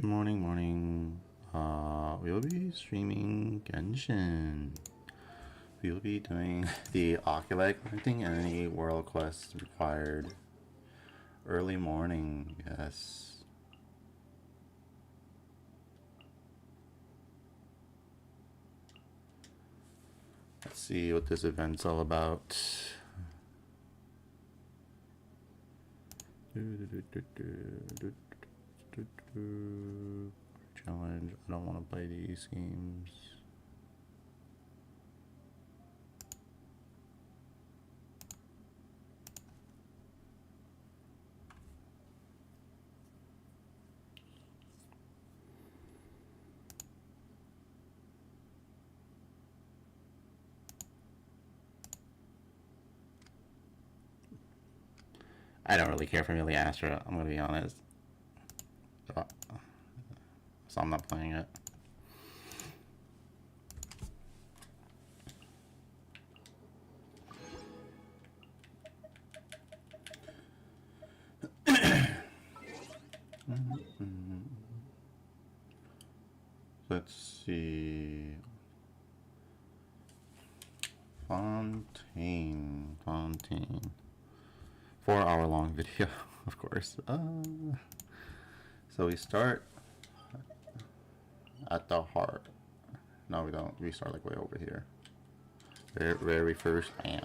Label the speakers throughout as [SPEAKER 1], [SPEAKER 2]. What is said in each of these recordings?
[SPEAKER 1] Good morning, morning. We'll be streaming Genshin. We'll be doing the Oculi collecting and any world quests required. Early morning, yes. Let's see what this event's all about. Challenge. I don't want to play these games. I don't really care for Millie Astra, I'm gonna be honest. So I'm not playing it. Let's see. Fontaine. 4-hour long video, of course. So we start at the heart. No, we don't. We start like way over here. Very first land.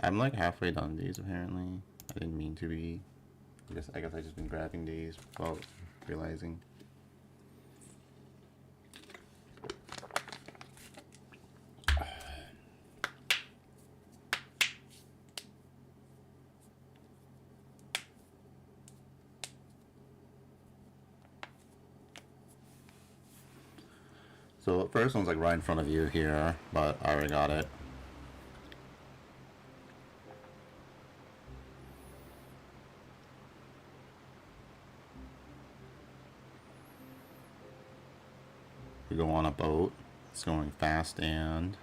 [SPEAKER 1] I'm like halfway done these apparently. I didn't mean to be. I guess I just been grabbing these without realizing. So the first one's like right in front of you here, but I already got it. We go on a boat. It's going fast and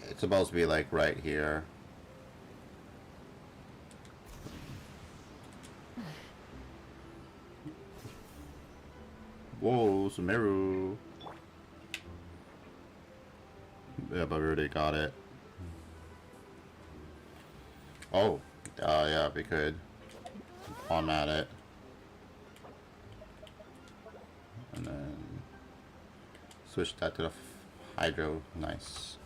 [SPEAKER 1] it's supposed to be like right here. Whoa, Sumeru. Yeah, but we already got it. Oh, yeah, we could. I'm at it. And then switch that to the hydro. Nice.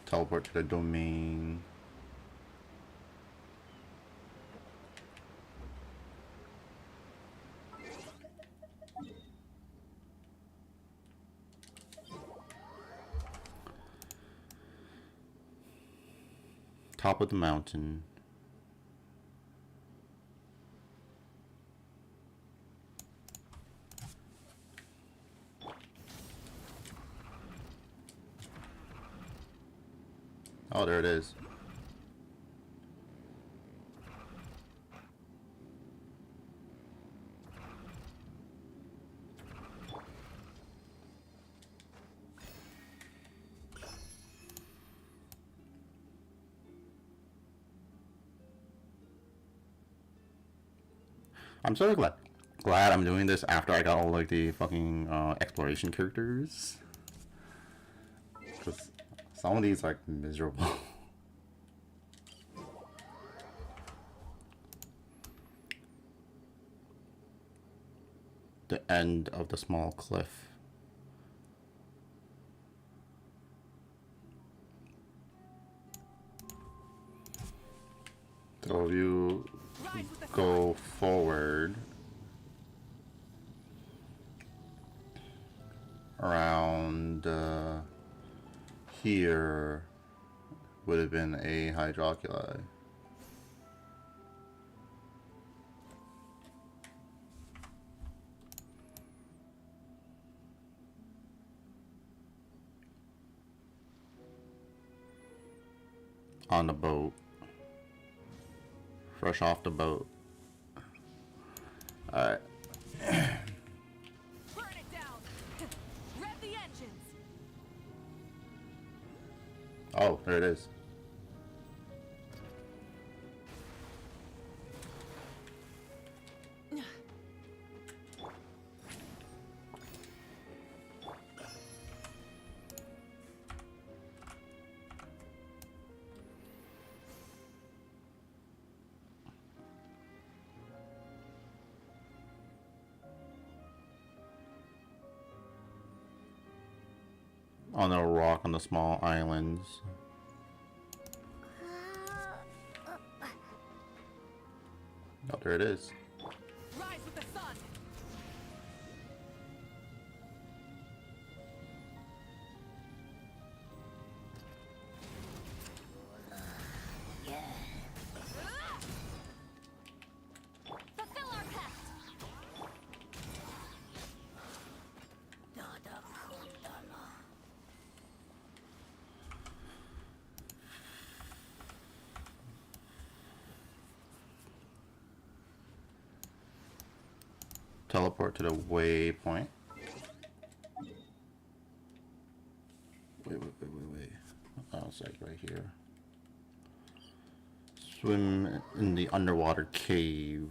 [SPEAKER 1] Teleport to the domain. Top of the mountain. Oh, there it is. I'm sort of glad I'm doing this after I got all like the fucking exploration characters. Because some of these are like miserable. The end of the small cliff. So if you go forward around here, would have been a Hydroculi. On the boat. Fresh off the boat. Alright.
[SPEAKER 2] Burn it down. Rev the engines.
[SPEAKER 1] Oh, there it is. On the rock on the small islands. Oh, there it is.
[SPEAKER 2] Rise with the sun. Fulfill our pact.
[SPEAKER 1] Teleport to the waypoint. Wait. Oh, it's like right here. Swim in the underwater cave.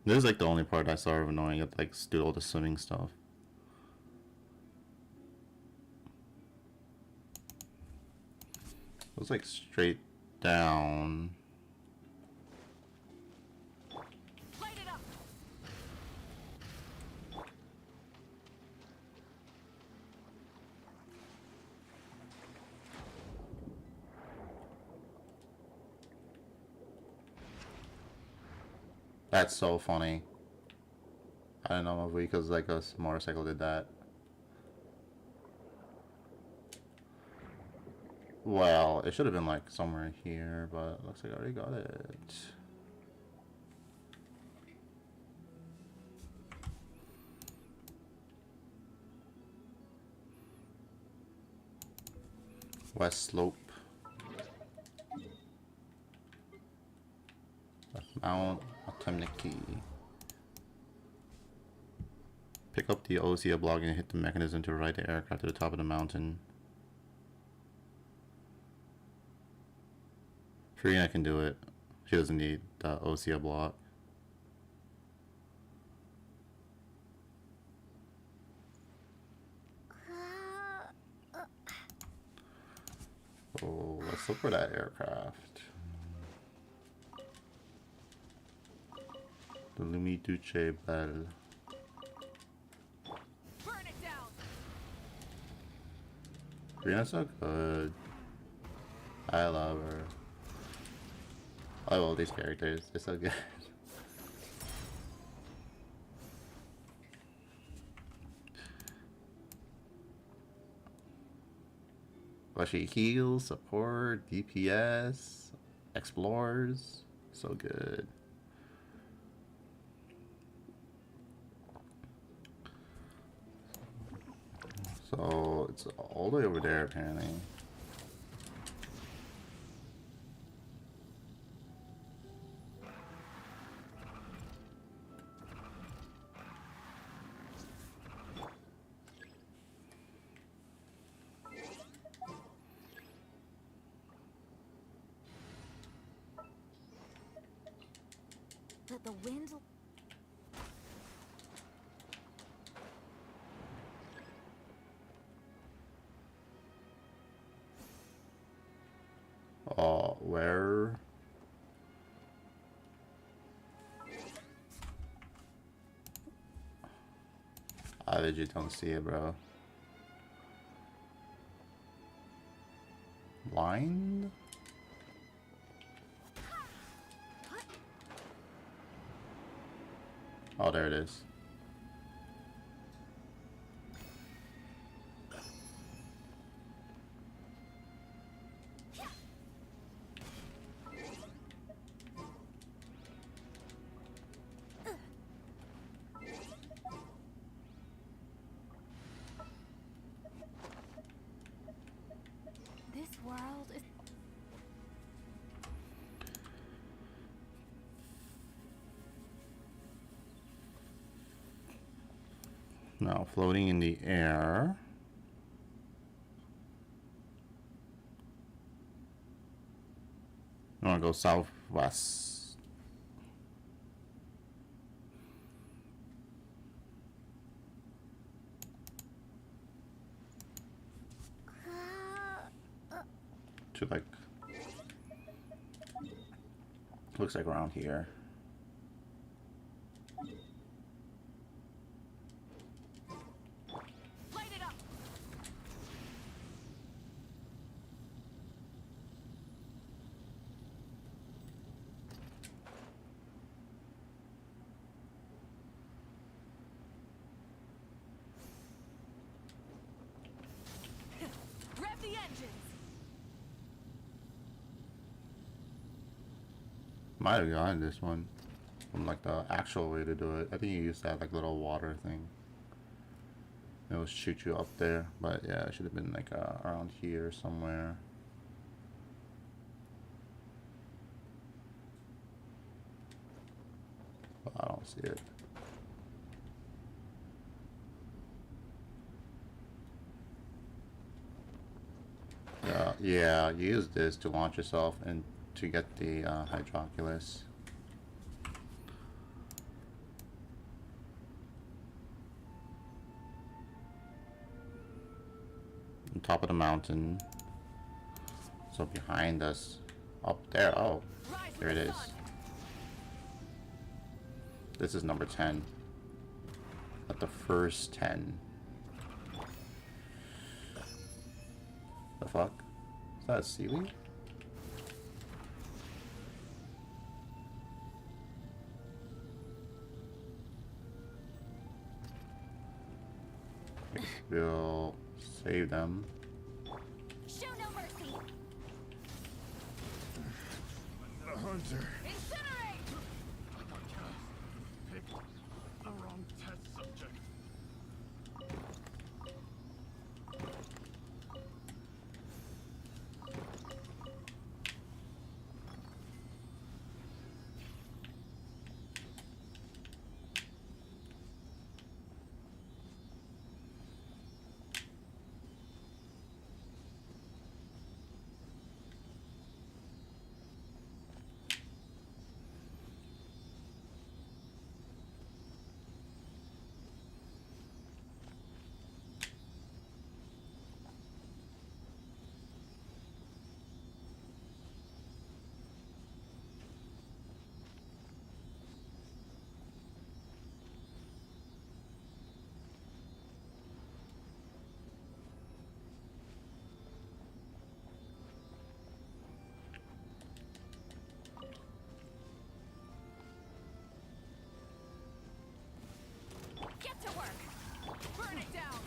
[SPEAKER 1] This is like the only part I saw of annoying. It like do all the swimming stuff. It was like straight down.
[SPEAKER 2] Light it up.
[SPEAKER 1] That's so funny. I don't know if because like a motorcycle did that. Well, it should have been like somewhere here, but looks like I already got it. West Slope. Mount Autumniki. Pick up the OCA block and hit the mechanism to ride the aircraft to the top of the mountain. Farina can do it. She doesn't need the OCA block. Oh, let's look for that aircraft. The Lumi Duce Belle.
[SPEAKER 2] Burn it down.
[SPEAKER 1] Farina's so good. I love her. I love these characters. They're so good. But she heals, support, DPS, explores. So good. So it's all the way over there apparently.
[SPEAKER 2] The wind.
[SPEAKER 1] Where? I legit don't see it, bro. Blind? Oh, there it is. Now floating in the air. I want to go southwest. To like, looks like around here.
[SPEAKER 2] Light it up. Rev the engines.
[SPEAKER 1] Might have gotten this one from like the actual way to do it. I think you used that like little water thing. It will shoot you up there, but yeah, it should have been like around here somewhere. But I don't see it. Yeah, use this to launch yourself and to get the hydroculus. On top of the mountain. So behind us, up there. Oh, there it is. This is number 10. Not the first 10. The fuck? Is that seaweed? We'll save them.
[SPEAKER 2] Show no mercy.
[SPEAKER 3] The hunter.
[SPEAKER 2] Incinerate.
[SPEAKER 3] Pick the wrong test subject.
[SPEAKER 2] Get to work. Burn it down.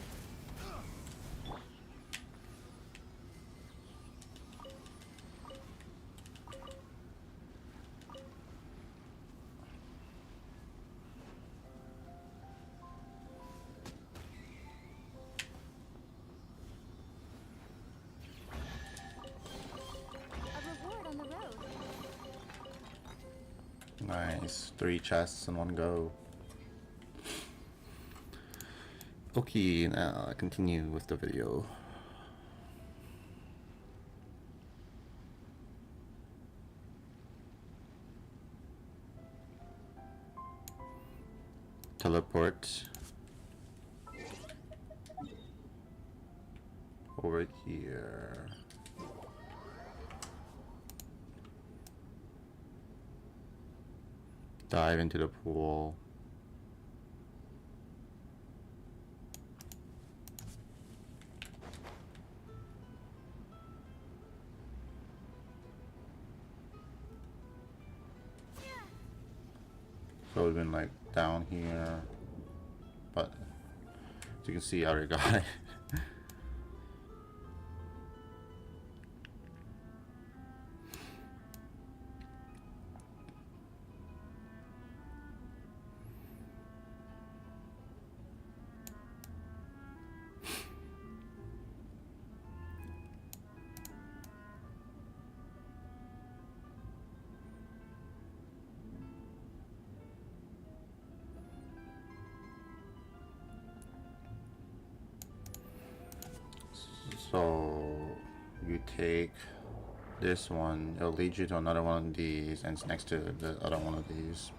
[SPEAKER 2] A reward on the road.
[SPEAKER 1] Nice. 3 chests in one go. Okay, now I continue with the video. Teleport over here. Dive into the pool. So we've been like down here, but as you can see, I already got it. So you take this one, it'll lead you to another one of these, and it's next to the other one of these.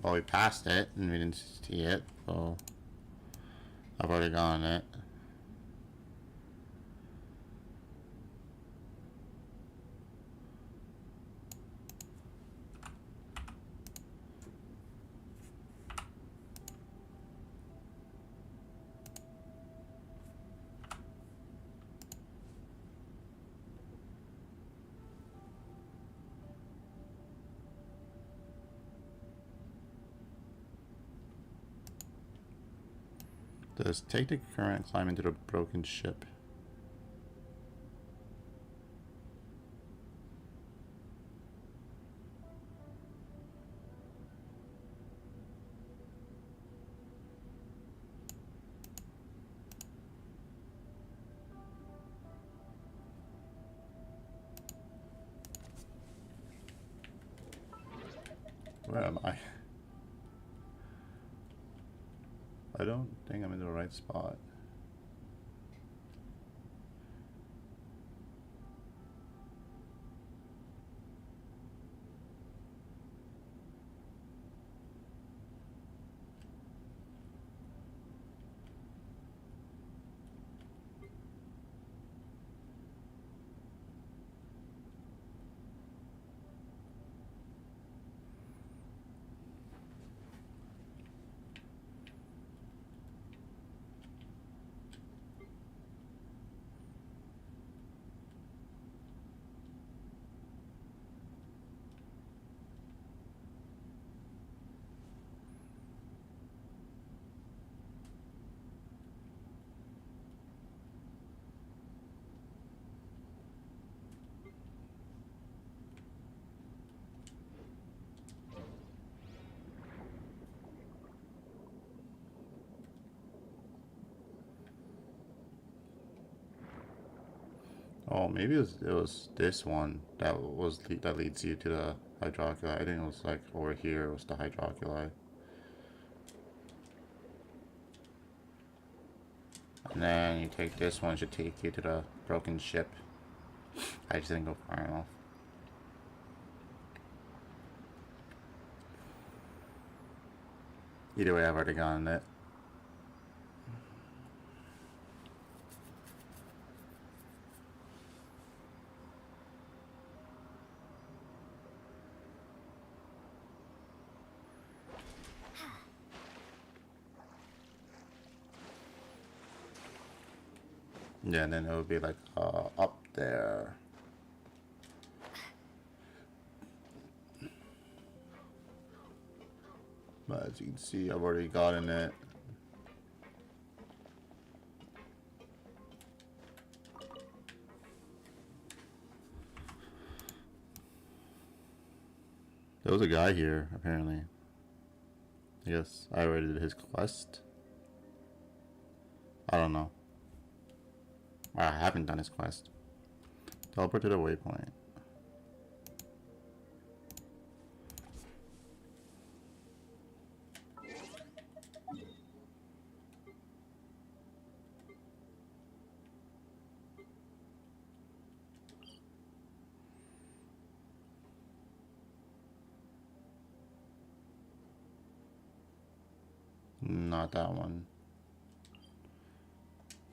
[SPEAKER 1] But we passed it and we didn't see it, so I've already gone it. Does take the current climb into the broken ship. Where am I? I don't think I'm in the right spot. Oh, maybe it was this one that leads you to the hydroculi. I think it was like over here was the hydroculi. And then you take this one, should take you to the broken ship. I just didn't go far enough. Either way, I've already gotten it. Yeah, and then it would be like up there. But as you can see, I've already gotten it. There was a guy here, apparently. I guess I already did his quest. I don't know. I haven't done his quest. Teleport to the waypoint. Not that one.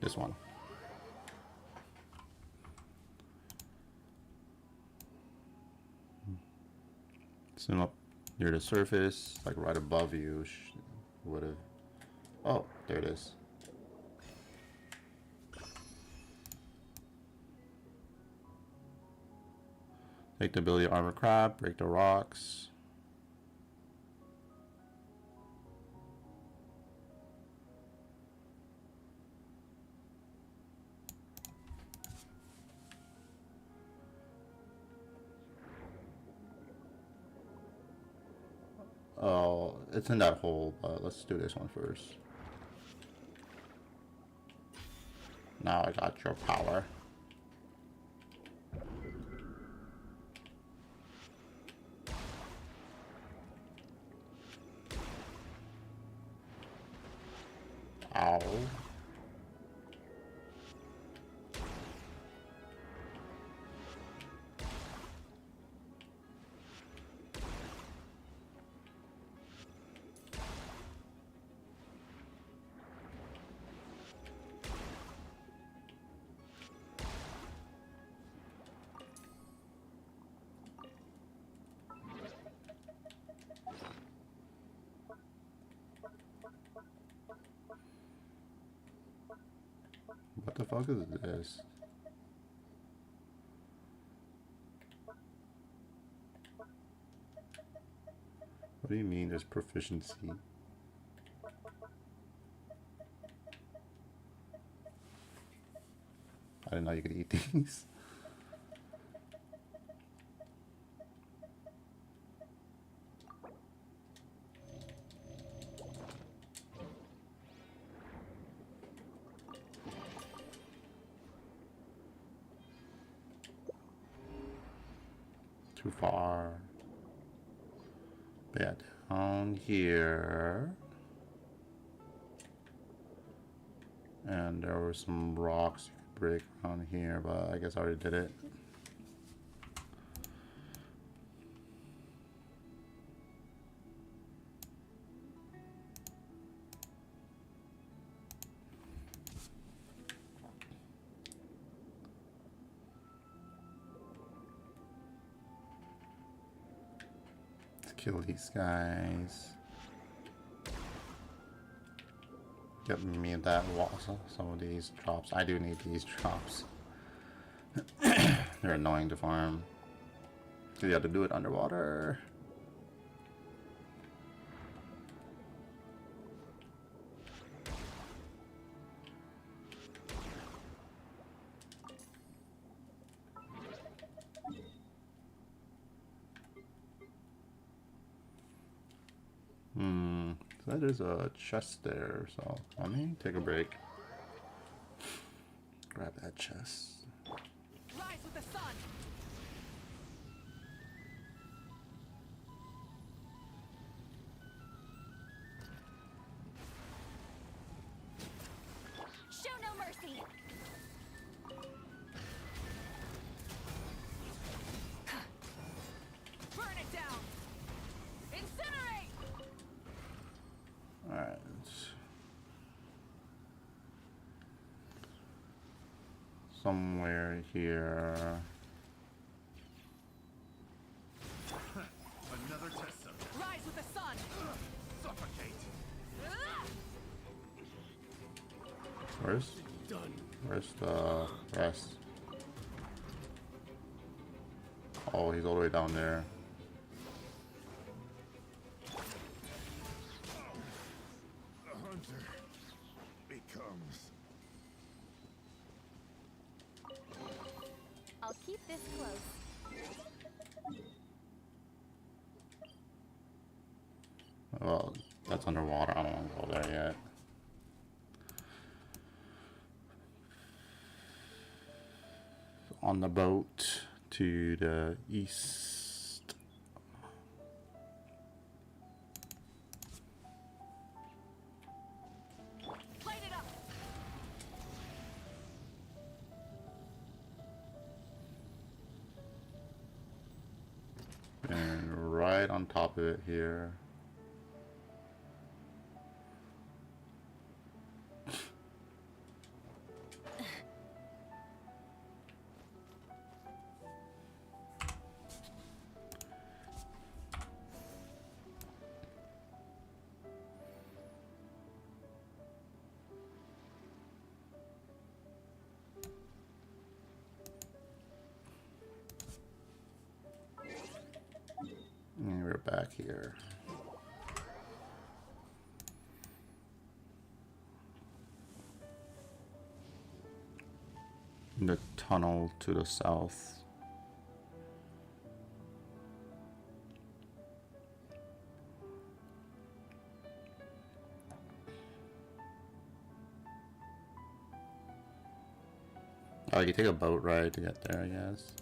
[SPEAKER 1] This one. Swim up near the surface, like right above you. Would have. Oh, there it is. Take the ability armor crab, break the rocks. Oh, it's in that hole, but let's do this one first. Now I got your power. Ow. What the fuck is this? What do you mean there's proficiency? I didn't know you could eat these. Too far. But yeah, down here. And there were some rocks you could break around here, but I guess I already did it. Let's kill these guys. Get me that wall. Some of these drops. I do need these drops. They're annoying to farm. You have to do it underwater. So there's a chest there, so let me take a break. Grab that chest.
[SPEAKER 2] Rise with the sun. Show no mercy. Burn it down. Incinerate.
[SPEAKER 1] Alright. Somewhere here.
[SPEAKER 3] Another test subject.
[SPEAKER 2] Rise with the sun.
[SPEAKER 3] Suffocate.
[SPEAKER 1] Where's the rest? Oh, he's all the way down there.
[SPEAKER 3] The hunter becomes.
[SPEAKER 2] I'll keep this close.
[SPEAKER 1] Well, that's underwater. I don't want to go there yet. On the boat to the east.
[SPEAKER 2] Light it up.
[SPEAKER 1] And right on top of it here. And we're back here. The tunnel to the south. Oh, you take a boat ride to get there, I guess.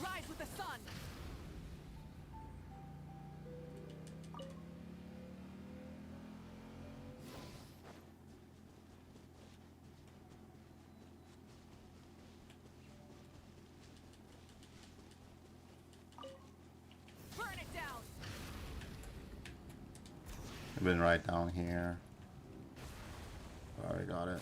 [SPEAKER 2] Rise with the sun. Burn it down.
[SPEAKER 1] I've been right down here. Already got it.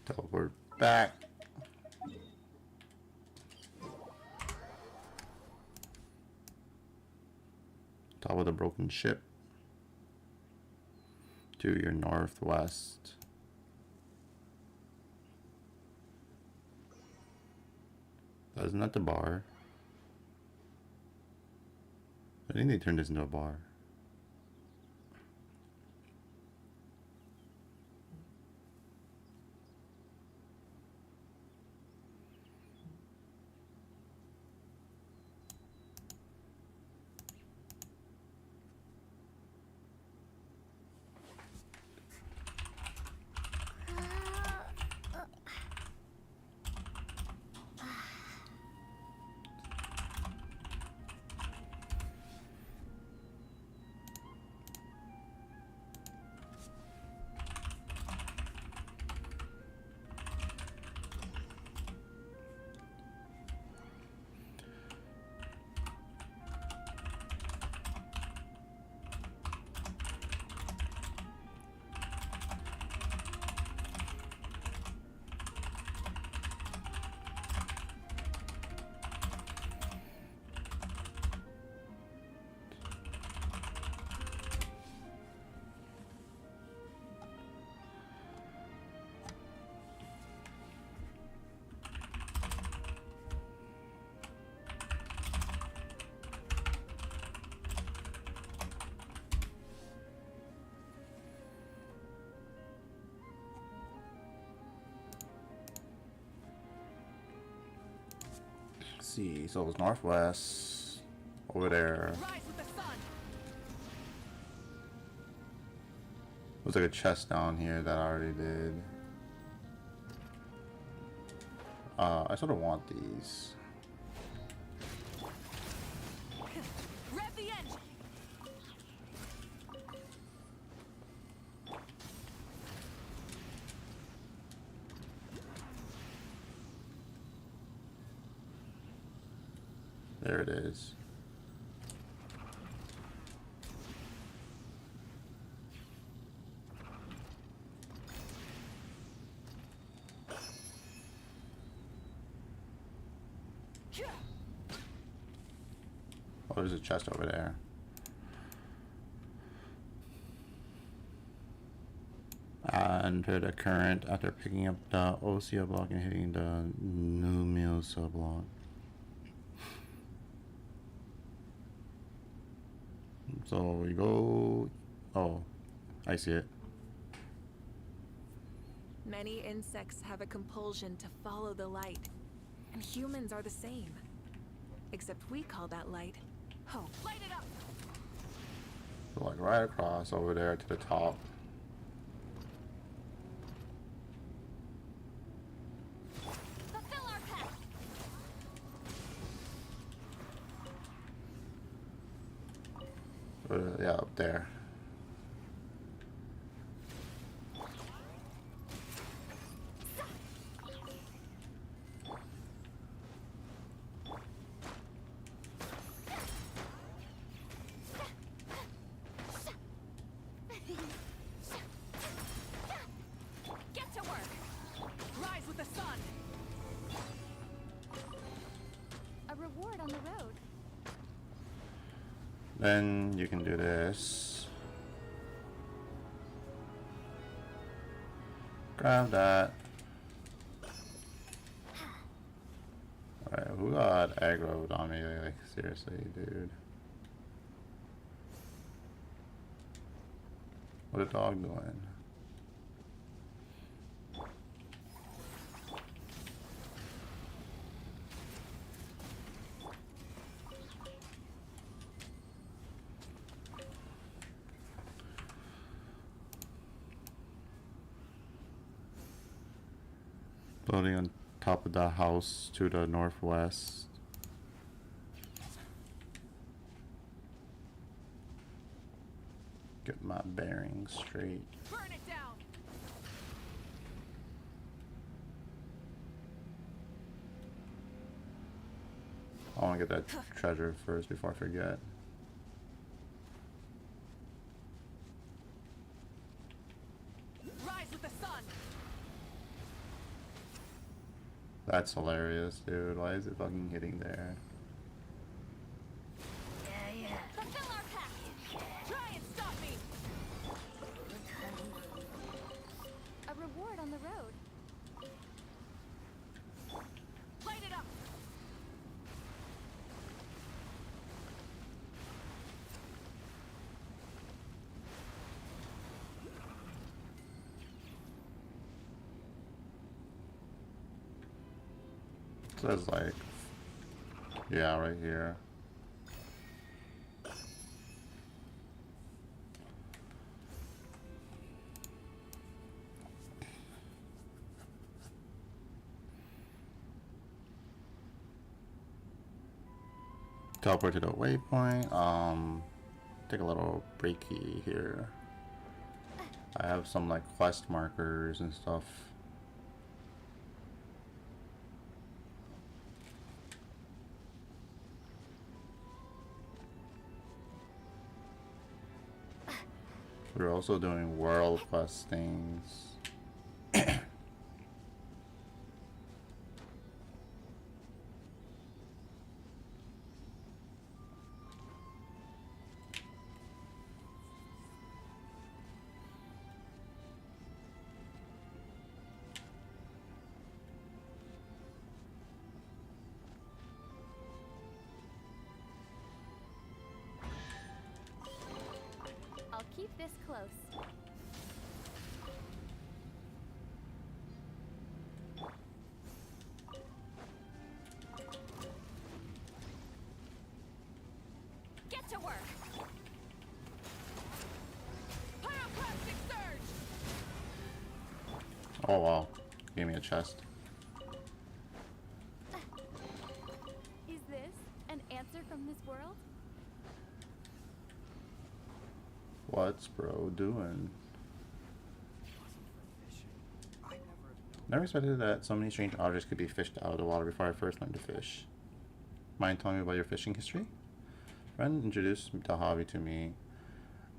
[SPEAKER 1] Teleport back. Top of the broken ship. To your northwest. Isn't that the bar? I think they turned this into a bar. See, so it's northwest over there.
[SPEAKER 2] Rise with the sun.
[SPEAKER 1] Looks like a chest down here that I already did. I sort of want these.
[SPEAKER 2] Rev the engine.
[SPEAKER 1] There it is. Oh, there's a chest over there. Enter the current after picking up the Osea block and hitting the Numiosa block. So we go. Oh, I see it.
[SPEAKER 4] Many insects have a compulsion to follow the light, and humans are the same. Except we call that light hope.
[SPEAKER 2] Light it up.
[SPEAKER 1] So like right across over there to the top.
[SPEAKER 2] Fulfill our path.
[SPEAKER 1] Yeah, up there.
[SPEAKER 2] Get to work. Rise with the sun. A reward on the road.
[SPEAKER 1] Then you can do this. Grab that. Alright, who got aggroed on me? Like, seriously, dude. What a dog doing? Building on top of the house to the northwest. Get my bearings straight.
[SPEAKER 2] Burn it down.
[SPEAKER 1] I want to get that treasure first before I forget.
[SPEAKER 2] Rise with the sun.
[SPEAKER 1] That's hilarious, dude. Why is it fucking hitting there?
[SPEAKER 2] Fulfill our pact. Try and stop me. A reward on the road. Light it up.
[SPEAKER 1] It says like, yeah, right here. Teleport to the waypoint. Take a little breaky here. I have some like quest markers and stuff. We're also doing world quest things.
[SPEAKER 2] I'll keep this close. Get to work. Pyroclastic surge.
[SPEAKER 1] Oh wow, gave me a chest.
[SPEAKER 2] Is this an answer from this world?
[SPEAKER 1] What's bro doing? Never expected that so many strange objects could be fished out of the water before I first learned to fish. Mind telling me about your fishing history? A friend introduced the hobby to me.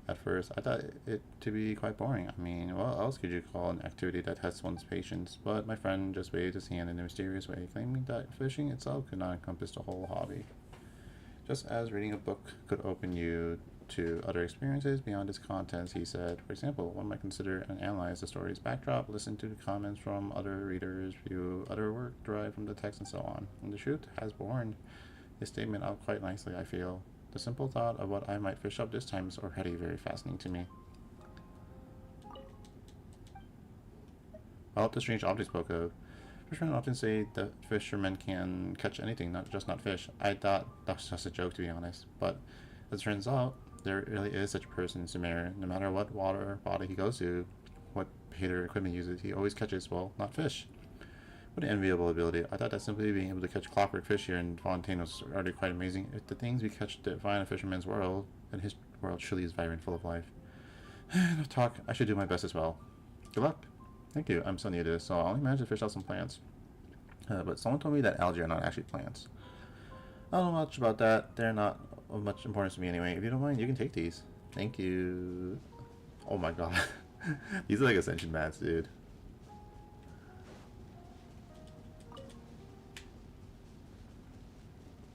[SPEAKER 1] At first, I thought it to be quite boring. I mean, what else could you call an activity that tests one's patience? But my friend just waved his hand in a mysterious way, claiming that fishing itself could not encompass the whole hobby. Just as reading a book could open you to other experiences beyond its contents, he said. For example, one might consider and analyze the story's backdrop, listen to the comments from other readers, view other work derived from the text, and so on. And the truth has borne his statement out quite nicely, I feel. The simple thought of what I might fish up this time is already very fascinating to me. About the strange object spoke of, fishermen often say that fishermen can catch anything, not fish. I thought that was just a joke, to be honest. But as it turns out, there really is such a person in Sumeria. No matter what water body he goes to, what bait or equipment he uses, he always catches, well, not fish. What an enviable ability. I thought that simply being able to catch clockwork fish here in Fontaine was already quite amazing. If the things we catch define a fisherman's world, then his world truly is vibrant, full of life. Enough talk. I should do my best as well. Good luck. Thank you. I'm so new to this, so I only managed to fish out some plants. But someone told me that algae are not actually plants. I don't know much about that. They're not of much importance to me anyway. If you don't mind, you can take these. Thank you. Oh my god. These are like ascension mats, dude.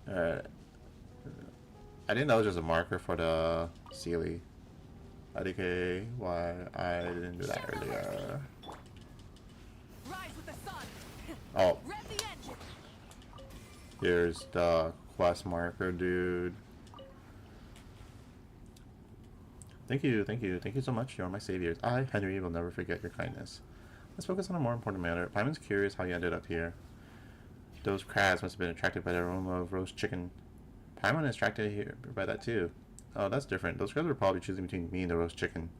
[SPEAKER 1] Alright. I think that was just a marker for the Sealy. IDK, why I didn't do that earlier.
[SPEAKER 2] Rise with the sun.
[SPEAKER 1] Oh,
[SPEAKER 2] Rev the engine.
[SPEAKER 1] here's the quest marker, dude. Thank you, thank you, thank you so much. You're my saviors. I, Henry, will never forget your kindness. Let's focus on a more important matter. Paimon's curious how you ended up here. Those crabs must have been attracted by the aroma of roast chicken. Paimon is attracted here by that too. Oh, that's different. Those crabs were probably choosing between me and the roast chicken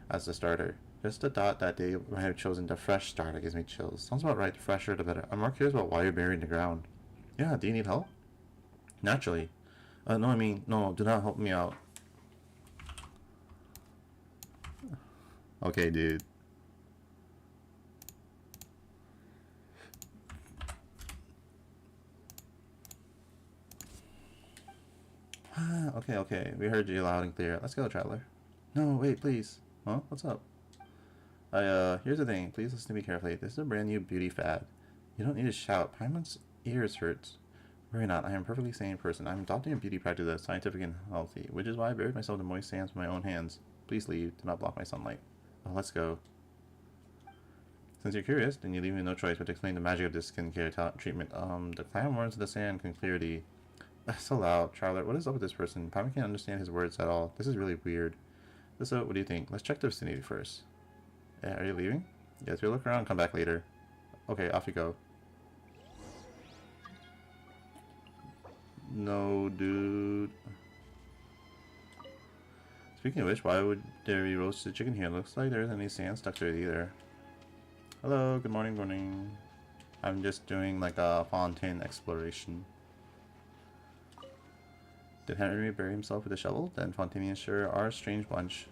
[SPEAKER 1] as the starter. Just the thought that they might have chosen the fresh starter gives me chills. Sounds about right. The fresher, the better. I'm more curious about why you're buried in the ground. Yeah, do you need help? Naturally. No, I mean, no, do not help me out. Okay, dude. Okay, okay. We heard you loud and clear. Let's go, traveler. No, wait, please. Huh? What's up? Here's the thing. Please listen to me carefully. This is a brand new beauty fad. You don't need to shout. Paimon's ears hurts. Worry not. I am a perfectly sane person. I'm adopting a beauty practice that's scientific and healthy, which is why I buried myself in moist sands with my own hands. Please leave. Do not block my sunlight. Oh, let's go. Since you're curious, then you leave me no choice but to explain the magic of this skincare treatment. The clam worms in the sand can clear the... So loud, traveler. What is up with this person? Paimon can't understand his words at all. This is really weird. So, what do you think? Let's check the vicinity first. Are you leaving? Yes, we'll look around and come back later. Okay, off you go. No, dude. Speaking of which, why would there be roasted chicken here? Looks like there isn't any sand stuck to it either. Hello, good morning, morning. I'm just doing like a fontaine exploration. Did Henry bury himself with a shovel? Then Fontanians sure are a strange bunch.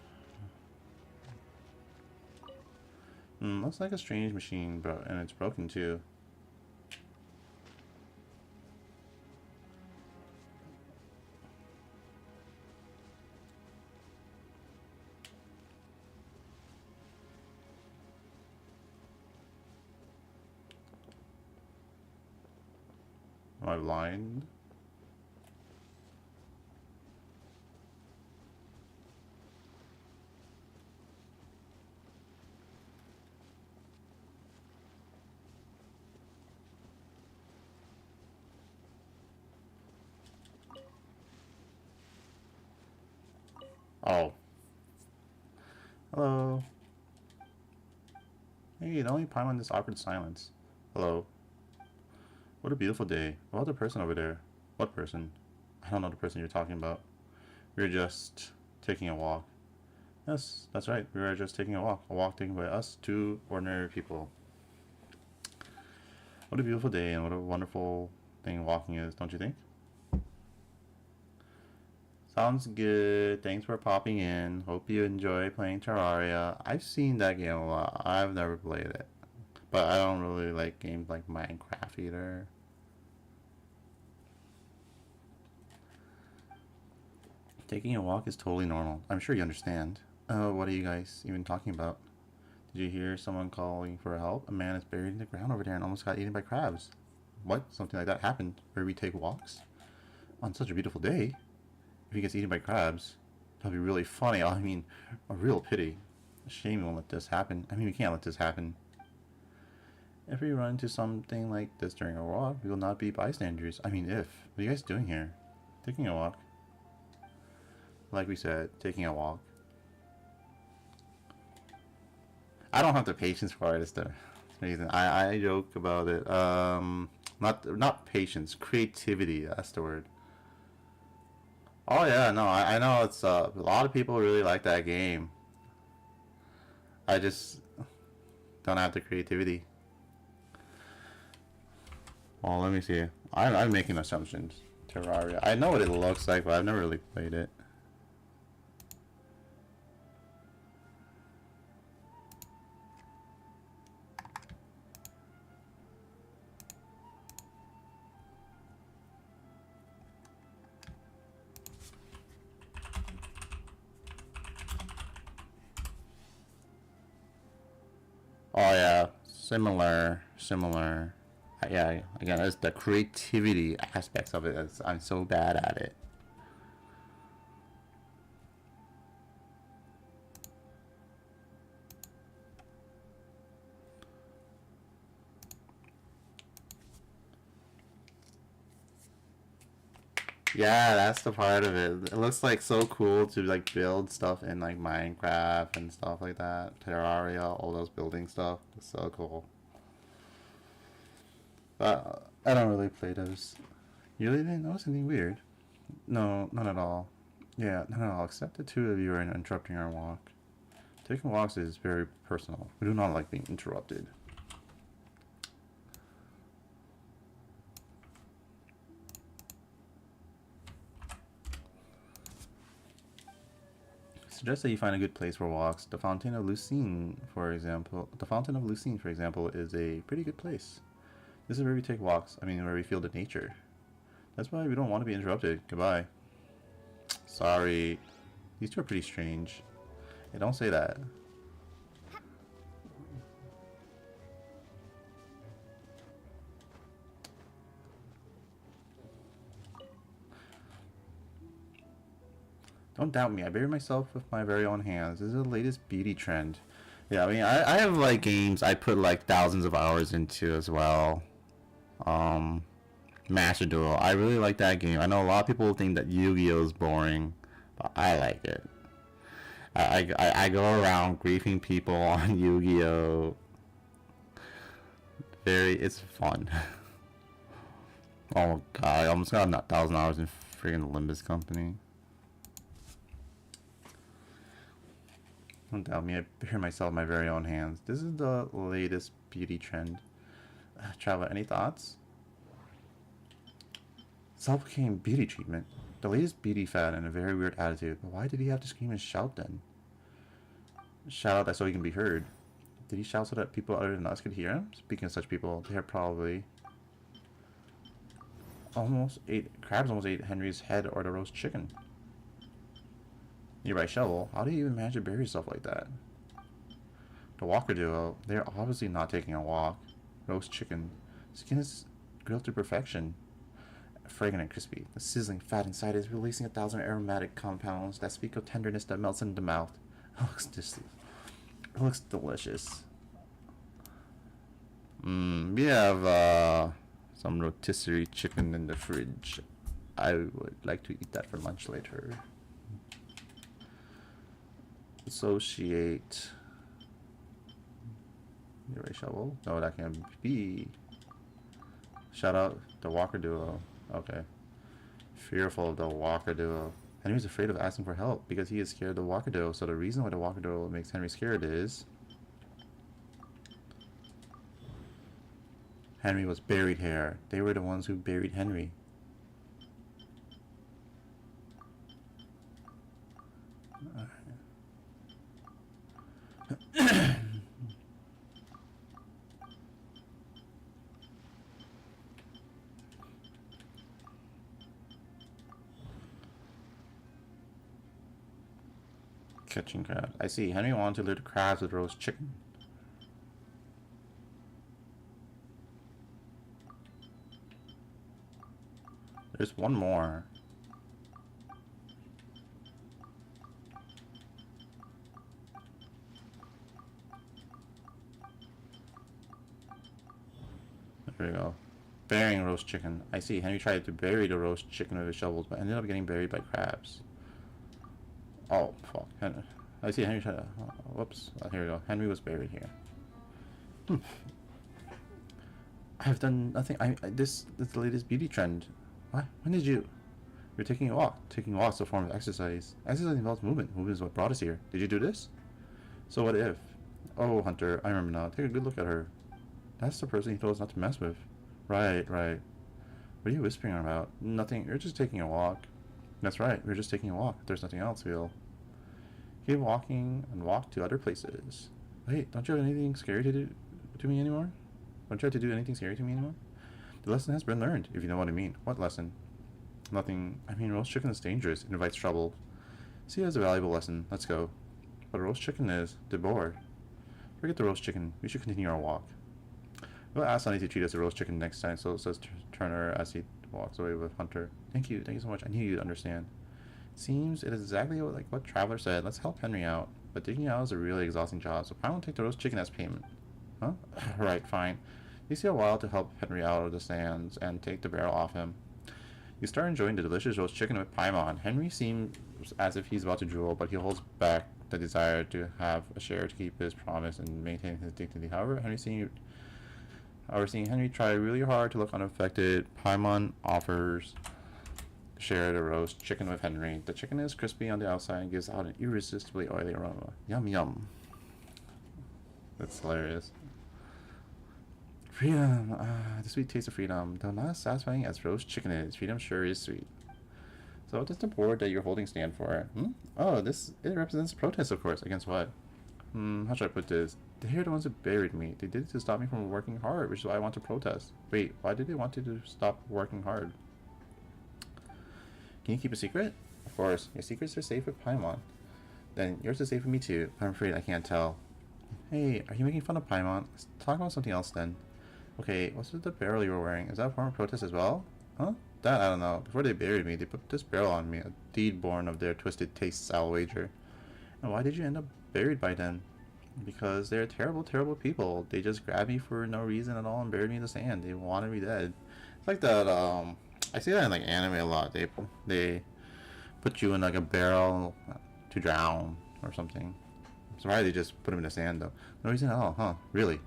[SPEAKER 1] Looks like a strange machine, bro, and it's broken too. Am I blind? Oh. Hello. Hey, the only Paimon in this awkward silence. Hello. What a beautiful day. What about the person over there? What person? I don't know the person you're talking about. We were just taking a walk. Yes, that's right. We were just taking a walk. A walk taken by us, two ordinary people. What a beautiful day and what a wonderful thing walking is, don't you think? Sounds good. Thanks for popping in. Hope you enjoy playing Terraria. I've seen that game a lot. I've never played it. But I don't really like games like Minecraft either. Taking a walk is totally normal. I'm sure you understand. What are you guys even talking about? Did you hear someone calling for help? A man is buried in the ground over there and almost got eaten by crabs. What? Something like that happened where we take walks? On such a beautiful day? If he gets eaten by crabs, that'll be really funny. I mean, a real pity. A shame we won't let this happen. I mean, we can't let this happen. If we run into something like this during our walk, we will not be bystanders. I mean, if. What are you guys doing here? Taking a walk. Like we said, taking a walk. I don't have the patience for it. It's the reason. I joke about it. Not patience, creativity. That's the word. Oh yeah, no, I know it's a lot of people really like that game. I just don't have the creativity. Well, let me see. I'm making assumptions. Terraria. I know what it looks like, but I've never really played it. Oh yeah, similar. Yeah, again, it's the creativity aspects of it. I'm so bad at it. Yeah, that's the part of it. It looks like so cool to like build stuff in like Minecraft and stuff like that. Terraria, all those building stuff. It's so cool. But I don't really play those. You really didn't notice anything weird? No, none at all. Yeah, none at all, except the two of you are interrupting our walk. Taking walks is very personal. We do not like being interrupted. Suggest that you find a good place for walks. The Fountain of Lucine, for example. The Fountain of Lucine, for example, is a pretty good place. This is where we take walks. I mean, where we feel the nature. That's why we don't want to be interrupted. Goodbye. Sorry. These two are pretty strange. Hey, don't say that. Don't doubt me. I bury myself with my very own hands. This is the latest beauty trend. Yeah, I mean, I have like games I put like thousands of hours into as well. Master Duel. I really like that game. I know a lot of people think that Yu-Gi-Oh is boring, but I like it. I go around griefing people on Yu-Gi-Oh. It's fun. Oh god, I almost got 1,000 hours in freaking Limbus Company. Don't doubt me, I bear myself in my very own hands. This is the latest beauty trend. Traveler, any thoughts? Self-proclaimed beauty treatment. The latest beauty fad and a very weird attitude. But why did he have to scream and shout then? Shout out that so he can be heard. Did he shout so that people other than us could hear him? Speaking of such people, they are probably... Crabs almost ate Henry's head or the roast chicken. Nearby shovel. How do you even manage to bury yourself like that? The Walker duo. They are obviously not taking a walk. Roast chicken. Skin is grilled to perfection. Fragrant and crispy. The sizzling fat inside is releasing 1,000 aromatic compounds that speak of tenderness that melts in the mouth. It looks delicious. We have some rotisserie chicken in the fridge. I would like to eat that for lunch later. Associate. Nearby shovel? No, that can be. Shout out the Walker duo. Okay. Fearful of the Walker duo. Henry's afraid of asking for help because he is scared of the Walker duo. So the reason why the Walker duo makes Henry scared is Henry was buried here. They were the ones who buried Henry. Catching crab. I see. Henry wanted to lure the crabs with roast chicken. There's one more. There we go. Burying roast chicken. I see. Henry tried to bury the roast chicken with his shovels, but ended up getting buried by crabs. Oh, fuck. I see Henry tried to... whoops. Oh, here we go. Henry was buried here. I've done nothing. This is the latest beauty trend. What? When did you... You're taking a walk. Taking walks is a form of exercise. Exercise involves movement. Movement is what brought us here. Did you do this? So what if... Oh, Hunter. I remember now. Take a good look at her. That's the person he told us not to mess with. Right, right. What are you whispering about? Nothing. You're just taking a walk. That's right. We're just taking a walk. There's nothing else, we'll keep walking and walk to other places. Wait, don't you have anything scary to do to me anymore? Don't you have to do anything scary to me anymore? The lesson has been learned, if you know what I mean. What lesson? Nothing. I mean, roast chicken is dangerous. It invites trouble. See it as a valuable lesson. Let's go. But roast chicken is bored. Forget the roast chicken. We should continue our walk. We'll ask Sonny to treat us a roast chicken next time, so says Turner as he walks away with Hunter. Thank you so much. I knew you'd understand. Seems it is exactly what Traveler said. Let's help Henry out. But digging out is a really exhausting job, so I won't take the roast chicken as payment. Huh? Right, fine. You see a while to help Henry out of the sands and take the barrel off him. You start enjoying the delicious roast chicken with Paimon. Henry seems as if he's about to drool, but he holds back the desire to have a share to keep his promise and maintain his dignity. However, seeing Henry try really hard to look unaffected, Paimon offers to share the roast chicken with Henry. The chicken is crispy on the outside and gives out an irresistibly oily aroma. Yum yum. That's hilarious. Freedom. The sweet taste of freedom. Though not as satisfying as roast chicken is, freedom sure is sweet. So what does the board that you're holding stand for? Oh, it represents protest, of course. Against what? How should I put this? They're the ones who buried me. They did it to stop me from working hard, which is why I want to protest. Wait, why did they want you to stop working hard? Can you keep a secret? Of course. Your secrets are safe with Paimon. Then yours is safe with me too. I'm afraid I can't tell. Hey, are you making fun of Paimon? Let's talk about something else then. Okay, what's with the barrel you were wearing? Is that a form of protest as well? Huh? That I don't know. Before they buried me, they put this barrel on me, a deed born of their twisted tastes, I'll wager. And why did you end up buried by them? Because they're terrible, terrible people. They just grabbed me for no reason at all and buried me in the sand. They wanted me dead. It's like that, I see that in like anime a lot. They put you in like a barrel to drown or something. I'm surprised they just put him in the sand though. No reason at all, huh? Really?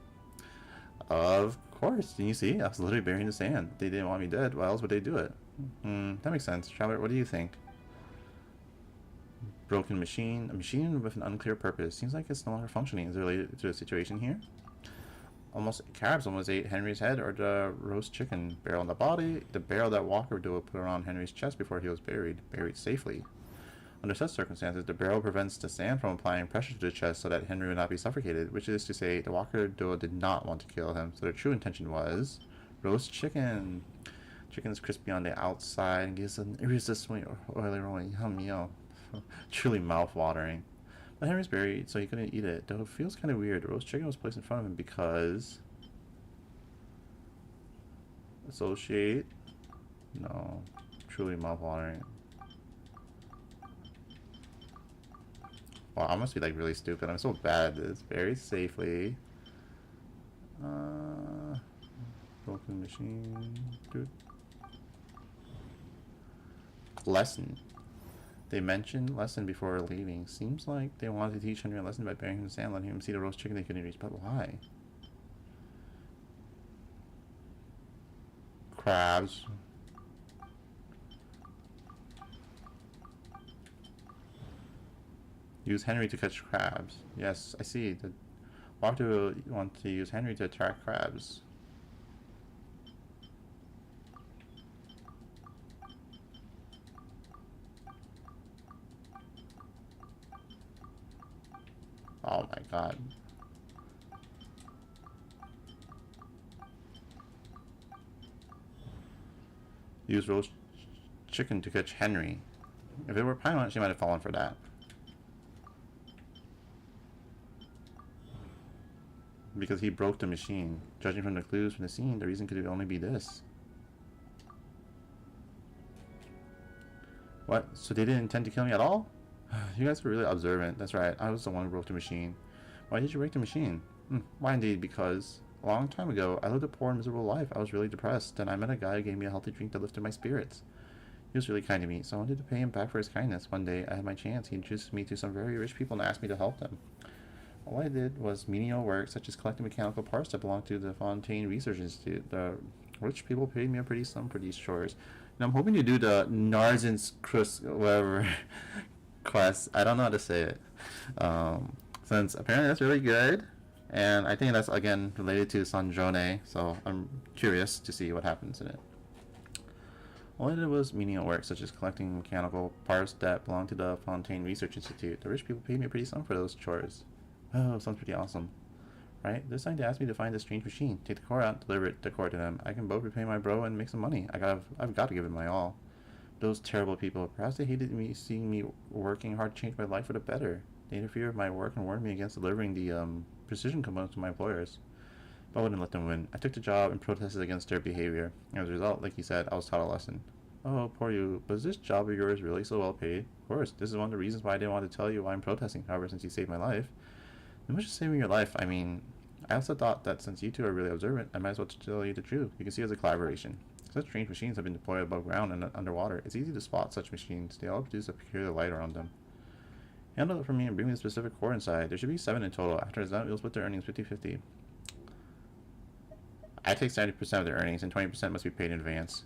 [SPEAKER 1] Of course. Didn't you see? I was literally buried in the sand. They didn't want me dead. Why else would they do it? That makes sense. Traveler, what do you think? Broken machine. A machine with an unclear purpose. Seems like it's no longer functioning. Is it related to the situation here? Caribs almost ate Henry's head or the roast chicken. Barrel in the body. The barrel that Walker duo put around Henry's chest before he was buried. Buried safely. Under such circumstances, the barrel prevents the sand from applying pressure to the chest so that Henry would not be suffocated, which is to say, the Walker duo did not want to kill him, so their true intention was roast chicken. Chicken is crispy on the outside and gives an irresistibly oily aroma. Yum yum. Truly mouth-watering. But Henry's buried, so he couldn't eat it, though it feels kind of weird. The roast chicken was placed in front of him because... Associate? No. Truly mouth-watering. Wow, I must be like really stupid. I'm so bad at this. Very safely. Broken machine. Dude. Lesson. They mentioned lesson before leaving. Seems like they wanted to teach Henry a lesson by burying him in the sand, letting him see the roast chicken they couldn't reach. But why? Crabs. Use Henry to catch crabs. Yes, I see. The Walker will want to use Henry to attract crabs. Oh my god. Use roast chicken to catch Henry. If it were Paimon, she might have fallen for that. Because he broke the machine. Judging from the clues from the scene, the reason could only be this. What? So they didn't intend to kill me at all? You guys were really observant. That's right. I was the one who broke the machine. Why did you break the machine? Why indeed? Because a long time ago, I lived a poor and miserable life. I was really depressed. Then I met a guy who gave me a healthy drink that lifted my spirits. He was really kind to me, so I wanted to pay him back for his kindness. One day, I had my chance. He introduced me to some very rich people and asked me to help them. All I did was menial work, such as collecting mechanical parts that belonged to the Fontaine Research Institute. The rich people paid me a pretty sum for these chores. And I'm hoping to do the Narzen's Crust, whatever, quest. I don't know how to say it. Since apparently that's really good. And I think that's, again, related to Sanjone. So I'm curious to see what happens in it. All I did was menial work, such as collecting mechanical parts that belonged to the Fontaine Research Institute. The rich people paid me a pretty sum for those chores. Oh, sounds pretty awesome. Right? This time they asked me to find this strange machine, take the core out, deliver the core to them. I can both repay my bro and make some money. I've got to give it my all. Those terrible people, perhaps they hated me seeing me working hard to change my life for the better. They interfered with my work and warned me against delivering the precision components to my employers. But I wouldn't let them win. I took the job and protested against their behavior. As a result, like you said, I was taught a lesson. Oh, poor you. Was this job of yours really so well paid? Of course. This is one of the reasons why I didn't want to tell you why I'm protesting. However, since you saved my life. How much is saving your life? I mean, I also thought that since you two are really observant, I might as well tell you the truth. You can see it as a collaboration. Such strange machines have been deployed above ground and underwater. It's easy to spot such machines. They all produce a peculiar light around them. Handle it for me and bring me the specific core inside. There should be 7 in total. After that, we'll split their earnings 50-50. I take 70% of their earnings and 20% must be paid in advance.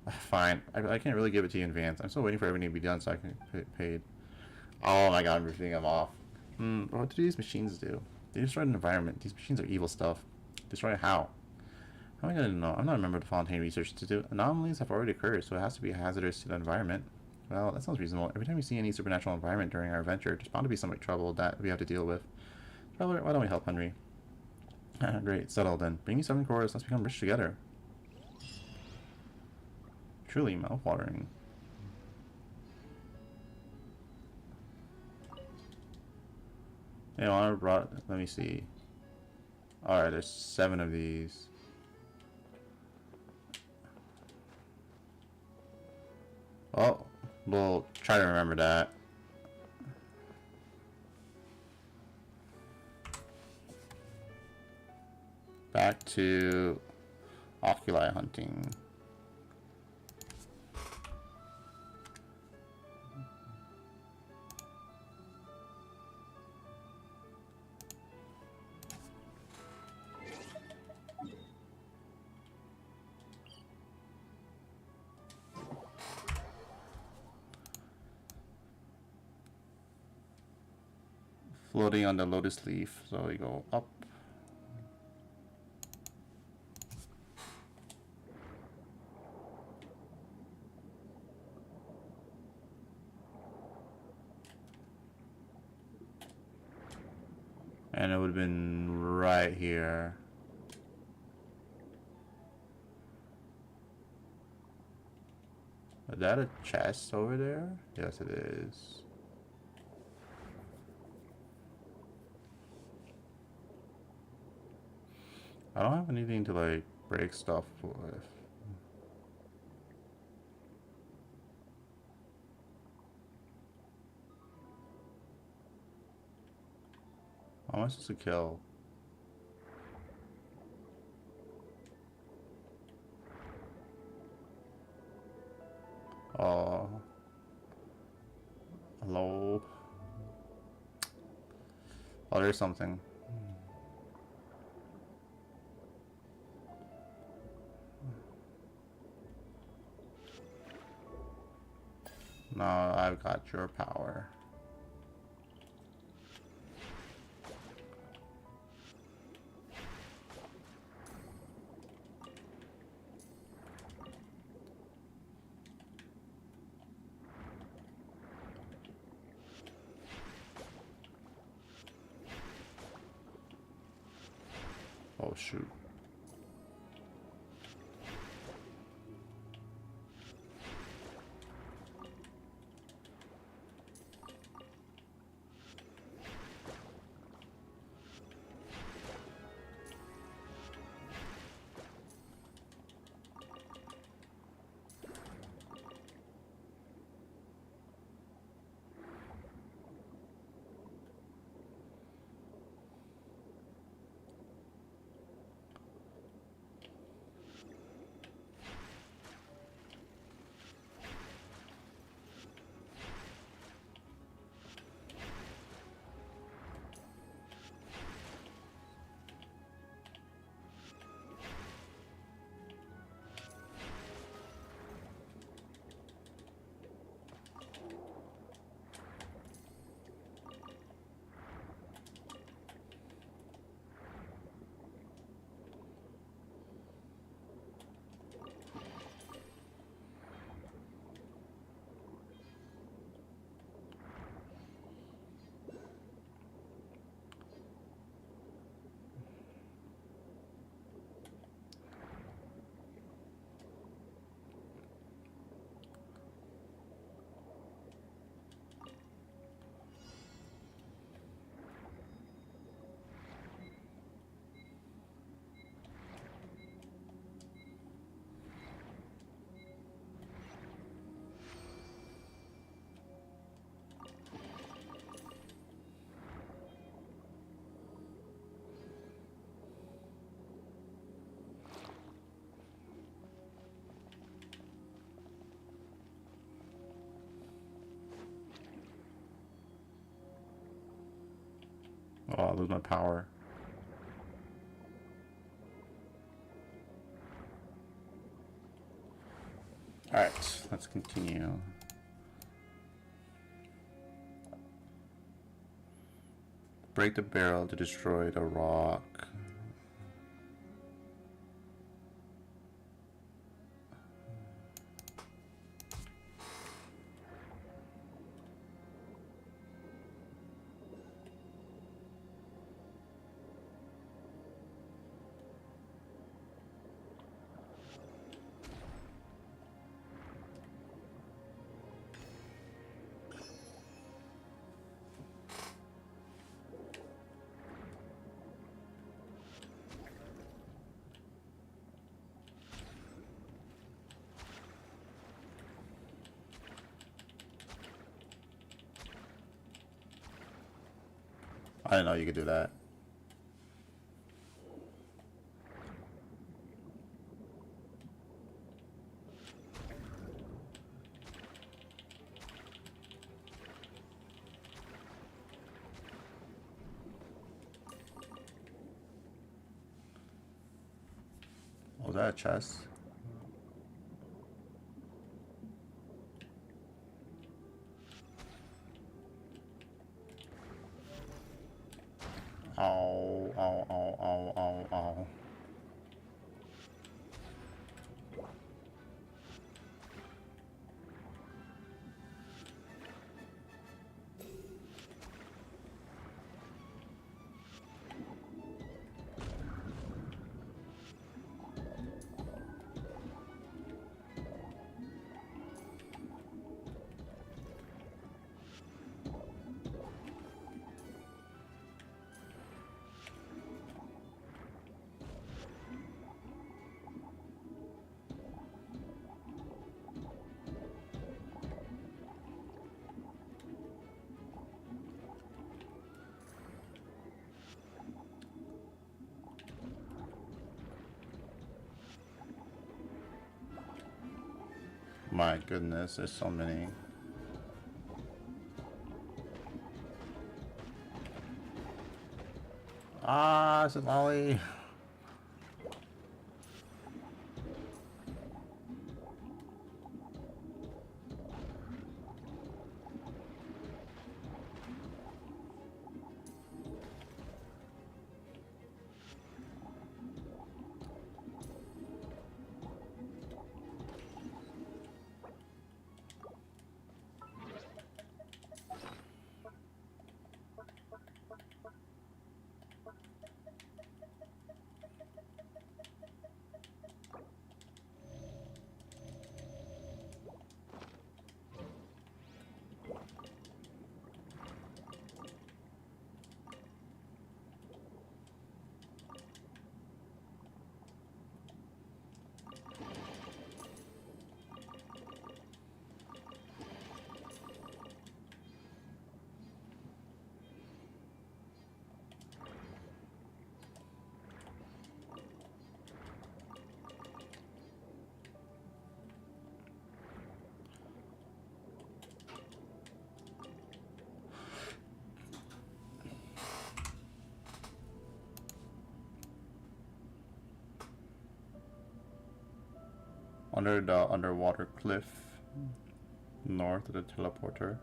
[SPEAKER 1] Fine. I can't really give it to you in advance. I'm still waiting for everything to be done so I can get paid. Oh my god, I'm ripping them off. What do these machines do? They destroy an environment. These machines are evil stuff. Destroy how? How am I gonna know? I'm not a member of the Fontaine Research Institute. Anomalies have already occurred, so it has to be hazardous to the environment. Well, that sounds reasonable. Every time we see any supernatural environment during our adventure, there's bound to be some trouble that we have to deal with. Traveler, why don't we help Henry? Great, settled then. Bring me 7 cores, let's become rich together. Truly mouth-watering. Yeah, I brought. Let me see. Alright, there's 7 of these. Oh, we'll try to remember that. Back to oculi hunting. Floating on the lotus leaf, so we go up. And it would have been right here. Is that a chest over there? Yes, it is. I don't have anything to like break stuff with. How am I supposed to kill? Hello. Oh, there's something. No, I've got your power. Oh shoot. lose my power. Alright, let's continue. Break the barrel to destroy the rock. I didn't know you could do that. Was that a chest? Ow, ow, ow, ow, ow, ow. My goodness, there's so many. Ah, it's a lolly. Under the underwater cliff, north of the teleporter.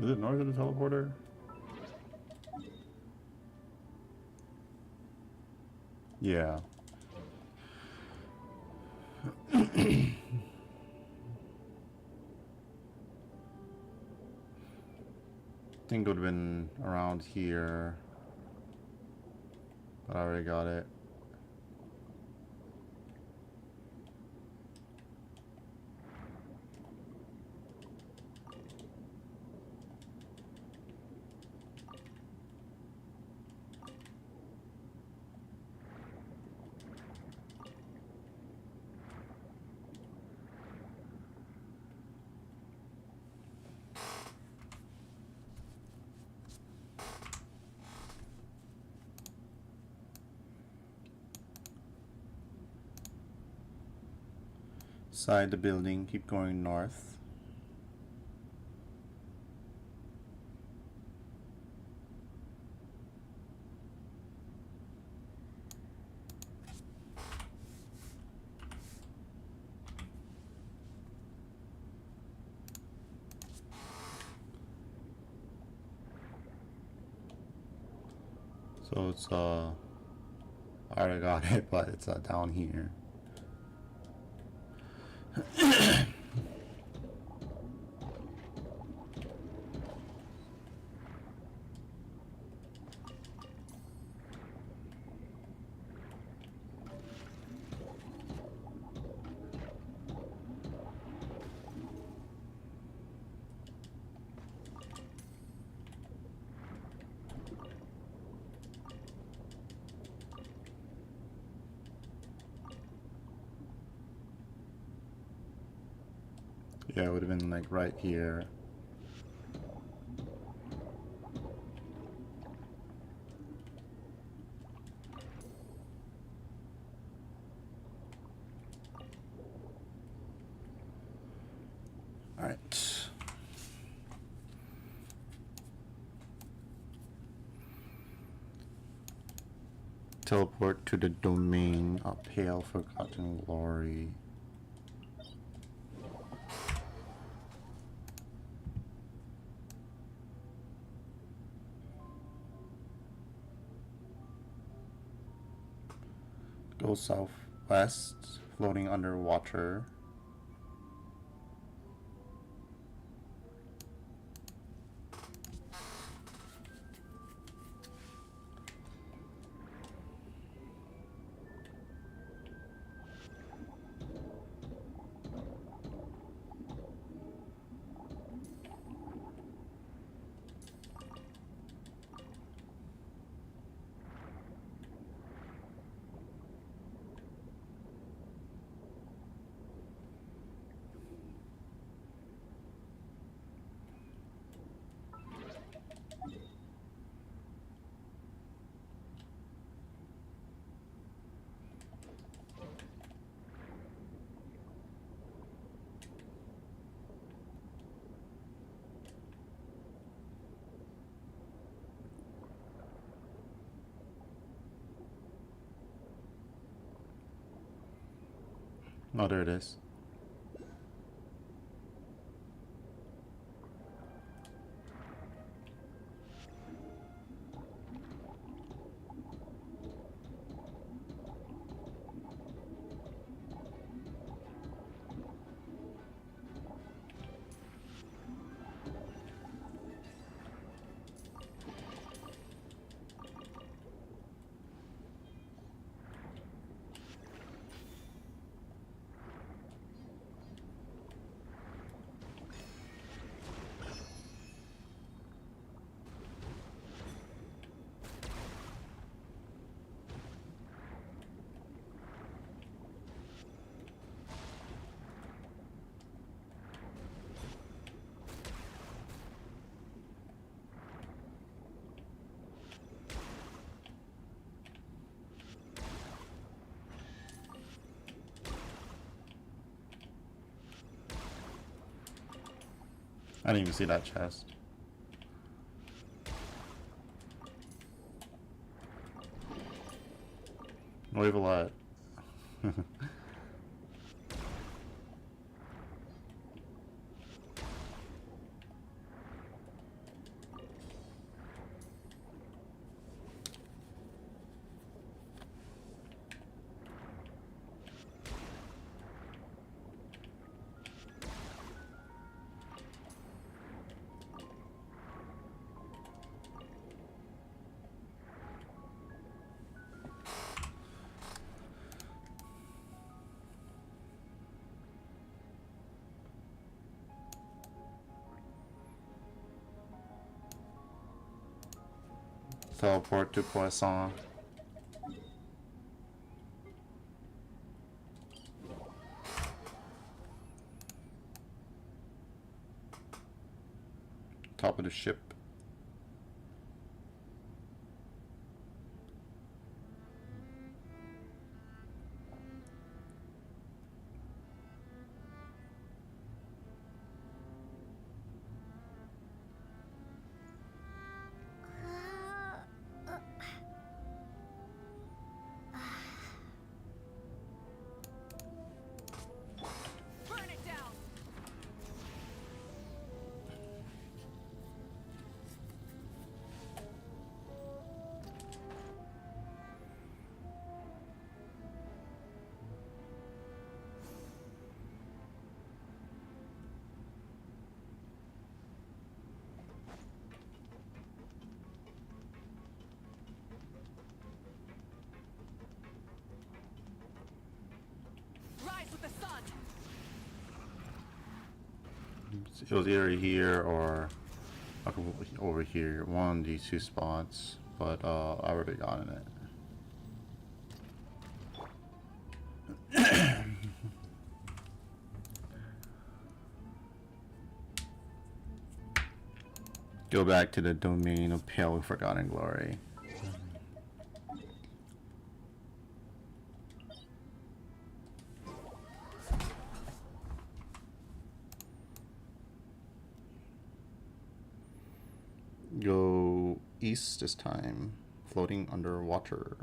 [SPEAKER 1] Is it north of the teleporter? Yeah. I think it would have been around here, but I already got it. outside the building, keep going north. So it's I already got it, but it's down here. Yeah, it would have been like right here. All right. Teleport to the domain, a pale forgotten glory. Go southwest, floating underwater. Oh, there it is. I didn't even see that chest. We have a lot. Teleport to Poisson. Top of the ship. it was either here or over here, one of these two spots, but I already gotten it. Go back to the domain of Pale Forgotten Glory. Go east this time, floating underwater.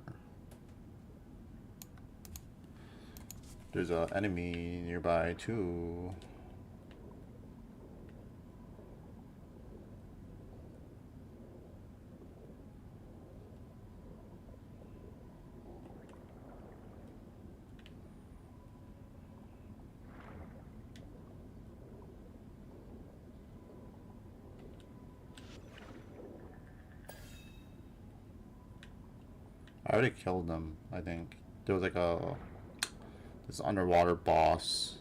[SPEAKER 1] There's an enemy nearby too. I already killed them, I think. There was like this underwater boss.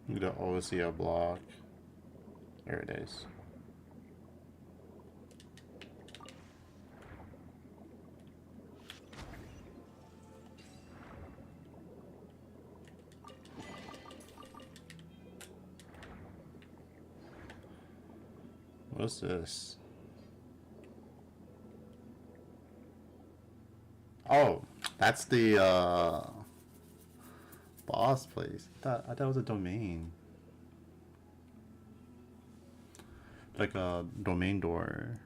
[SPEAKER 1] You don't always see a block. There it is. What's this? Oh, that's the boss place. I thought it was a domain. Like a domain door.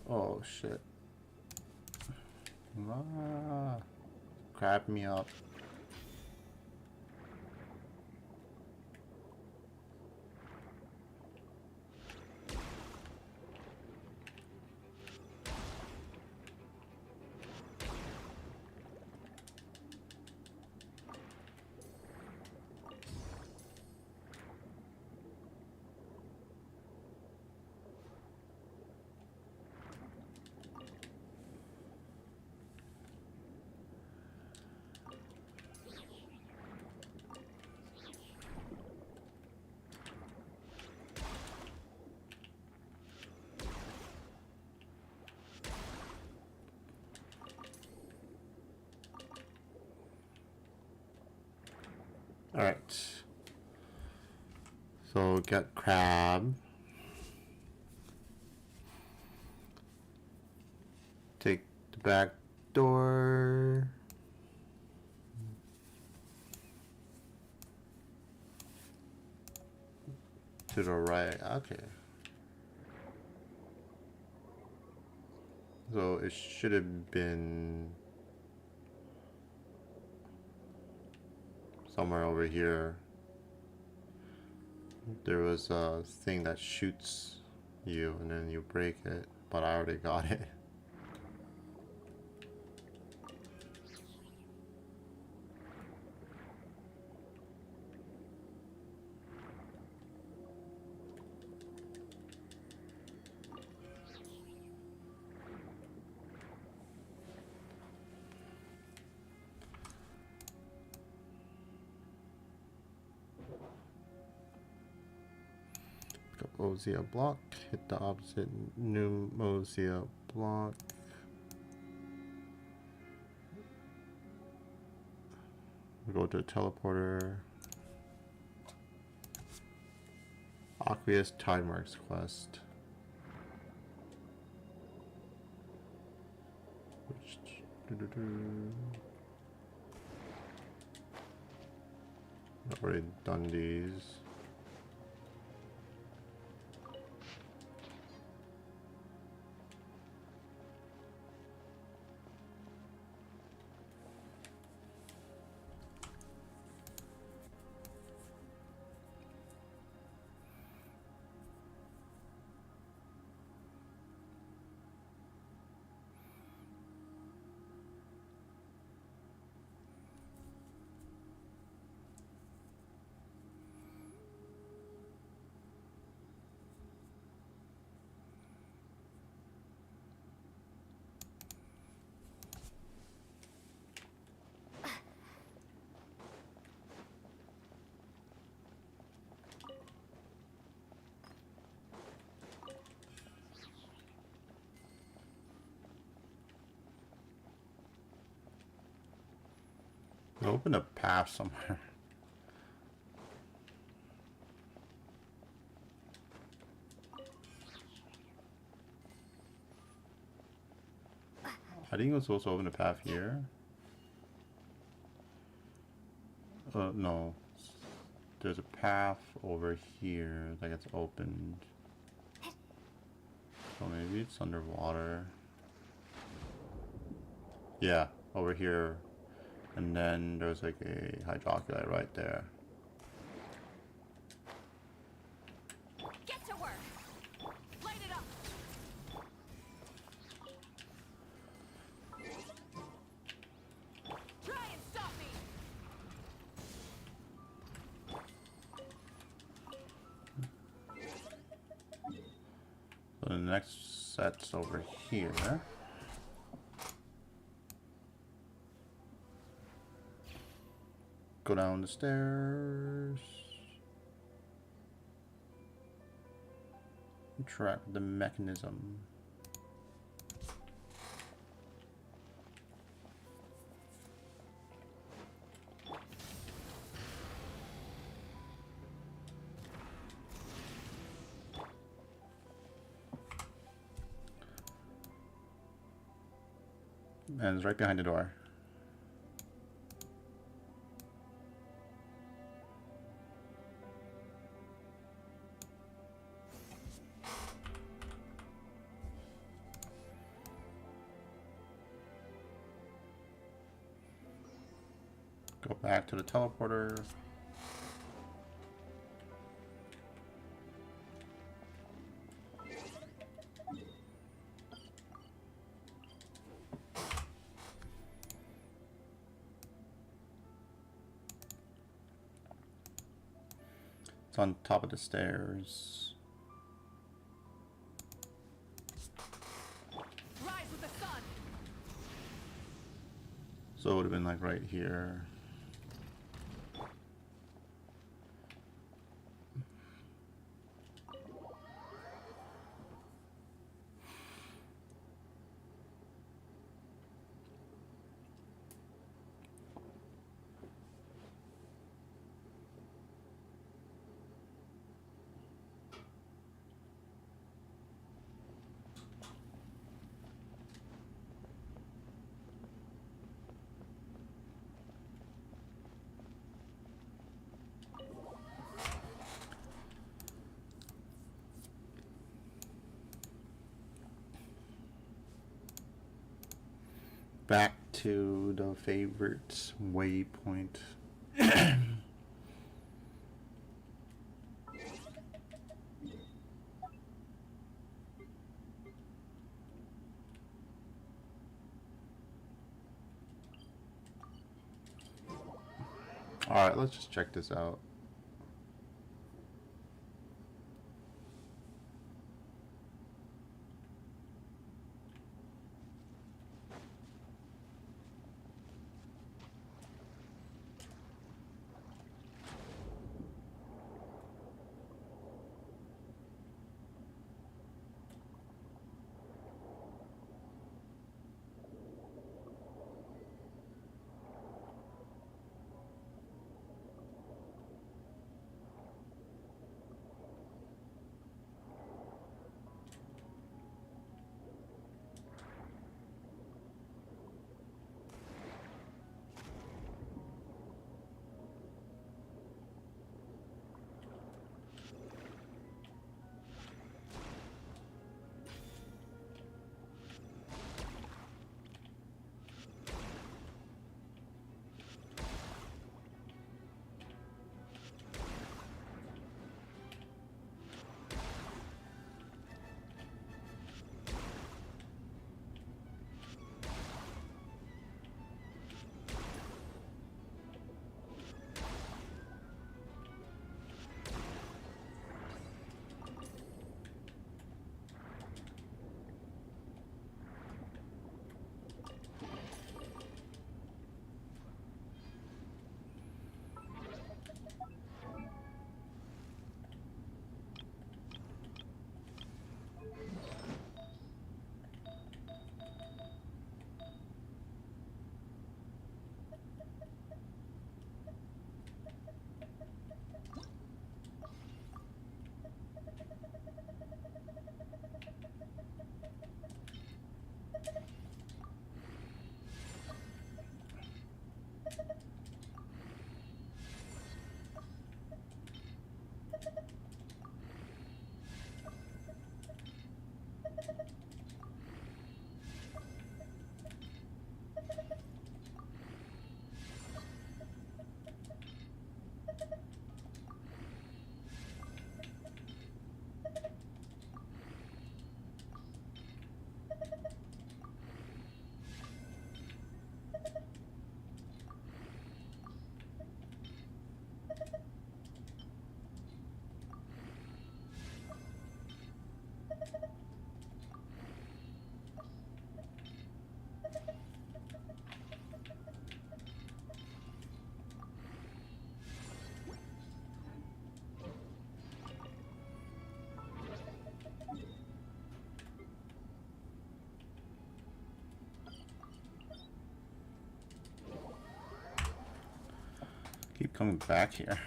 [SPEAKER 1] Oh shit. Ah, grab me up. Alright. So get crab. Take the back door. To the right. Okay. So it should have been somewhere over here. There was a thing that shoots you and then you break it, but I already got it. Ozia block. Hit the opposite new Ozia block. We go to the teleporter. Aqueous Tidemarks quest. I've already done these. Open a path somewhere. I think it was supposed to open a path here. No. There's a path over here that gets opened. So maybe it's underwater. Yeah, over here. And then there's like a hydroculite right there.
[SPEAKER 2] Get to work. Light it up. Try and stop me.
[SPEAKER 1] So the next set's over here. Go down the stairs. Track the mechanism. And it's right behind the door. Go back to the teleporter. It's on top of the stairs.
[SPEAKER 2] Rise with the sun.
[SPEAKER 1] So it would have been like right here. Back to the favorite waypoint. Alright, let's just check this out. coming back here.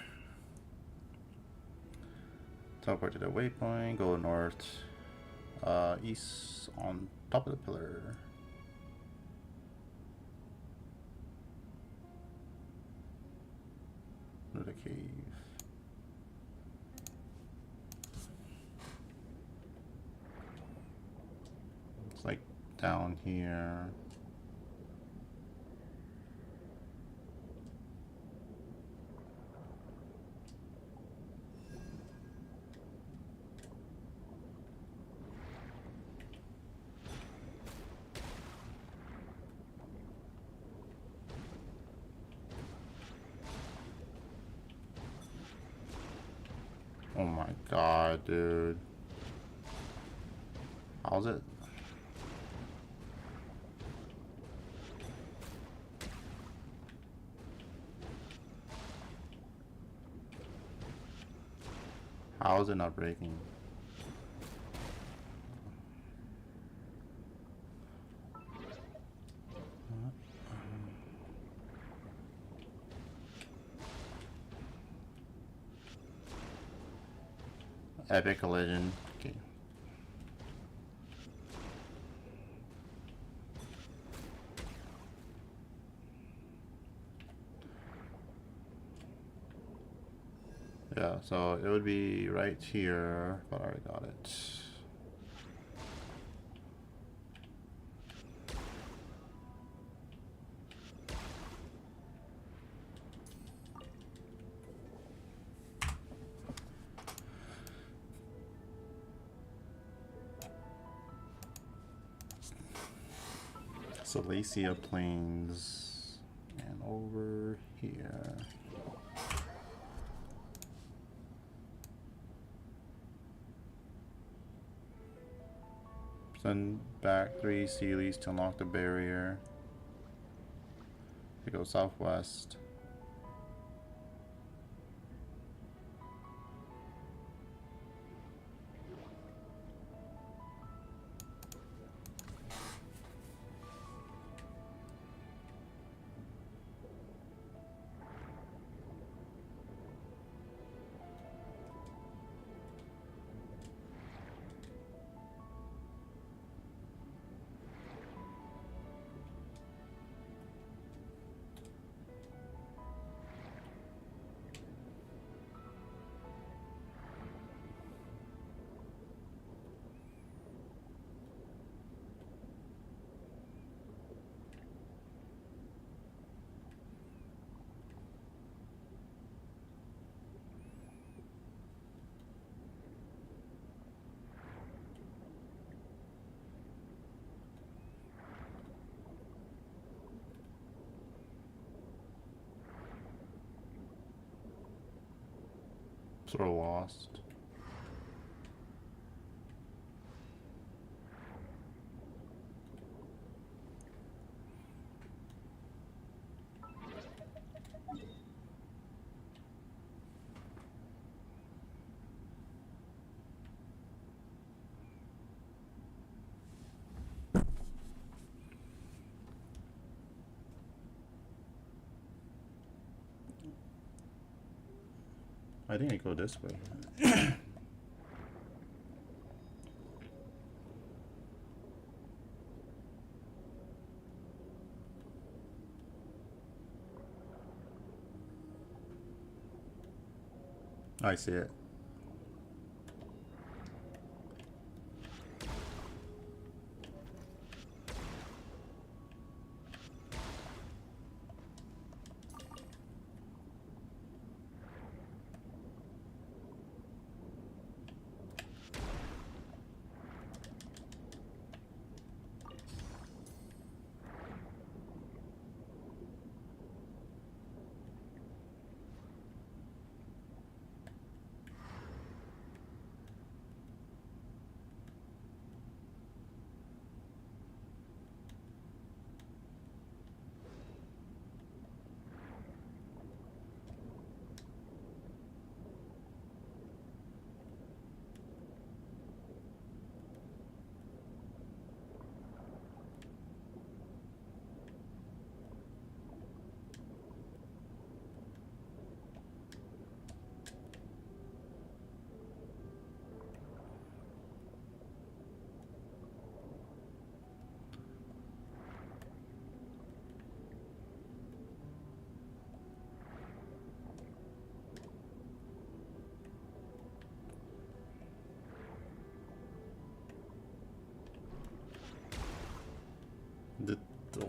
[SPEAKER 1] Teleport to the waypoint, go north, east on top of the pillar. To the cave. It's like down here. Oh my god, dude. How's it? How is it not breaking? Epic collision. Okay. Yeah, so it would be right here, but I already got it. Salacia Plains and over here. Send back 3 Sealies to unlock the barrier. We go southwest. Sort of lost. I think I go this way. I see it.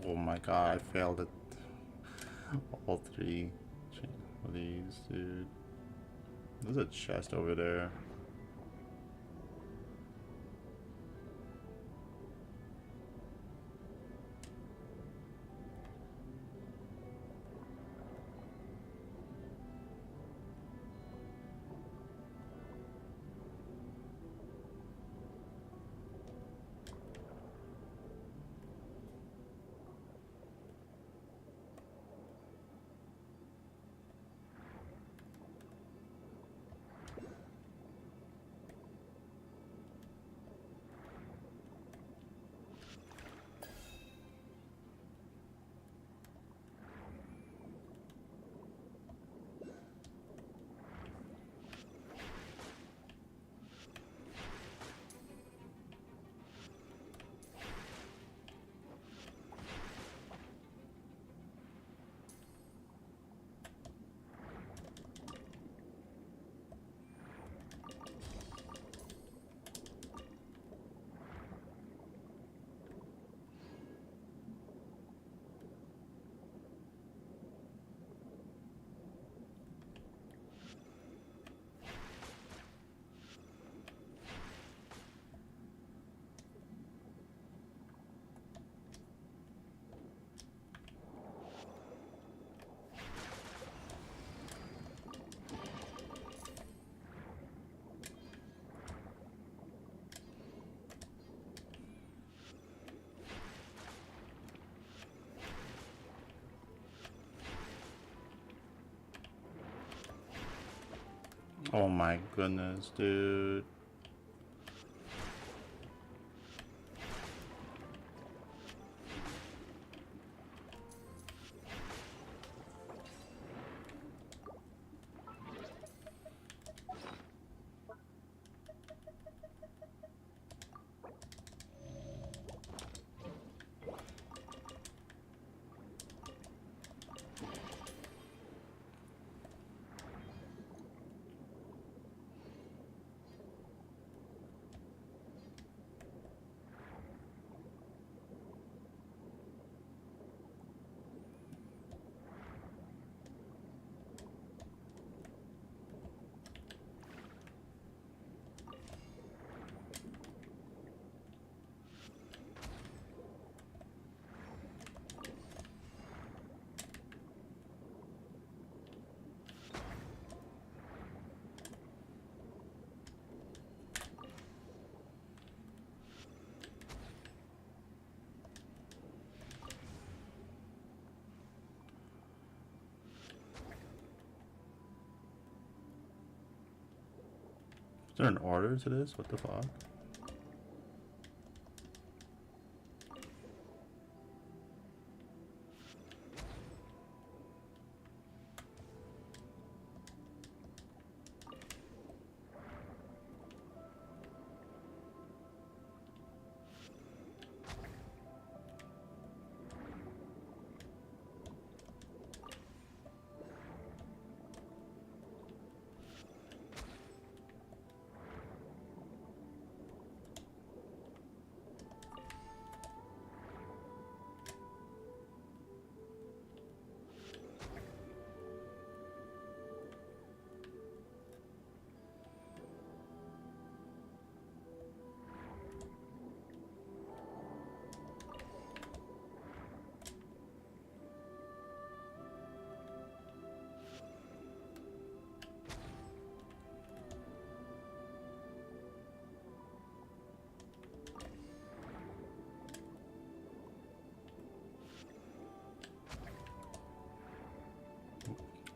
[SPEAKER 1] Oh my god, I failed it. All three of these, dude. There's a chest over there. Oh my goodness, dude. Is there an order to this? What the fuck?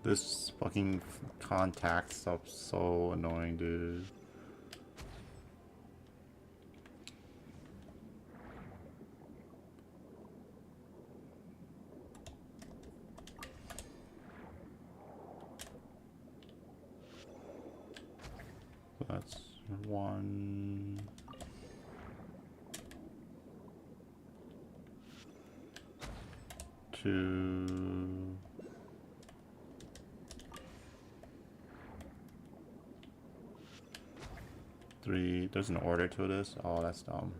[SPEAKER 1] This fucking contact stuff's so annoying, dude. That's one. Two. Three. There's an order to this. Oh, that's dumb.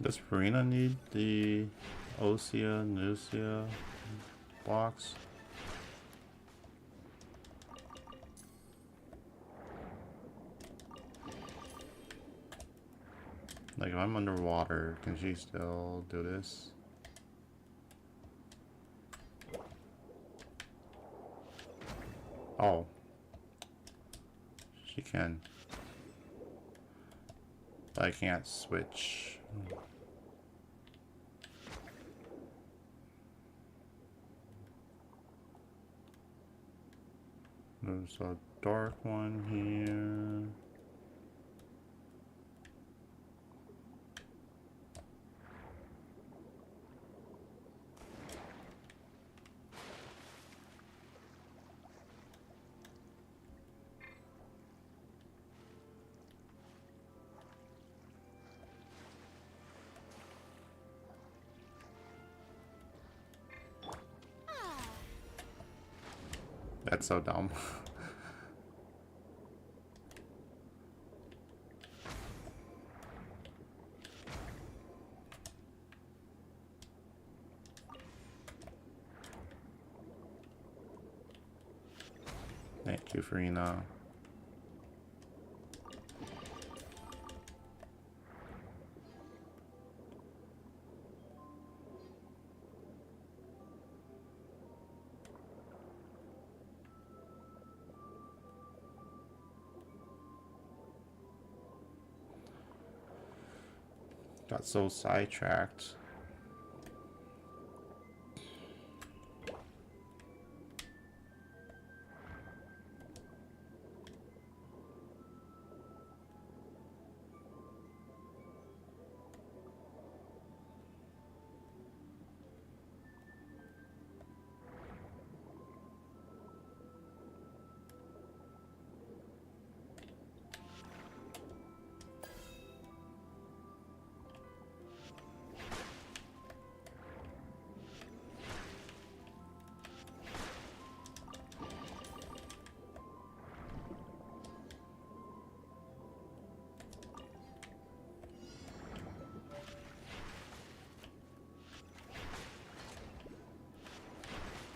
[SPEAKER 1] Does Farina need the Osea, Nusia blocks? Like if I'm underwater, can she still do this? Oh. She can. But I can't switch. There's a dark one here. That's so dumb. Thank you, Farina. Got so sidetracked.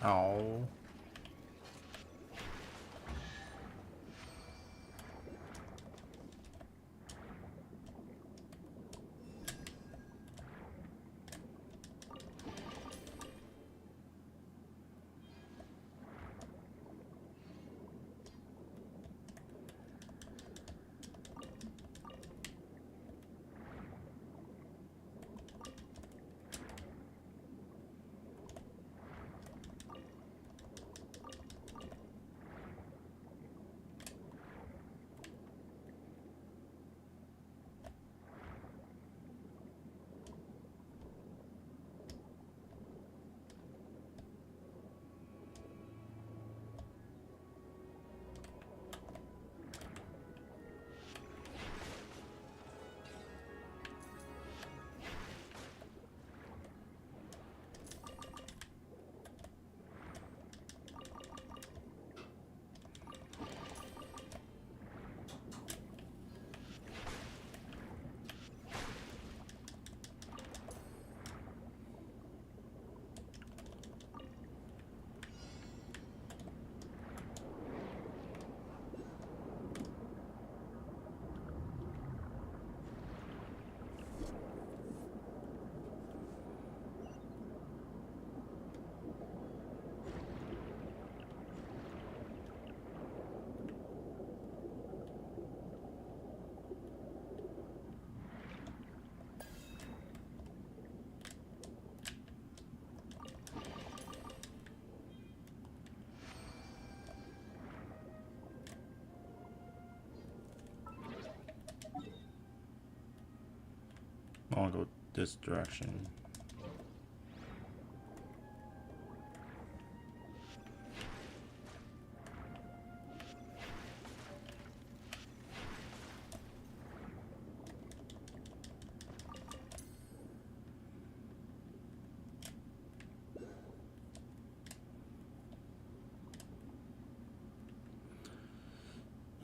[SPEAKER 1] Oh. I want to go this direction.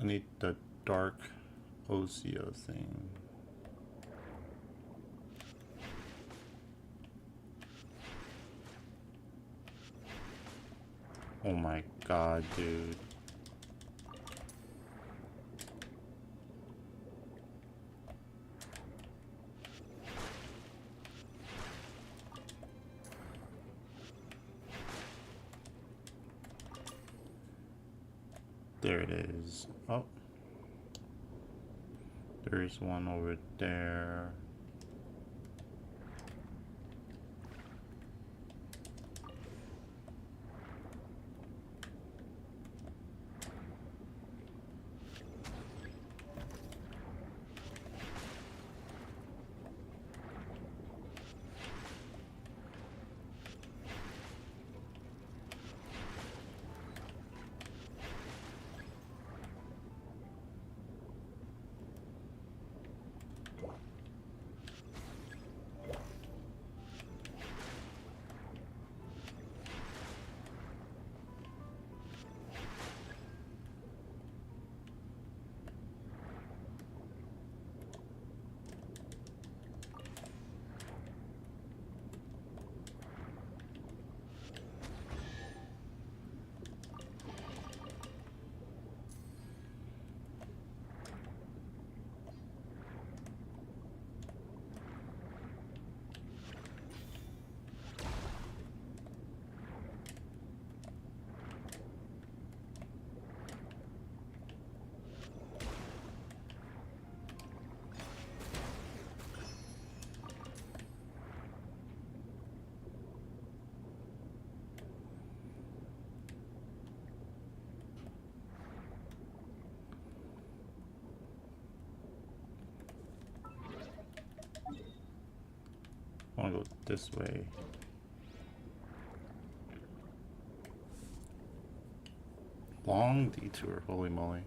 [SPEAKER 1] I need the dark Oseo thing. Oh my god, dude. There it is. Oh. There's one over there. I want to go this way. Long detour, holy moly.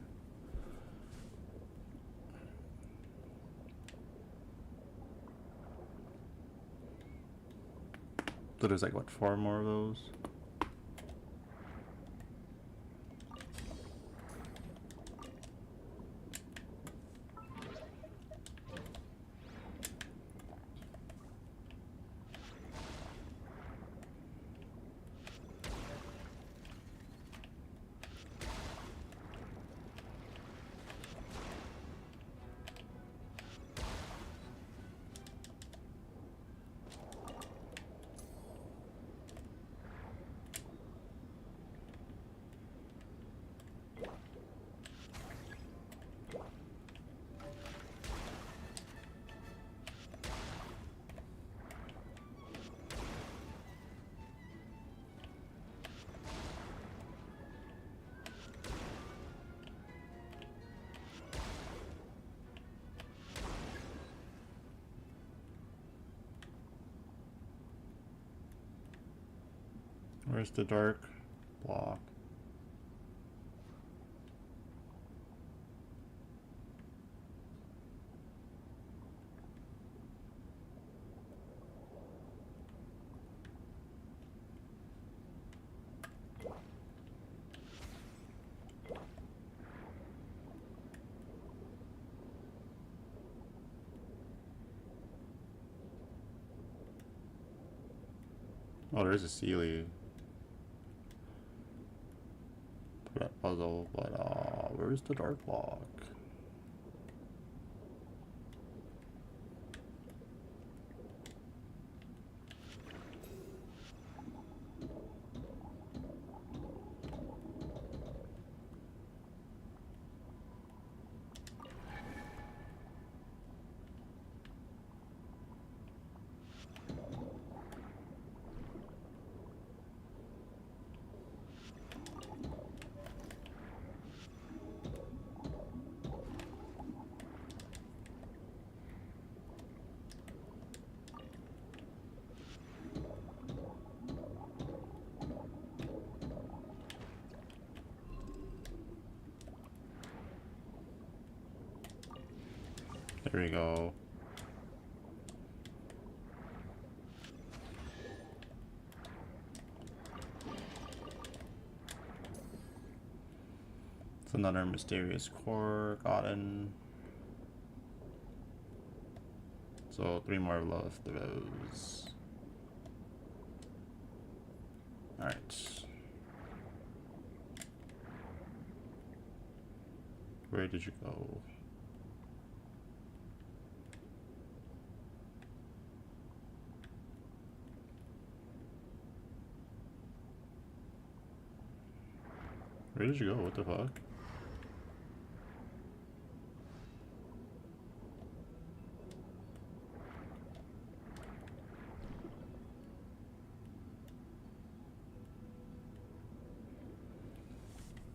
[SPEAKER 1] So there's like, what, 4 more of those? Where's the dark block? Oh, there's a Sealy. That puzzle, but where's the dark block? There we go. It's another mysterious core gotten. So 3 more left of those. Alright. Where did you go? Where did you go? What the fuck?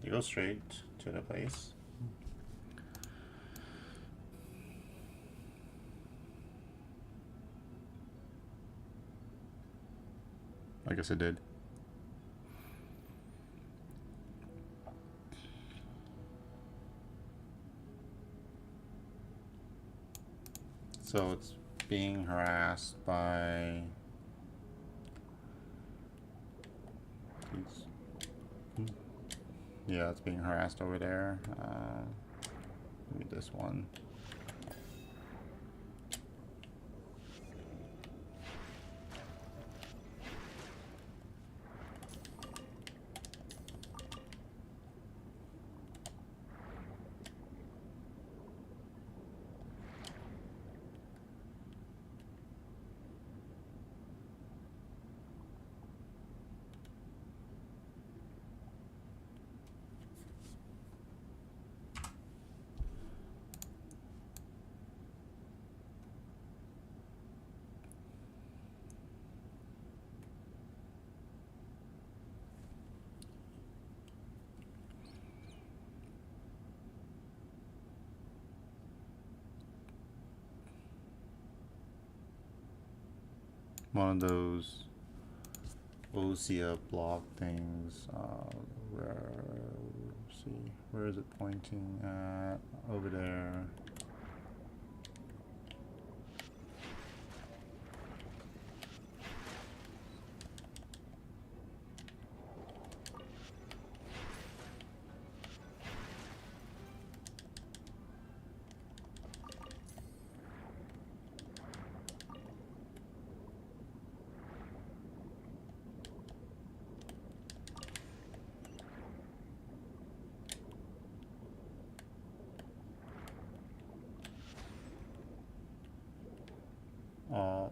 [SPEAKER 1] You go straight to the place. I guess I did. So it's being harassed by yeah, it's being harassed over there. Maybe this one. One of those Osea block things. Where is it pointing at? Over there.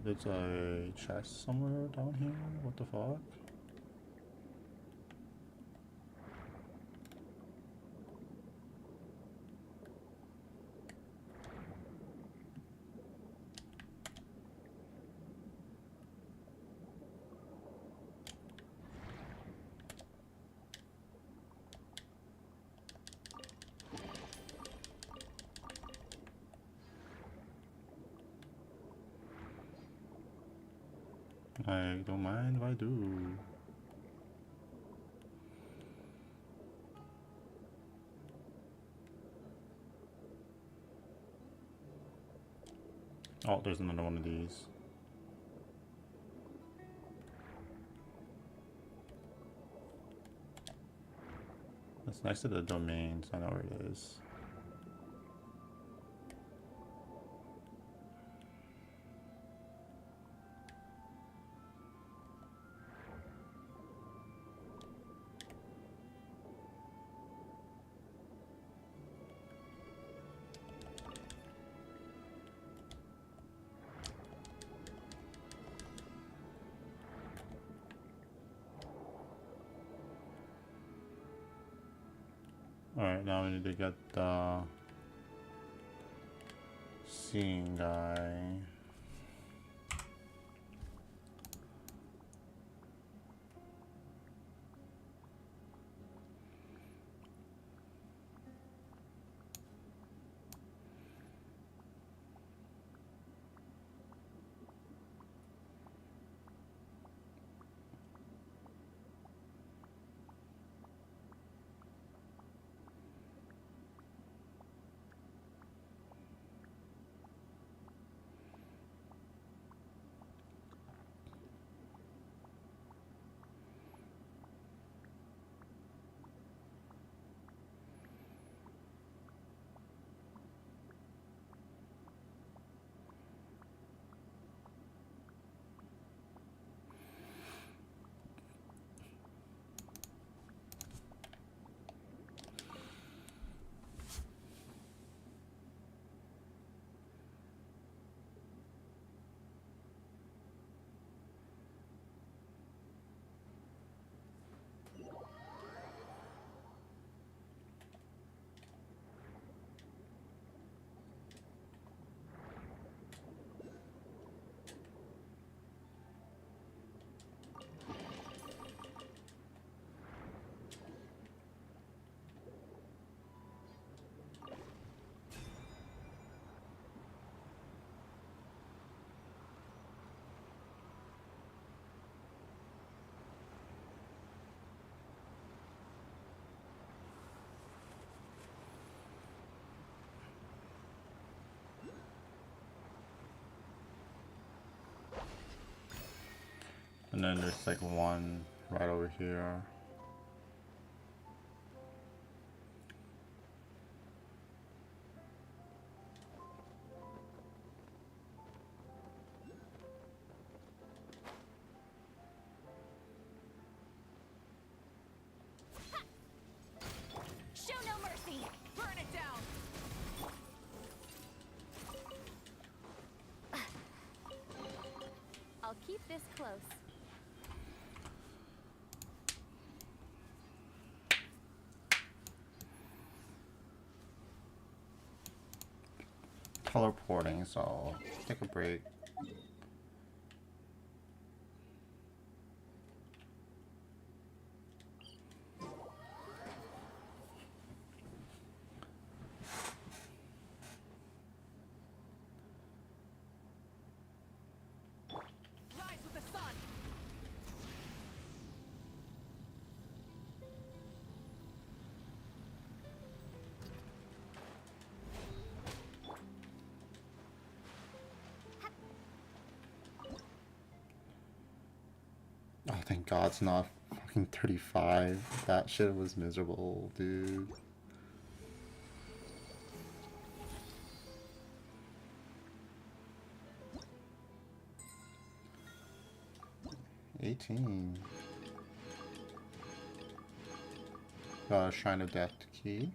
[SPEAKER 1] There's a chest somewhere down here. What the fuck? I don't mind if I do. Oh, there's another one of these. That's next to the domains. I know where it is. Alright, now we need to get the seeing guy. And then there's like one right over here.
[SPEAKER 2] Show no mercy. Burn it down. I'll keep this close.
[SPEAKER 1] Teleporting, so take a break.
[SPEAKER 2] Rise with the sun.
[SPEAKER 1] Oh, thank God it's not fucking 35. That shit was miserable, dude. $18. Got a Shrine of Death key.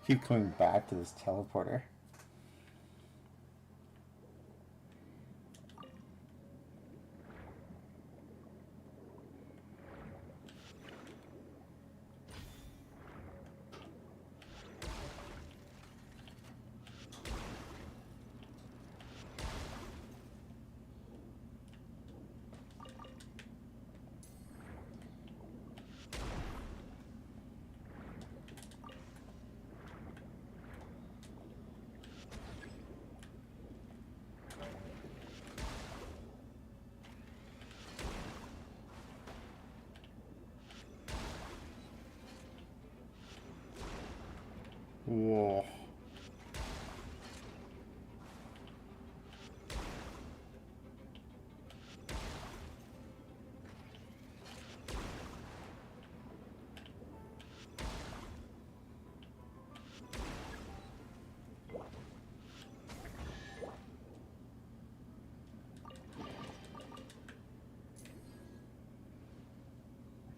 [SPEAKER 1] Keep coming back to this teleporter. Whoa.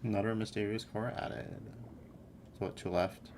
[SPEAKER 1] Another mysterious core added. So what, 2 left?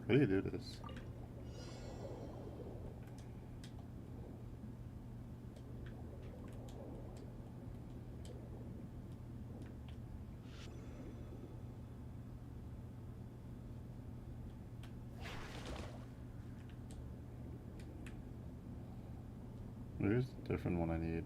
[SPEAKER 1] How do you do this? There's a different one I need.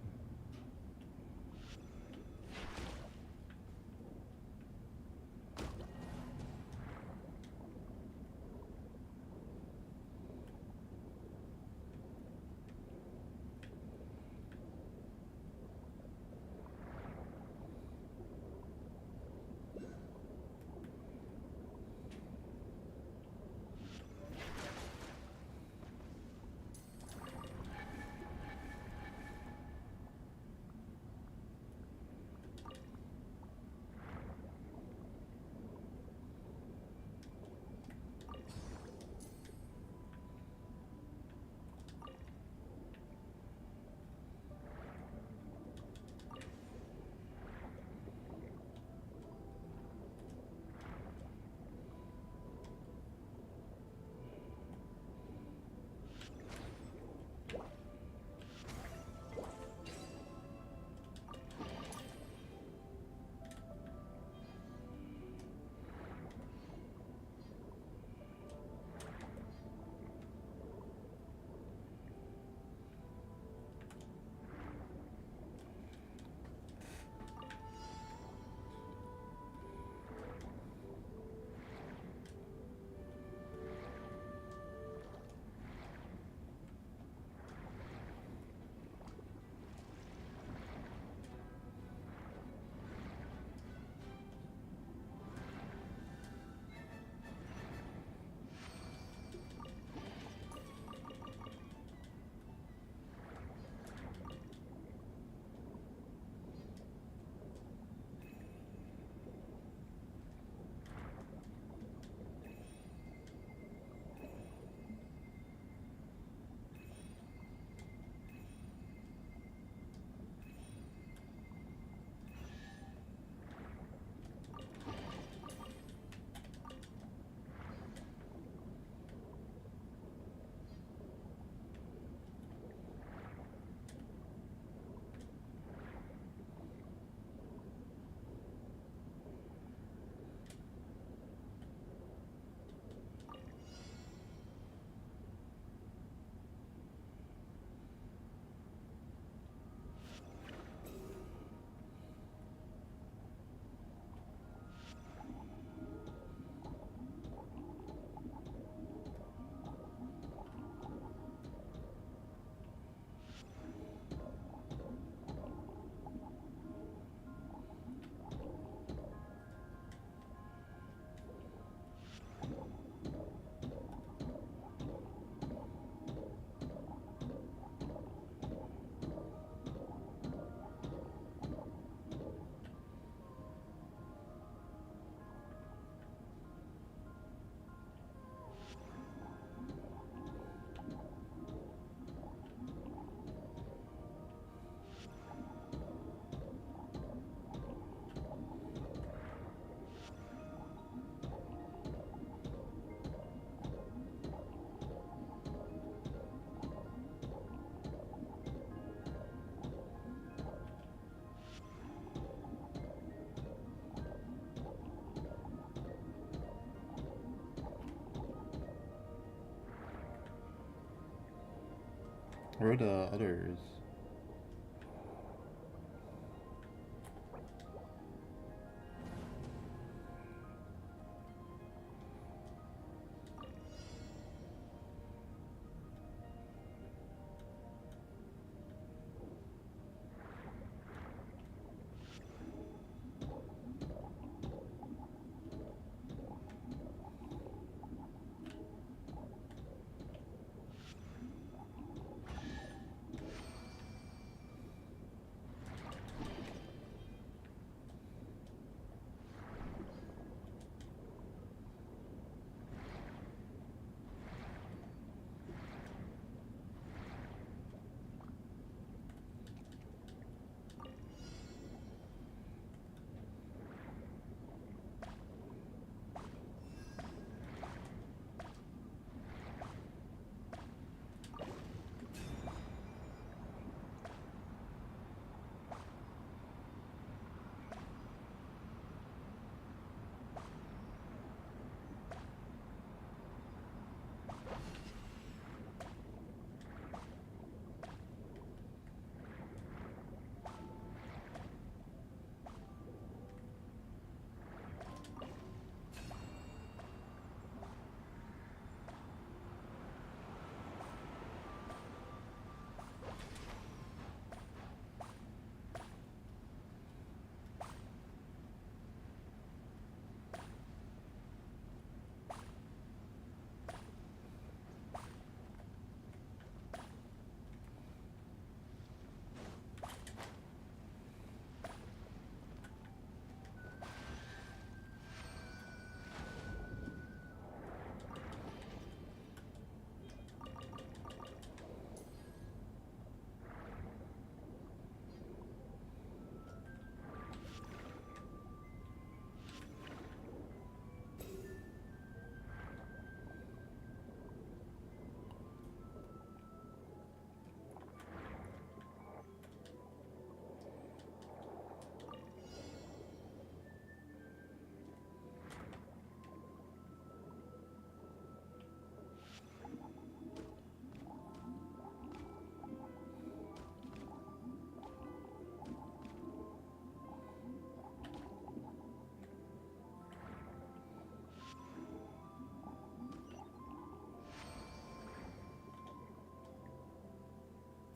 [SPEAKER 1] Where are the others?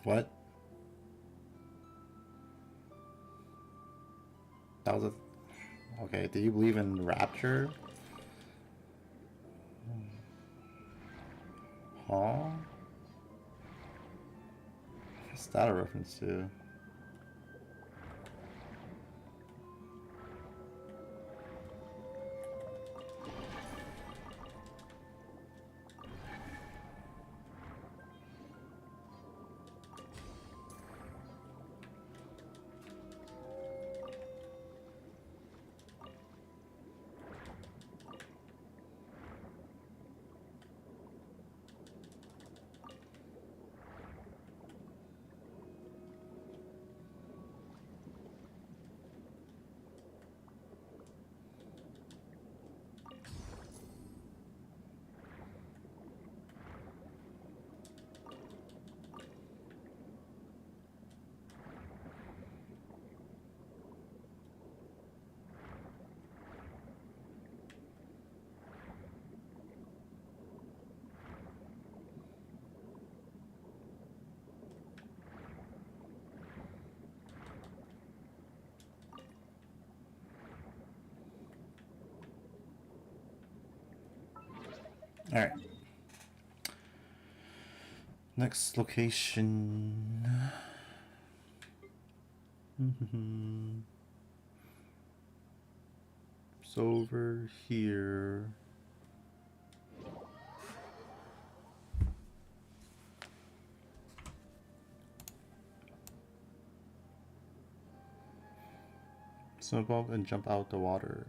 [SPEAKER 1] What? That was a... Okay, do you believe in rapture? Huh? What's that a reference to? Alright. Next location. It's over here. Swim up and jump out the water.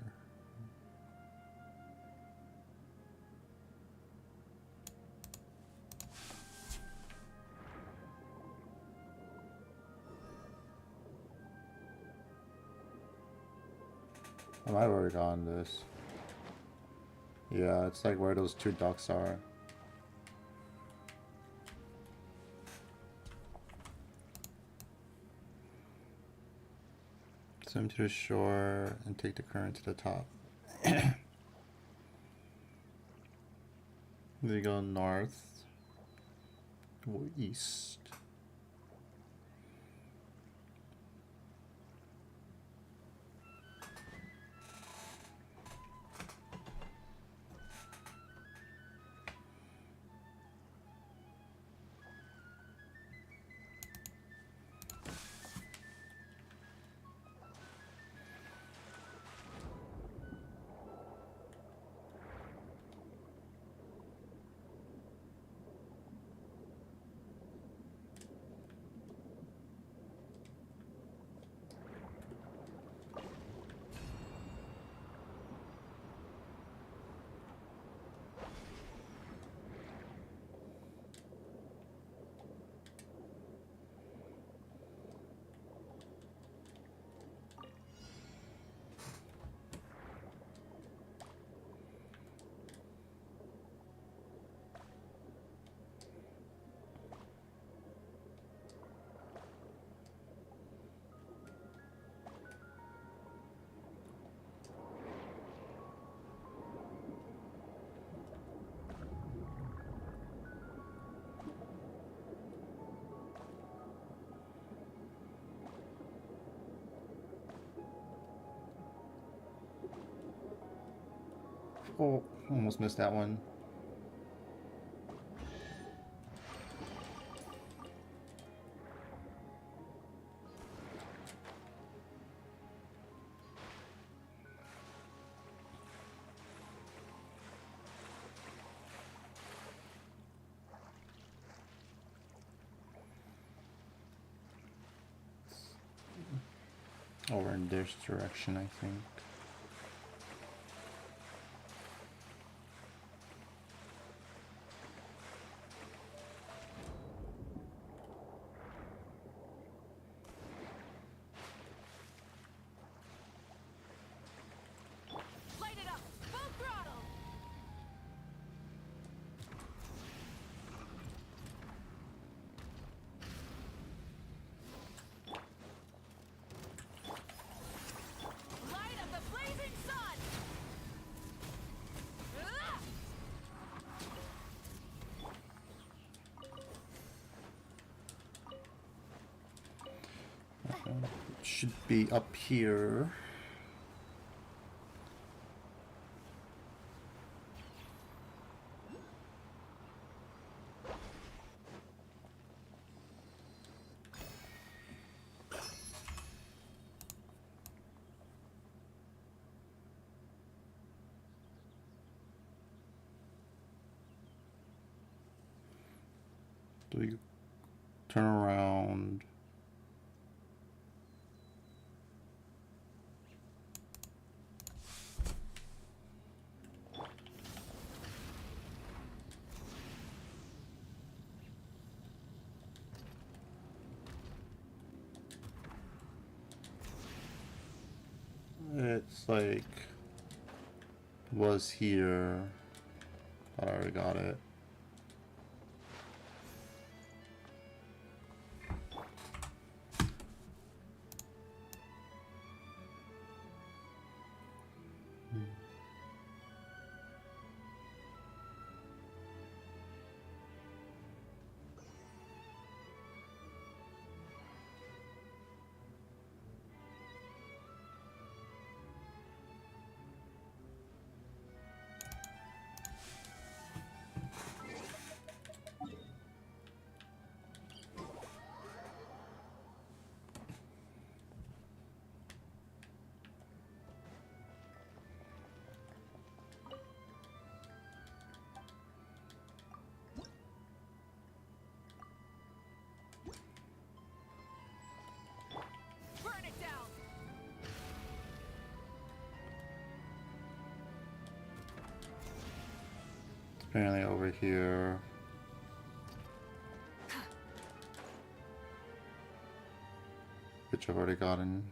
[SPEAKER 1] I might have already gotten this. Yeah, it's like where those two ducks are. Swim to the shore and take the current to the top. We go north or east. Oh, almost missed that one. Over in this direction, I think.
[SPEAKER 2] Light it up! Full throttle! Light of the blazing sun! Ah!
[SPEAKER 1] Should be up here. Do we turn around? It's like was here, but I already got it.
[SPEAKER 2] Burn it down!
[SPEAKER 1] Apparently over here. Which I've already gotten.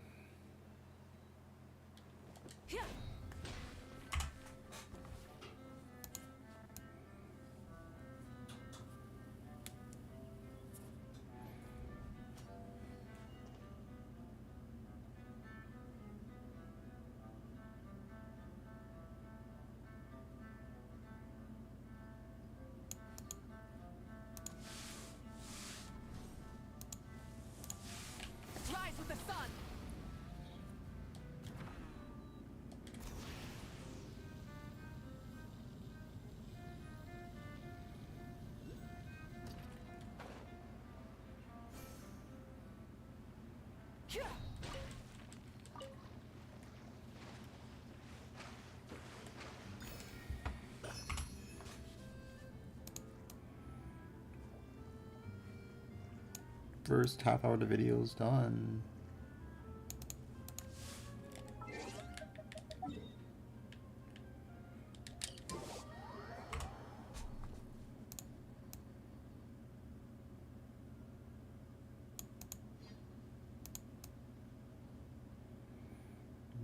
[SPEAKER 1] first half hour of the video is done.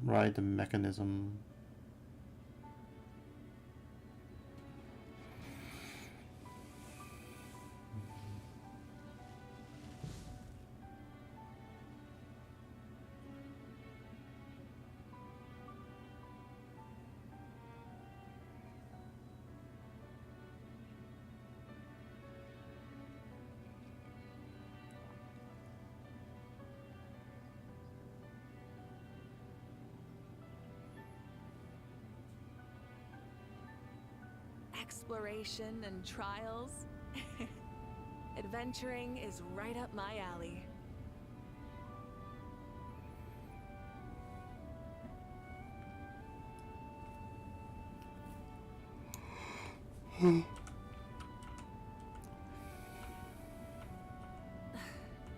[SPEAKER 1] Ride the mechanism.
[SPEAKER 4] Exploration and trials. Adventuring is right up my alley.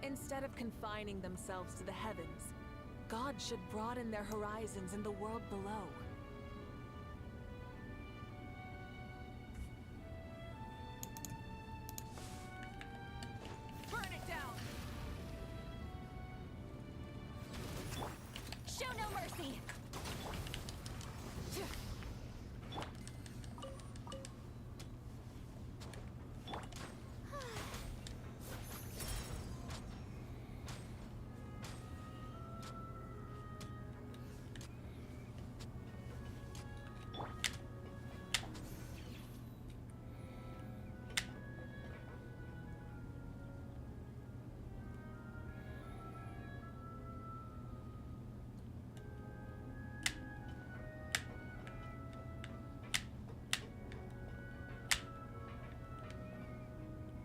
[SPEAKER 4] Instead of confining themselves to the heavens, God should broaden their horizons in the world below.
[SPEAKER 2] Burn it down. Show no mercy.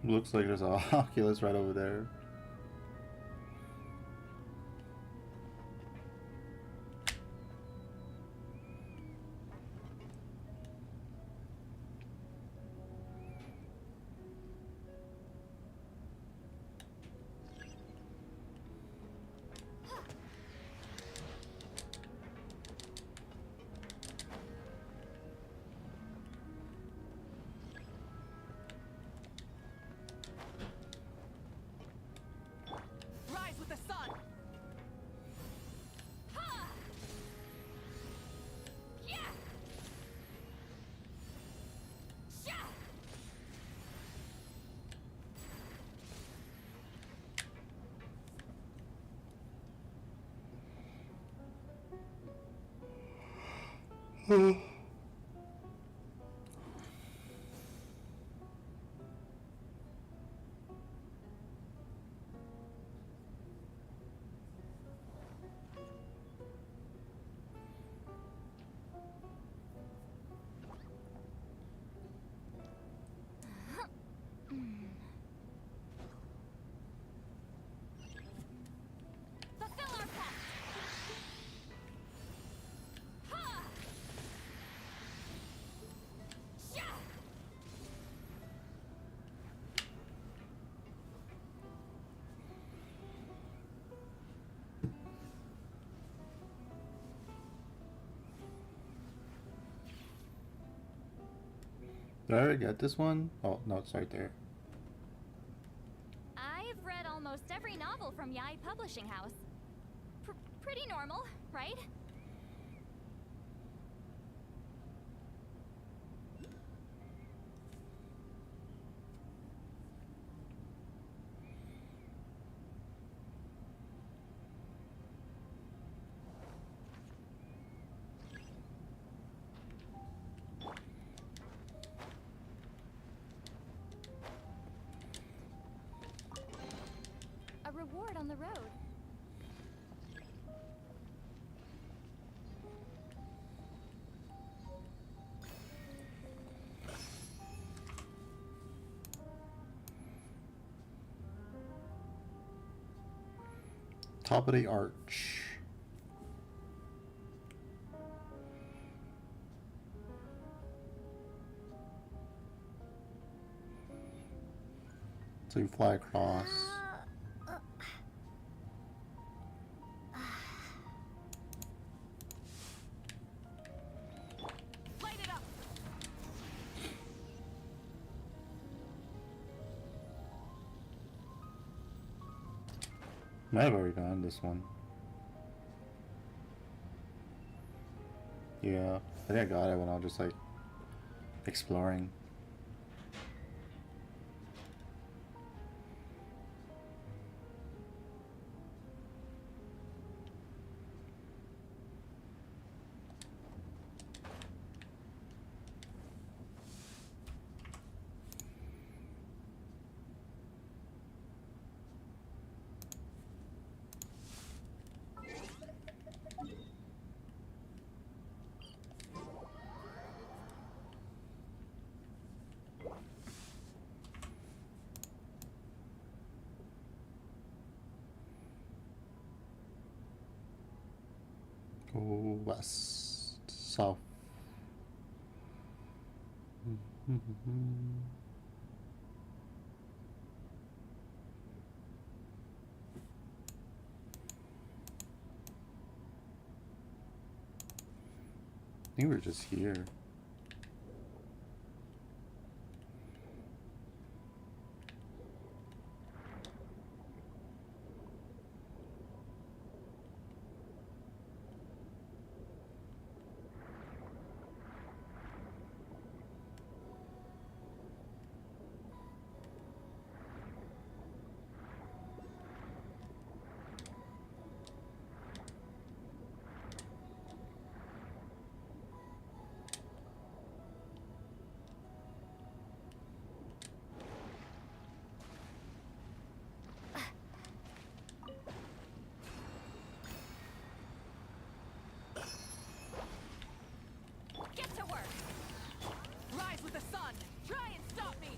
[SPEAKER 1] Looks like there's a Oculus right over there.
[SPEAKER 2] Rise with the sun. Ha! Yeah! Sha! Fulfill our pact. Ha! Sha!
[SPEAKER 1] Did I already get this one? Oh, no, it's right there.
[SPEAKER 2] I've read almost every novel from Yai Publishing House. Pretty normal, right? A reward on the road.
[SPEAKER 1] Top of the arch. So you fly across. Might have already gone this one. Yeah, I think I got it when I was just like exploring. Go west, south. I think we're just here.
[SPEAKER 4] Get to work! Rise with the sun! Try and stop me!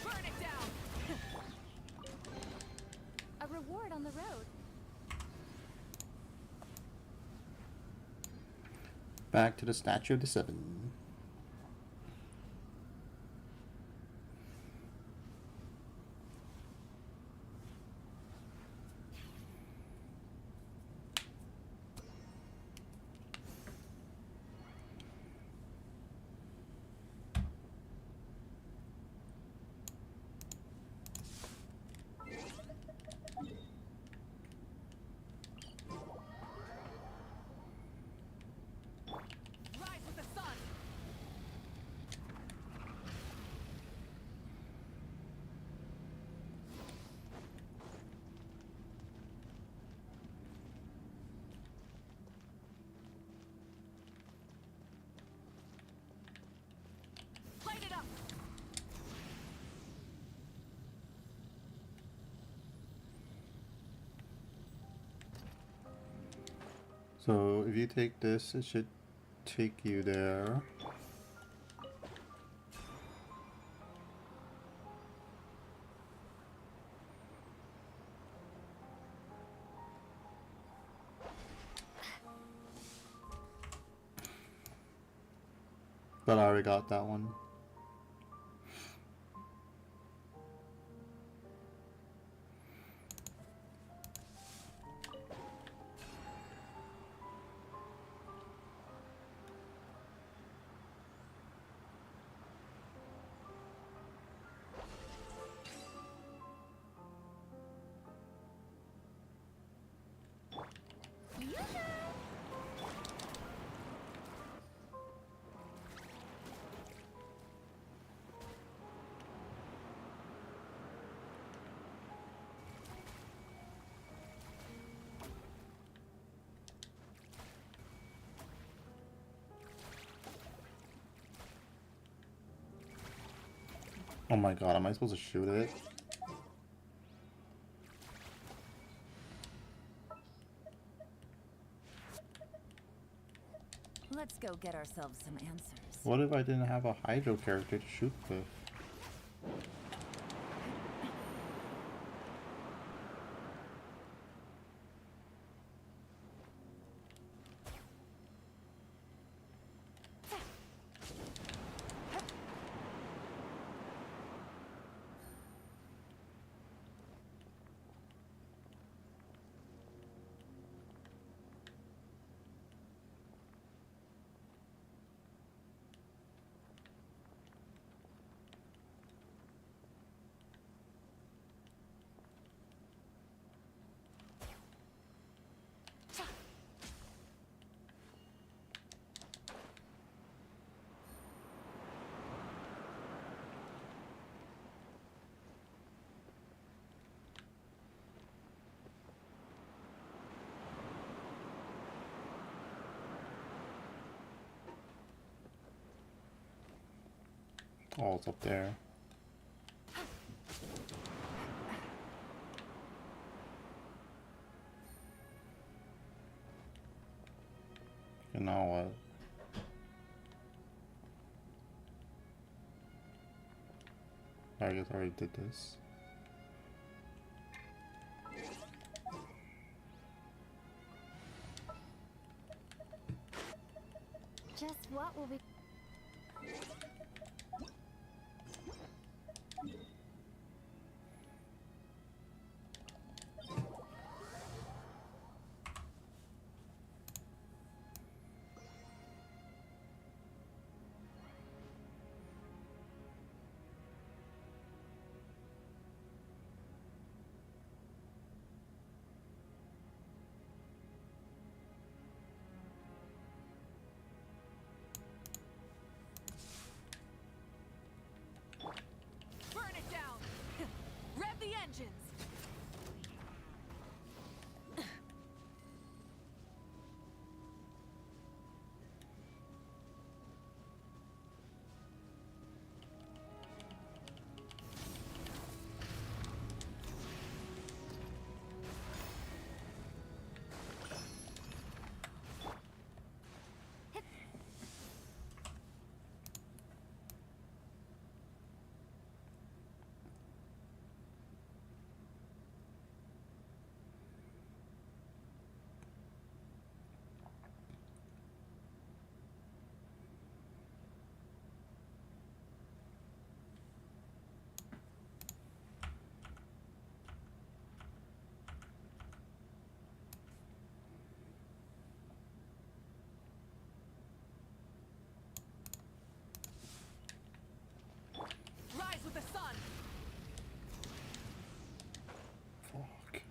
[SPEAKER 4] Burn it down!
[SPEAKER 2] A reward on the road.
[SPEAKER 1] Back to the Statue of the Seven.
[SPEAKER 4] Rise with the sun! Light it up!
[SPEAKER 1] So if you take this, it should take you there. But I already got that one. Oh my god, am I supposed to shoot it?
[SPEAKER 5] Let's go get ourselves some answers.
[SPEAKER 1] What if I didn't have a Hydro character to shoot with? Oh, it's up there. And now what? I guess I already did this.
[SPEAKER 2] Just what will we...
[SPEAKER 4] Burn it down! Rev the engines! Rise with the sun!
[SPEAKER 1] Fuck.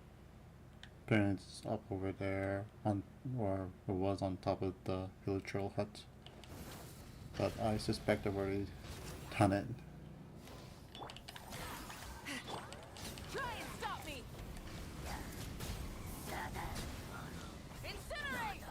[SPEAKER 1] Apparently it's up over there, on, or it was on top of the villager hut. But I suspect I've already done it.
[SPEAKER 4] Try and stop me! Incinerate!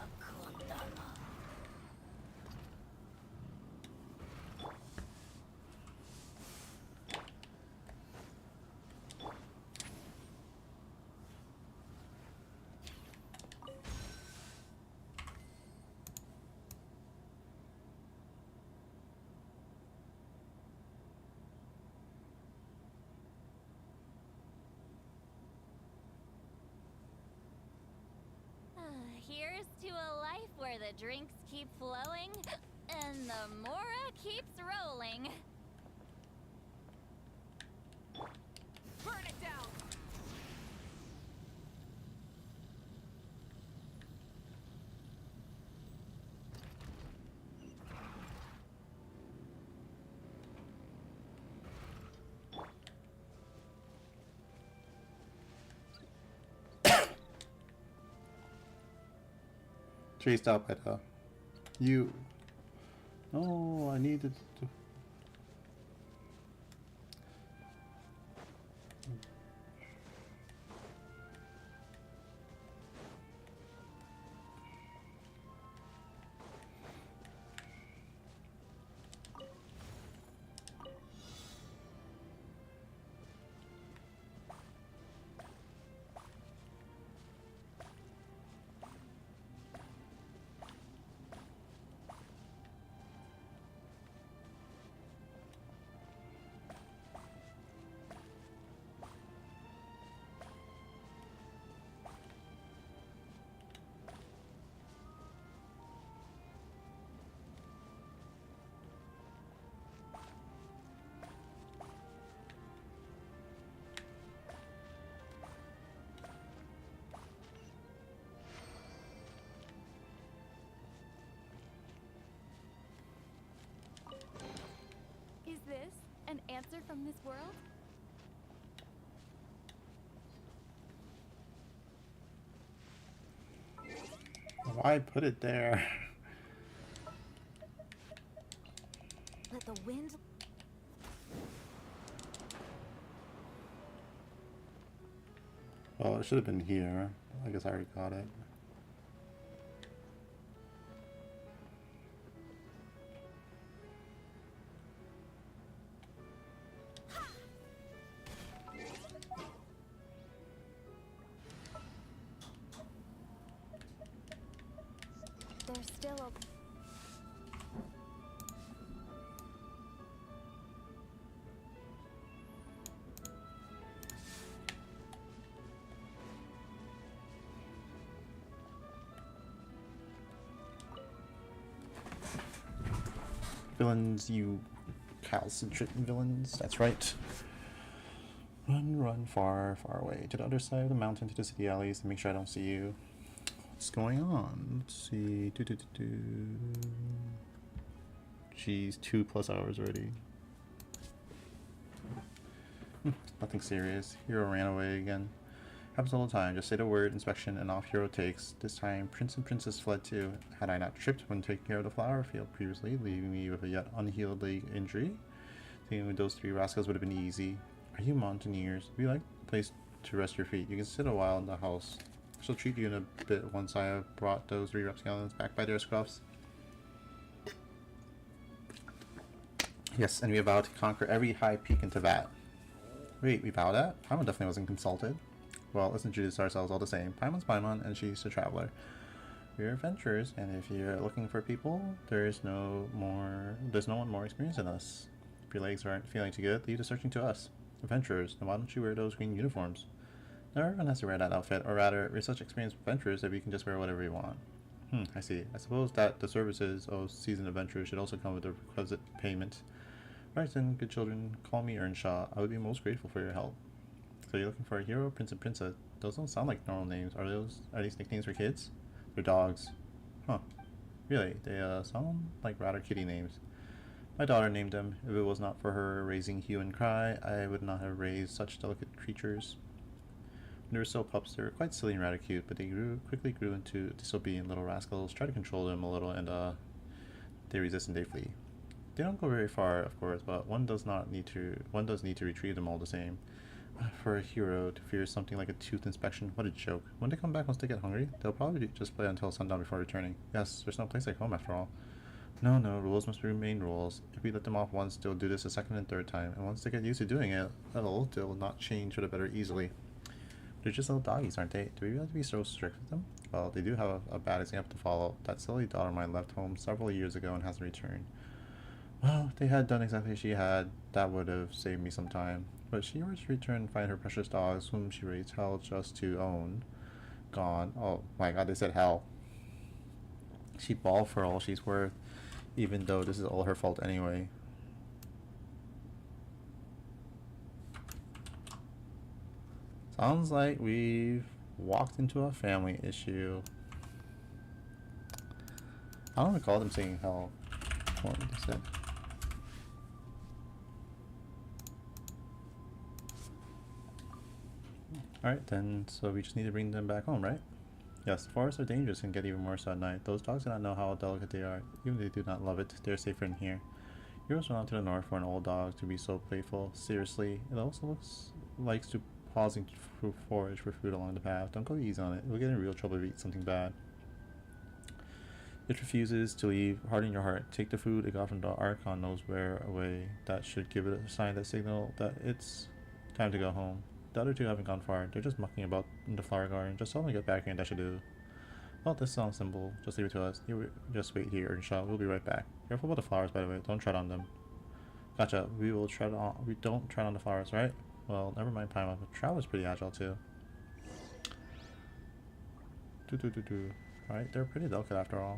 [SPEAKER 2] Here's to a life where the drinks keep flowing and the Mora keeps rolling.
[SPEAKER 4] Burn it down!
[SPEAKER 1] Chased out by the... You... No, I needed to...
[SPEAKER 2] Is this an answer from this world?
[SPEAKER 1] Why put it there?
[SPEAKER 2] Let the wind...
[SPEAKER 1] Well, it should have been here. I guess I already got it. Villains, you calcitrant villains. That's right. Run, run far, far away. To the other side of the mountain, to the city alleys, to make sure I don't see you. What's going on? Let's see. Jeez, 2+ hours already. Nothing serious. Hero ran away again. Happens all the time. Just say the word, inspection, and off Hero takes. This time, Prince and Princess fled too. Had I not tripped when taking care of the flower field previously, leaving me with a yet unhealed leg injury, thinking with those 3 rascals would have been easy. Are you mountaineers? We like a place to rest your feet. You can sit a while in the house. I shall treat you in a bit once I have brought those 3 rapscallions back by their scruffs. Yes, and we vow to conquer every high peak in Teyvat. Wait, we vow that? Paimon definitely wasn't consulted. Well, let's introduce ourselves all the same. Paimon's Paimon, and she's a traveler. We're adventurers, and if you're looking for people, there's no one more experienced than us. If your legs aren't feeling too good, leave the searching to us. Adventurers, then why don't you wear those green uniforms? Not everyone has to wear that outfit, or rather, we're such experienced adventurers that we can just wear whatever we want. I see. I suppose that the services of seasoned adventurers should also come with a requisite payment. Right then, good children, call me Earnshaw. I would be most grateful for your help. So you're looking for a hero, prince, and princess. Those don't sound like normal names. Are these nicknames for kids? They're dogs. Huh. Really? They sound like rather kitty names. My daughter named them. If it was not for her raising hue and cry, I would not have raised such delicate creatures. When they were still pups, they were quite silly and rather cute, but they quickly grew into disobedient little rascals. Try to control them a little, and they resist and they flee. They don't go very far, of course, but one does need to retrieve them all the same. For a hero to fear something like a tooth inspection, what a joke. When they come back once they get hungry, they'll probably just play until sundown before returning. Yes, there's no place like home after all. No, rules must remain rules. If we let them off once, they'll do this a second and third time, and once they get used to doing it, they'll not change for the better easily. They're just little doggies, aren't they? Do we really have to be so strict with them? Well, they do have a bad example to follow. That silly daughter of mine left home several years ago and hasn't returned. Well, if they had done exactly as she had, that would have saved me some time. But she was to return and find her precious dogs, whom she raised hell just to own, gone. Oh my god, they said hell. She bawled for all she's worth, even though this is all her fault anyway. Sounds like we've walked into a family issue. I don't recall them saying hell. What they said. Alright then, so we just need to bring them back home, right? Yes, forests are dangerous and get even worse at night. Those dogs do not know how delicate they are. Even if they do not love it, they are safer in here. Heroes went out to the north for an old dog to be so playful. Seriously, it also likes to pausing to forage for food along the path. Don't go easy on it. It will get in real trouble if you eat something bad. It refuses to leave. Harden your heart. Take the food it got from the Archon knows where away. That should give it a sign that signal that it's time to go home. The other 2 haven't gone far. They're just mucking about in the flower garden. Just tell them to get back here and that should do. Well, this sounds simple. Just leave it to us. Just wait here, Earnshaw. We'll be right back. Careful about the flowers, by the way. Don't tread on them. Gotcha. We don't tread on the flowers, right? Well, never mind Paimon, but Traveler's pretty agile too. Alright, they're pretty delicate after all.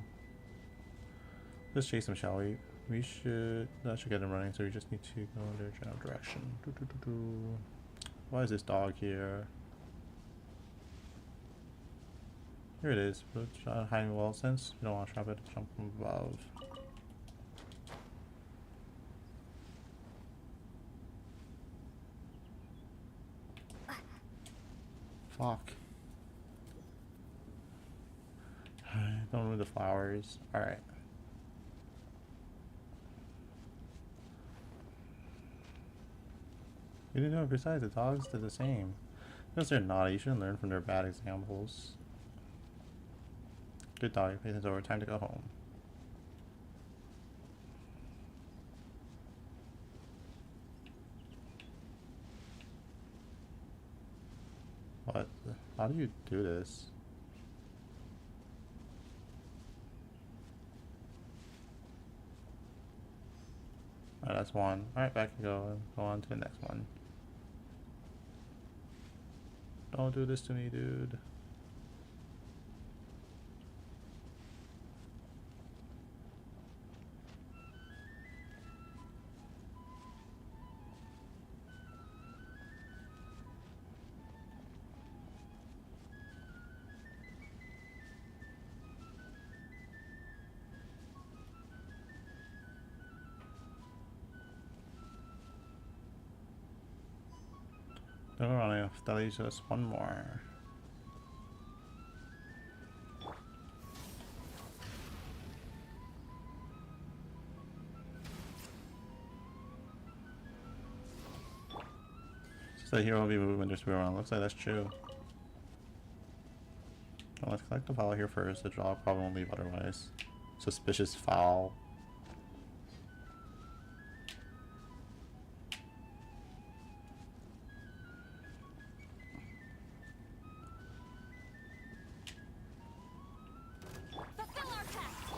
[SPEAKER 1] Let's chase them, shall we? That should get them running, so we just need to go in their general direction. Why is this dog here? Here it is. Hiding well since you don't want to trap it to jump from above. Fuck. Don't ruin the flowers. Alright. You didn't know, besides, the dogs did the same. Because they're naughty, you shouldn't learn from their bad examples. Good dog, patience over, time to go home. What? How do you do this? Alright, that's one. Alright, back you go. Go on to the next one. Don't do this to me, dude. We're running off. That leaves us one more. So hero will be moved when there's people around. Looks like that's true. Well, let's collect the foul here first. The draw probably won't leave otherwise. Suspicious foul.
[SPEAKER 2] Fulfill our task.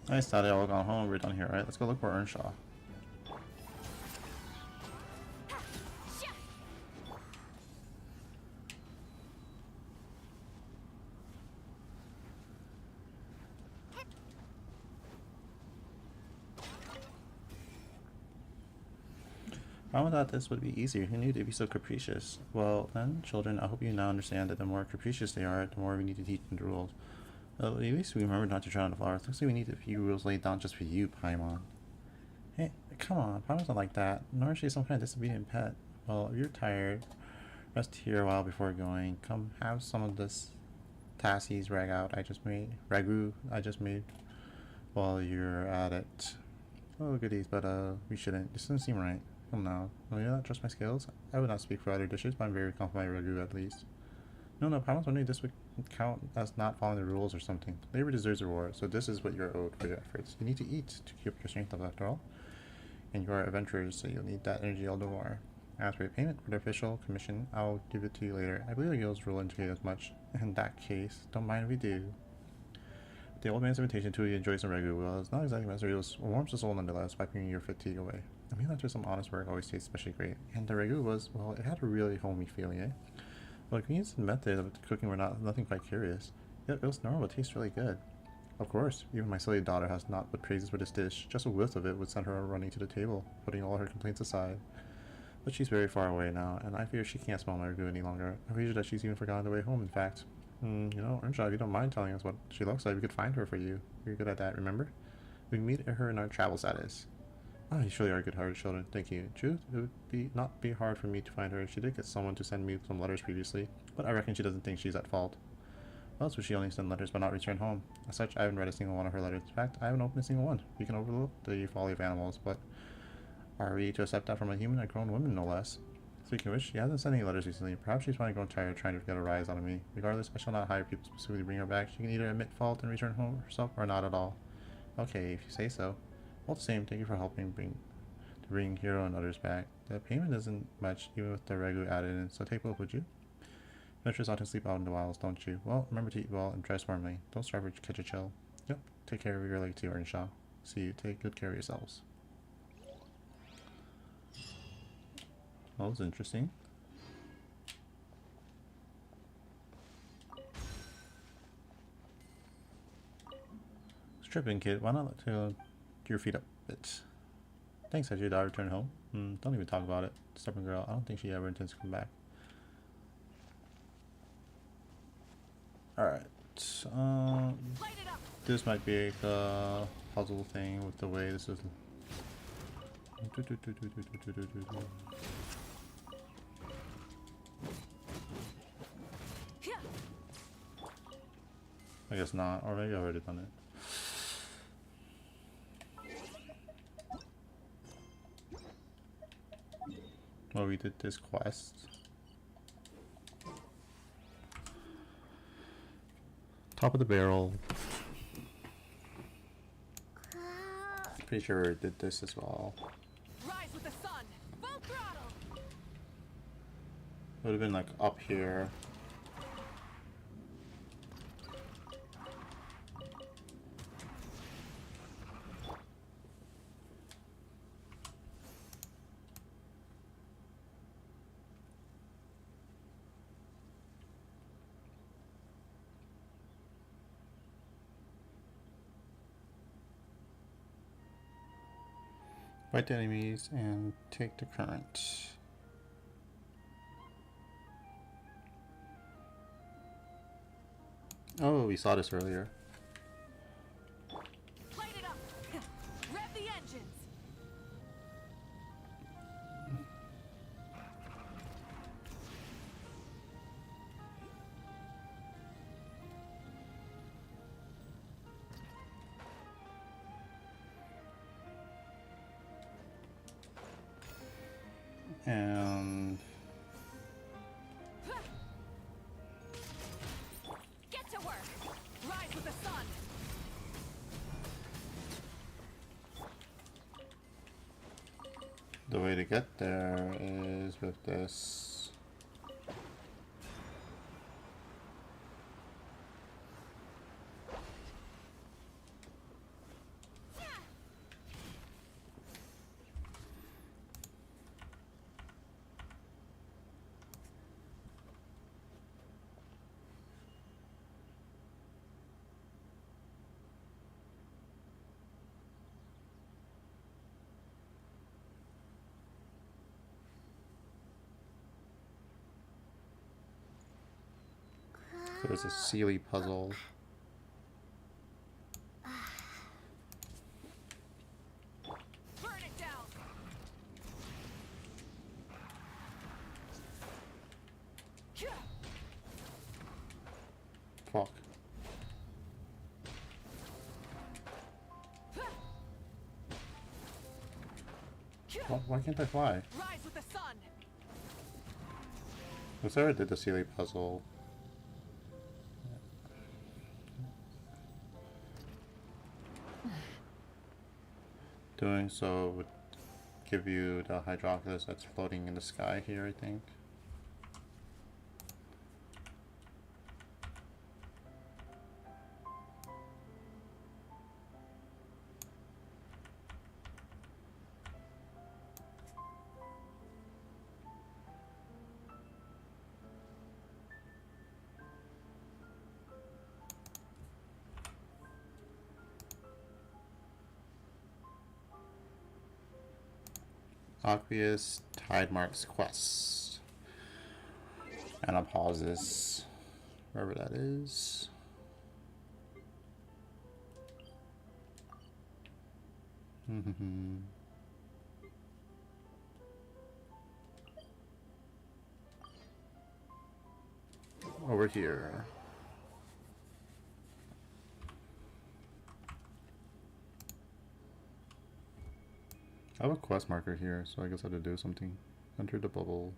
[SPEAKER 1] Nice, thought they all gone home. We're done here, right? Let's go look for Earnshaw. I thought this would be easier. Who knew they'd be so capricious? Well, then, children, I hope you now understand that the more capricious they are, the more we need to teach them the rules. At least we remember not to tread on the flowers. Looks like we need a few rules laid down just for you, Paimon. Hey, come on, Paimon's not like that. Nor is she some kind of disobedient pet. Well, if you're tired, rest here a while before going. Come have some of this Tassie's ragu I just made while you're at it. Oh, goodies, but we shouldn't. This doesn't seem right. Come now. Will you not trust my skills? I would not speak for other dishes, but I'm very confident in my ragu at least. No, Paimon's wondering this would count as not following the rules or something. Labor deserves a reward, so this is what you're owed for your efforts. You need to eat to keep your strength up after all. And you are adventurers, so you'll need that energy all the more. As for your payment for the official commission, I'll give it to you later. I believe the guild's rule indicate as much. In that case, don't mind if we do. The old man's invitation to you to enjoy some ragu, well, it's not exactly necessary. It warms the soul nonetheless, wiping your fatigue away. I mean, after some honest work always tastes especially great. And the ragu was, well, it had a really homey feeling, eh? Well, the convenience and method of cooking were nothing quite curious. Yet it was normal, it tastes really good. Of course, even my silly daughter has not but praises for this dish. Just a whiff of it would send her running to the table, putting all her complaints aside. But she's very far away now, and I fear she can't smell my ragu any longer. I fear that she's even forgotten the way home, in fact. You know, Earnshaw, if you don't mind telling us what she looks like, we could find her for you. You're good at that, remember? We can meet her in our travel status. Ah, you surely are good-hearted children. Thank you. Truth, it would not be hard for me to find her. She did get someone to send me some letters previously, but I reckon she doesn't think she's at fault. Well, so she only sent letters but not return home. As such, I haven't read a single one of her letters. In fact, I haven't opened a single one. We can overlook the folly of animals, but are we to accept that from a human, a grown woman, no less? Speaking of which, she hasn't sent any letters recently. Perhaps she's finally grown tired trying to get a rise out of me. Regardless, I shall not hire people specifically to bring her back. She can either admit fault and return home herself, or not at all. Okay, if you say so. All the same, thank you for helping bring Hero and others back. The payment isn't much, even with the ragu added in, so take both, would you? Adventurers ought to sleep out in the wilds, don't you? Well, remember to eat well and dress warmly. Don't starve or catch a chill. Yep, take care of your leg too, Earnshaw. See you, take good care of yourselves. That was interesting. Stripping, kid. Why not let your feet up a bit? Thanks, has your daughter returned home? Don't even talk about it. Stubborn girl. I don't think she ever intends to come back. Alright. This might be a puzzle thing with the way this is. I guess not, or maybe I've already done it. Well, we did this quest. Top of the barrel. Pretty sure we did this as well.
[SPEAKER 4] Rise with the sun. Full throttle.
[SPEAKER 1] Would have been like up here. Fight the enemies and take the current. Oh, we saw this earlier.
[SPEAKER 4] Light it up! Rev the engines!
[SPEAKER 1] And
[SPEAKER 4] Get to work! Rise with the sun!
[SPEAKER 1] the way to get there is with this. There's a Sealy puzzle.
[SPEAKER 4] Burn it down!
[SPEAKER 1] Fuck. Why can't I fly?
[SPEAKER 4] Rise with the sun!
[SPEAKER 1] I already did the Sealy puzzle. Doing so would give you the Hydroculus that's floating in the sky here, I think. Aqueous Tide Marks Quest. And I'll pause this wherever that is. Over here. I have a quest marker here, so I guess I have to do something. Enter the bubble.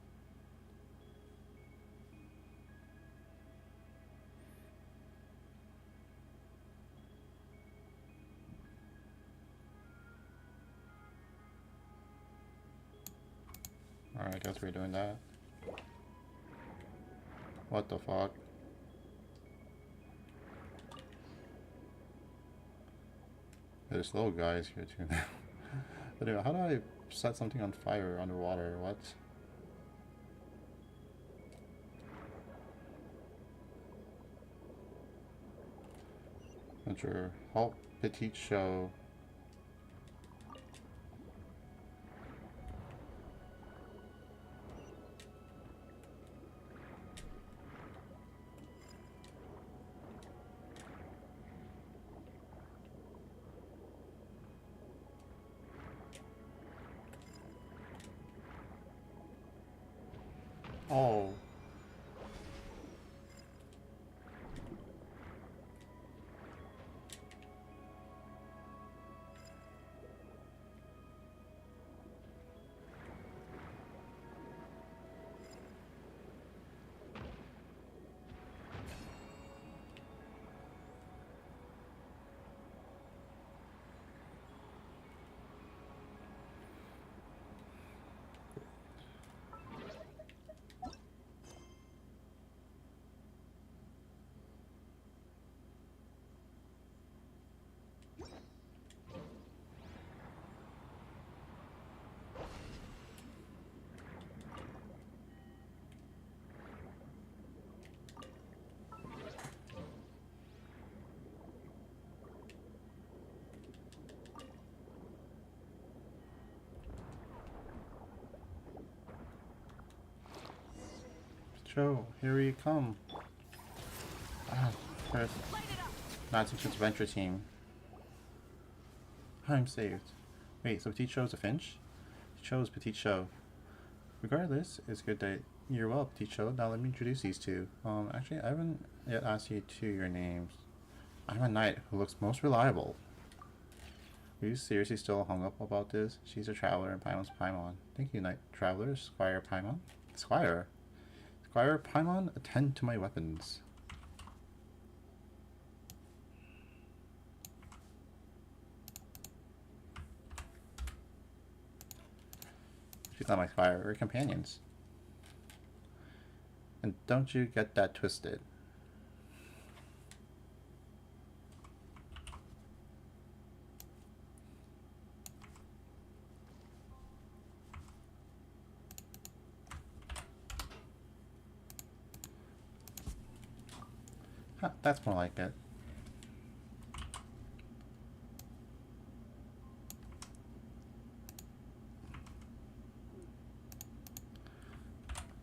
[SPEAKER 1] Alright, I guess we're doing that. What the fuck? There's little guys here too now. But anyway, how do I set something on fire underwater? What? Not sure. Halt petite show. Oh. Cho, here we come. Ah, first, not such adventure team. I'm saved. Wait, so Petite Show's a Finch? Show's Petite Show. Regardless, it's good that you're well, Petite Show. Now let me introduce these two. Actually, I haven't yet asked you to your names. I'm a knight who looks most reliable. Are you seriously still hung up about this? She's a traveler and Paimon's Paimon. Thank you, Knight Traveler, Squire Paimon. Squire? Squire Paimon, attend to my weapons. She's not my squire, we're companions. And don't you get that twisted. Huh, that's more like it.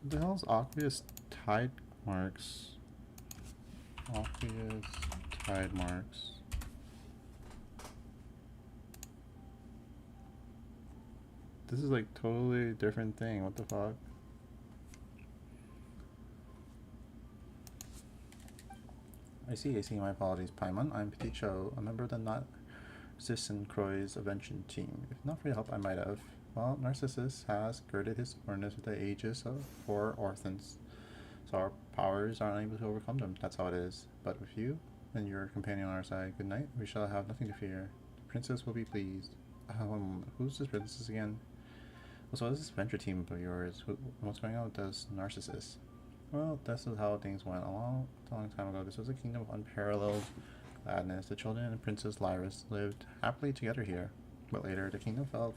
[SPEAKER 1] The hell's obvious tide marks? Obvious tide marks. This is like totally different thing. What the fuck? I see. My apologies, Paimon. I'm Petit Cho, a member of the Narcissus Croix Invention team. If not for your help, I might have. Well, Narcissus has girded his ornaments with the aegis of 4 orphans, so our powers are unable to overcome them. That's how it is. But with you and your companion on our side, good night. We shall have nothing to fear. The princess will be pleased. Who's this princess again? So this is adventure team of yours. What's going on with this Narcissus? Well, this is how things went a long time ago. This was a kingdom of unparalleled gladness. The children and Princess Lyris lived happily together here. But later, the kingdom fell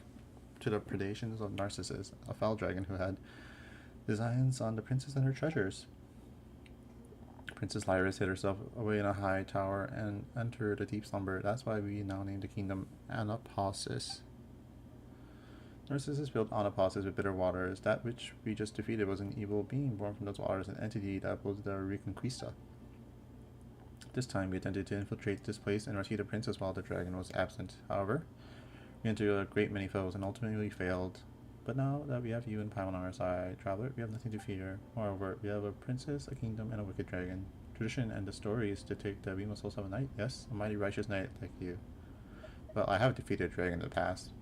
[SPEAKER 1] to the predations of Narcissus, a foul dragon who had designs on the princess and her treasures. Princess Lyris hid herself away in a high tower and entered a deep slumber. That's why we now name the kingdom Anaposis. Narcissus built Anaposis with bitter waters. That which we just defeated was an evil being born from those waters, an entity that was the Reconquista. This time we attempted to infiltrate this place and rescue the princess while the dragon was absent. However, we entered a great many foes and ultimately failed. But now that we have you and Paimon on our side, Traveler, we have nothing to fear. Moreover, we have a princess, a kingdom, and a wicked dragon. Tradition and the story is to take that we must also have a knight. Yes, a mighty righteous knight like you. Well, I have defeated a dragon in the past.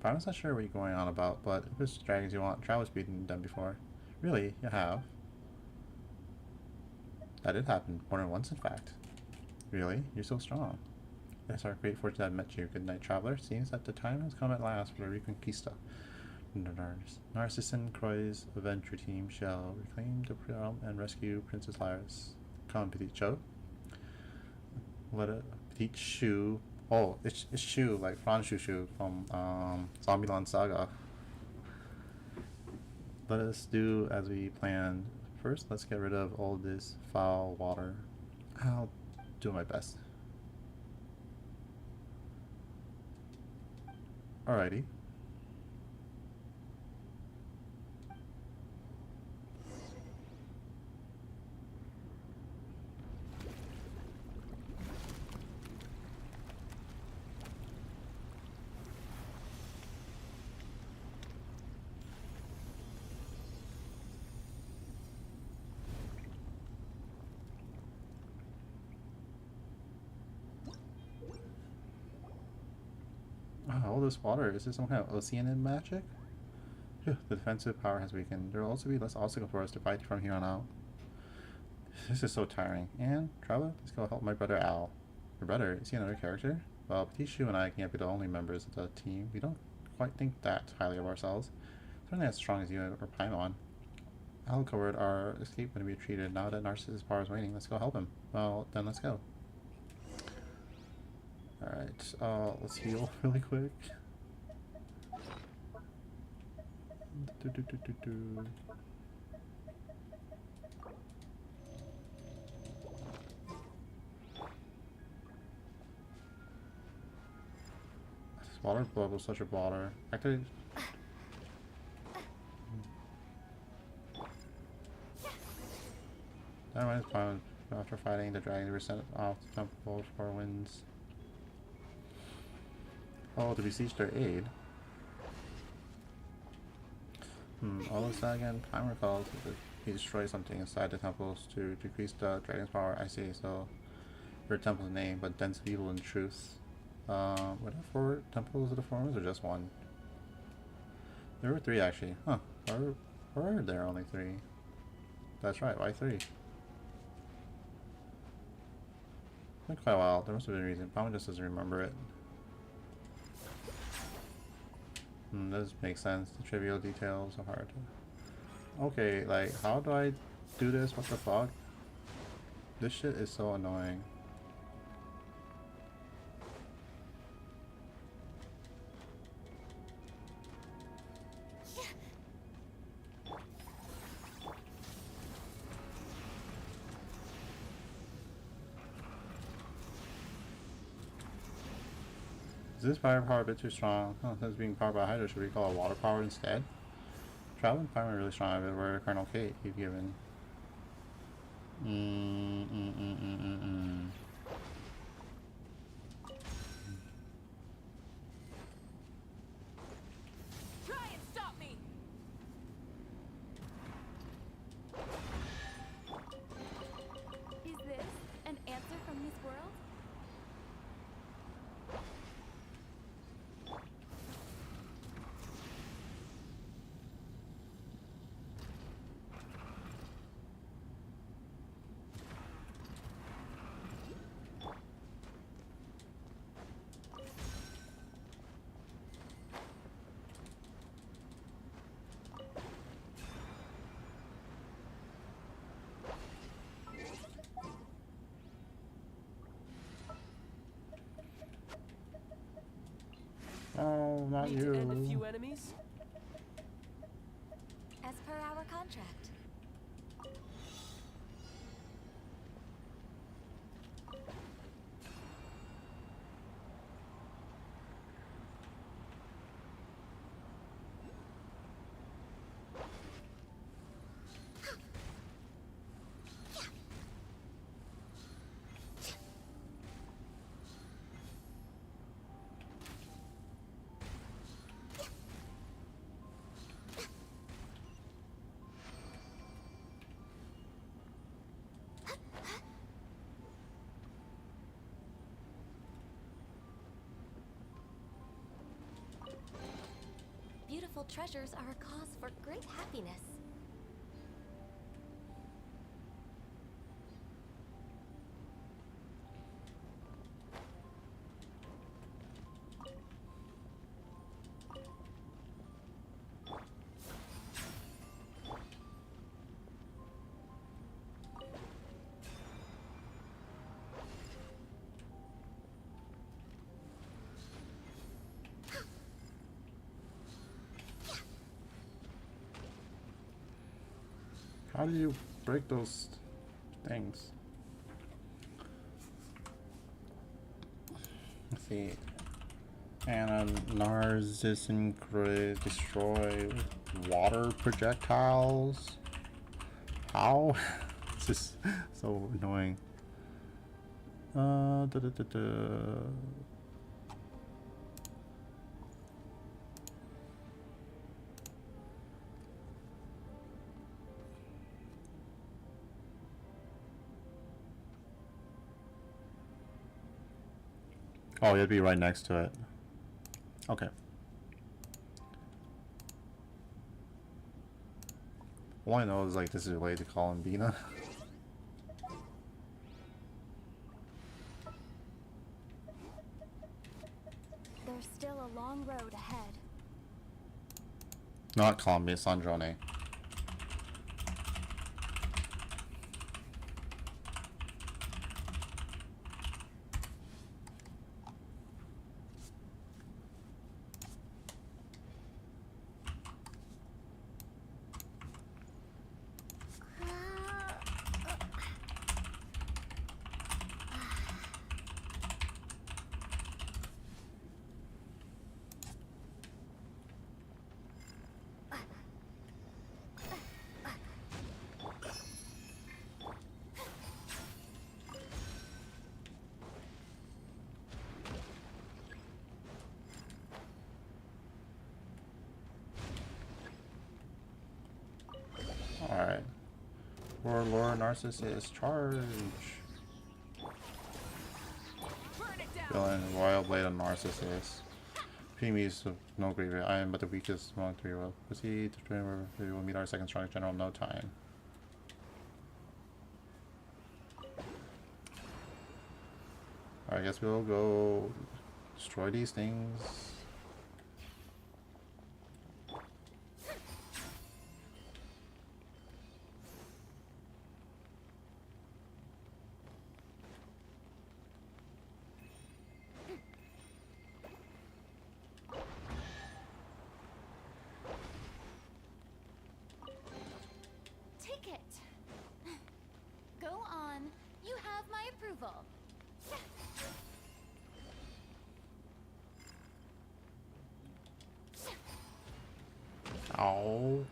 [SPEAKER 1] Paimon's not sure what you're going on about, but if there's dragons you want, Traveler's beaten them before. Really? You have? That did happen. More than once, in fact. Really? You're so strong. It's our great fortune to have met you. Good night, Traveler. Seems that the time has come at last for the Reconquista. Narcissus Croix Adventure Team shall reclaim the realm and rescue Princess Lyris. Come, Petit Cho. Let a Petit Shu. Oh, it's Shu, like Franz Shu from Zombieland Saga. Let us do as we planned. First, let's get rid of all this foul water. I'll do my best. Alrighty. All this water, is this some kind of ocean magic? Phew, the defensive power has weakened. There will also be less obstacle for us to fight from here on out. This is so tiring. And, Traveler, let's go help my brother Al. Your brother, is he another character? Well, Petit Shu and I can't be the only members of the team. We don't quite think that highly of ourselves. Certainly as strong as you or Paimon. Al covered our escape when we retreated. Now that Narcissus' power is waning, let's go help him. Well, then let's go. Alright, let's heal really quick. This water blood was such a bother. Actually, Dynamite is found after fighting the dragon to reset off the temple for winds. Oh, to beseech their aid. All of that again. Time recalls that he destroyed something inside the temples to decrease the dragon's power. I see, so your temple's name, but dense evil and truth. Were there 4 temples of the formers or just 1? There were 3 actually. Huh. Or are there only 3? That's right, why 3? Been quite a while. There must have been a reason. Probably just doesn't remember it. Does make sense. The trivial details are hard to... Okay, like, how do I do this? What the fuck? This shit is so annoying. Is this fire power a bit too strong? Oh, since being powered by Hydra, should we call it water power instead? Traveling fireman really strong if it were Colonel Kate he'd given.
[SPEAKER 4] Try and stop me!
[SPEAKER 2] Is this an answer from this world?
[SPEAKER 1] Oh, not
[SPEAKER 6] Need
[SPEAKER 1] you.
[SPEAKER 6] to end a few enemies?
[SPEAKER 2] As per our contract. Beautiful treasures are a cause for great happiness.
[SPEAKER 1] How do you break those things? Let's see. And Narcissus destroy water projectiles. How? It's just so annoying. Da, da, da, da. Oh, you'd be right next to it. Okay. All I know is like this is related to Columbina.
[SPEAKER 2] There's still a long road ahead.
[SPEAKER 1] Not Columbia, Sandrone. For Lord Narcissus, charge!
[SPEAKER 4] Burn it down.
[SPEAKER 1] Villain, Royal Blade of Narcissus. Preemies of no graveyard. I am but the weakest among three. Will proceed to train where we will meet our second strongest general in no time. Alright, I guess we'll go destroy these things.
[SPEAKER 2] Take it. Go on. You have my approval.
[SPEAKER 1] Ow.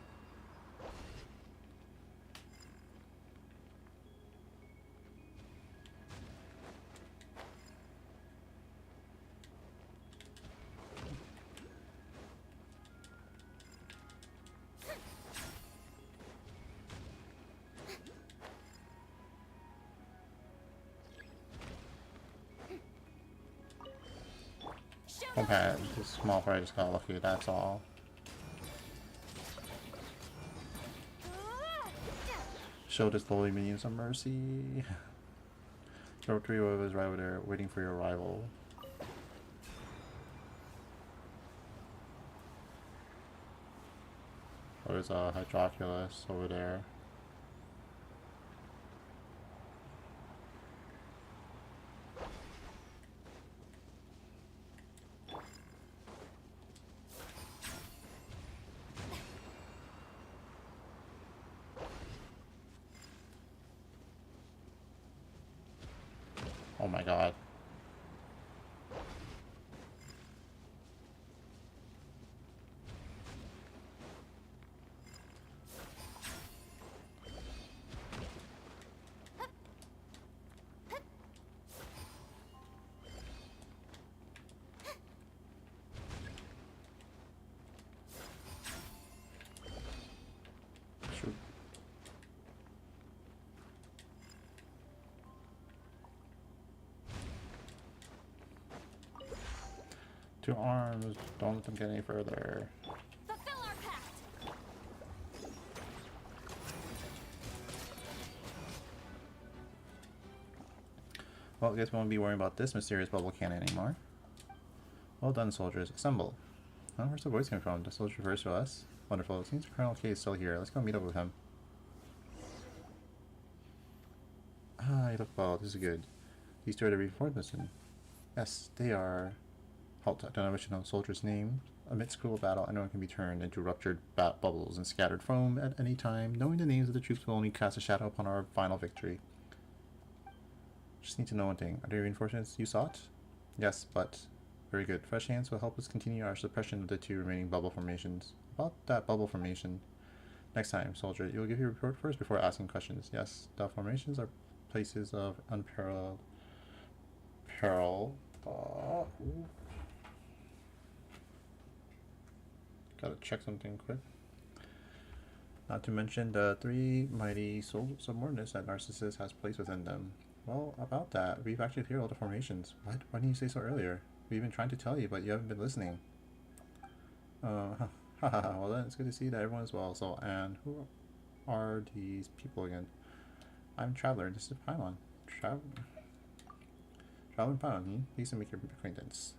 [SPEAKER 1] Okay, this small fry just got lucky, that's all. Show this lowly minion some mercy. Your trio is right over there, waiting for your arrival. Oh, there's a Hydroculus over there. Oh my god. Shoot. Two arms, don't let them get any further.
[SPEAKER 2] Fulfill our pact.
[SPEAKER 1] Well, I guess we won't be worrying about this mysterious bubble cannon anymore. Well done, soldiers. Assemble. Oh, where's the voice coming from? The soldier refers to us? Wonderful. It seems Colonel K is still here. Let's go meet up with him. Ah, you look well. This is good. These two are the reinforcements. Yes, they are. Halt. I don't know which to know the soldier's name. Amidst cruel battle, anyone can be turned into ruptured bubbles and scattered foam at any time. Knowing the names of the troops will only cast a shadow upon our final victory. Just need to know one thing. Are there reinforcements you sought? Yes, but... Very good. Fresh hands will help us continue our suppression of the two remaining bubble formations. About that bubble formation. Next time, soldier, you will give your report first before asking questions. Yes, the formations are places of unparalleled peril. Gotta check something quick. Not to mention the three mighty subordinates that Narcissus has placed within them. Well, about that, we've actually cleared all the formations. What? Why didn't you say so earlier? We've been trying to tell you, but you haven't been listening. Well then, it's good to see that everyone's well. So, and who are these people again? I'm Traveler, this is Pylon. Traveling Pylon, pleased to make your acquaintance.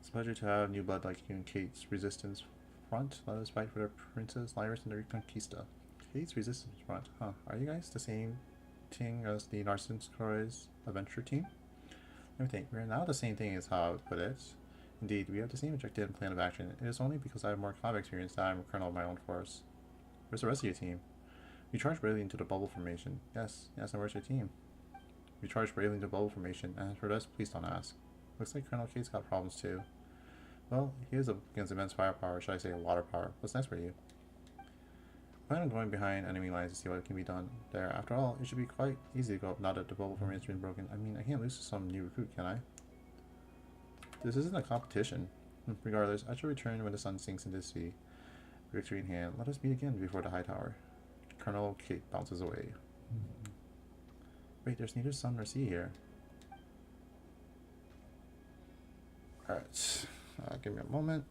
[SPEAKER 1] It's a pleasure to have new blood like you in Kate's Resistance Front. Let us fight for the Princess Lyris and the Reconquista. Kate's Resistance Front, huh? Are you guys the same thing as the Narcissus Croix adventure team? Let me think. We're now the same thing as how I would put it. Indeed, we have the same objective and plan of action. It is only because I have more combat experience that I am a colonel of my own force. Where's the rest of your team? We charged bravely into the bubble formation. Yes, and where's your team? We charged bravely into bubble formation, and for the rest, please don't ask. Looks like Colonel Kate's got problems too. Well, he is up against immense firepower, should I say water power. What's next for you? I plan on going behind enemy lines to see what can be done there. After all, it should be quite easy to go up now that the bubble formation has been broken. I mean, I can't lose to some new recruit, can I? This isn't a competition. Regardless, I shall return when the sun sinks into the sea. Victory in hand. Let us meet again before the high tower. Colonel Kate bounces away. Wait, there's neither sun nor sea here. Alright, give me a moment.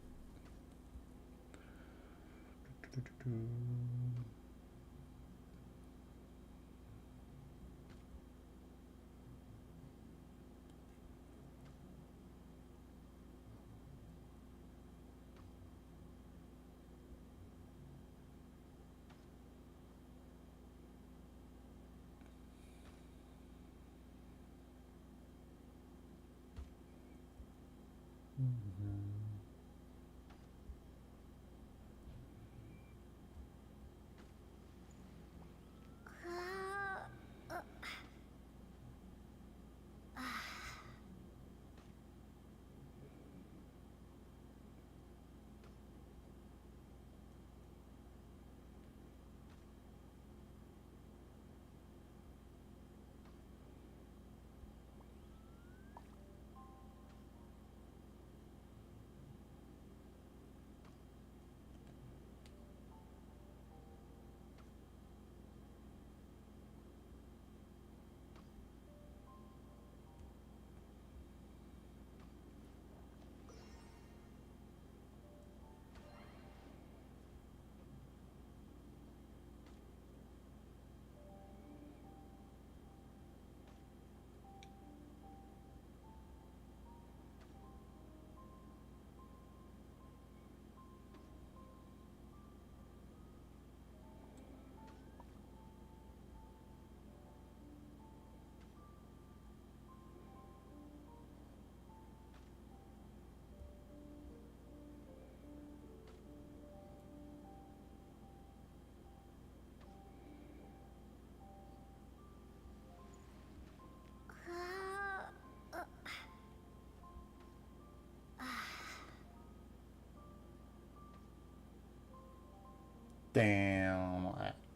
[SPEAKER 1] Damn,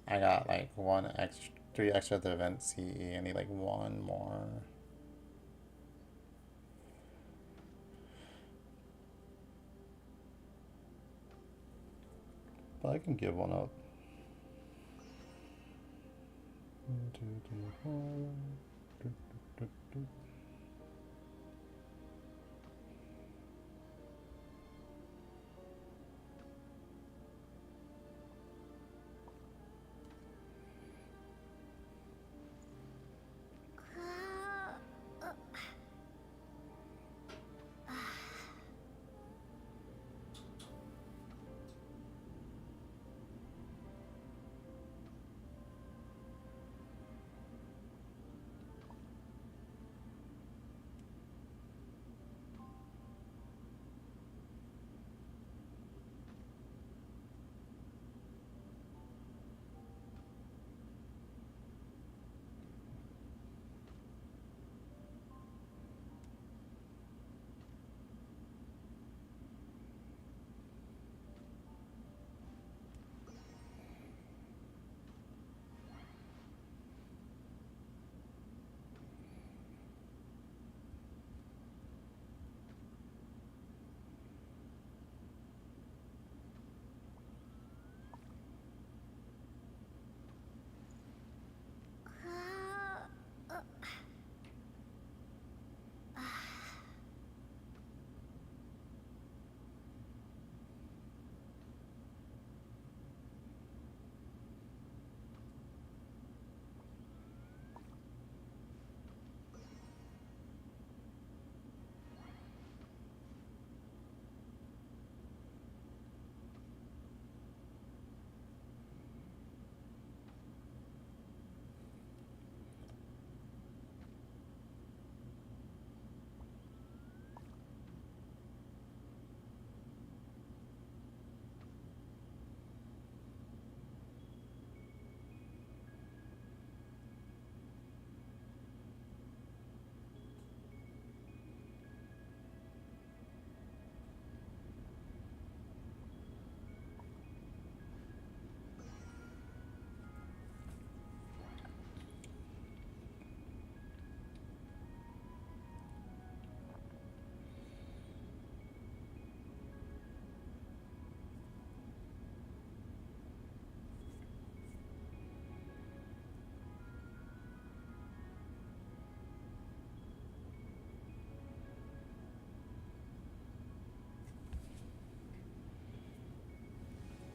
[SPEAKER 1] I got like three extra at the event CE. I need like one more. But I can give one up. 1, 2, 3, 4.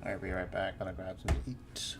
[SPEAKER 1] Alright, be right back. Gonna grab some to eat.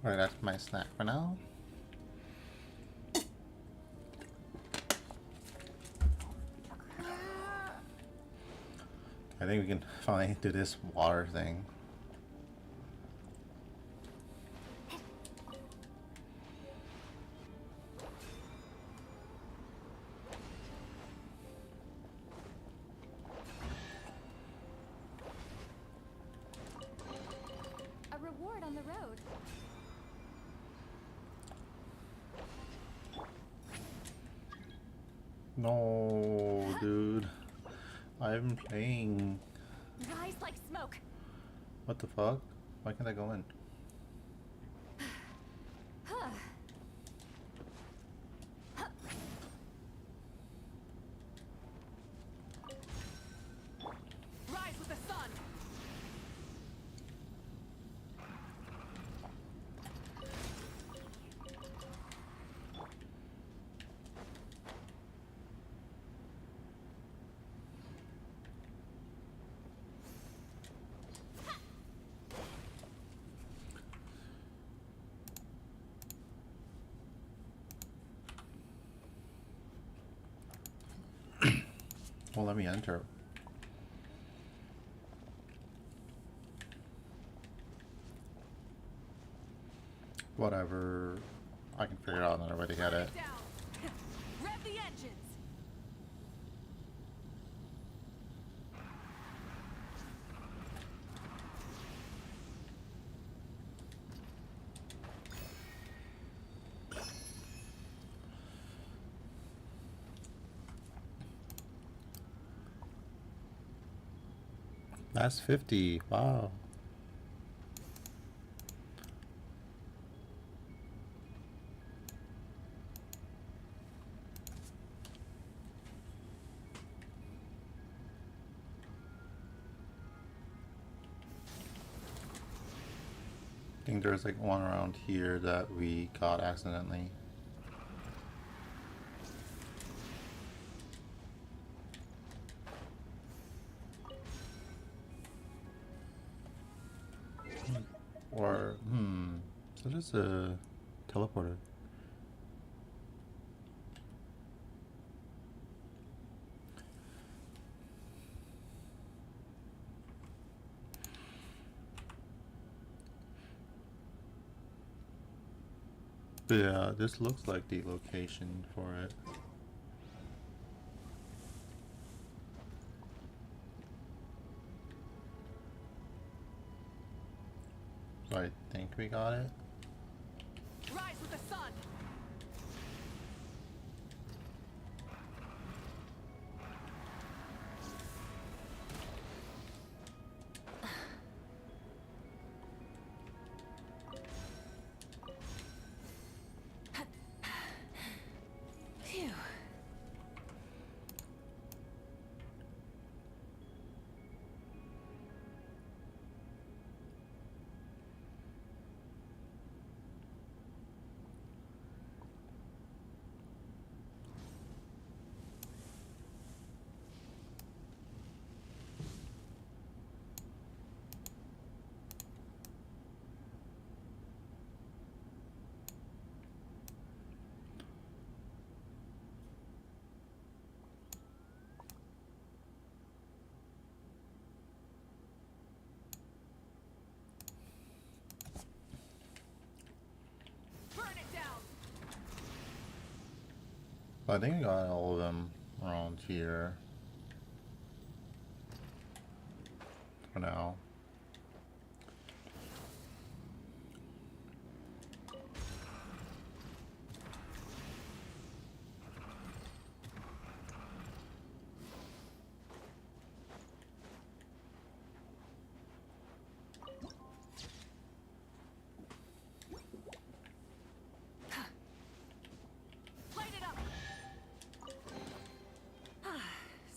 [SPEAKER 1] Alright, that's my snack for now. I think we can finally do this water thing.
[SPEAKER 2] A reward on the road.
[SPEAKER 1] No, dude. I'm playing.
[SPEAKER 2] Rise like smoke.
[SPEAKER 1] What the fuck? Why can't I go in?
[SPEAKER 4] Rise with the sun!
[SPEAKER 1] Well, let me enter. Whatever. I can figure it out another way to get it.
[SPEAKER 4] Down! Rev the engines!
[SPEAKER 1] That's 50. Wow. I think there's like one around here that we got accidentally. Or, so there's a teleporter. Yeah, this looks like the location for it. So I think we got it.
[SPEAKER 4] Rise with the sun!
[SPEAKER 5] Phew.
[SPEAKER 4] Burn it down!
[SPEAKER 1] I think I got all of them around here. For now.
[SPEAKER 4] Light it up!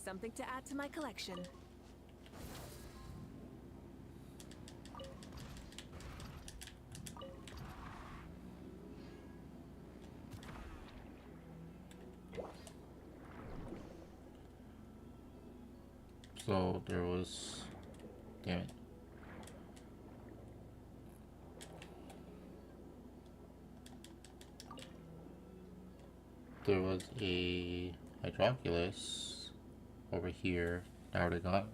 [SPEAKER 4] Something to add to my collection.
[SPEAKER 1] So there was, damn it. There was a hydroculus over here. Now they got.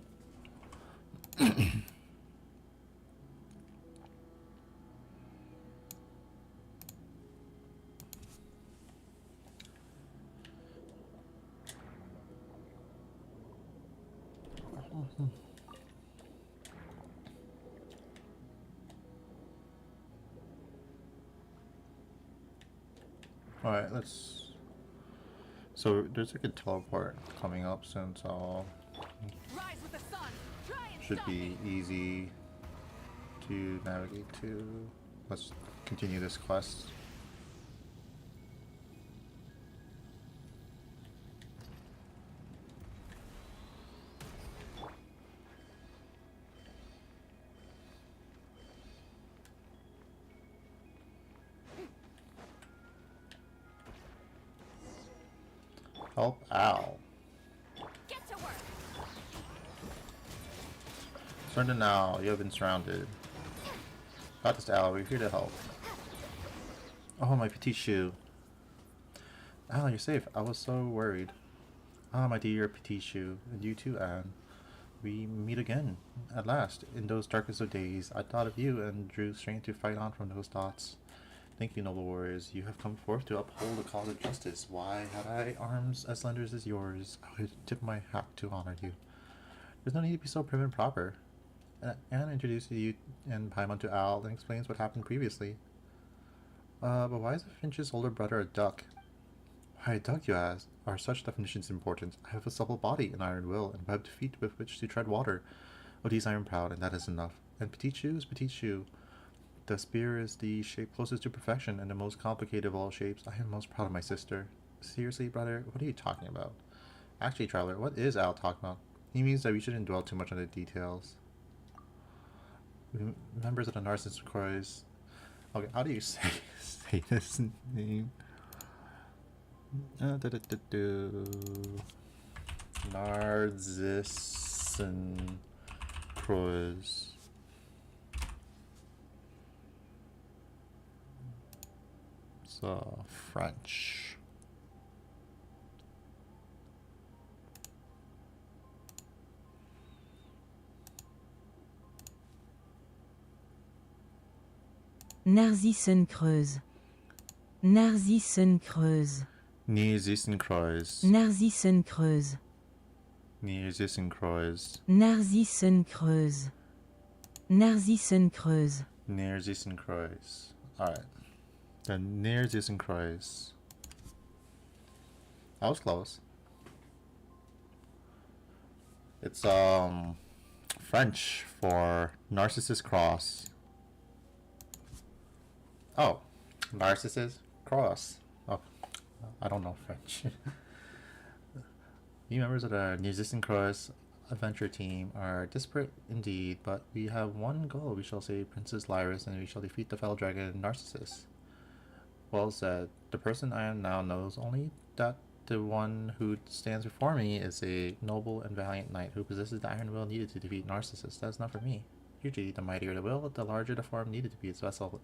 [SPEAKER 1] Alright, let's. So there's like a teleport coming up soon, so
[SPEAKER 4] Rise with the sun! Try and
[SPEAKER 1] should
[SPEAKER 4] stop
[SPEAKER 1] be
[SPEAKER 4] me!
[SPEAKER 1] easy to navigate to. Let's continue this quest. Help Al.
[SPEAKER 2] Get to work!
[SPEAKER 1] Surrender now, you have been surrounded. Got this, Al, we're here to help. Oh, my petite shoe. Al, you're safe. I was so worried. Ah, my dear petite shoe. And you too, Anne. We meet again. At last. In those darkest of days, I thought of you and drew strength to fight on from those thoughts. Thank you, noble warriors. You have come forth to uphold the cause of justice. Why, had I arms as slender as yours, I would tip my hat to honor you. There's no need to be so prim and proper. Anne introduces you and Paimon to Al and explains what happened previously. But why is a finch's older brother a duck? Why a duck, you ask? Are such definitions important? I have a supple body, an iron will, and webbed feet with which to tread water. Of these I am proud, and that is enough. And Petite Shoe is Petite Shoe. The spear is the shape closest to perfection and the most complicated of all shapes. I am most proud of my sister. Seriously, brother? What are you talking about? Actually, Traveler, what is Al talking about? He means that we shouldn't dwell too much on the details. Members of the Narcissus Chorus. Okay, how do you say this name? Narcissus Cruz. So French.
[SPEAKER 5] Narzissenkreuz. Narzissenkreuz.
[SPEAKER 1] Narzissenkreuz.
[SPEAKER 5] Narzissenkreuz.
[SPEAKER 1] Narzissenkreuz.
[SPEAKER 5] Narzissenkreuz. Narzissenkreuz.
[SPEAKER 1] Narzissenkreuz. Alright. The Narzissenkreuz. That was close. It's French for Narcissus Cross. Oh, Narcissus Cross. Oh, I don't know French. We members of the Narzissenkreuz adventure team are disparate indeed, but we have one goal. We shall save Princess Lyris and we shall defeat the fell dragon Narcissus. Well said. The person I am now knows only that the one who stands before me is a noble and valiant knight who possesses the iron will needed to defeat Narcissus. That is not for me. Usually, the mightier the will, the larger the form needed to be its vessel,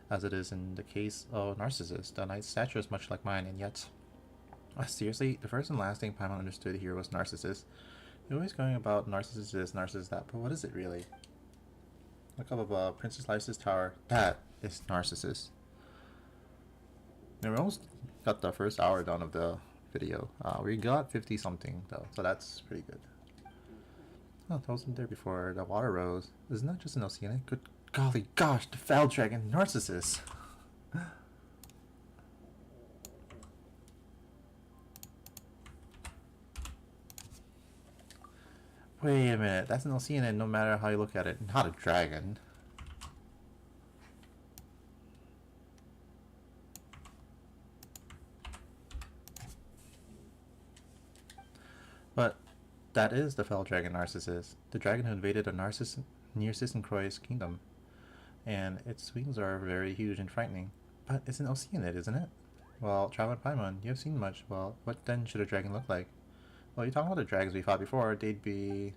[SPEAKER 1] as it is in the case of Narcissus. The knight's stature is much like mine, and yet... seriously, the first and last thing Paimon understood here was Narcissus. You're always going about Narcissus this, Narcissus that, but what is it really? Look up above, Princess Lysis' tower. That is Narcissus. Now, we almost got the first hour done of the video. We got 50 something though, so that's pretty good. Oh, that wasn't there before. The water rose. Isn't that just an oceanic? Good golly gosh, the fell dragon Narcissus. Wait a minute, that's an oceanic no matter how you look at it. Not a dragon. But that is the fell dragon Narcissus, the dragon who invaded the Narzissenkreuz kingdom. And its wings are very huge and frightening. But it's an oceanid, isn't it? Well, Traveler Paimon, you have seen much. Well, what then should a dragon look like? Well, you're talking about the dragons we fought before. They'd be...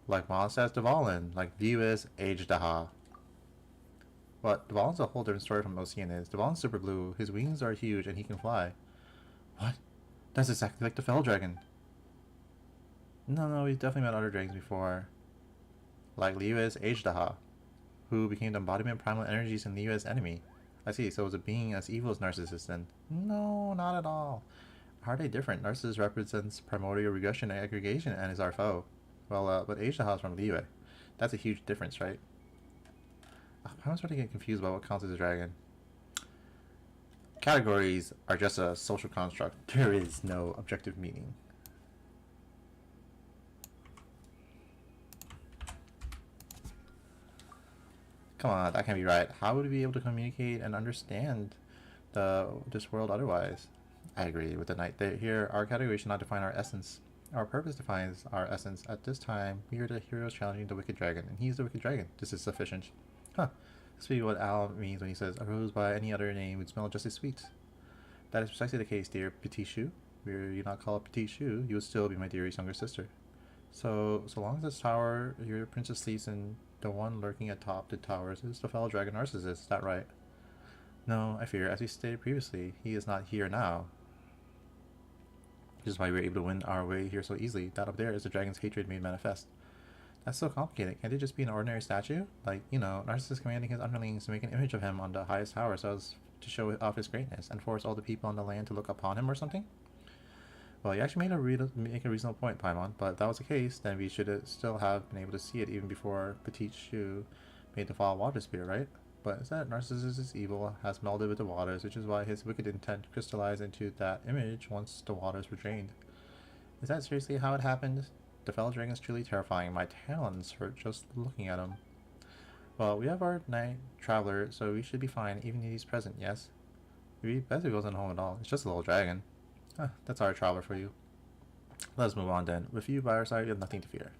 [SPEAKER 1] like Mondstadt's Dvalin, like Viewis Agdaha. But Dvalin's a whole different story from Oceanids. Dvalin's super blue, his wings are huge, and he can fly. What? That's exactly like the fell dragon. No, we've definitely met other dragons before. Like Liu's Agdaha, who became the embodiment of primal energies and Liu's enemy. I see, so it was a being as evil as Narcissus then. No, not at all. How are they different? Narcissus represents primordial regression and aggregation and is our foe. Well, but Agdaha is from Liu. That's a huge difference, right? I'm starting to get confused about what counts as a dragon. Categories are just a social construct. There is no objective meaning. Come on, that can't be right. How would we be able to communicate and understand this world otherwise? I agree with the knight. Here, our category should not define our essence. Our purpose defines our essence. At this time, we are the heroes challenging the wicked dragon, and he is the wicked dragon. This is sufficient. Huh. This would be what Al means when he says, a rose by any other name would smell just as sweet. That is precisely the case, dear Petite Shoe. Were you not called Petite Shoe, you would still be my dearest younger sister. So long as this tower your princess sleeps in, the one lurking atop the towers is the fellow dragon Narcissus, is that right? No, I fear, as we stated previously, he is not here now. This is why we were able to win our way here so easily. That up there is the dragon's hatred made manifest. That's so complicated. Can't it just be an ordinary statue? Like, you know, Narcissus commanding his underlings to make an image of him on the highest tower so as to show off his greatness and force all the people on the land to look upon him or something? Well, you actually make a reasonable point, Paimon, but if that was the case, then we should still have been able to see it even before Petite Shoe made the fall water spear, right? But instead, Narcissus' evil has melded with the waters, which is why his wicked intent crystallized into that image once the waters were drained. Is that seriously how it happened? The fellow dragon is truly terrifying. My talons hurt just looking at him. Well, we have our night traveler, so we should be fine, even if he's present, yes? We bet he wasn't home at all. It's just a little dragon. Huh, that's our traveler for you. Let's move on then. With you by our side, you have nothing to fear.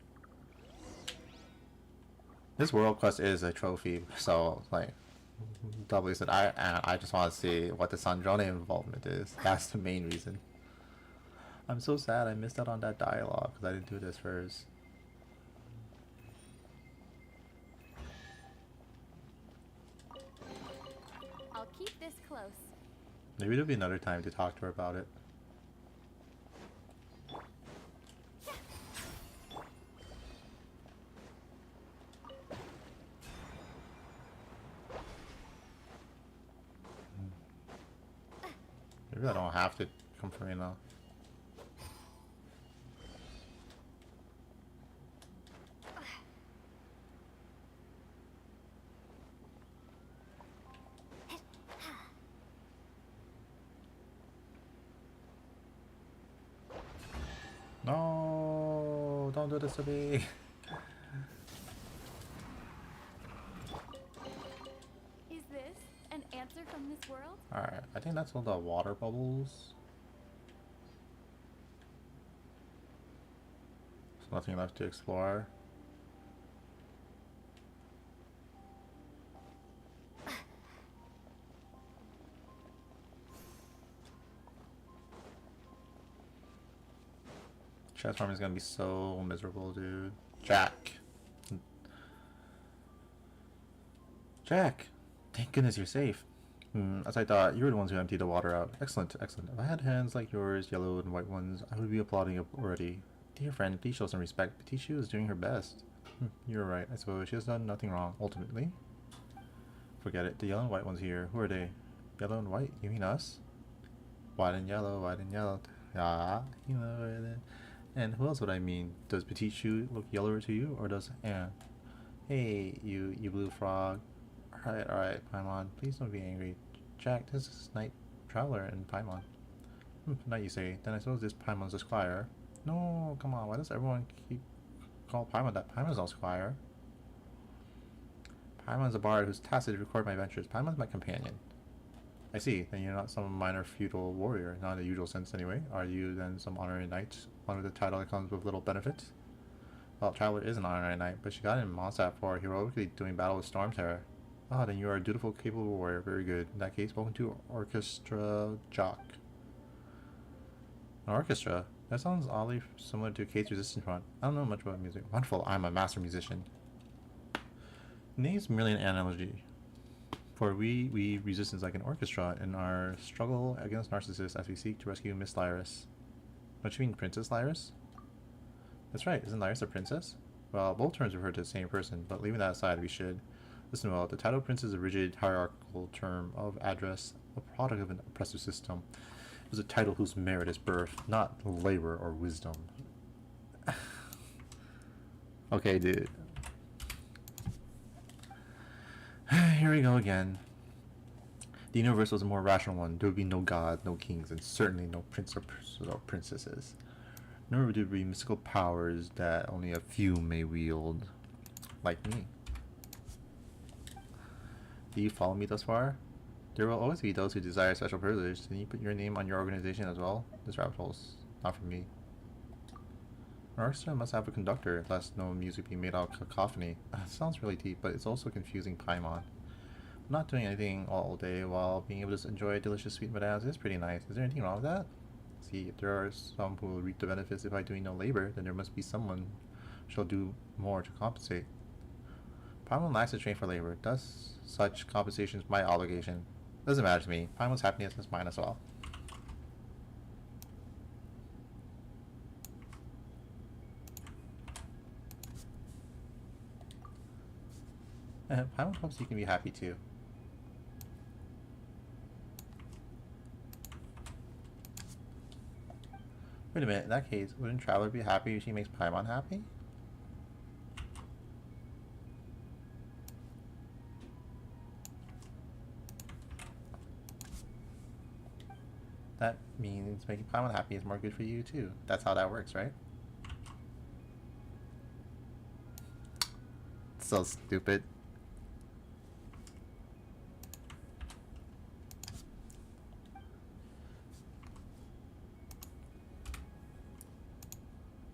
[SPEAKER 1] This world quest is a trophy, so, like, doubly said, I just want to see what the Sandrone involvement is. That's the main reason. I'm so sad I missed out on that dialogue because I didn't do this first.
[SPEAKER 2] I'll keep this close.
[SPEAKER 1] Maybe there'll be another time to talk to her about it. Maybe I don't have to come for me now. No, don't do this to me.
[SPEAKER 2] Is this an answer from this world?
[SPEAKER 1] Alright, I think that's all the water bubbles. There's nothing left to explore. Transforming is gonna be so miserable, dude. Jack! Jack! Thank goodness you're safe. As I thought, you were the ones who emptied the water out. Excellent, excellent. If I had hands like yours, yellow and white ones, I would be applauding up already. Dear friend, please show some respect. Pitishu is doing her best. You're right, I suppose. She has done nothing wrong, ultimately. Forget it. The yellow and white ones here. Who are they? Yellow and white? You mean us? White and yellow, white and yellow. Ah, you know it. And who else would I mean? Does Pitishu look yellower to you, or does Anne? Hey, you blue frog. Alright, Paimon, please don't be angry. Jack, this is Night Traveler and Paimon. Night, you say. Then I suppose this Paimon's a squire. No, come on, why does everyone keep call Paimon that? Paimon's not squire. Paimon's a bard who's tasked to record my adventures. Paimon's my companion. I see, then you're not some minor feudal warrior, not in the usual sense anyway. Are you then some honorary knight? One with a title that comes with little benefit? Well, Traveler is an honorary knight, but she got in Mondstadt for heroically doing battle with Storm Terror. Ah, then you are a dutiful, capable warrior. Very good. In that case, welcome to Orchestra Jock. An orchestra? That sounds oddly similar to Kate's Resistance Front. I don't know much about music. Wonderful, I'm a master musician. Name's merely an analogy. For we resistance like an orchestra in our struggle against narcissists as we seek to rescue Miss Lyris. Don't you mean Princess Lyris? That's right, isn't Lyris a princess? Well, both terms refer to the same person, but leaving that aside, we should. Listen well, the title prince is a rigid, hierarchical term of address, a product of an oppressive system. It was a title whose merit is birth, not labor or wisdom. Okay, dude. Here we go again. The universe was a more rational one. There would be no gods, no kings, and certainly no prince or princesses. Nor would there be mystical powers that only a few may wield. Like me. Do you follow me thus far? There will always be those who desire special privilege. Can you put your name on your organization as well? This rabbit hole's not for me. An orchestra must have a conductor, lest no music be made out of cacophony. It sounds really deep, but it's also confusing Paimon. Not doing anything all day while being able to enjoy delicious sweet bananas is pretty nice. Is there anything wrong with that? See, if there are some who will reap the benefits by doing no labor, then there must be someone who shall do more to compensate. Paimon lacks the train for labor. Thus, such compensation is my obligation. Doesn't matter to me. Paimon's happiness is mine as well. Paimon hopes you can be happy too. Wait a minute, in that case, wouldn't Traveler be happy if she makes Paimon happy? That means making Paimon happy is more good for you too. That's how that works, right? So stupid.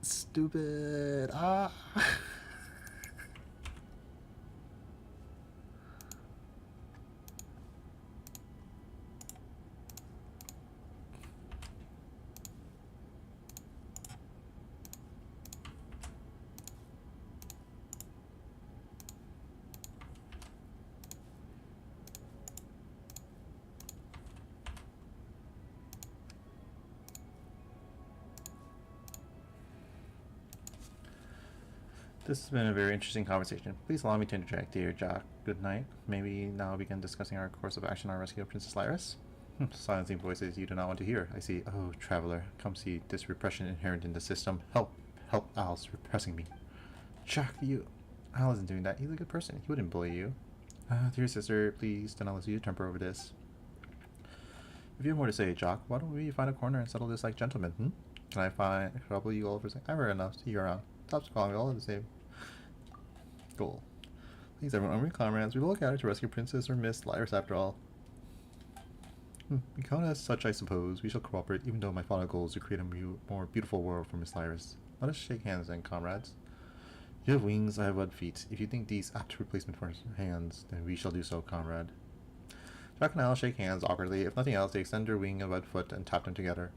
[SPEAKER 1] Stupid. Ah. This has been a very interesting conversation. Please allow me to interject, dear Jock. Good night. Maybe now begin discussing our course of action on our rescue of Princess Lyris? Silencing voices you do not want to hear. I see. Oh, traveler, come see this repression inherent in the system. Help. Help, Al's repressing me. Jock, you... Al isn't doing that. He's a good person. He wouldn't bully you. Dear sister, please do not lose your temper over this. If you have more to say, Jock, why don't we find a corner and settle this like gentlemen, Can I find trouble you all for saying I've heard enough. See you around. Stop calling me all the same. Goal. Please, everyone, we're comrades. We will look out to rescue Princess or Miss Lyris after all. We count as such, I suppose. We shall cooperate, even though my final goal is to create a more beautiful world for Miss Lyris. Let us shake hands then, comrades. You have wings, I have web feet. If you think these apt replacement for hands, then we shall do so, comrade. Jack and Al shake hands awkwardly. If nothing else, they extend their wing and web foot and tap them together.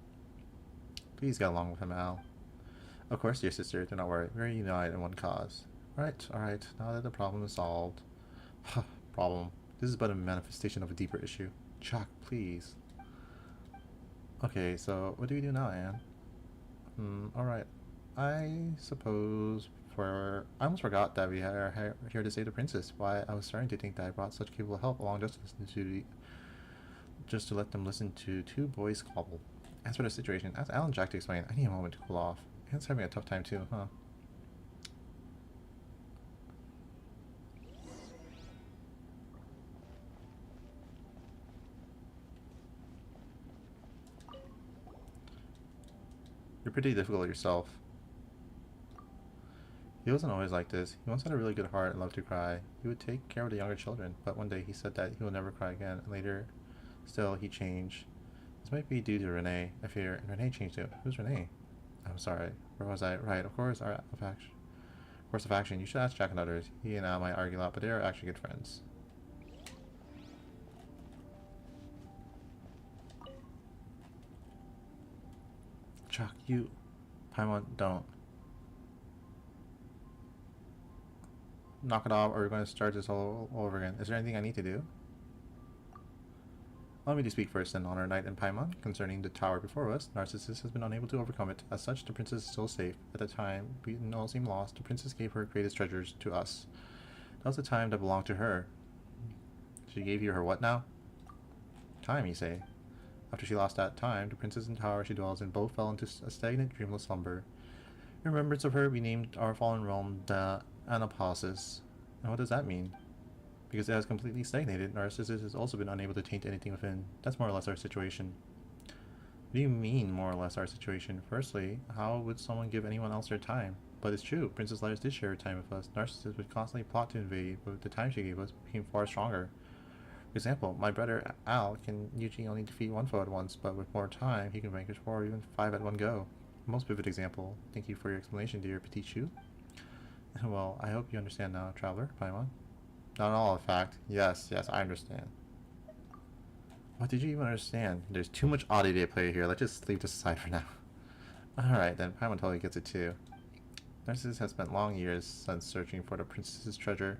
[SPEAKER 1] Please get along with him, Al. Of course, dear sister, do not worry. We are united in one cause. Alright, now that the problem is solved. Problem. This is but a manifestation of a deeper issue. Jack, please. Okay, so what do we do now, Anne? Alright. I suppose I almost forgot that we are here to save the princess. Why, I was starting to think that I brought such capable help along just to let them listen to two boys squabble. As for the situation, ask Al and Jack to explain. I need a moment to cool off. Anne's having a tough time too, huh? You're pretty difficult yourself. He wasn't always like this. He once had a really good heart and loved to cry. He would take care of the younger children, but one day he said that he will never cry again, and later, still, he changed. This might be due to Renee, I fear, and Renee changed too. Who's Renee? I'm sorry. Where was I? Right, of course, our course of action. You should ask Jack and others. He and Al might argue a lot, but they are actually good friends. Jack, you... Paimon, don't. Knock it off, or we're going to start this all over again. Is there anything I need to do? Allow me to speak first then, Honor Knight and Paimon. Concerning the tower before us, Narcissus has been unable to overcome it. As such, the princess is still safe. At the time, we all seemed lost. The princess gave her greatest treasures to us. That was the time that belonged to her. She gave you her what now? Time, you say. After she lost that time, the princess and tower she dwells in both fell into a stagnant, dreamless slumber. In remembrance of her, we named our fallen realm the Anapausis. And what does that mean? Because it has completely stagnated, Narcissus has also been unable to taint anything within. That's more or less our situation. What do you mean, more or less our situation? Firstly, how would someone give anyone else their time? But it's true, Princess Lyris did share her time with us. Narcissus would constantly plot to invade, but the time she gave us became far stronger. For example, my brother Al can usually only defeat one foe at once, but with more time, he can vanquish 4 or even 5 at one go. Most vivid example. Thank you for your explanation, dear Petit Chou. Well, I hope you understand now, Traveler, Paimon. Not all, in fact. Yes, I understand. What did you even understand? There's too much oddity at play here. Let's just leave this aside for now. Alright, then. Paimon totally gets it too. Narcissus has spent long years since searching for the princess's treasure.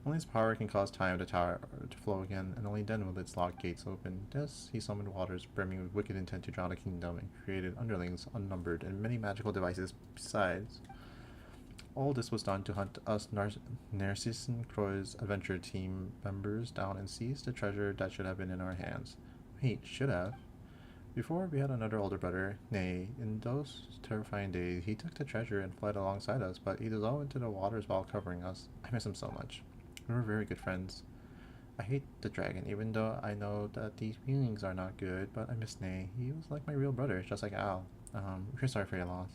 [SPEAKER 1] Only its power can cause time of the tower to flow again, and only then will its locked gates open. Thus, he summoned waters brimming with wicked intent to drown the kingdom, and created underlings unnumbered, and many magical devices besides. All this was done to hunt us Narcissan Croix's adventure team members down and seize the treasure that should have been in our hands. Wait, should have? Before, we had another older brother. Nay, in those terrifying days, he took the treasure and fled alongside us, but he dissolved into the waters while covering us. I miss him so much. We were very good friends. I hate the dragon, even though I know that these feelings are not good, but I miss Nay. He was like my real brother, just like Al. We're sorry for your loss.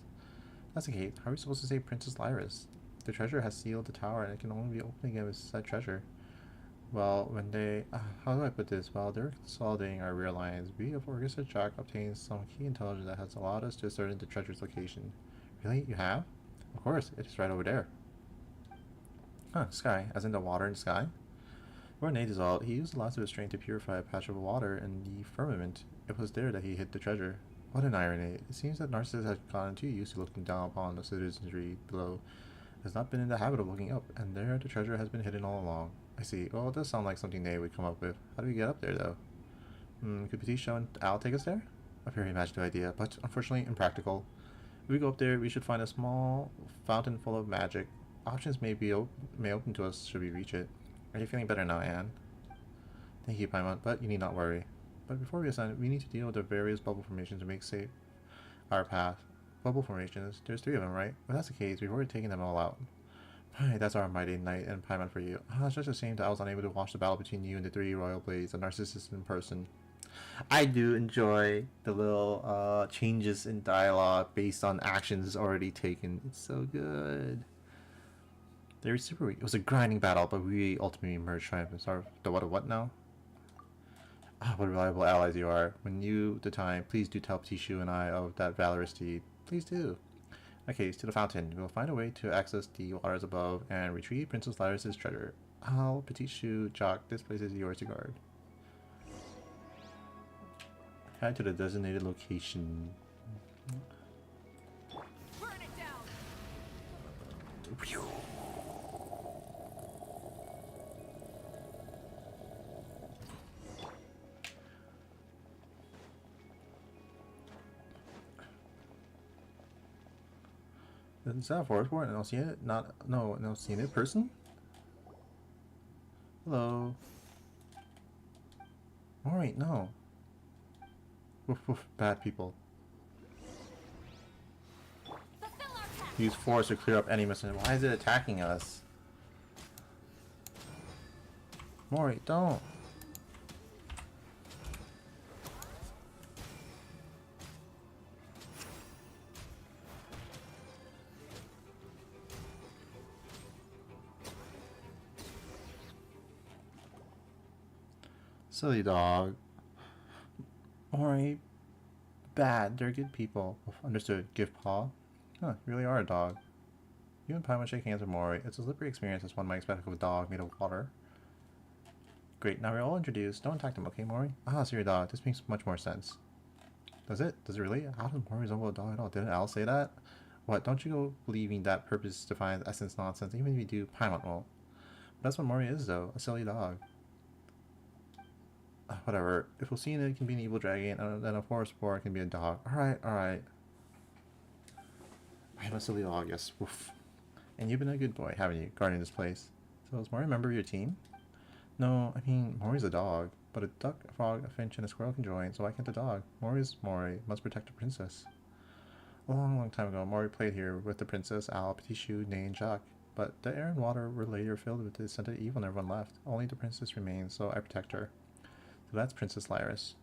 [SPEAKER 1] That's okay. How are we supposed to save Princess Lyris? The treasure has sealed the tower and it can only be opened again with said treasure. Well, when they... how do I put this? While they're consolidating our rear lines, we have Orchestra Jack obtained some key intelligence that has allowed us to ascertain the treasure's location. Really? You have? Of course, it is right over there. Huh, sky, as in the water in the sky? Before Nate dissolved, he used lots of his strength to purify a patch of water in the firmament. It was there that he hid the treasure. What an irony. It seems that Narcissus has gotten too used to looking down upon the citizenry below. Has not been in the habit of looking up, and there the treasure has been hidden all along. I see. Well, it does sound like something Nate would come up with. How do we get up there, though? Could Petit Show and Al take us there? A very imaginative idea, but unfortunately impractical. If we go up there, we should find a small fountain full of magic. Options may open to us should we reach it. Are you feeling better now, Anne? Thank you, Paimon, but you need not worry. But before we ascend, we need to deal with the various bubble formations to make safe our path. Bubble formations? There's 3 of them, right? If that's the case, we've already taken them all out. Right, that's our mighty knight and Paimon for you. It's just a shame that I was unable to watch the battle between you and the 3 royal blades, the Narcissus in person. I do enjoy the little changes in dialogue based on actions already taken. It's so good. They were super weak. It was a grinding battle, but we ultimately emerged triumphant. Sorry, the what now? What reliable allies you are. When you, the time, please do tell Petit Chou and I of that valorous deed. Please do. Okay, to the fountain. We will find a way to access the waters above and retrieve Princess Lyris's treasure. Petit Chou, Jock, this place is yours to guard. Head to the designated location.
[SPEAKER 4] Burn it down.
[SPEAKER 1] Is that a forest board? No, seen it? No, seen it person? Hello. Alright, no. Woof woof, bad people. Use force to clear up any missing. Why is it attacking us? Mori, don't. Silly dog. Alright. Bad. They're good people. Understood. Give paw. Huh, you really are a dog. You and Paimon shake hands with Mori. It's a slippery experience as one might expect of a dog made of water. Great, now we're all introduced. Don't attack them, okay, Mori? So you're a dog. This makes much more sense. Does it? Does it really? How does Mori resemble a dog at all? Didn't Al say that? What, don't you go believing that purpose defines essence nonsense? Even if you do, Paimon won't. But that's what Mori is, though. A silly dog. Whatever. If Lucina can be an evil dragon, then a forest boar can be a dog. Alright. I am a silly dog, yes. Woof. And you've been a good boy, haven't you, guarding this place? So is Mori a member of your team? No, I mean, Mori's a dog. But a duck, a frog, a finch, and a squirrel can join, so why can't a dog? Mori's Mori. Must protect the princess. A long time ago, Mori played here with the princess, Al, Petit Chou, Ney, and Jacques. But the air and water were later filled with the scent of evil and everyone left. Only the princess remains, so I protect her. So that's Princess Lyris.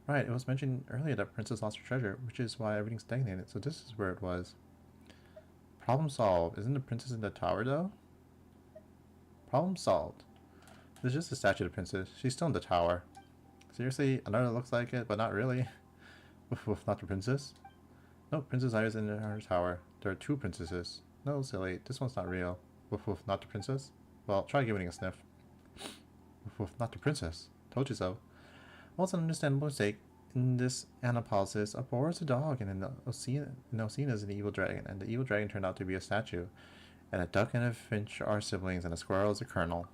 [SPEAKER 1] Right, it was mentioned earlier that Princess lost her treasure, which is why everything's stagnated, so this is where it was. Problem solved. Isn't the princess in the tower, though? Problem solved. There's just a statue of the princess. She's still in the tower. Seriously? Another looks like it, but not really. Woof woof, not the princess? No, Princess Lyris in her tower. There are 2 princesses. No, silly. This one's not real. Woof woof, not the princess? Well, try giving it a sniff. Woof woof, not the princess. Told you so. Well, it's an understandable mistake. In this anapolysis, a boar is a dog, and an Osina is an evil dragon, and the evil dragon turned out to be a statue. And a duck and a finch are siblings, and a squirrel is a colonel.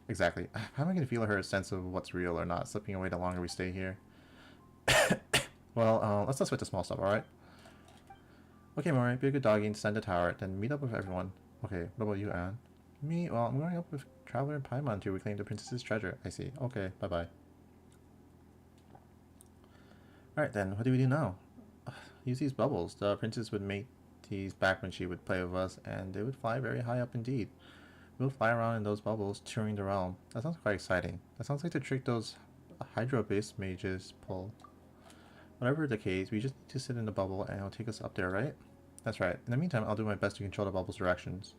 [SPEAKER 1] Exactly. How am I going to feel her sense of what's real or not, slipping away the longer we stay here? Well, let's not sweat the small stuff, alright? Okay, Mori, be a good doggy and send the tower, then meet up with everyone. Okay, what about you, Anne? Me? Well, I'm going up with Traveler and Paimon to reclaim the princess's treasure. I see. Okay, bye-bye. Alright then, what do we do now? Use these bubbles. The princess would make these back when she would play with us, and they would fly very high up indeed. We'll fly around in those bubbles, touring the realm. That sounds quite exciting. That sounds like the trick those hydro-based mages pull. Whatever the case, we just need to sit in the bubble and it'll take us up there, right? That's right. In the meantime, I'll do my best to control the bubble's directions.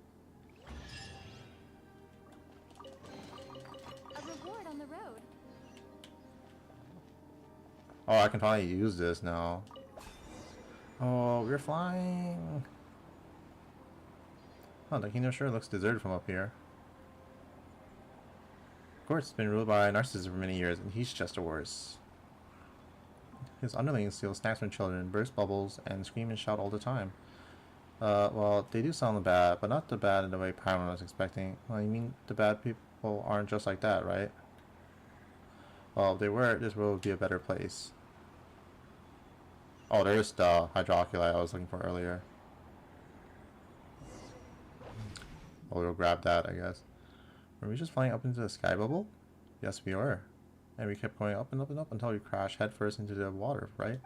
[SPEAKER 2] A reward on the road.
[SPEAKER 1] Oh, I can finally use this now. Oh, we're flying! Oh, the kingdom sure looks deserted from up here. Of course, it's been ruled by narcissists for many years, and he's just the worst. His underlings steal snacks from children, burst bubbles, and scream and shout all the time. Well, they do sound bad, but not the bad in the way Paimon was expecting. Well, you mean the bad people aren't just like that, right? Well, if they were, this world would be a better place. Oh, there's the hydroculite I was looking for earlier. Oh, we'll grab that, I guess. Were we just flying up into the sky bubble? Yes, we were. And we kept going up and up and up until we crashed headfirst into the water, right?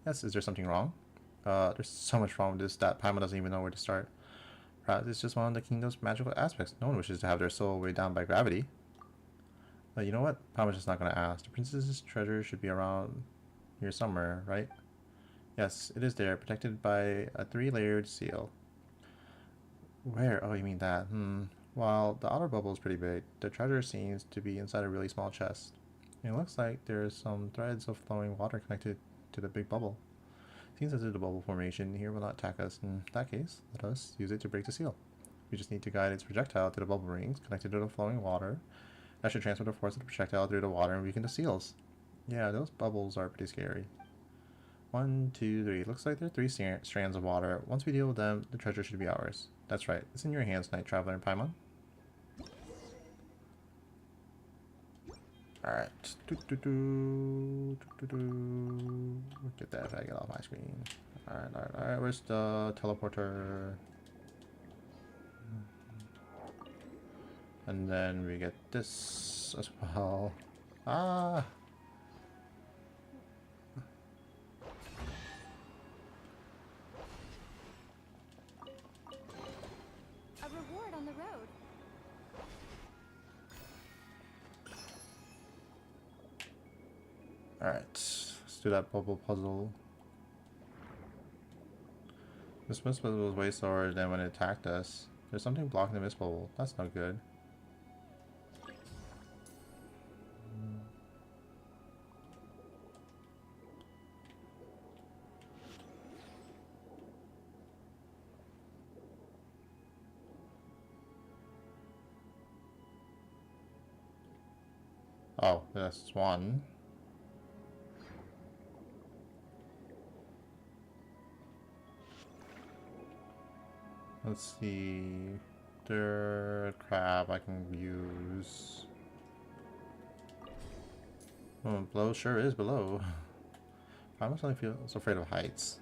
[SPEAKER 1] Yes, is there something wrong? There's so much wrong with this that Paimon doesn't even know where to start. Perhaps it's just one of the kingdom's magical aspects. No one wishes to have their soul weighed down by gravity. You know what? Paimon's just not going to ask. The princess's treasure should be around here somewhere, right? Yes, it is there, protected by a 3-layered seal. Where? Oh, you mean that? While the outer bubble is pretty big, the treasure seems to be inside a really small chest. It looks like there's some threads of flowing water connected to the big bubble. Seems as if the bubble formation here will not attack us. In that case, let us use it to break the seal. We just need to guide its projectile to the bubble rings connected to the flowing water. That should transfer the force of the projectile through the water and weaken the seals. Yeah, those bubbles are pretty scary. 1, 2, 3. Looks like there are 3 strands of water. Once we deal with them, the treasure should be ours. That's right. It's in your hands, Night Traveler and Paimon. Alright. Get that faggot off my screen. Alright. Where's the teleporter? And then we get this as well. Ah!
[SPEAKER 2] A reward on the road.
[SPEAKER 1] Alright, let's do that bubble puzzle. This mist bubble was way slower than when it attacked us. There's something blocking the mist bubble. That's not good. Oh, that's one. Let's see. Third crab I can use. Oh, below sure is below. I must only feel so afraid of heights.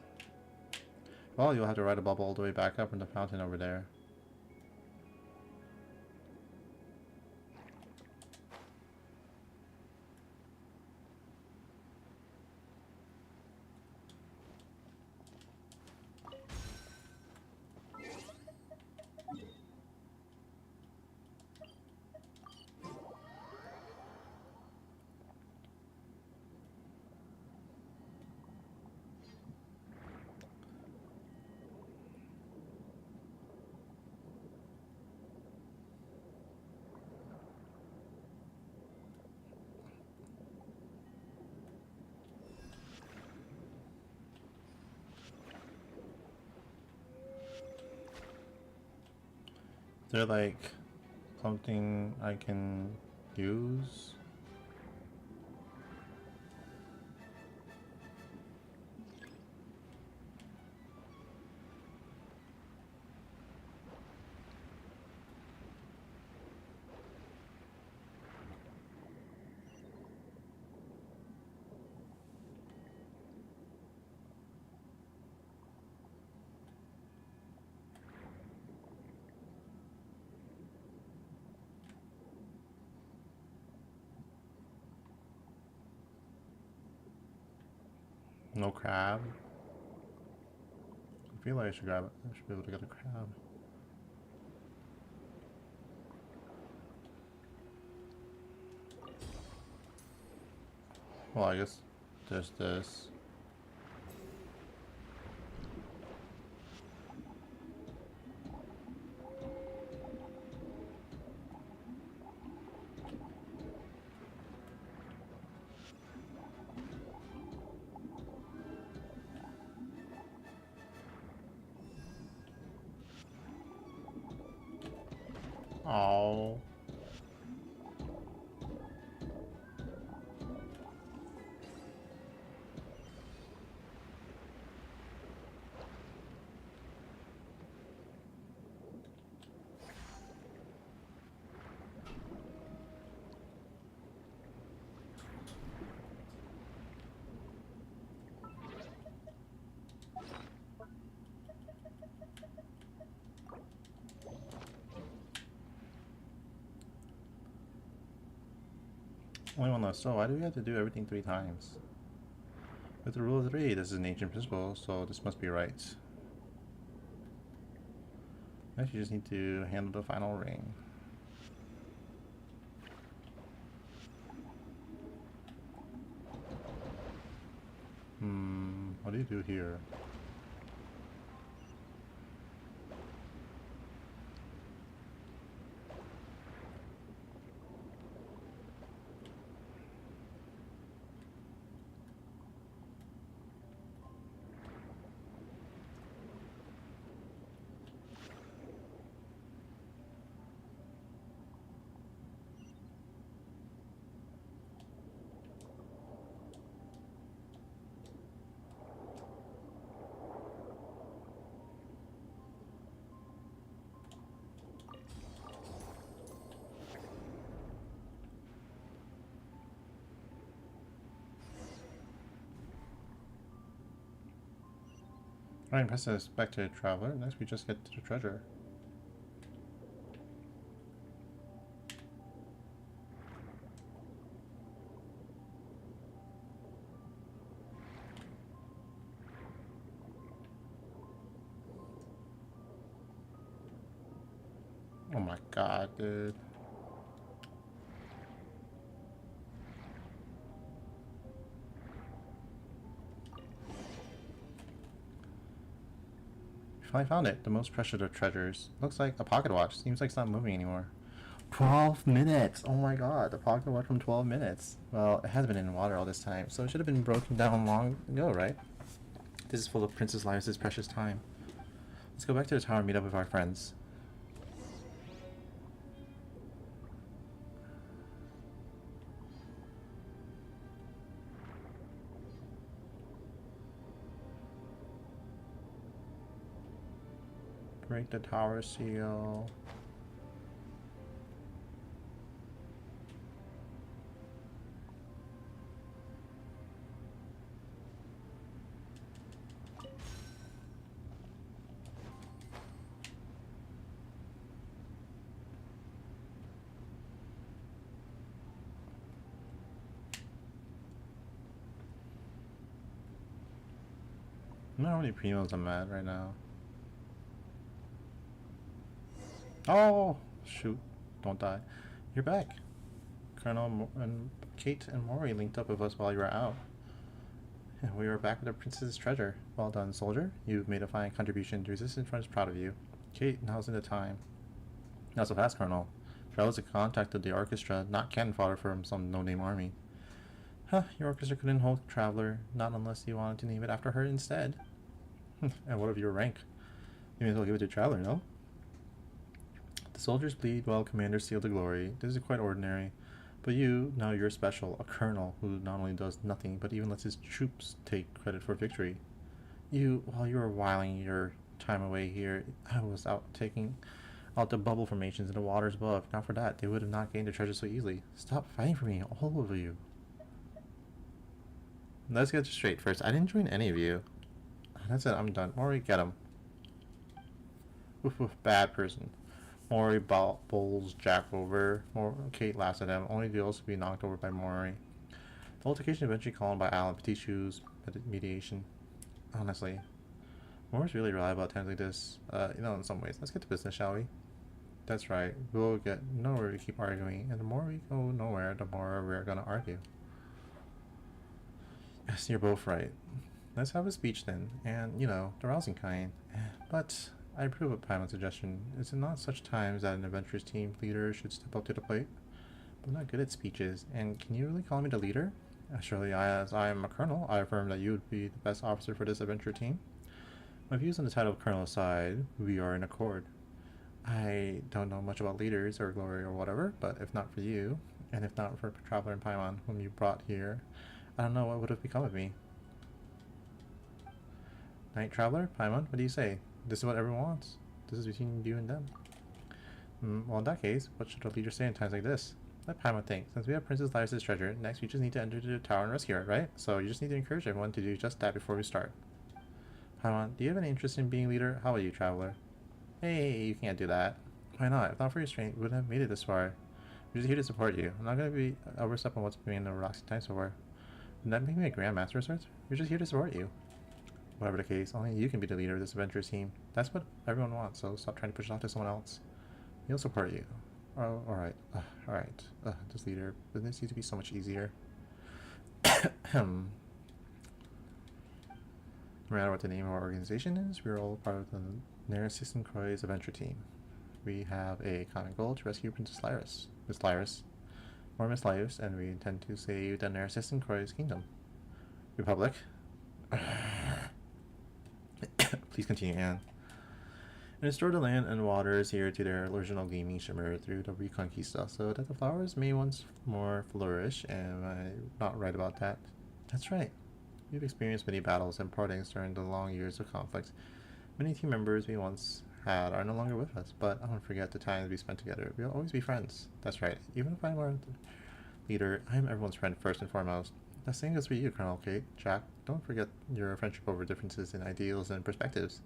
[SPEAKER 1] Well, you'll have to ride a bubble all the way back up in the fountain over there. Is there like something I can use? No crab? I feel like I should grab it. I should be able to get a crab. Well, I guess there's this. Oh. Only one left. So why do we have to do everything 3 times? With the rule of 3, this is an ancient principle, so this must be right. Next, you just need to handle the final ring. What do you do here? Alright, press this back to the traveler. Next, we just get to the treasure. Oh my god, dude. Finally found it. The most precious of treasures. Looks like a pocket watch. Seems like it's not moving anymore. 12 minutes! Oh my god, the pocket watch from 12 minutes. Well, it has been in water all this time, so it should have been broken down long ago, right? This is full of Princess Lyrus' precious time. Let's go back to the tower and meet up with our friends. Break the tower seal. I don't know how many primos I'm at right now. Oh, shoot. Don't die. You're back. Colonel and Kate and Mori linked up with us while you were out. And we are back with the princess's treasure. Well done, soldier. You've made a fine contribution. The Resistance Front is proud of you. Kate, now's the time. Not so fast, Colonel. Travelers have contacted the orchestra, not cannon fodder from some no-name army. Huh, your orchestra couldn't hold Traveler, not unless you wanted to name it after her instead. And what of your rank? You may as well give it to Traveler, no? The soldiers bleed while commanders seal the glory. This is quite ordinary. But you, now you're special, a colonel who not only does nothing, but even lets his troops take credit for victory. You, while you were whiling your time away here, I was out taking out the bubble formations in the waters above. Not for that, they would have not gained the treasure so easily. Stop fighting for me, all of you. Let's get straight first. I didn't join any of you. That's it, I'm done. Mori, get him. Oof, oof, bad person. Mori bowls Jack over. Kate laughs at him, only to also be knocked over by Mori. The altercation eventually calmed by Alan Petit Shoes mediation. Honestly, Mori's really reliable at times like this. In some ways. Let's get to business, shall we? That's right. We'll get nowhere to keep arguing, and the more we go nowhere, the more we're gonna argue. Yes, you're both right. Let's have a speech then, and, the rousing kind. But I approve of Paimon's suggestion. Is it not such times that an adventurous team leader should step up to the plate? But I'm not good at speeches, and can you really call me the leader? Surely, as I am a colonel, I affirm that you would be the best officer for this adventure team. My views on the title of colonel aside, we are in accord. I don't know much about leaders or glory or whatever, but if not for you, and if not for Traveler and Paimon, whom you brought here, I don't know what would have become of me. Night Traveler, Paimon, what do you say? This is what everyone wants. This is between you and them. Well, in that case, what should a leader say in times like this? Let Paimon think. Since we have Princess Lyris' treasure, next we just need to enter the tower and rescue her, right? So you just need to encourage everyone to do just that before we start. Paimon, do you have any interest in being leader? How about you, Traveler? Hey, you can't do that. Why not? If not for your strength, we wouldn't have made it this far. We're just here to support you. I'm not going to be overstep on what's been in the Roxy time so far. Would that make me a Grand Master of sorts? We're just here to support you. Whatever the case, only you can be the leader of this adventurous team. That's what everyone wants, so stop trying to push it off to someone else. He'll support you. Oh, alright. Alright. This leader. Business needs to be so much easier. No matter what the name of our organization is, we're all part of the Narcissus Croix adventure team. We have a common goal to rescue Princess Lyris. Miss Lyris. Or Miss Lyris, and we intend to save the Narcissus Croix kingdom. Republic. Please continue, Anne. And restore the land and waters here to their original gleaming shimmer through the Reconquista, so that the flowers may once more flourish. Am I not right about that? That's right. We've experienced many battles and partings during the long years of conflict. Many team members we once had are no longer with us, but I don't forget the times we spent together. We'll always be friends. That's right. Even if I'm our leader, I'm everyone's friend first and foremost. The same goes for you, Colonel Kate. Jack, don't forget your friendship over differences in ideals and perspectives.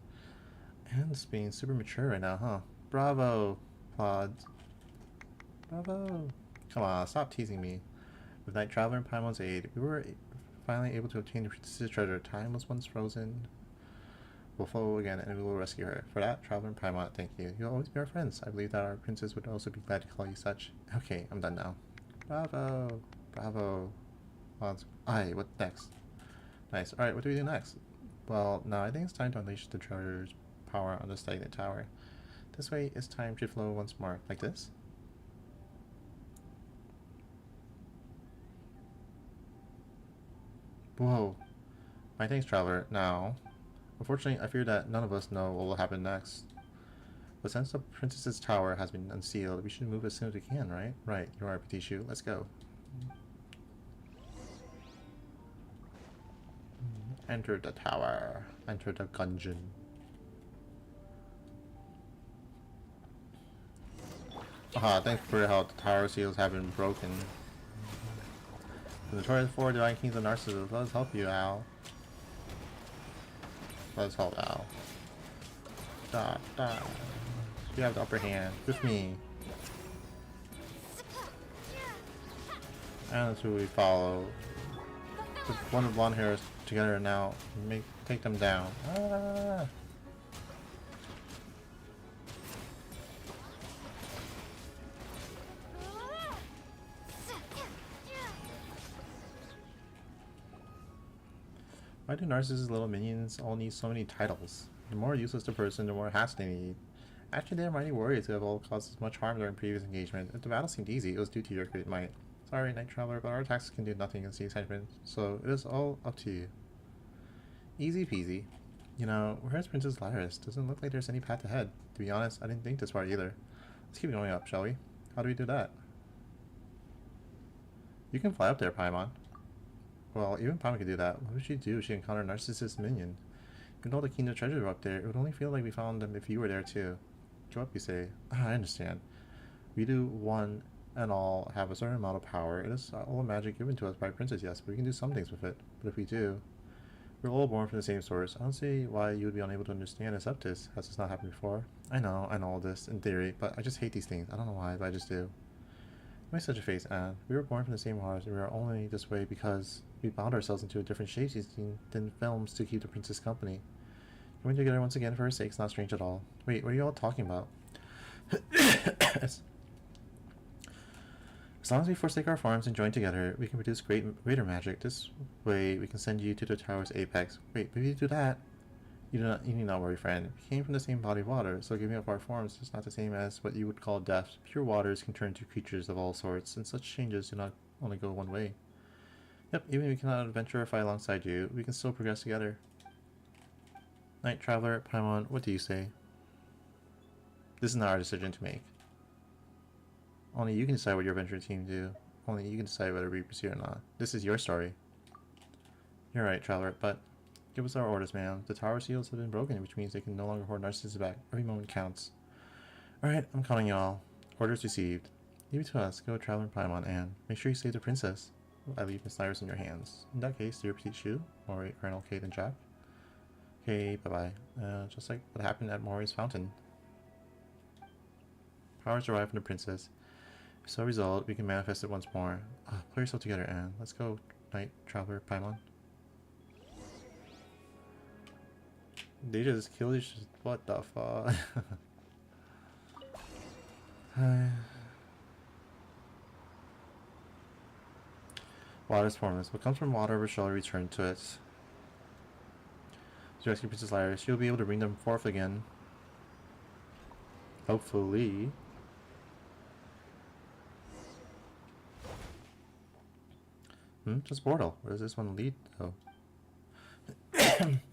[SPEAKER 1] Anne's being super mature right now, huh? Bravo, Plod. Bravo. Come on, stop teasing me. With Night Traveler and Paimon's aid, we were finally able to obtain the princess's treasure. Time was once frozen. We'll follow again and we will rescue her. For that, Traveler and Paimon, thank you. You'll always be our friends. I believe that our princess would also be glad to call you such. Okay, I'm done now. Bravo. Bravo. Aye, what next? Nice. Alright, what do we do next? Well, now I think it's time to unleash the treasure's power on the stagnant tower. This way, its time should flow once more. Like this? Whoa. My thanks, Traveler. Now, unfortunately, I fear that none of us know what will happen next. But since the princess's tower has been unsealed, we should move as soon as we can, right? Right, you are Petishu. Let's go. Enter the tower. Enter the gungeon. Aha, thanks for your help. The tower seals have been broken. The notorious four divine kings of Narcissus. Let us help you, Al. Let us help Al. Da, da. You have the upper hand. With me. And that's who we follow. The one of blonde hairs together now. Take them down. Ah. Why do Narcissus' little minions all need so many titles? The more useless the person, the more hassle they need. Actually, they are mighty warriors who have all caused as much harm during previous engagement. If the battle seemed easy, it was due to your great might. Sorry, Night Traveler, but our attacks can do nothing against these henchmen, so it is all up to you. Easy peasy. You know, where's Princess Lyris? Doesn't look like there's any path ahead. To be honest, I didn't think this far either. Let's keep going up, shall we? How do we do that? You can fly up there, Paimon. Well, even Paimon could do that. What would she do if she encountered Narcissus' minion? Even though the kingdom treasures were up there, it would only feel like we found them if you were there too. Go up, you say. I understand. We do one and all have a certain amount of power. It is all magic given to us by Princess, yes, but we can do some things with it. But if we do, we're all born from the same source. I don't see why you would be unable to understand and accept this. Has this not happened before? I know all this, in theory, but I just hate these things. I don't know why, but I just do. Make such a face, Anne. We were born from the same hearts, and we are only this way because we bound ourselves into a different shapes than films to keep the princess company. Coming together once again for her sake is not strange at all. Wait, what are you all talking about? As long as we forsake our forms and join together, we can produce greater magic. This way, we can send you to the tower's apex. Wait, maybe you do that? You need not worry, friend. We came from the same body of water, so giving up our forms is not the same as what you would call death. Pure waters can turn to creatures of all sorts, and such changes do not only go one way. Yep, even if we cannot adventure or fight alongside you, we can still progress together. Night Traveler, Paimon, what do you say? This is not our decision to make. Only you can decide what your adventure team do. Only you can decide whether we proceed or not. This is your story. You're right, Traveler, but give us our orders, ma'am. The tower seals have been broken, which means they can no longer hold narcissists back. Every moment counts. Alright, I'm calling y'all. Orders received. Leave it to us. Go Traveler and Paimon, and make sure you save the princess. I leave Miss Lyris in your hands. In that case, do your petite shoe, Mori, Colonel, Kate, and Jack. Okay, bye-bye. Just like what happened at Mori's fountain. Powers derived from the princess. If so result, we can manifest it once more. Pull yourself together, Anne. Let's go, Knight, Traveler, Paimon. They just killed each. What the fuck? Water's formless. What comes from water shall return to it. To rescue Princess Lyris, you'll be able to bring them forth again. Hopefully. Just portal. Where does this one lead though?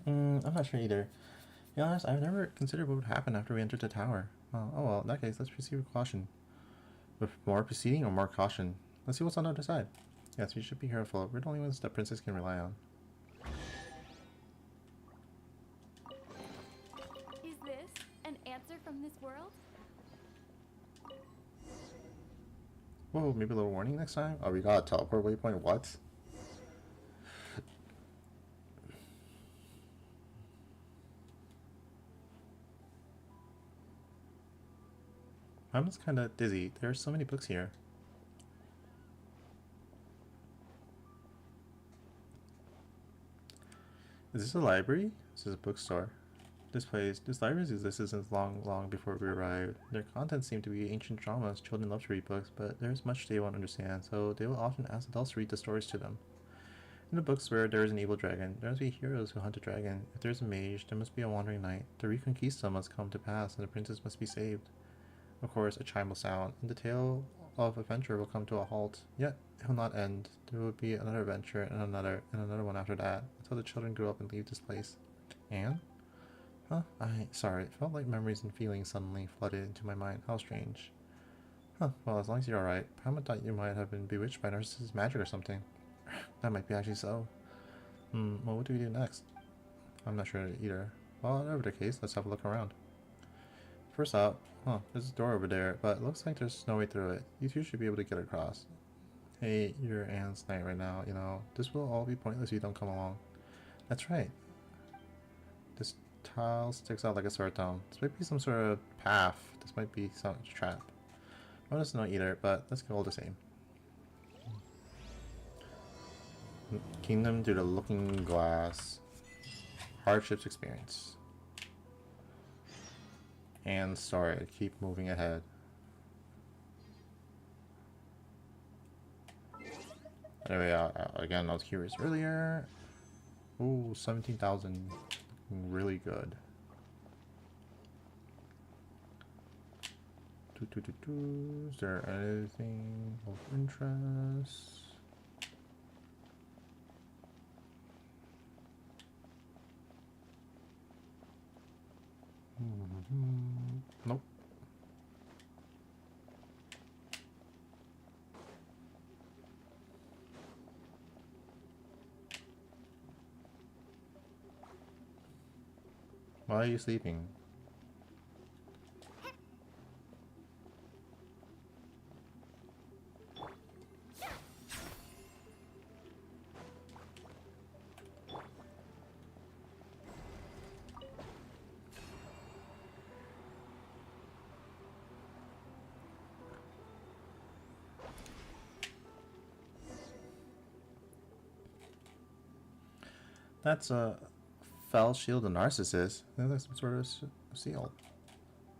[SPEAKER 1] I'm not sure either. To be honest, I've never considered what would happen after we entered the tower. Oh well, in that case, let's proceed with caution. With more proceeding or more caution? Let's see what's on the other side. Yes, we should be careful. We're the only ones that Princess can rely on.
[SPEAKER 6] Is this an answer from this world?
[SPEAKER 1] Whoa, maybe a little warning next time? Oh, we got a teleport waypoint? What? I'm just kind of dizzy. There are so many books here. Is this a library? This is a bookstore. This library has existed since long before we arrived. Their contents seem to be ancient dramas. Children love to read books, but there's much they won't understand, so they will often ask adults to read the stories to them. In the books where there is an evil dragon, there must be heroes who hunt a dragon. If there is a mage, there must be a wandering knight. The Reconquista must come to pass, and the princess must be saved. Of course, a chime will sound, and the tale of adventure will come to a halt. Yet, it will not end. There will be another adventure, and another one after that, until the children grow up and leave this place. Anne? Huh? Sorry, it felt like memories and feelings suddenly flooded into my mind. How strange. Huh, well, as long as you're alright. Paimon thought you might have been bewitched by Narcissus' magic or something. That might be actually so. Well, what do we do next? I'm not sure either. Well, whatever the case, let's have a look around. First up, there's a door over there, but it looks like there's no way through it. You two should be able to get across. Hey, you're Anne's knight right now, you know. This will all be pointless if you don't come along. That's right. This tile sticks out like a sore thumb. This might be some sort of path. This might be some trap. I don't know either, but let's go all the same. Kingdom through the Looking Glass. Hardships experience. And sorry, keep moving ahead. Anyway, again, I was curious earlier. Ooh, 17,000. Really good. Is there anything of interest? Nope. Why are you sleeping? That's a Fell Shield of Narcissus. That's some sort of seal.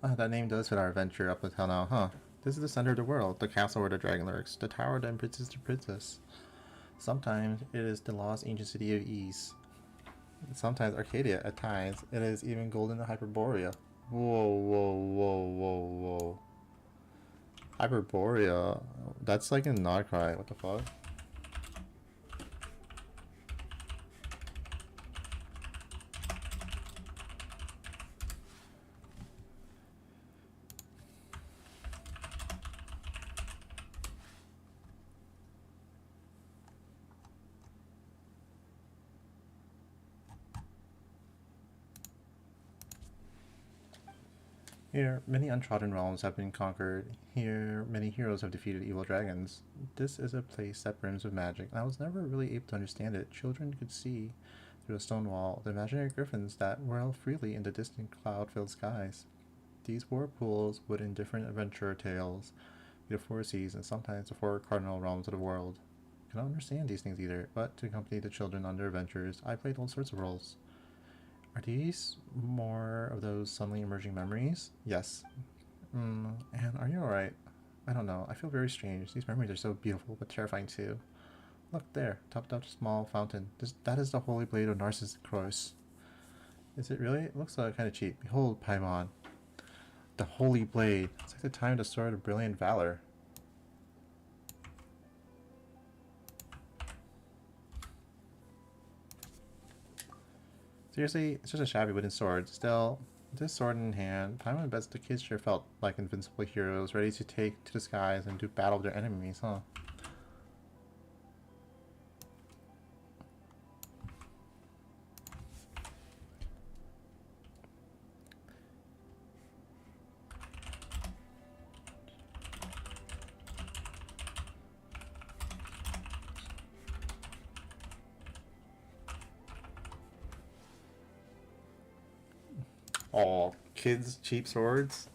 [SPEAKER 1] That name does fit our adventure up until now, huh? This is the center of the world, the castle where the dragon lurks, the tower that imprisons the princess. Sometimes it is the lost ancient city of Ease. Sometimes Arcadia, at times it is even Golden Hyperborea. Whoa, whoa, whoa, whoa, whoa. Hyperborea? That's like in Nodcry, what the fuck? Here, many untrodden realms have been conquered. Here, many heroes have defeated evil dragons. This is a place that brims with magic, and I was never really able to understand it. Children could see through a stone wall the imaginary griffins that whirl freely in the distant cloud-filled skies. These whirlpools would, in different adventure tales, be the four seas and sometimes the four cardinal realms of the world. I cannot understand these things either, but to accompany the children on their adventures, I played all sorts of roles. Are these more of those suddenly emerging memories? Yes. And are you alright? I don't know. I feel very strange. These memories are so beautiful, but terrifying too. Look there, topped up small fountain. That is the holy blade of Narcissus Cross. Is it really? It looks kind of cheap. Behold, Paimon. The holy blade. It's like the time of the sword of brilliant valor. Seriously, it's just a shabby wooden sword. Still, with this sword in hand, Paimon bets the kids sure felt like invincible heroes, ready to take to the skies and do battle with their enemies, huh? Oh, kids, cheap swords?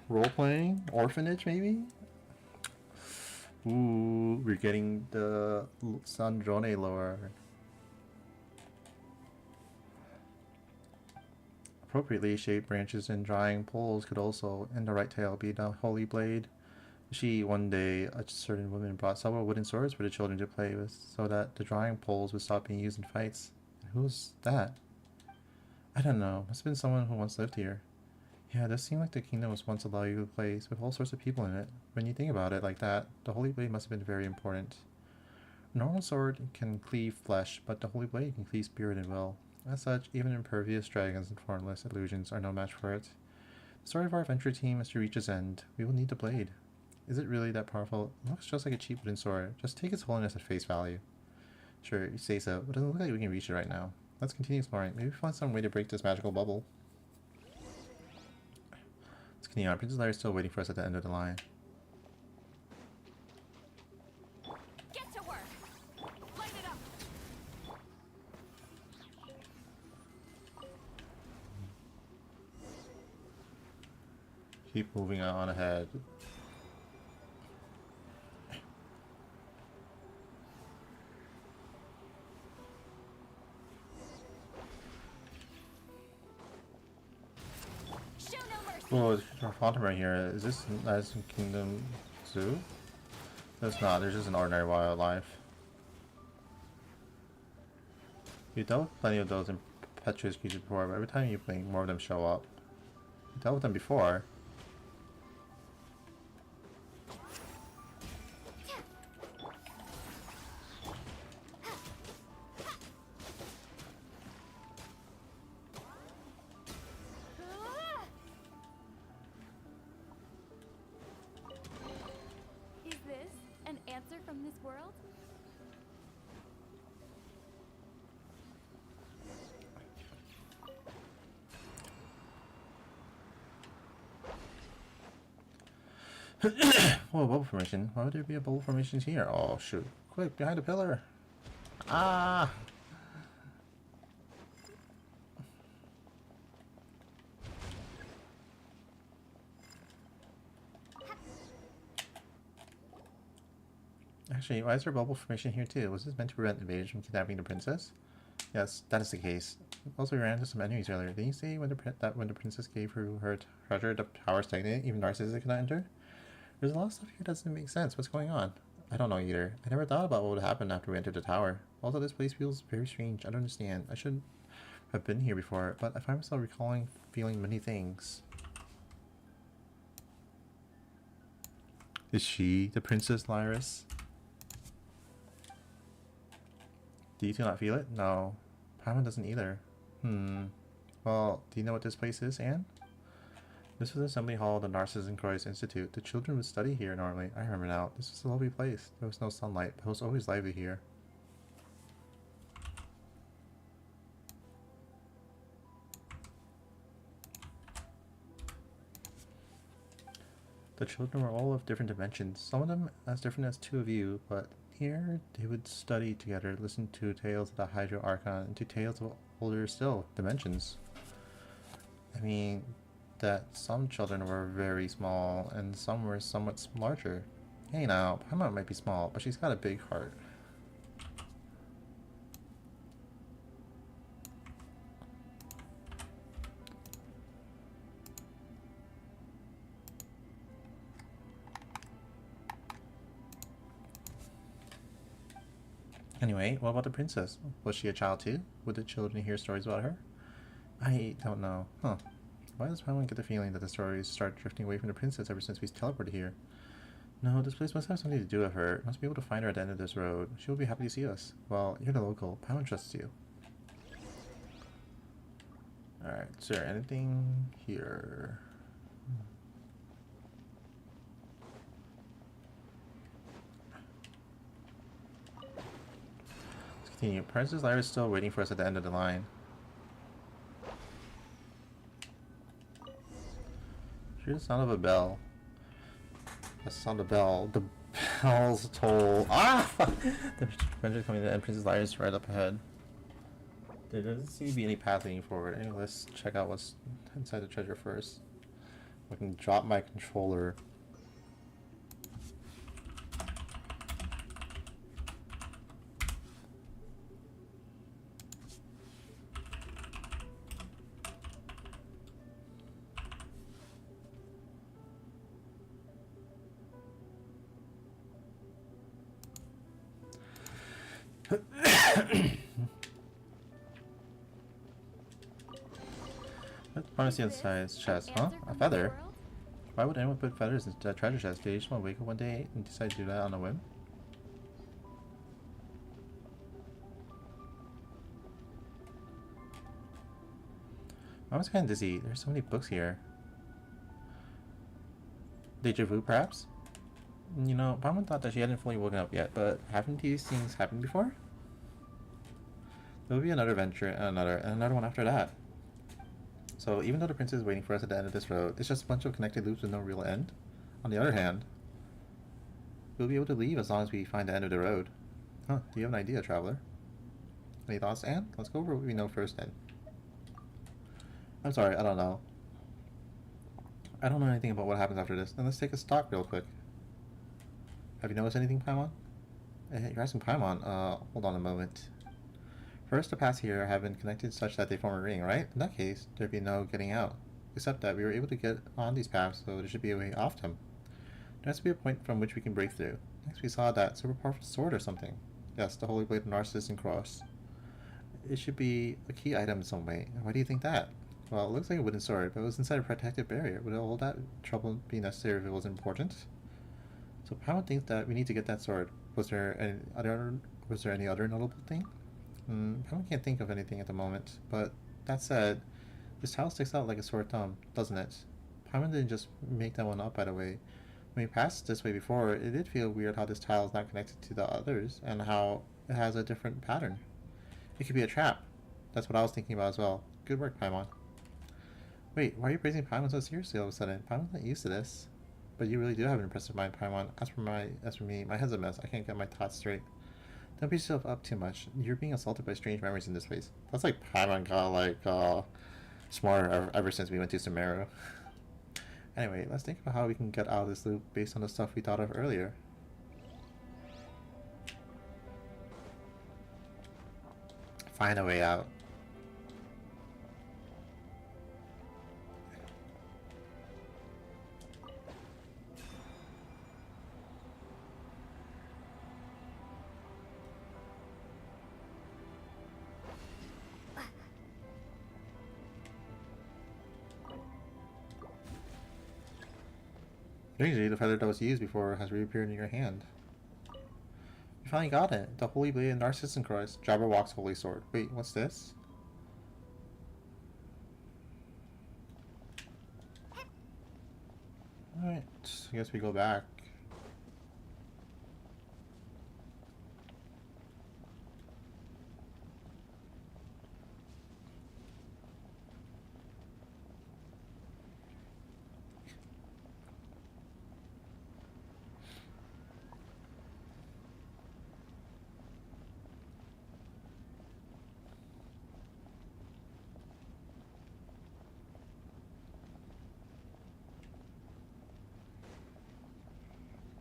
[SPEAKER 1] Role playing? Orphanage, maybe? Ooh, we're getting the Sandrone lore. Appropriately shaped branches and drying poles could also, in the right tale, be the holy blade. One day, a certain woman brought several wooden swords for the children to play with, so that the drying poles would stop being used in fights. Who's that? I don't know. Must have been someone who once lived here. Yeah, it does seem like the kingdom was once a valuable place with all sorts of people in it. When you think about it like that, the Holy Blade must have been very important. A normal sword can cleave flesh, but the Holy Blade can cleave spirit and will. As such, even impervious dragons and formless illusions are no match for it. The story of our adventure team is to reach its end. We will need the blade. Is it really that powerful? It looks just like a cheap wooden sword. Just take its holiness at face value. Sure, you say so, but it doesn't look like we can reach it right now. Let's continue exploring. Maybe find some way to break this magical bubble. Let's continue on. Princess Leia is still waiting for us at the end of the line.
[SPEAKER 2] Get to work. Light it up.
[SPEAKER 1] Keep moving on ahead. Oh, there's a fountain right here. Is this Madison Kingdom Zoo? It's not. There's just an ordinary wildlife. You dealt with plenty of those impetuous creatures before, but every time you blink, more of them show up. You dealt with them before.
[SPEAKER 6] Is this an answer from this world?
[SPEAKER 1] Whoa, bubble formation. Why would there be a bubble formation here? Oh, shoot. Quick, behind the pillar. Ah! Actually, why is there bubble formation here too? Was this meant to prevent invaders from kidnapping the princess? Yes, that is the case. Also, we ran into some enemies earlier. Didn't you say when the princess gave her treasure, the power stagnated, even Narcissus could not enter? There's a lot of stuff here that doesn't make sense. What's going on? I don't know either. I never thought about what would happen after we entered the tower. Also, this place feels very strange. I don't understand. I should have been here before, but I find myself feeling many things. Is she the Princess Lyris? Do you two not feel it? No. Paimon doesn't either. Well, do you know what this place is, Anne? This was Assembly Hall of the Narcissus and Croix Institute. The children would study here normally. I remember now. This was a lovely place. There was no sunlight, but it was always lively here. The children were all of different dimensions, some of them as different as two of you, but here they would study together, listen to tales of the Hydro Archon, and to tales of older still dimensions. I mean, that some children were very small, and some were somewhat larger. Hey now, Paimon might be small, but she's got a big heart. Anyway, what about the princess? Was she a child too? Would the children hear stories about her? I don't know. Huh. Why does Paimon get the feeling that the stories start drifting away from the princess ever since we teleported here? No, this place must have something to do with her. Must be able to find her at the end of this road. She will be happy to see us. Well, you're the local. Paimon trusts you. Alright, is there anything here? Let's continue. Princess Lyra is still waiting for us at the end of the line. Here's the sound of a bell. The sound of a bell. The bells toll. Ah! The adventure coming to end. Princess Lyra is right up ahead. There doesn't seem to be any path leading forward. Anyway, let's check out what's inside the treasure first. I can drop my controller. I want to see inside his chest, huh? A feather? Why would anyone put feathers in a treasure chest? Did you just want to wake up one day and decide to do that on a whim? I was kind of dizzy. There's so many books here. Deja vu, perhaps? You know, Paimon thought that she hadn't fully woken up yet, but haven't these things happened before? There will be another adventure, and another one after that. So even though the princess is waiting for us at the end of this road, it's just a bunch of connected loops with no real end. On the other hand, we'll be able to leave as long as we find the end of the road. Huh, do you have an idea, traveler? Any thoughts, Anne? Let's go over what we know first then. I'm sorry, I don't know. I don't know anything about what happens after this. Then let's take a stock real quick. Have you noticed anything, Paimon? You're asking Paimon. Hold on a moment. First, the paths here have been connected such that they form a ring, right? In that case, there'd be no getting out. Except that we were able to get on these paths, so there should be a way off them. There has to be a point from which we can break through. Next, we saw that super powerful sword or something. Yes, the Holy Blade of Narcissus and Cross. It should be a key item in some way. Why do you think that? Well, it looks like a wooden sword, but it was inside a protective barrier. Would all that trouble be necessary if it was important? So Paimon thinks that we need to get that sword. Was there any other notable thing? Paimon can't think of anything at the moment, but that said, this tile sticks out like a sore thumb, doesn't it? Paimon didn't just make that one up, by the way. When we passed this way before, it did feel weird how this tile is not connected to the others, and how it has a different pattern. It could be a trap. That's what I was thinking about as well. Good work, Paimon. Wait, why are you praising Paimon so seriously all of a sudden? Paimon's not used to this. But you really do have an impressive mind, Paimon. As for me, my head's a mess. I can't get my thoughts straight. Don't beat yourself up too much. You're being assaulted by strange memories in this place. That's like Paimon got smarter ever since we went to Sumeru. Anyway, let's think about how we can get out of this loop based on the stuff we thought of earlier. Find a way out. Strangely, the feather that was used before has reappeared in your hand. You finally got it. The Holy Blade of Narcissus and Cross. Jabberwock's Holy Sword. Wait, what's this? Alright, I guess we go back.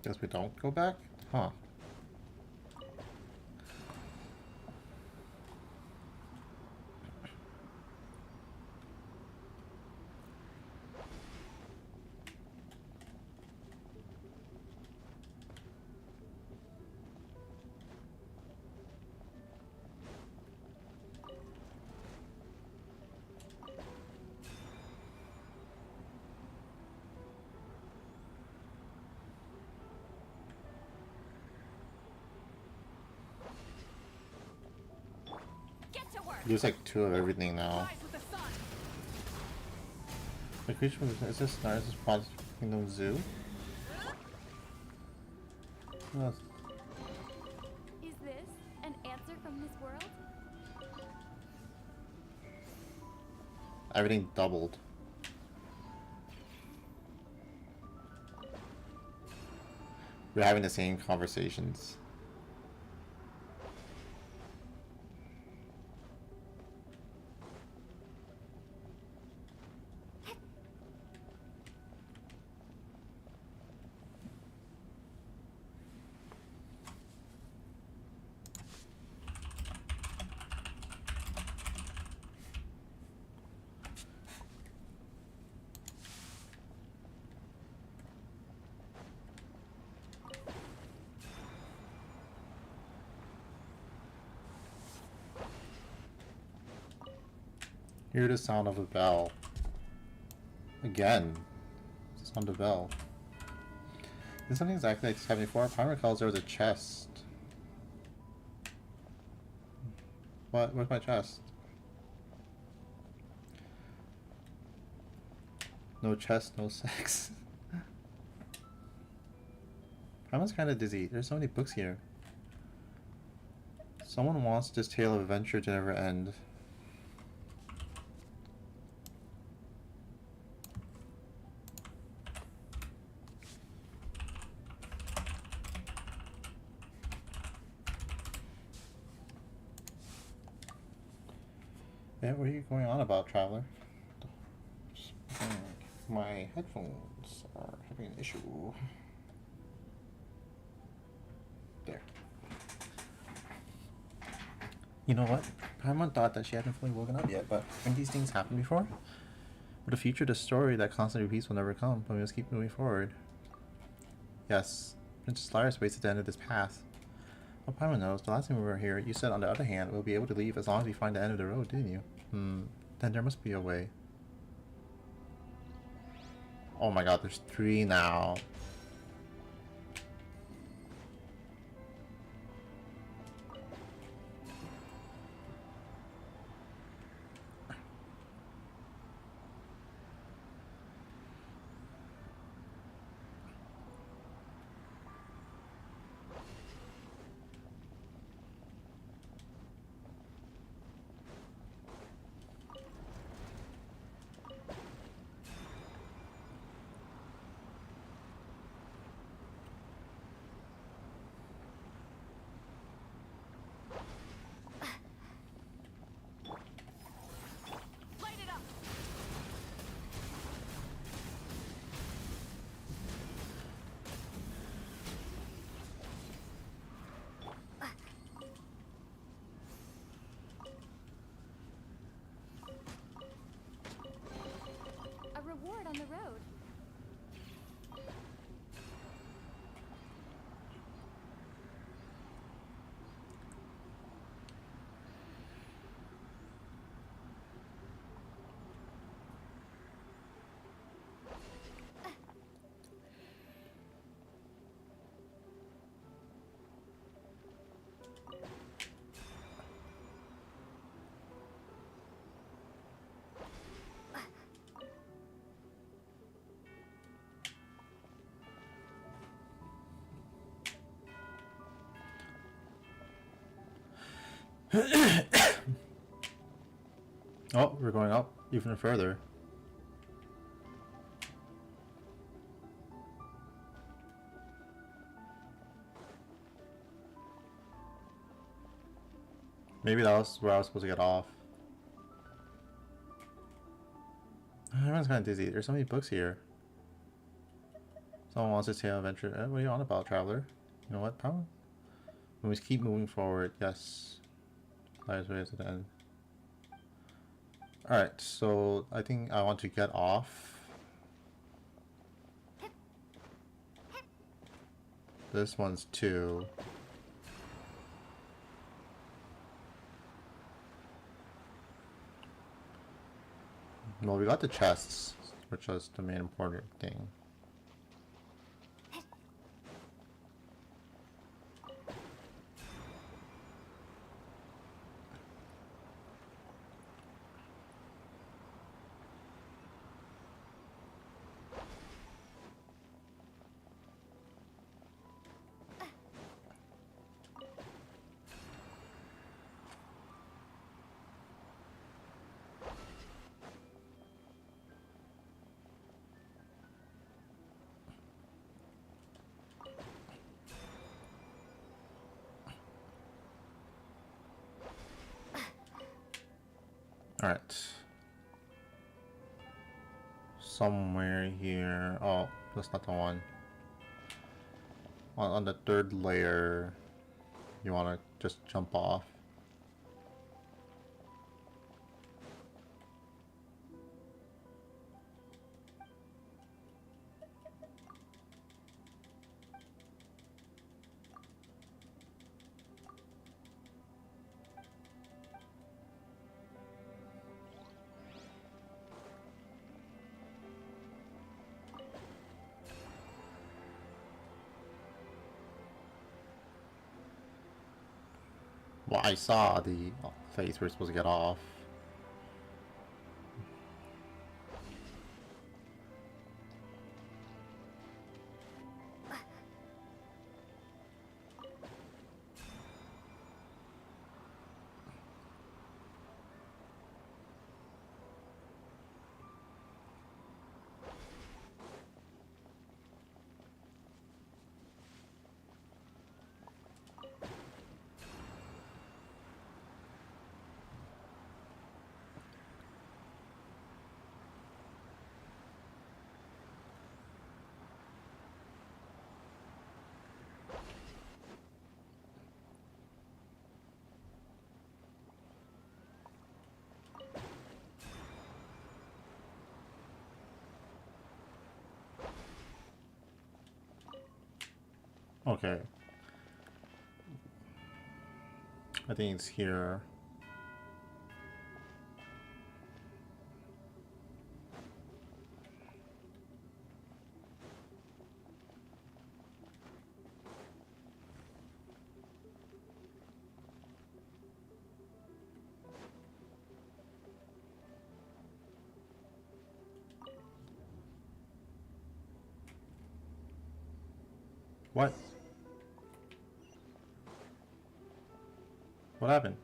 [SPEAKER 1] Guess we don't go back? Huh.
[SPEAKER 2] Get to work.
[SPEAKER 1] There's like 2 of everything now.
[SPEAKER 4] Rise with the sun.
[SPEAKER 1] The creature is this Narcissus Pod Kingdom Zoo? Oh,
[SPEAKER 6] Is this an answer from this world?
[SPEAKER 1] everything doubled. We're having the same conversations. Hear the sound of a bell. Again. The sound of a bell. It's something exactly like 74. Palmer recalls there was a chest. What? Where's my chest? No chest, no sex. Palmer's kinda dizzy. There's so many books here. Someone wants this tale of adventure to never end. Yeah, what are you going on about, traveler? My headphones are having an issue. There. You know what? Paimon thought that she hadn't fully woken up yet, but haven't these things happened before? But the future, the story that constantly repeats will never come, but we must keep moving forward. Yes, Princess Lyris waits at the end of this path. Well, Paimon knows. The last time we were here, you said on the other hand, we'll be able to leave as long as we find the end of the road, didn't you? Then there must be a way. Oh my god, there's 3 now.
[SPEAKER 2] Light it up.
[SPEAKER 6] A reward on the road.
[SPEAKER 1] Oh, we're going up even further. Maybe that was where I was supposed to get off. Everyone's kind of dizzy. There's so many books here. Someone wants to say adventure. What are you on about, traveler? You know what, power? We must keep moving forward. Yes. Lies way to the end. Alright, so I think I want to get off. This one's 2. Well, we got the chests, which was the main important thing. Alright. Somewhere here. Oh, that's not the one. On the 3rd layer, you want to just jump off. Well, I saw the place we're supposed to get off. Okay. I think it's here. What? What happened?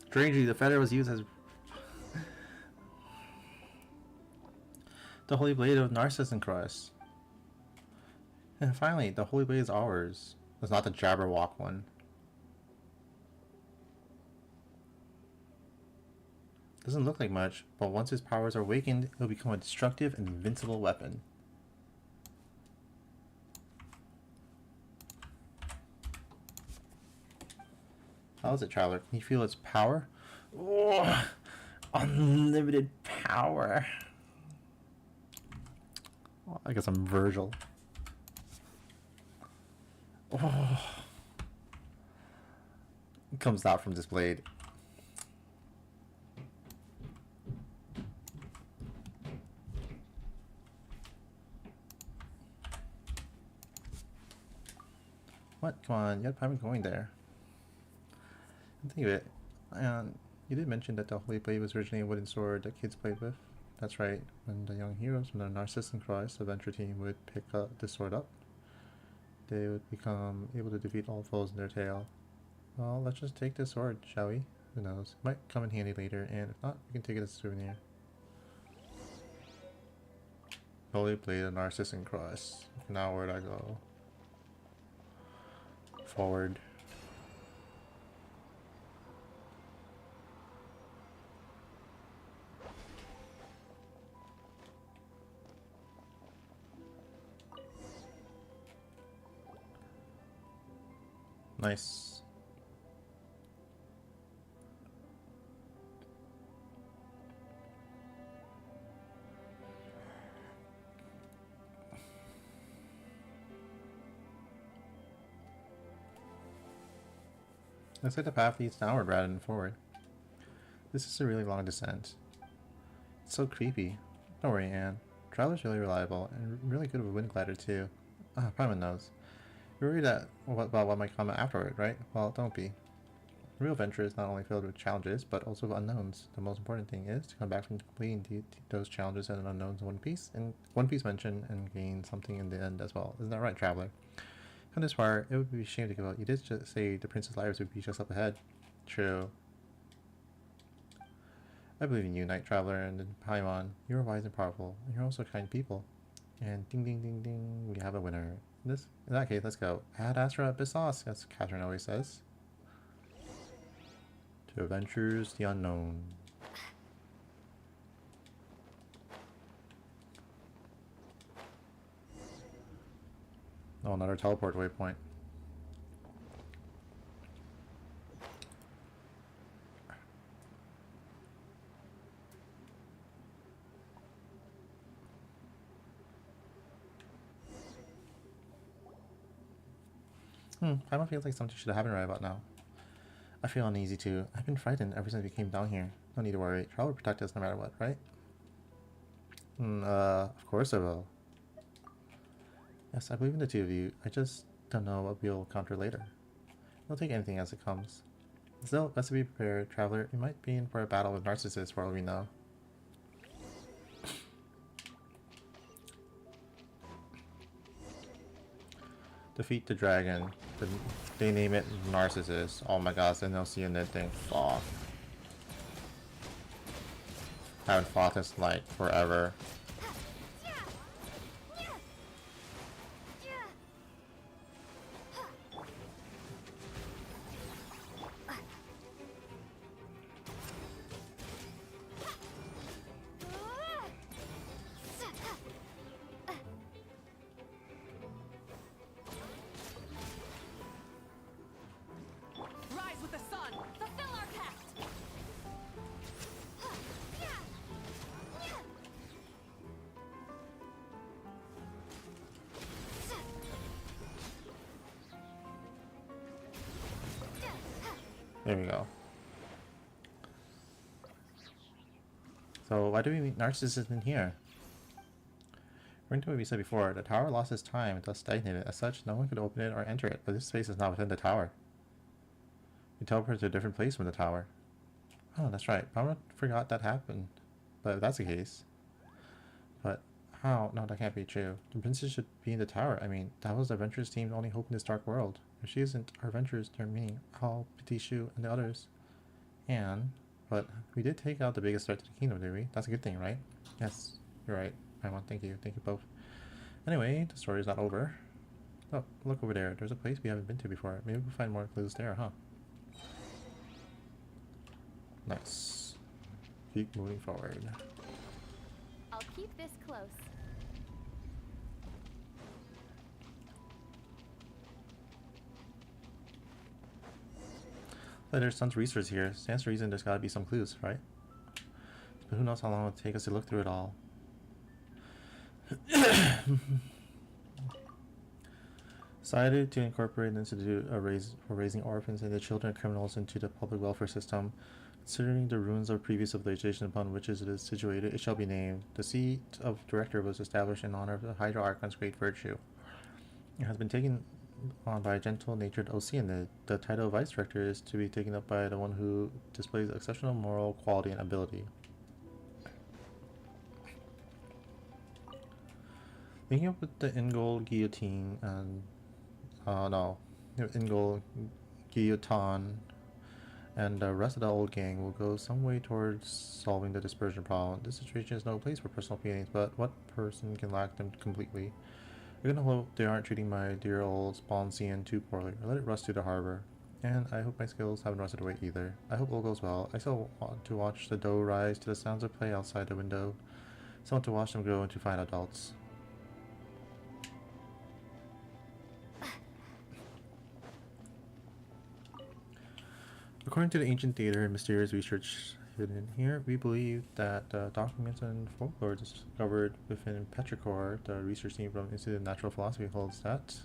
[SPEAKER 1] Strangely, the feather was used as the holy blade of Narcissus and Christ. And finally, the holy blade is ours. It's not the Jabberwock one. Doesn't look like much, but once his powers are awakened, it'll become a destructive and invincible weapon. How is it, Traveler? Can you feel its power? Oh, unlimited power. Well, I guess I'm Virgil. Oh. It comes out from this blade. What? Come on, you had time going there. Think of it. You did mention that the Holy Blade was originally a wooden sword that kids played with. That's right. When the young heroes from the Narcissus and Christ adventure team would pick this sword up, they would become able to defeat all foes in their tale. Well, let's just take this sword, shall we? Who knows? Might come in handy later, and if not, we can take it as a souvenir. Holy Blade of Narcissus and Cross. Now where'd I go? Forward. Nice. Looks like the path leads downward rather than forward. This is a really long descent. It's so creepy. Don't worry, Anne. Traveler's really reliable and really good with a wind glider too. Ah, Paimon knows. You're worried about what might come afterward, right? Well, don't be. A real venture is not only filled with challenges, but also with unknowns. The most important thing is to come back from completing those challenges and unknowns in one piece, and one piece mention, and gain something in the end as well. Isn't that right, Traveler? Come this far, it would be a shame to give up. You did just say the Princess Liars would be just up ahead. True. I believe in you, Night Traveler, and Paimon. You are wise and powerful, and you're also kind people. And ding ding ding ding, we have a winner. In that case, let's go. Ad Astra Bissos, as Catherine always says. To adventures the unknown. Oh, another teleport waypoint. Paimon feels like something should have happened right about now. I feel uneasy too. I've been frightened ever since we came down here. No need to worry. Travel will protect us no matter what, right? Of course I will. Yes, I believe in the two of you. I just don't know what we'll encounter later. We'll take anything as it comes. Still, best to be prepared, Traveler. We might be in for a battle with Narcissus for all we know. Defeat the dragon. They name it Narcissus. Oh my gosh, then they'll see in that thing. Fuck. Haven't fought this like forever. There we go. So why do we meet Narcissus in here? According to what we said before, the tower lost its time and thus stagnated. As such, no one could open it or enter it, but this space is not within the tower. We teleported to a different place from the tower. Oh, that's right. Paimon forgot that happened. But if that's the case. But how? No, that can't be true. The princess should be in the tower. I mean, that was the adventurers team's only hope in this dark world. If she isn't, our adventurers, meaning Hal, Petit Chou, and the others. But we did take out the biggest threat to the kingdom, did we? That's a good thing, right? Yes, you're right. Paimon, thank you. Thank you both. Anyway, the story's not over. Oh, look over there. There's a place we haven't been to before. Maybe we'll find more clues there, huh? Nice. Keep moving forward.
[SPEAKER 6] I'll keep this close.
[SPEAKER 1] There's tons of research here. Stands to reason there's gotta be some clues, right? But who knows how long it'll take us to look through it all. Decided to incorporate an institute for raising orphans and the children of criminals into the public welfare system. Considering the ruins of previous civilization upon which it is situated, it shall be named. The seat of director was established in honor of the Hydro Archon's great virtue. It has been taken on by a gentle-natured Oceanid. The title of vice director is to be taken up by the one who displays exceptional moral quality and ability. Linking up with the Ingol guillotine and Ingol guillotin and the rest of the old gang will go some way towards solving the dispersion problem. This situation is no place for personal feelings, but what person can lack them completely? I'm gonna hope they aren't treating my dear old Sponsian too poorly, or let it rust to the harbor. And I hope my skills haven't rusted away either. I hope all goes well. I still want to watch the dough rise to the sounds of play outside the window. Still want to watch them grow into fine adults. According to the ancient theater and mysterious research hidden here, we believe that documents and folklore discovered within Petrichor, the research team from Institute of Natural Philosophy, holds that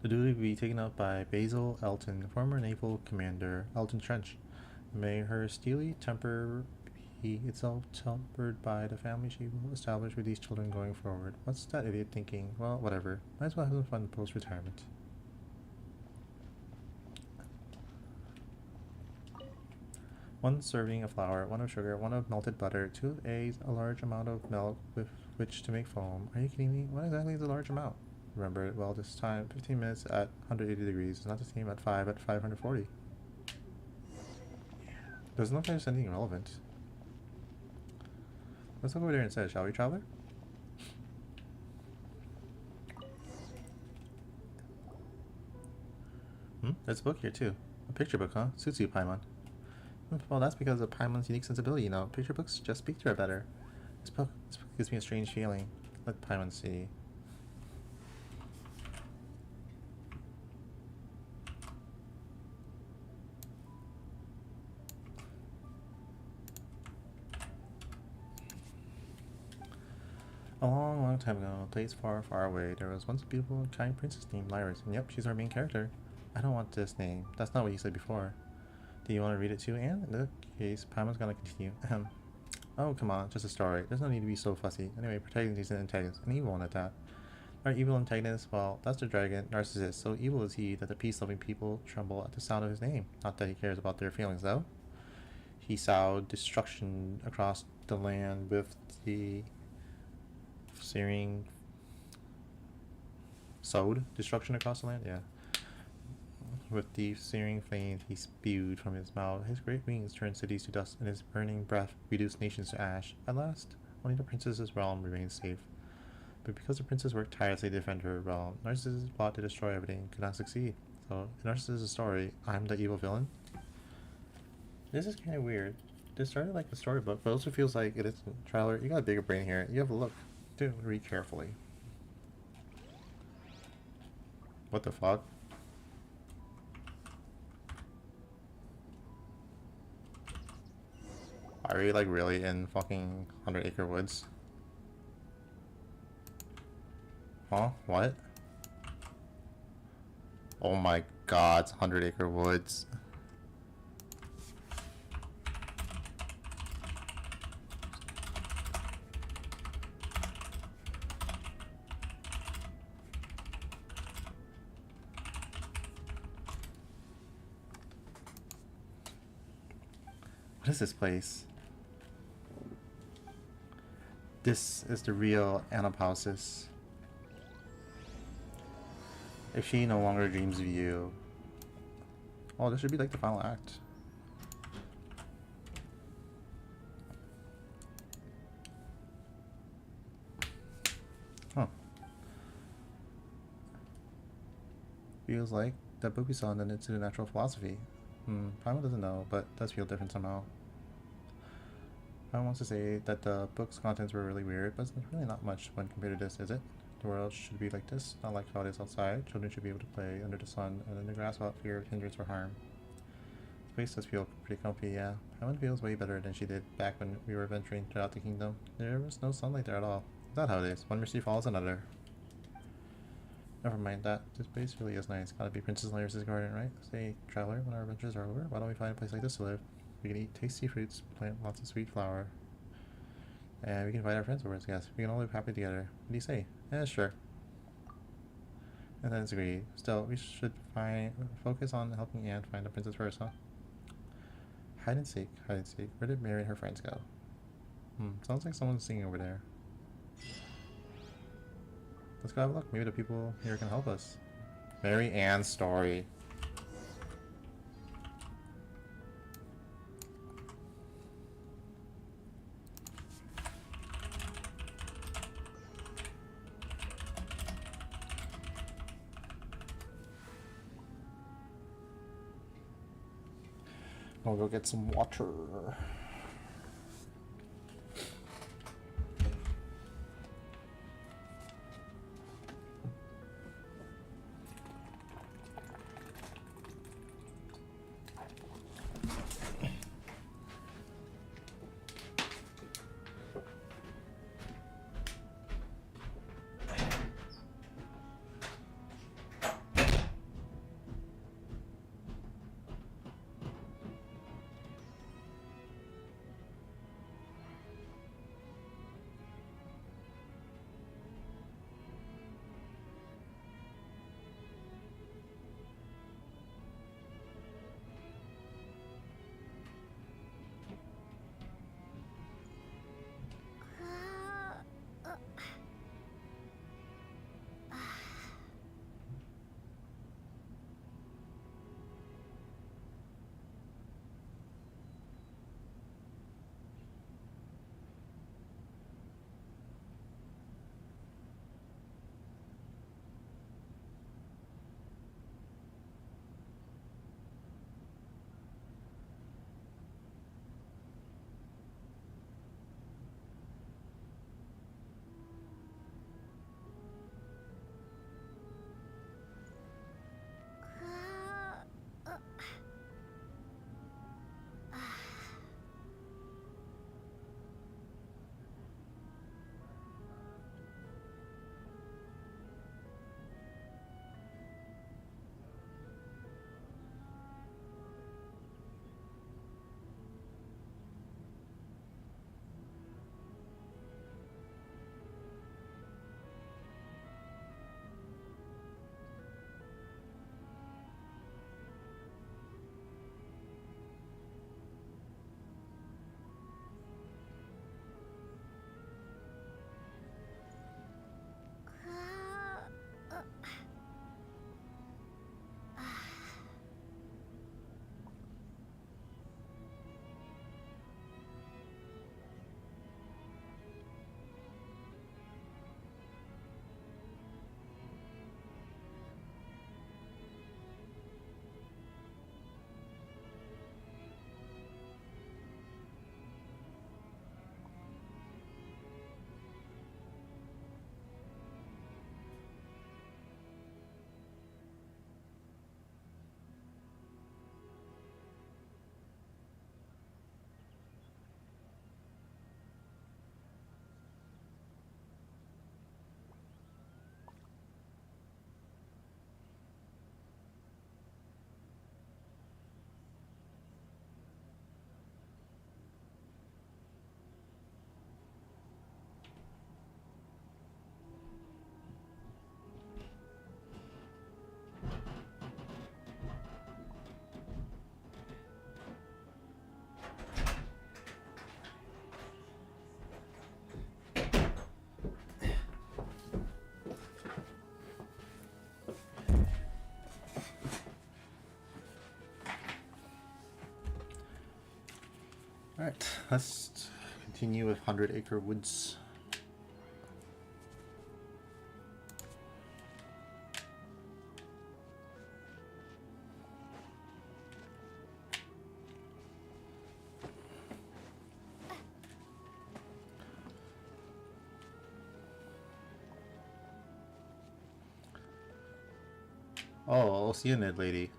[SPEAKER 1] the duty will be taken up by Basil Elton, former naval commander Elton Trench. May her steely temper be itself tempered by the family she will establish with these children going forward. What's that idiot thinking? Well, whatever. Might as well have some fun post-retirement. One serving of flour, one of sugar, one of melted butter, 2 of eggs, a large amount of milk with which to make foam. Are you kidding me? What exactly is a large amount? Remember it well this time. 15 minutes at 180 degrees is not the same at 5 at 540. Doesn't look like there's anything relevant. Let's look over there instead, shall we, traveler? There's a book here too. A picture book, huh? Suits you, Paimon. Well, that's because of Paimon's unique sensibility, you know. Picture books just speak to her better. This book gives me a strange feeling. Let Paimon see. A long, long time ago, a place far, far away, there was once a beautiful and kind princess named Lyris, and yep, she's our main character. I don't want this name. That's not what you said before. Do you want to read it too, Anne? In that case, Paimon's gonna continue. Oh, come on, just a story. There's no need to be so fussy. Anyway, protagonist is an antagonist, an evil one at that. Our evil antagonist, well, that's the dragon, Narcissus. So evil is he that the peace-loving people tremble at the sound of his name. Not that he cares about their feelings, though. He sowed destruction across the land with the searing... Sowed destruction across the land? Yeah. With the searing flames he spewed from his mouth, his great wings turned cities to dust, and his burning breath reduced nations to ash. At last, only the princess's realm remained safe. But because the princess worked tirelessly to defend her realm, Narcissus' plot to destroy everything could not succeed. So, in Narcissus' story, I'm the evil villain. This is kind of weird. This started like a storybook, but also feels like it is a trailer. You got a bigger brain here. You have a look. Do read carefully. What the fuck? Are we like really in fucking 100 Acre Woods? Huh? What? Oh my god, it's 100 Acre Woods. What is this place? This is the real Anapausis. If she no longer dreams of you. Oh, this should be like the final act. Huh. Feels like that book we saw in the Institute of Natural Philosophy. Paimon doesn't know, but does feel different somehow. Paimon wants to say that the book's contents were really weird, but it's really not much when compared to this, is it? The world should be like this, not like how it is outside. Children should be able to play under the sun and in the grass without fear of hindrance or harm. This place does feel pretty comfy, yeah. Paimon feels way better than she did back when we were venturing throughout the kingdom. There was no sunlight there at all. Is that how it is? One misty follows another. Never mind that. This place really is nice. Gotta be Princess Lyris' garden, right? Say, traveler, when our adventures are over, why don't we find a place like this to live? We can eat tasty fruits, plant lots of sweet flour. And we can invite our friends over as guests. We can all live happily together. What do you say? Yeah, sure. And then it's agreed. Still, we should focus on helping Anne find the princess first, huh? Hide and seek, hide and seek. Where did Mary and her friends go? Sounds like someone's singing over there. Let's go have a look. Maybe the people here can help us. Mary Ann's story. I'll go get some water. Alright, let's continue with 100 Acre Woods. Oh, I'll see you, Ned lady.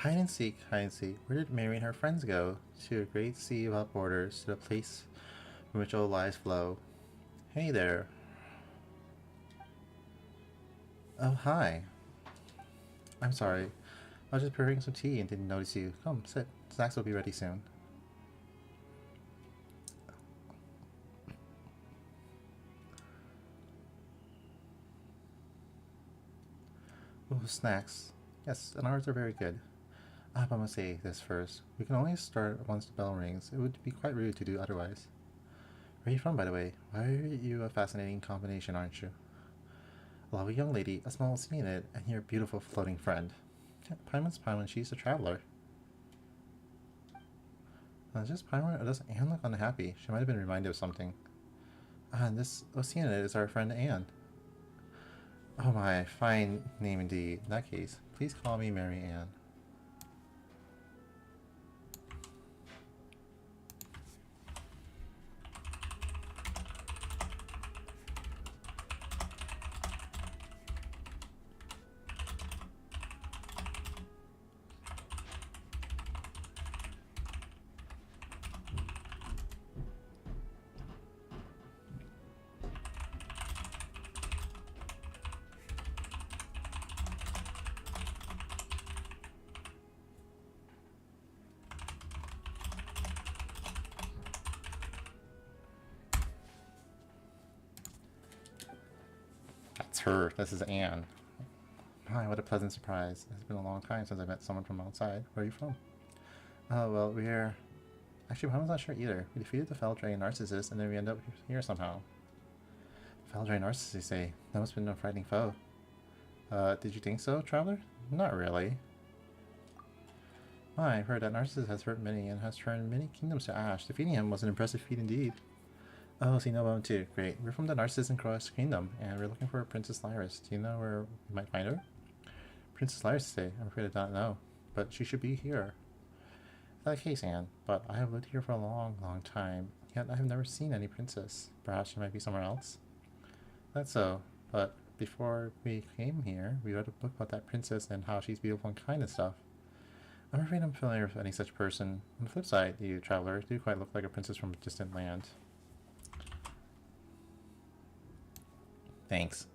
[SPEAKER 1] Hide and seek, hide and seek. Where did Mary and her friends go? To a great sea without borders, to the place from which all lives flow. Hey there. Oh, hi. I'm sorry. I was just preparing some tea and didn't notice you. Come, sit. Snacks will be ready soon. Oh, snacks. Yes, and ours are very good. Ah, but I must say this first. We can only start once the bell rings. It would be quite rude to do otherwise.
[SPEAKER 7] Where are you from, by the way? Why are you a fascinating combination, aren't you? A lovely young lady, a small Seanid, and your beautiful floating friend. Paimon's Paimon, she's a traveler. Just Paimon, or does Anne look unhappy? She might have been reminded of something. And this Oceanid is our friend Anne. Oh my, fine name indeed. In that case, please call me Mary Ann. That's her. This is Anne. My, what a pleasant surprise. It's been a long time since I met someone from outside. Where are you from? Oh, well, we're... Actually, I was not sure either. We defeated the Fell Dragon Narcissus, and then we end up here somehow. Fell Dragon Narcissus, you say? That must have been a frightening foe. Did you think so, traveler? Not really. My, I've heard that Narcissus has hurt many and has turned many kingdoms to ash. Defeating him was an impressive feat indeed. Oh, so you know about him too. Great. We're from the Narcissus and Cross Kingdom, and we're looking for Princess Lyris. Do you know where we might find her? Princess Lyris, say? I'm afraid I don't know, but she should be here. In that case, Anne, but I have lived here for a long, long time, yet I have never seen any princess. Perhaps she might be somewhere else? That's so, but before we came here, we read a book about that princess and how she's beautiful and kind and stuff. I'm afraid I'm familiar with any such person. On the flip side, you traveler do quite look like a princess from a distant land. Thanks.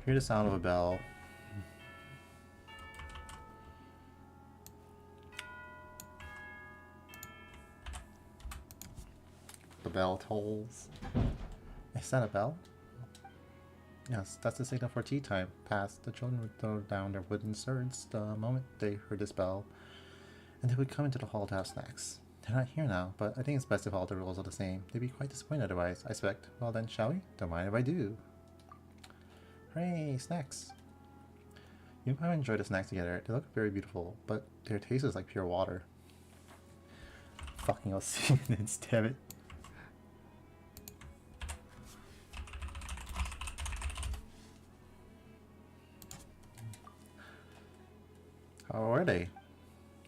[SPEAKER 7] Hear the sound of a bell. The bell tolls. Is that a bell? Yes, that's the signal for tea time. Past, the children would throw down their wooden swords the moment they heard this bell, and they would come into the hall to have snacks. They're not here now, but I think it's best if all the rules are the same. They'd be quite disappointed otherwise, I expect. Well then, shall we? Don't mind if I do. Hooray, snacks! You and I enjoy the snacks together. They look very beautiful, but their taste is like pure water. Fucking Oceanids, damn it. How are they?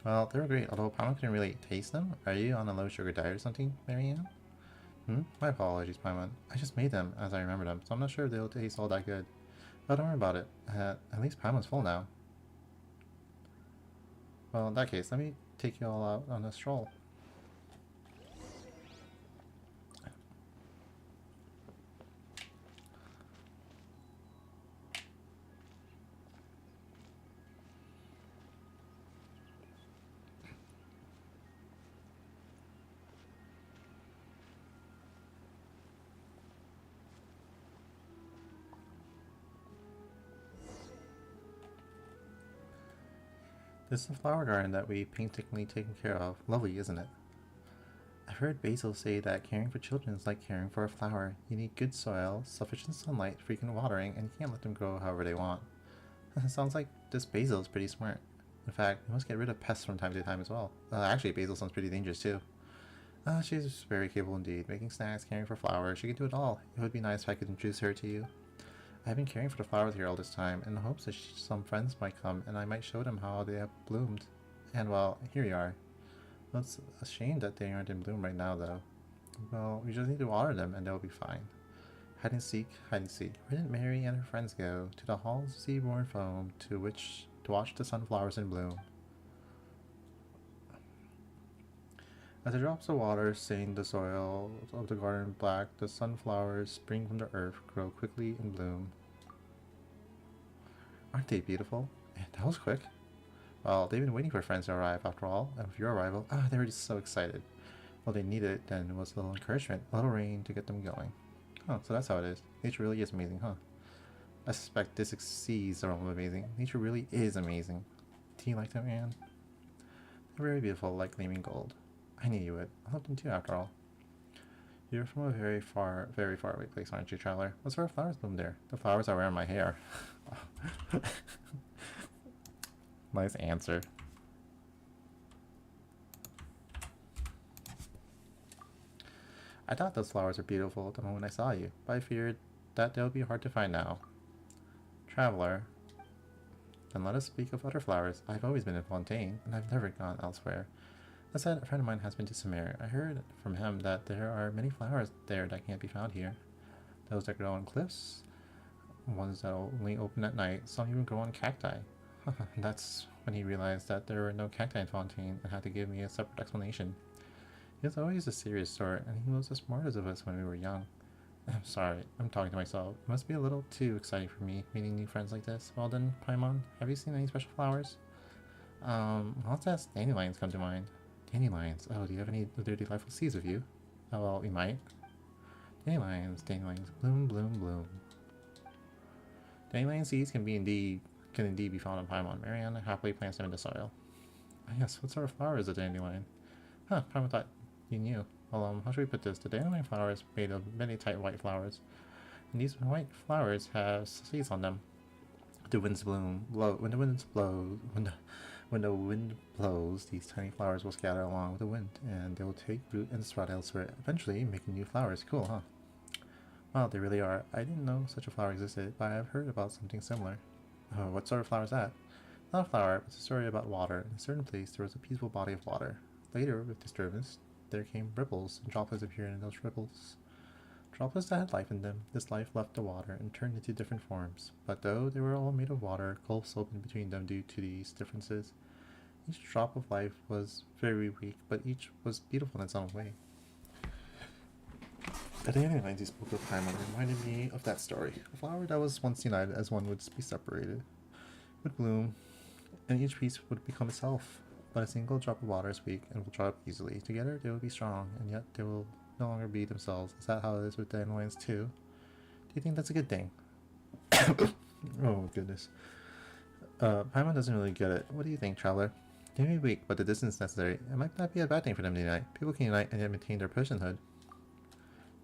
[SPEAKER 7] Well, they were great, although Paimon couldn't really taste them. Are you on a low sugar diet or something, Marianne? My apologies, Paimon. I just made them as I remember them, so I'm not sure if they'll taste all that good. But don't worry about it. At least Paimon's full now. Well, in that case, let me take you all out on a stroll. This is the flower garden that we painstakingly taken care of. Lovely, isn't it? I've heard Basil say that caring for children is like caring for a flower. You need good soil, sufficient sunlight, frequent watering, and you can't let them grow however they want. Sounds like this Basil is pretty smart. In fact, we must get rid of pests from time to time as well. Actually, Basil sounds pretty dangerous too. She's very capable indeed. Making snacks, caring for flowers, she can do it all. It would be nice if I could introduce her to you. I've been caring for the flowers here all this time, in the hopes that some friends might come and I might show them how they have bloomed. And well, here you are. Well, it's a shame that they aren't in bloom right now, though. Well, we just need to water them and they'll be fine. Hide and seek, hide and seek. Where did Mary and her friends go? To the halls of sea-born foam, to watch the sunflowers in bloom. As the drops of water stain the soil of the garden black, the sunflowers spring from the earth, grow quickly and bloom. Aren't they beautiful? That was quick. Well, they've been waiting for friends to arrive after all, and with your arrival, they were just so excited. Well, they needed it then. It was a little encouragement, a little rain to get them going. Oh, so that's how it is. Nature really is amazing, huh? I suspect this exceeds the realm of amazing. Nature really is amazing. Do you like them, Anne? They're very beautiful, like gleaming gold. I knew you would. I love them too, after all. You're from a very far away place, aren't you, traveler? What sort of flowers bloom there? The flowers I wear in my hair. Nice answer. I thought those flowers were beautiful the moment I saw you, but I feared that they would be hard to find now. Traveler. Then let us speak of other flowers. I've always been in Fontaine, and I've never gone elsewhere. That said, a friend of mine has been to Sumer. I heard from him that there are many flowers there that can't be found here. Those that grow on cliffs, ones that only open at night, some even grow on cacti. That's when he realized that there were no cacti in Fontaine and had to give me a separate explanation. He was always a serious sort, and he was the smartest of us when we were young. I'm sorry, I'm talking to myself. It must be a little too exciting for me, meeting new friends like this. Well then, Paimon, have you seen any special flowers? Lots of dandelions come to mind. Dandelions? Oh, do you have any of their delightful seeds with you? Oh, well, we might. Dandelions, bloom, bloom, bloom. Dandelion seeds can indeed be found on Paimon. Marianne happily plants them in the soil. Ah, yes, what sort of flower is a dandelion? Huh, Paimon thought you knew. Well, how should we put this? The dandelion flower is made of many tight white flowers, and these white flowers have seeds on them. When the wind blows, these tiny flowers will scatter along with the wind, and they will take root and sprout elsewhere, eventually making new flowers. Cool, huh? Wow, they really are. I didn't know such a flower existed, but I've heard about something similar. Oh, what sort of flower is that? Not a flower, but it's a story about water. In a certain place, there was a peaceful body of water. Later, with disturbance, there came ripples, and droplets appeared in those ripples. Droplets that had life in them. This life left the water and turned into different forms. But though they were all made of water, gulfs opened between them due to these differences. Each drop of life was very weak, but each was beautiful in its own way. The dandelions you spoke of Paimon reminded me of that story. A flower that was once united as one would be separated would bloom, and each piece would become itself. But a single drop of water is weak and will dry up easily. Together they will be strong, and yet they will no longer be themselves. Is that how it is with dandelions too? Do you think that's a good thing? Oh goodness. Paimon doesn't really get it. What do you think, traveler? They may be weak, but the distance necessary. It might not be a bad thing for them to unite. People can unite and yet maintain their personhood.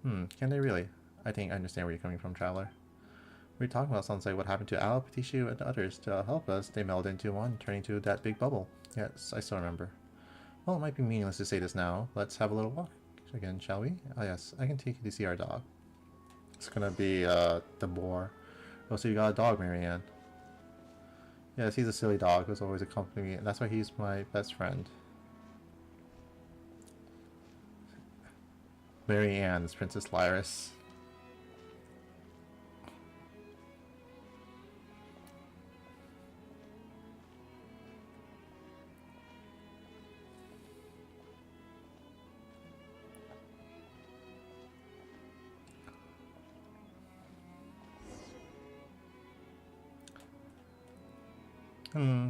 [SPEAKER 7] Can they really? I think I understand where you're coming from, traveler. We were talking about sounds like what happened to Al, Patishu, and others. To help us, they melded into one, turning to that big bubble. Yes, I still remember. Well, it might be meaningless to say this now. Let's have a little walk again, shall we? Oh yes, I can take you to see our dog. It's gonna be, the boar. Oh, so you got a dog, Marianne. Yes, he's a silly dog who's always accompanying me, and that's why he's my best friend. Marianne is Princess Lyris.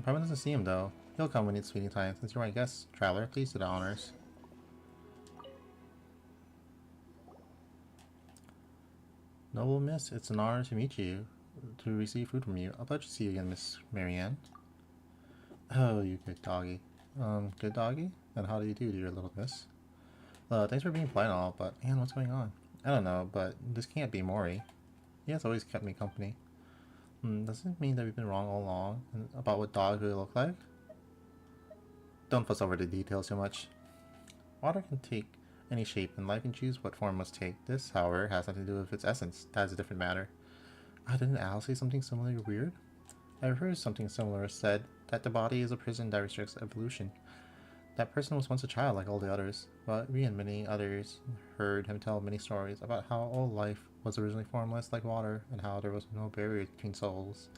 [SPEAKER 7] Probably doesn't see him though. He'll come when it's feeding time. Since you're my guest, traveler, please do the honors. Noble miss, it's an honor to meet you, to receive food from you. I'll let you see you again, Miss Marianne. Oh, you good doggy. Good doggy? And how do you do, dear little miss? Thanks for being polite and all, but man, what's going on? I don't know, but this can't be Mori. He has always kept me company. Does it mean that we've been wrong all along about what dogs really look like? Don't fuss over the details too much. Water can take any shape, and life can choose what form it must take. This, however, has nothing to do with its essence. That is a different matter. Didn't Al say something similarly weird? I've heard something similar said that the body is a prison that restricts evolution. That person was once a child like all the others, but we and many others heard him tell many stories about how all life was originally formless like water, and how there was no barrier between souls,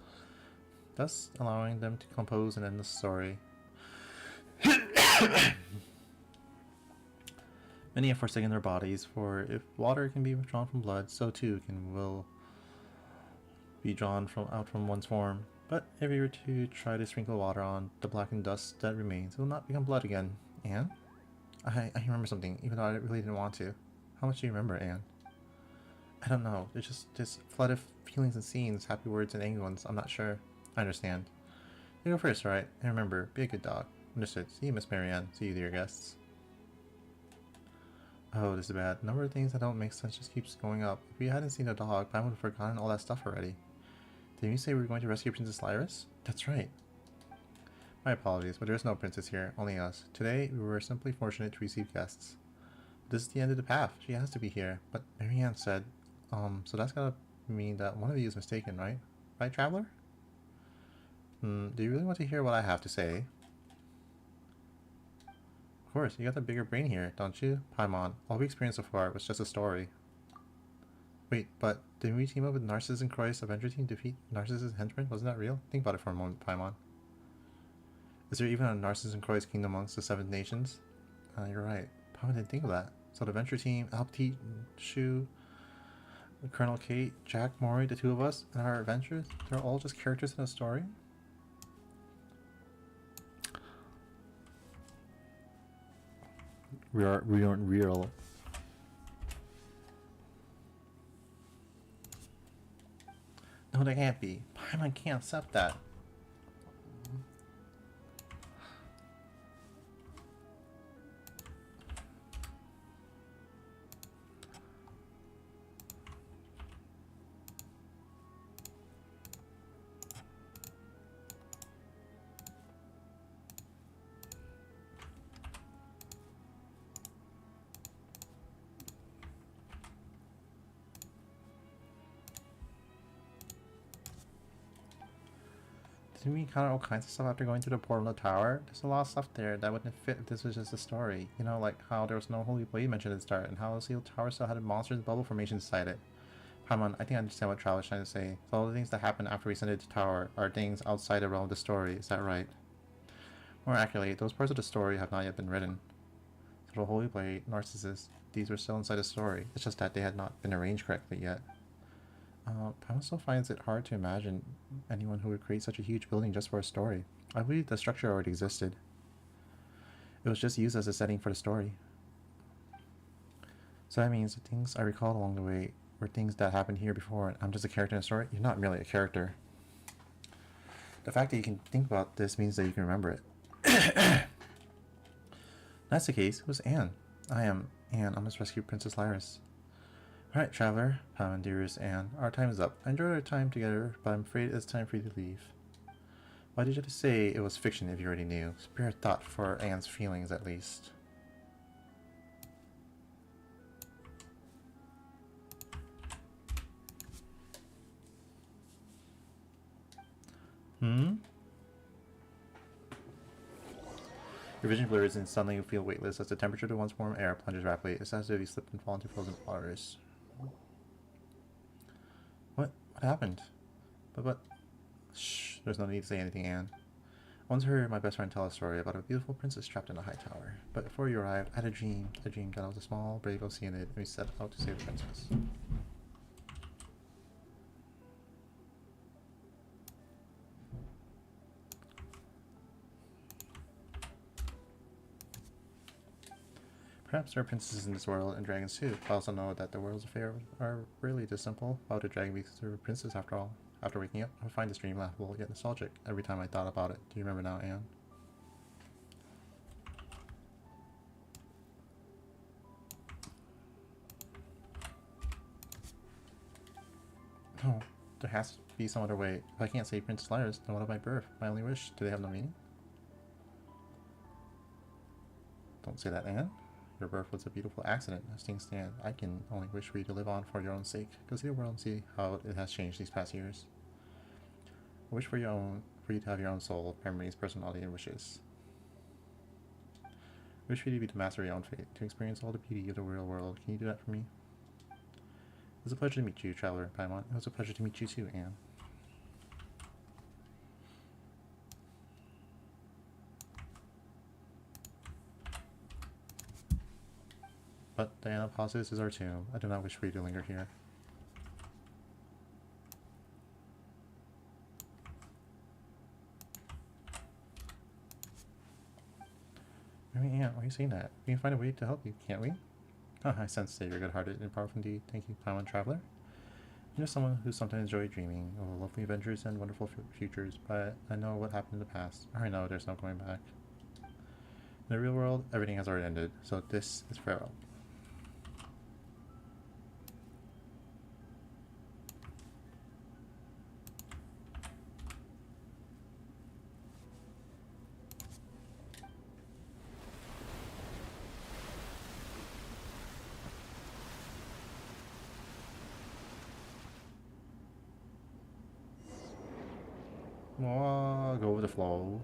[SPEAKER 7] thus allowing them to compose an endless story. Many have forsaken their bodies, for if water can be withdrawn from blood, so too can will be drawn out from one's form. But if you were to try to sprinkle water on the blackened dust that remains, it will not become blood again. And I remember something, even though I really didn't want to. How much do you remember, Anne? I don't know. There's just this flood of feelings and scenes, happy words and angry ones. I'm not sure. I understand. You go first, alright? And remember, be a good dog. Understood. See you, Miss Marianne. See you, dear guests. Oh, this is bad. The number of things that don't make sense just keeps going up. If we hadn't seen a dog, Pam would have forgotten all that stuff already. Didn't you say we were going to rescue Princess Lyris? That's right. My apologies, but there's no princess here, only us. Today, we were simply fortunate to receive guests. This is the end of the path. She has to be here. But Marianne said, so that's gotta mean that one of you is mistaken, right? Right, Traveler? Do you really want to hear what I have to say? Of course, you got the bigger brain here, don't you? Paimon, all we experienced so far was just a story. Wait, but didn't we team up with Narcissus and Croy's Avenger team to defeat Narcissus' henchmen? Wasn't that real? Think about it for a moment, Paimon. Is there even a Narcissus and Croy's kingdom amongst the 7 nations? You're right. Paimon didn't think of that. So the Adventure team, Alpti, Shu, Colonel Kate, Jack, Mori, the 2 of us, and our adventures, they're all just characters in a story? We aren't real. No, they can't be. Paimon can't accept that. Didn't we encounter all kinds of stuff after going through the portal in the tower? There's a lot of stuff there that wouldn't fit if this was just a story. You know, like how there was no Holy Blade mentioned at the start, and how the sealed tower still had monsters and bubble formation inside it. Paimon, I think I understand what Travel is trying to say. So all the things that happen after we ascended the tower are things outside the realm of the story, is that right? More accurately, those parts of the story have not yet been written. So the Holy Blade, Narcissus, these were still inside the story. It's just that they had not been arranged correctly yet. Paimon still finds it hard to imagine anyone who would create such a huge building just for a story. I believe the structure already existed. It was just used as a setting for the story. So that means the things I recalled along the way were things that happened here before, and I'm just a character in a story? You're not merely a character. The fact that you can think about this means that you can remember it. That's the case. Who's Anne? I am Anne. I must rescue Princess Lyris. Alright, Traveler, Paimon, dearest Anne, our time is up. I enjoyed our time together, but I'm afraid it's time for you to leave. Why did you have to say it was fiction if you already knew? Spare a thought for Anne's feelings, at least. Your vision blurs and suddenly you feel weightless as the temperature of the once warm air plunges rapidly. It's as if you slipped and fall into frozen waters. What happened? But shh, there's no need to say anything, Anne. I once heard my best friend tell a story about a beautiful princess trapped in a high tower. But before you arrived, I had a dream. I dreamed that I was a small, brave Oceanid, and we set out to save the princess. Perhaps there are princesses in this world and dragons too. I also know that the world's affairs are rarely this simple. Why would a dragon be considered a princess after all? After waking up, I find this dream laughable yet nostalgic every time I thought about it. Do you remember now, Anne? No, there has to be some other way. If I can't save Princess Lyris, then what of my birth? My only wish? Do they have no meaning? Don't say that, Anne. Your birth was a beautiful accident. As things stand, I can only wish for you to live on for your own sake. Go see the world and see how it has changed these past years. I wish for you to have your own soul, memories, personality, and wishes. I wish for you to be the master of your own fate, to experience all the beauty of the real world. Can you do that for me? It was a pleasure to meet you, Traveler Paimon. It was a pleasure to meet you too, Anne. But Diana pauses is our tomb. I do not wish for you to linger here. I mean, Aunt, why are you saying that? We can find a way to help you, can't we? Oh, I sense that you're good-hearted and powerful indeed. Thank you, Paimon Traveler. You're someone who sometimes enjoys dreaming of lovely adventures and wonderful futures, but I know what happened in the past. I know there's no going back. In the real world, everything has already ended, so this is farewell. Oh, go with the flow.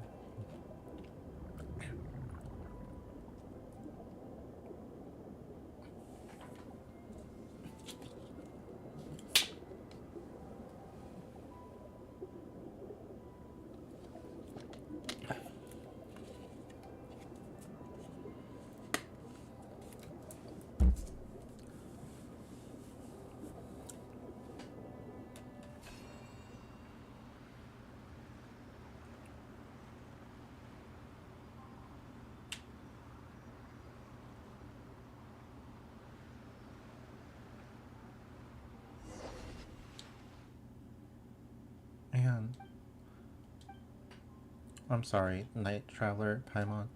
[SPEAKER 7] And I'm sorry, Night Traveler Paimon.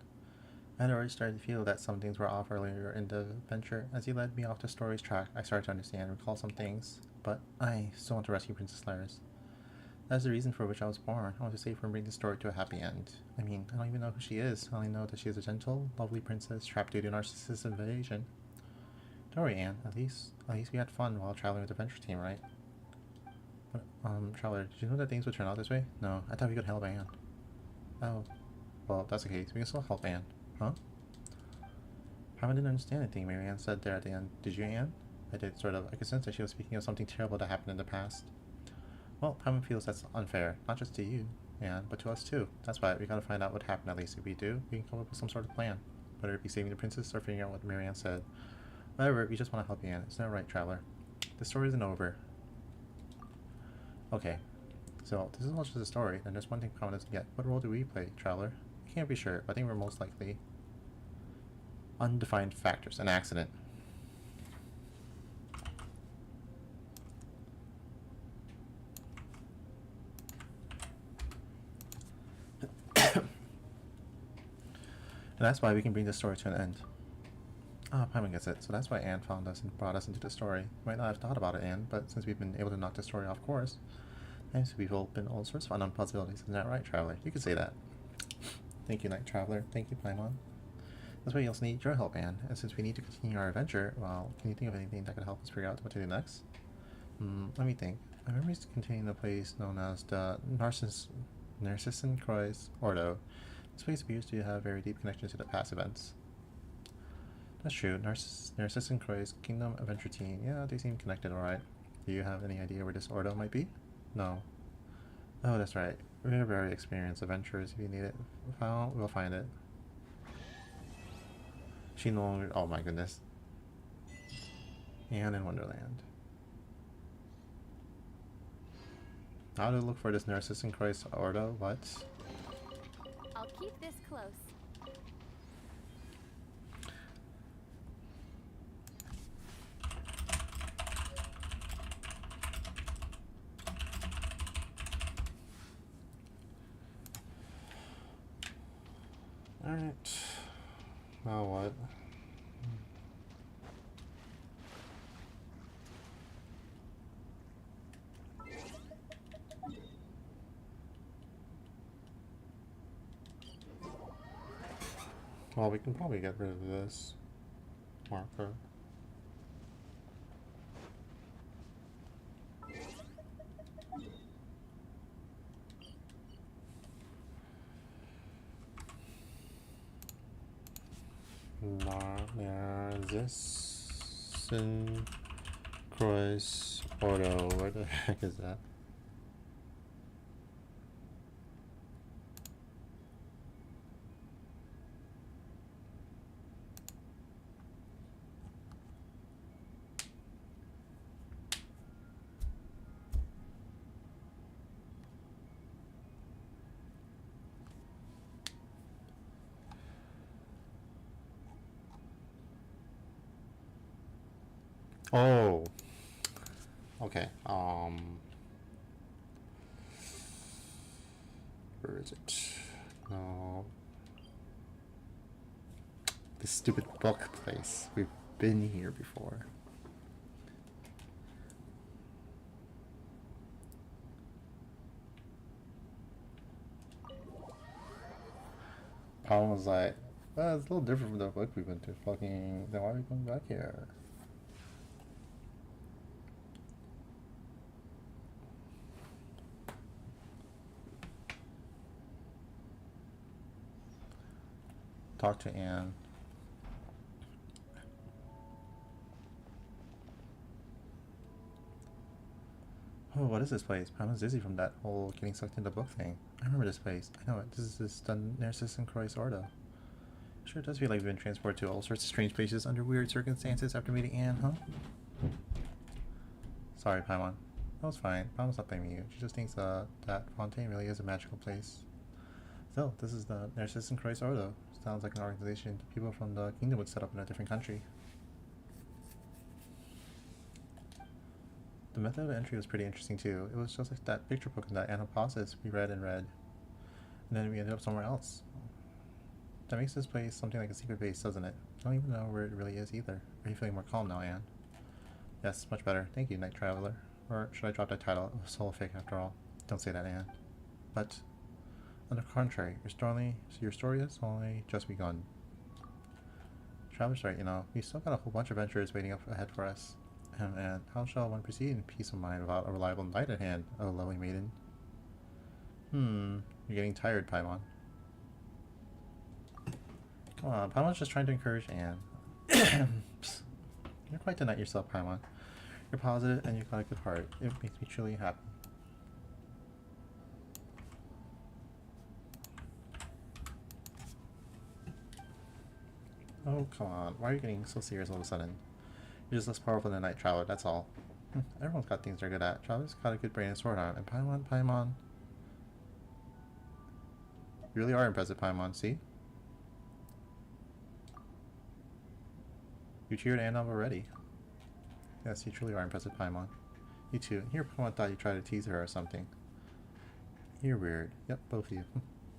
[SPEAKER 7] I had already started to feel that some things were off earlier in the adventure. As he led me off the story's track, I started to understand and recall some things. But I still want to rescue Princess Laris. That's the reason for which I was born. I want to save her and bring the story to a happy end. I mean, I don't even know who she is. I only know that she is a gentle, lovely princess trapped due to narcissist invasion. Don't worry, Anne. At least we had fun while traveling with the adventure team, right? But, Traveler, did you know that things would turn out this way? No, I thought we could help Anne. Oh, well, if that's the case, we can still help Anne. Huh? I didn't understand anything Marianne said there at the end. Did you, Anne? I did, sort of. I could sense that she was speaking of something terrible that happened in the past. Well, Paimon feels that's unfair, not just to you, Anne, but to us too. That's why we gotta find out what happened at least. If we do, we can come up with some sort of plan. Whether it be saving the princess or figuring out what Marianne said. Whatever, we just want to help you, Anne. Isn't that right, Traveler? The story isn't over. Okay, so this is not just a story, and there's one thing Paimon doesn't get. What role do we play, Traveler? I can't be sure, but I think we're most likely undefined factors, an accident. And that's why we can bring this story to an end. Ah, Paimon gets it. So that's why Anne found us and brought us into the story. You might not have thought about it, Anne, but since we've been able to knock the story off course, times we've opened all sorts of unknown possibilities. Isn't that right, Traveler? You could say that. Thank you, Night Traveler. Thank you, Paimon. That's why we also need your help, Anne. And since we need to continue our adventure, well, can you think of anything that could help us figure out what to do next? Let me think. My memories containing the place known as the Narcissan Croix Ordo. This place appears to have very deep connections to the past events. That's true. Narcissan Croix Kingdom Adventure Team. Yeah, they seem connected, alright. Do you have any idea where this Ordo might be? No. Oh, that's right. We're very experienced adventurers. If you need it, we'll find it. She no longer. Oh my goodness. Anne in Wonderland. How to look for this Narcissan Croix Ordo? What?
[SPEAKER 6] I'll keep this close.
[SPEAKER 7] Alright. Now what? Well, we can probably get rid of this marker. Narcissan Croix Ordo. Where the heck is that?
[SPEAKER 1] Oh. Okay. Where is it? No. This stupid book place. We've been here before. Paul was like, well, it's a little different from the book we've been to. Fucking, then why are we going back here? Talk to Anne. Oh, what is this place? Pamela's dizzy from that whole getting sucked into the book thing. I remember this place. I know it. This is the Narcissus Croix Ordo. Sure does feel like we've been transported to all sorts of strange places under weird circumstances after meeting Anne, huh? Sorry, Paimon. That was fine. Pamon's not blaming you. She just thinks that Fontaine really is a magical place. Still, this is the Narcissus Croix Ordo. Sounds like an organization people from the kingdom would set up in a different country. The method of entry was pretty interesting too. It was just like that picture book in that Anapausis we read, and then we ended up somewhere else. That makes this place something like a secret base, doesn't it? I don't even know where it really is either. Are you feeling more calm now, Anne? Yes, much better. Thank you, Night Traveler. Or should I drop that title? It was all fake after all. Don't say that, Anne. But, on the contrary, your story has only just begun. Traveler's right, you know. We've still got a whole bunch of adventures waiting up ahead for us. And how shall one proceed in peace of mind without a reliable knight at hand, oh lovely maiden? You're getting tired, Paimon. Come on, Paimon's just trying to encourage Anne. You're quite the knight yourself, Paimon. You're positive and you've got a good heart. It makes me truly happy. Oh, come on. Why are you getting so serious all of a sudden? You're just less powerful than a Night Traveler, that's all. Everyone's got things they're good at. Traveler's got a good brain and sword arm. And Paimon. You really are impressive, Paimon, see? You cheered Anne up already. Yes, you truly are impressive, Paimon. You too. Here, Paimon thought you tried to tease her or something. You're weird. Yep, both of you.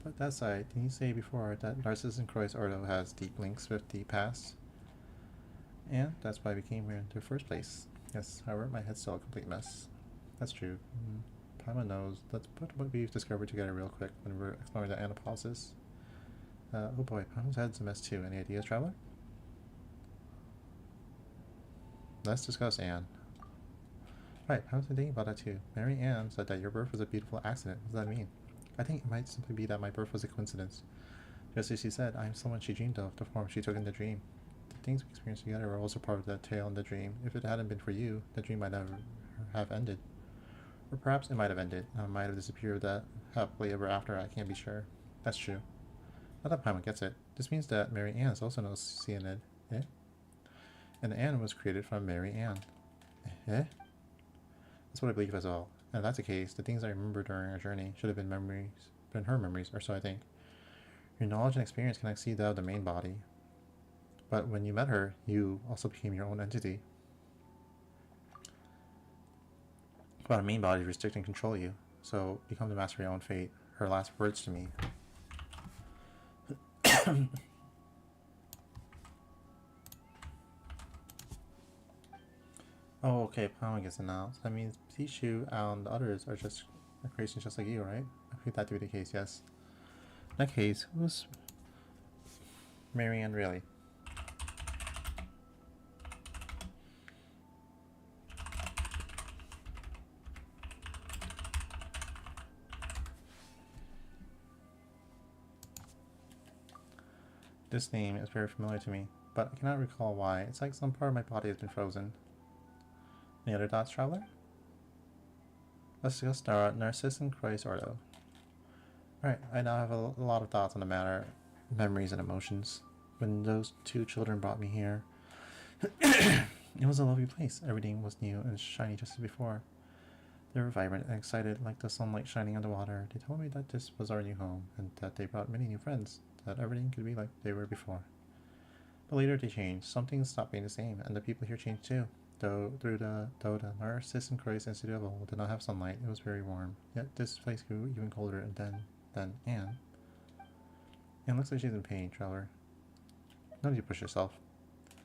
[SPEAKER 1] But that aside, didn't you say before that Narcissus Croix Ordo has deep links with the past? And that's why we came here in the first place. Yes, however, my head's still a complete mess. That's true. Paimon knows. Let's put what we've discovered together real quick when we're exploring the Anapausis. Oh boy, Paimon's head's a mess too. Any ideas, Traveler? Let's discuss Anne. Right, Paimon's been thinking about that too. Mary Ann said that your birth was a beautiful accident. What does that mean? I think it might simply be that my birth was a coincidence. Just as she said, I am someone she dreamed of, the form she took in the dream. The things we experienced together were also part of that tale in the dream. If it hadn't been for you, the dream might never have ended. Or perhaps it might have ended. I might have disappeared that happily ever after. I can't be sure. That's true. Not that Paimon gets it. This means that Mary Ann also knows Cyanid. Eh? And Anne was created from Mary Ann. Eh? That's what I believe as well. And if that's the case, the things I remember during our journey should have been her memories, or so I think. Your knowledge and experience can exceed that of the main body. But when you met her, you also became your own entity. But a main body restrict and control you, so become the master of your own fate. Her last words to me. Oh, okay, Paimon gets announced. That means Sishu and the others are just creations just like you, right? I believe that to be the case, yes. In that case, who's Mary Ann really? This name is very familiar to me, but I cannot recall why. It's like some part of my body has been frozen. Any other thoughts, Traveler? Let's just start Narcissus Croix Ordo. Alright, I now have a lot of thoughts on the matter, memories and emotions. When those two children brought me here, it was a lovely place. Everything was new and shiny just as before. They were vibrant and excited like the sunlight shining on the water. They told me that this was our new home and that they brought many new friends, that everything could be like they were before. But later they changed. Something stopped being the same, and the people here changed too.
[SPEAKER 7] through the Narcissus and Christ Institute of Old did not have sunlight. It was very warm. Yet this place grew even colder, and then Anne. Anne looks like she's in pain, Traveler. No need to push yourself.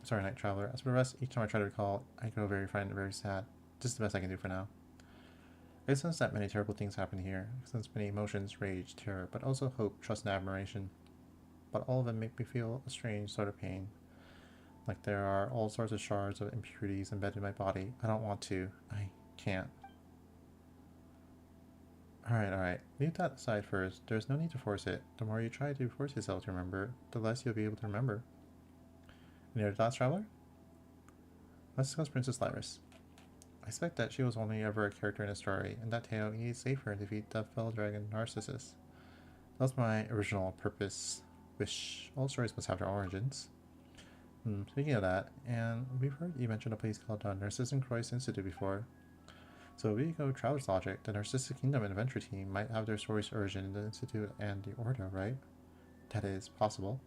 [SPEAKER 7] I'm sorry, Night Traveler. As for the rest, each time I try to recall, I grow very frightened and very sad. This is the best I can do for now. I sense that many terrible things happen here. I sense many emotions, rage, terror, but also hope, trust, and admiration. But all of them make me feel a strange sort of pain. Like there are all sorts of shards of impurities embedded in my body. I don't want to. I can't. Alright. Leave that aside first. There's no need to force it. The more you try to force yourself to remember, the less you'll be able to remember. Any other thoughts, Traveler? Let's discuss Princess Lyris. I suspect that she was only ever a character in a story, and that tale needed to save her and defeat the fellow dragon Narcissus. That was my original purpose. Wish. All stories must have their origins. Speaking of that, and we've heard you mention a place called Narcissus and Christ Institute before. So if we go Traveler's logic, the Narcissus Kingdom and Adventure Team might have their story's origin in the Institute and the Order, right? That is possible.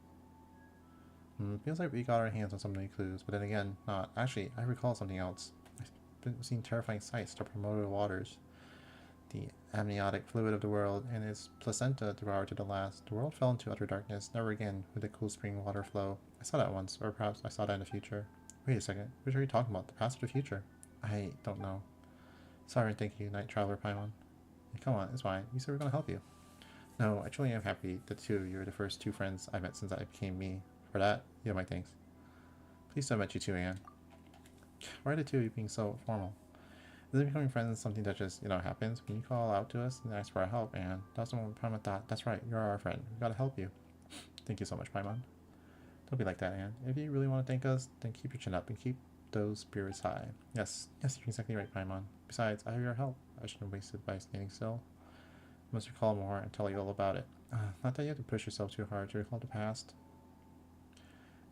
[SPEAKER 7] Feels like we got our hands on some new clues, but then again, not. Actually, I recall something else. I've been seeing terrifying sights to primordial waters. The amniotic fluid of the world and its placenta devoured to the last. The world fell into utter darkness, never again would the cool spring water flow. I saw that once, or perhaps I saw that in the future. Wait a second, which are you talking about? The past or the future? I don't know. Sorry, thank you, Night Traveler Paimon. Come on, it's fine. We said we're gonna help you. No, I truly am happy that you're the first two friends I met since I became me. For that, you have my thanks. Please don't met you too, Anne. Why are the two of you being so formal? Isn't becoming friends something that just, happens? When you call out to us and ask for our help, and that's what Paimon thought. That's right, you're our friend. We gotta help you. Thank you so much, Paimon. Don't be like that, Anne. If you really want to thank us, then keep your chin up and keep those spirits high. Yes, you're exactly right, Paimon. Besides, I have your help. I shouldn't have wasted by standing still. I must recall more and tell you all about it. Not that you have to push yourself too hard to recall the past.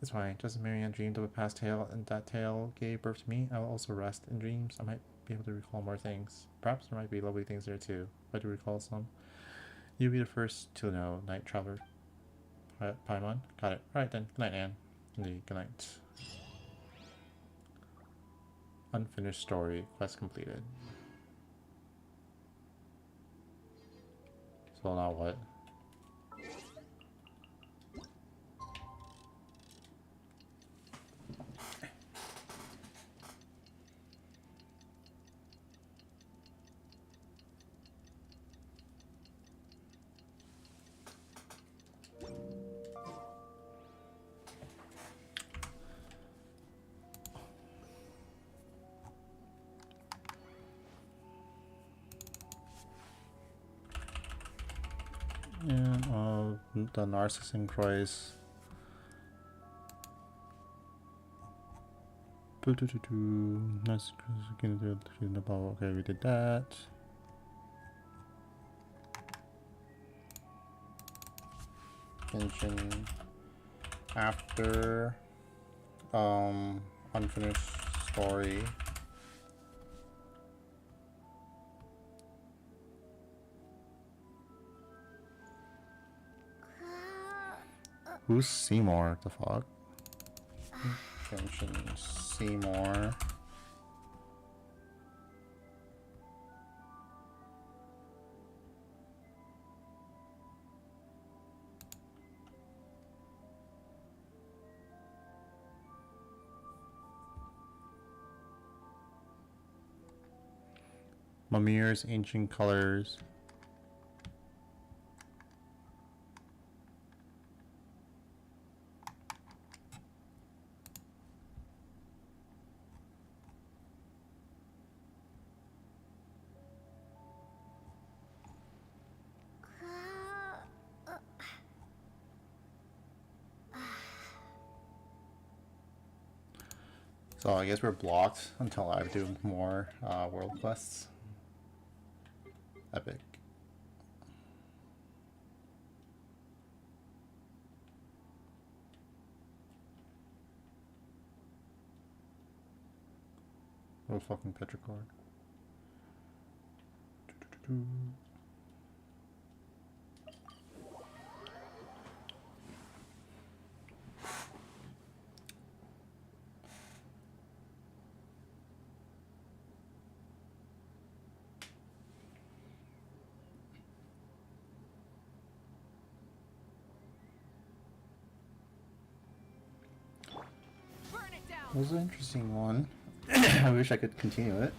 [SPEAKER 7] It's fine. Just as Marianne dreamed of a past tale, and that tale gave birth to me, I will also rest in dreams. I might be able to recall more things. Perhaps there might be lovely things there too. If I do recall some, you'll be the first to know, Night Traveler. Paimon? Got it. Alright then. Good night, Anne. Indeed, good night. Unfinished story. Quest completed. So now what? And the Narcissus and Christ. Nice. Okay, we did that. Genshin after unfinished story. Who's Seymour? The fuck? Genshin Seymour. Mimir's Ancient Colors. So I guess we're blocked until I do more world quests. Epic. Oh, fucking Petrichord.
[SPEAKER 1] It was an interesting one. I wish I could continue it.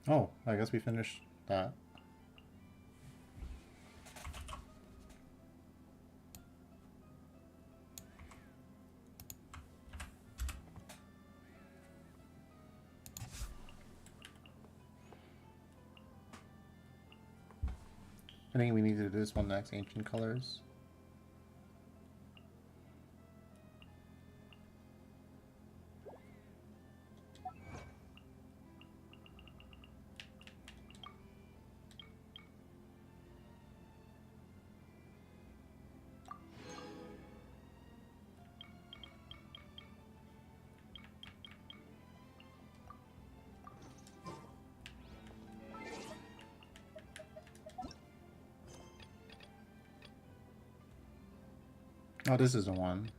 [SPEAKER 1] Oh, I guess we finished that. I think we need to do this one next, Ancient Colors. Oh, this is the one.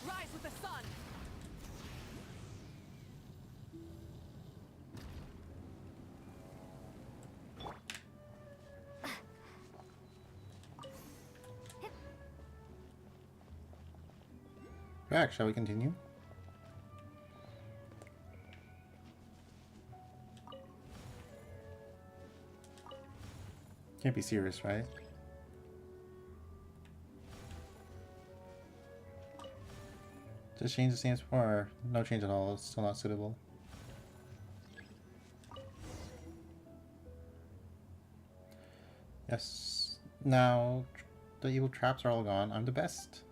[SPEAKER 4] Rise with the sun!
[SPEAKER 1] Back, shall we continue? Can't be serious, right? Just change the same as before, or no change at all, it's still not suitable. Yes. Now, the evil traps are all gone. I'm the best.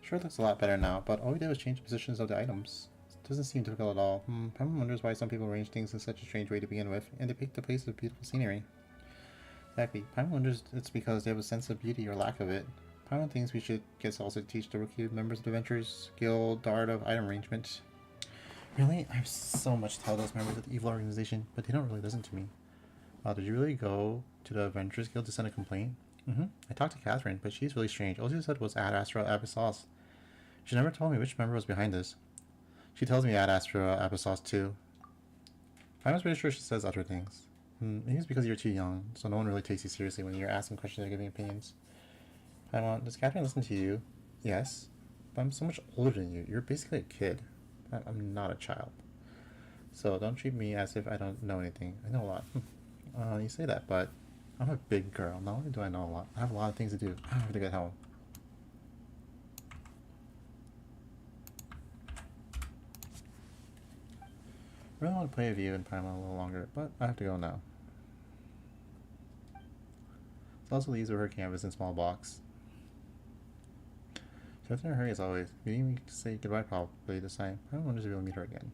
[SPEAKER 1] Sure looks a lot better now, but all we did was change the positions of the items. It doesn't seem difficult at all. Paimon wonders why some people arrange things in such a strange way to begin with, and they pick the place of beautiful scenery. Exactly. Paimon wonders it's because they have a sense of beauty or lack of it. Paimon thinks we should get also teach the rookie members of the Adventures Guild the art of item arrangement. Really? I have so much to tell those members of the evil organization, but they don't really listen to me. Wow, did you really go to the Adventurers Guild to send a complaint? I talked to Catherine, but she's really strange. All she said was Ad Astra Abyssos. She never told me which member was behind this. She tells me Ad Astra Abyssos too. I'm pretty sure she says other things. Maybe it's because you're too young, so no one really takes you seriously when you're asking questions or giving opinions. Paimon, does Catherine listen to you? Yes. But I'm so much older than you. You're basically a kid. I'm not a child. So don't treat me as if I don't know anything. I know a lot. You say that, but I'm a big girl. Not only do I know a lot, I have a lot of things to do. I have to get home. I really want to play with you and Paimon a little longer, but I have to go now. So also leaves with her canvas in small box. She's in a hurry as always. We didn't even say goodbye probably this time. I don't wonder if we'll meet her again.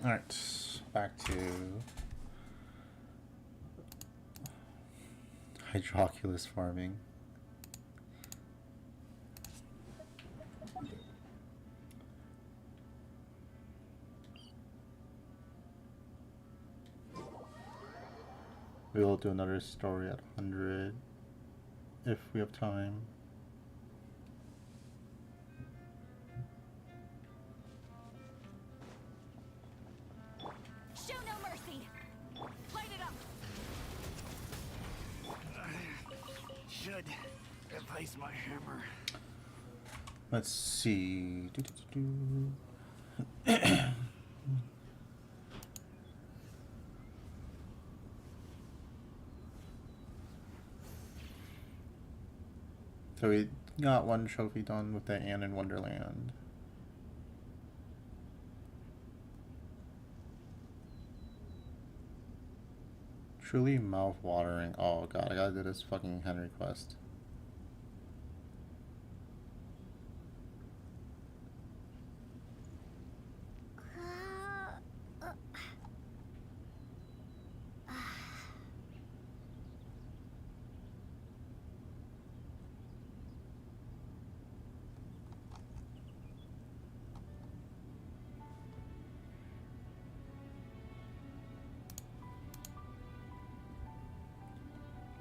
[SPEAKER 1] Alright, back to Hydroculus farming. We will do another story at 100 if we have time.
[SPEAKER 2] Show no mercy. Light it up.
[SPEAKER 3] Should replace my hammer.
[SPEAKER 1] Let's see. So we got one trophy done with the Anne in Wonderland. Truly mouth-watering. Oh god, I gotta do this fucking Henry quest.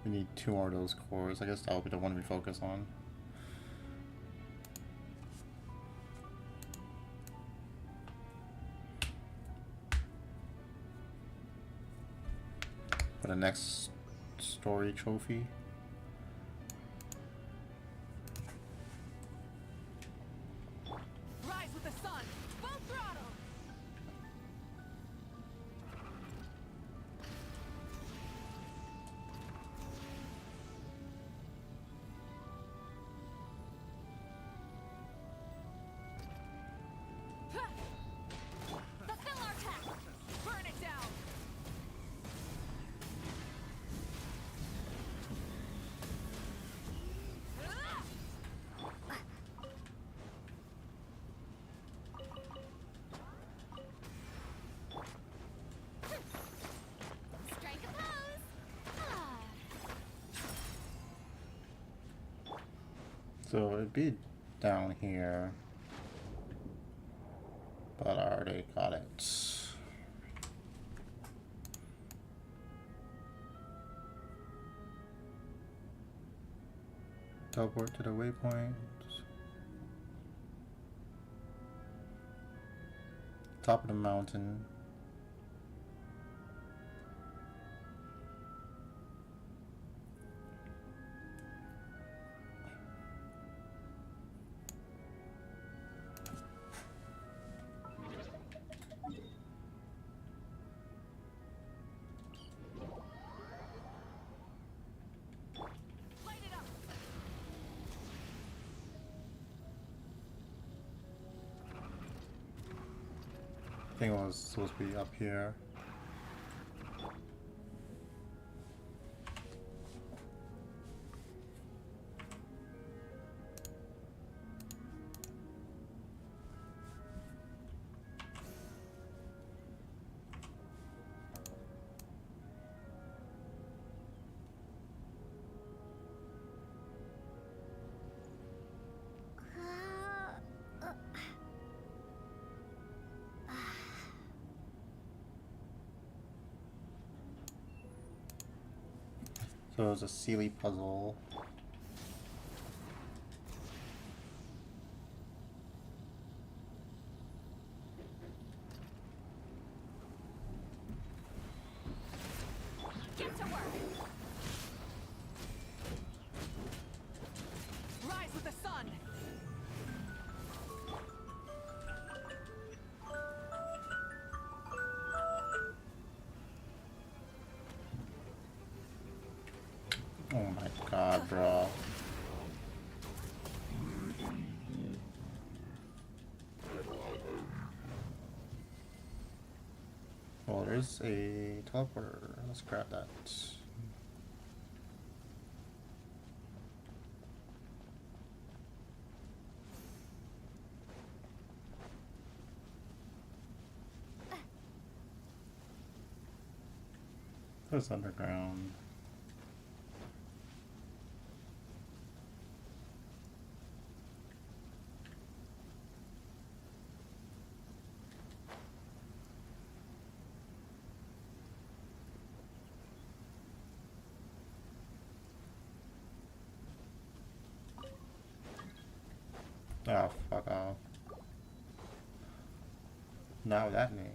[SPEAKER 1] We need 2 more of those cores. I guess that will be the one we focus on. For the next story trophy.
[SPEAKER 4] Rise with the sun! Full throttle!
[SPEAKER 2] Fulfill our task.
[SPEAKER 4] Burn it down!
[SPEAKER 2] Strike a pose. Ah.
[SPEAKER 1] So it'd be down here. But I already got it. Teleport to the waypoint. Top of the mountain.
[SPEAKER 4] Light it up!
[SPEAKER 1] I think it was supposed to be up here. So it was a Sealy puzzle.
[SPEAKER 2] Get to work.
[SPEAKER 4] Rise with the sun!
[SPEAKER 1] Oh my god, bro. Well, there's a teleporter. Let's grab that. It's underground.
[SPEAKER 7] Oh, fuck off. Not with that name.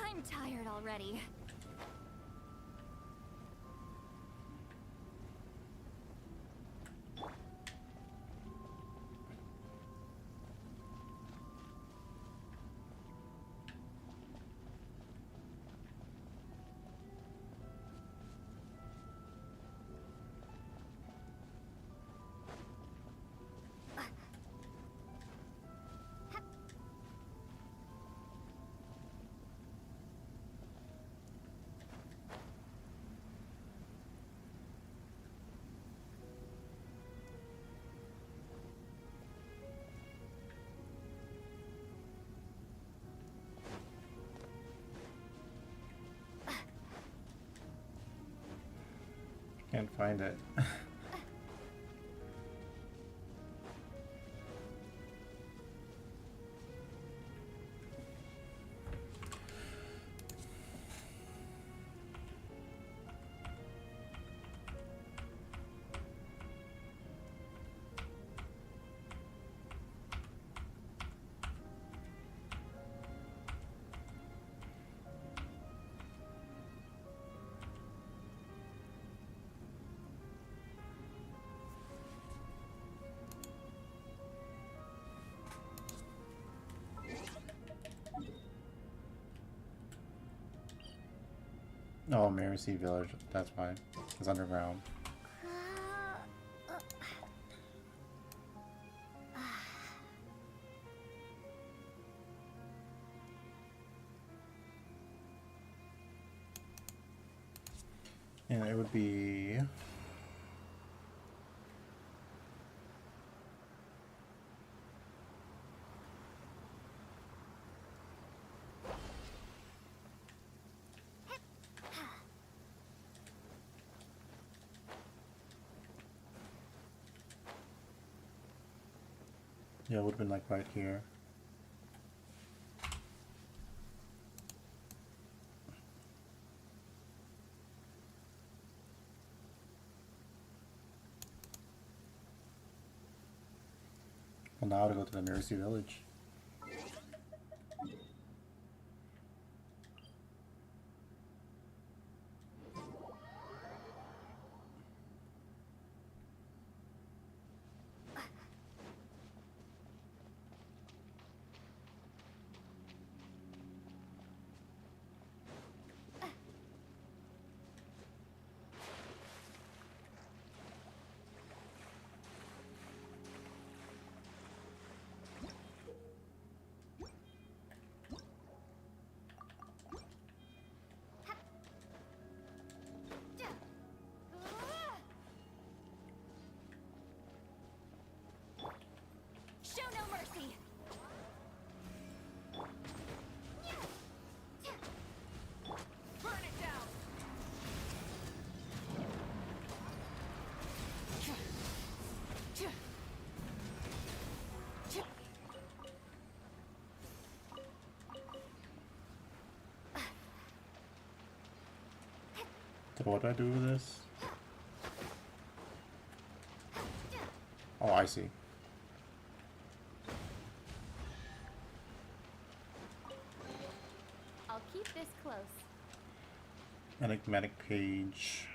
[SPEAKER 2] I'm tired already.
[SPEAKER 7] Can't find it. Oh, Mercy Village. That's why. It's underground. And it would be... Yeah, it would have been like right here. Well, now to go to the Mercy Village.
[SPEAKER 2] Show no mercy. Burn it down.
[SPEAKER 7] So what do I do with this? Oh, I see.
[SPEAKER 6] I'll keep this close.
[SPEAKER 7] Enigmatic page.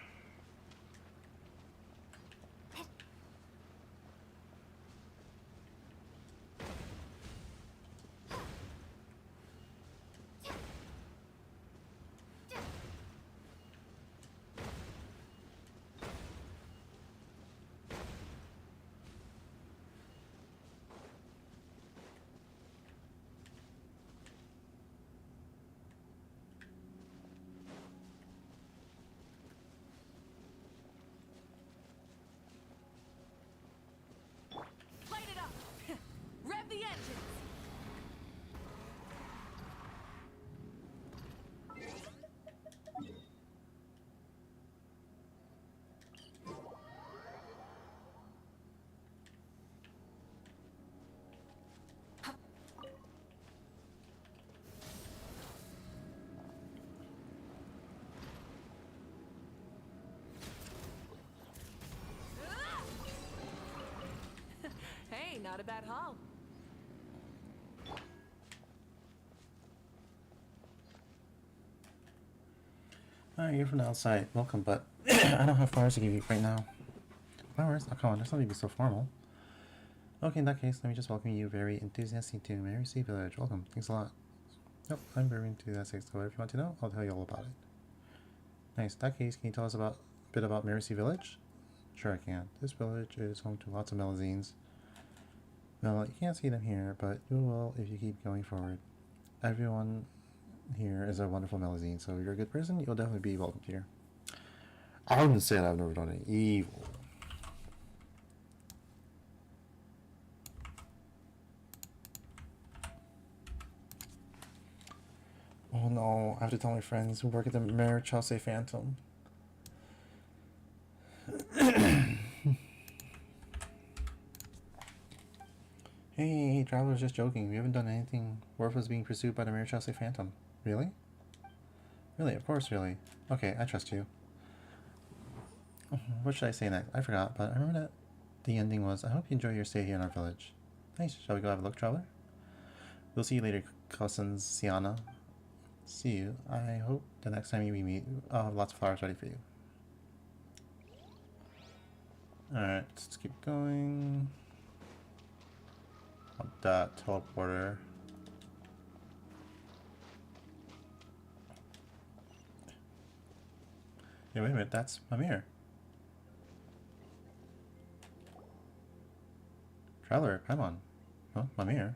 [SPEAKER 4] Not a bad haul.
[SPEAKER 7] Alright, you're from the outside. Welcome, but I don't have flowers to give you right now. Flowers? Oh, come on, there's nothing to be so formal. Okay, in that case, let me just welcome you very enthusiastically to Mary Sea Village. Welcome. Thanks a lot. Yep, I'm very enthusiastic, so if you want to know, I'll tell you all about it. Nice. In that case, can you tell us a bit about Mary Sea Village? Sure I can. This village is home to lots of melazines. Well, you can't see them here, but you will if you keep going forward. Everyone here is a wonderful melazine, so if you're a good person, you'll definitely be welcome here. I wouldn't say that I've never done any evil. Oh no, I have to tell my friends who work at the Marichaussee Phantom. Hey, Traveler's just joking. We haven't done anything. Worf was being pursued by the Marichaussee Phantom. Really? Really? Of course, really. Okay, I trust you. What should I say next? I forgot, but I remember that the ending was, I hope you enjoy your stay here in our village. Nice. Shall we go have a look, Traveler? We'll see you later, cousins Sienna. See you. I hope the next time we meet, I'll have lots of flowers ready for you. Alright, let's keep going. That teleporter. Hey, wait a minute, that's Mimir. Traveler, Paimon. Huh? Mimir?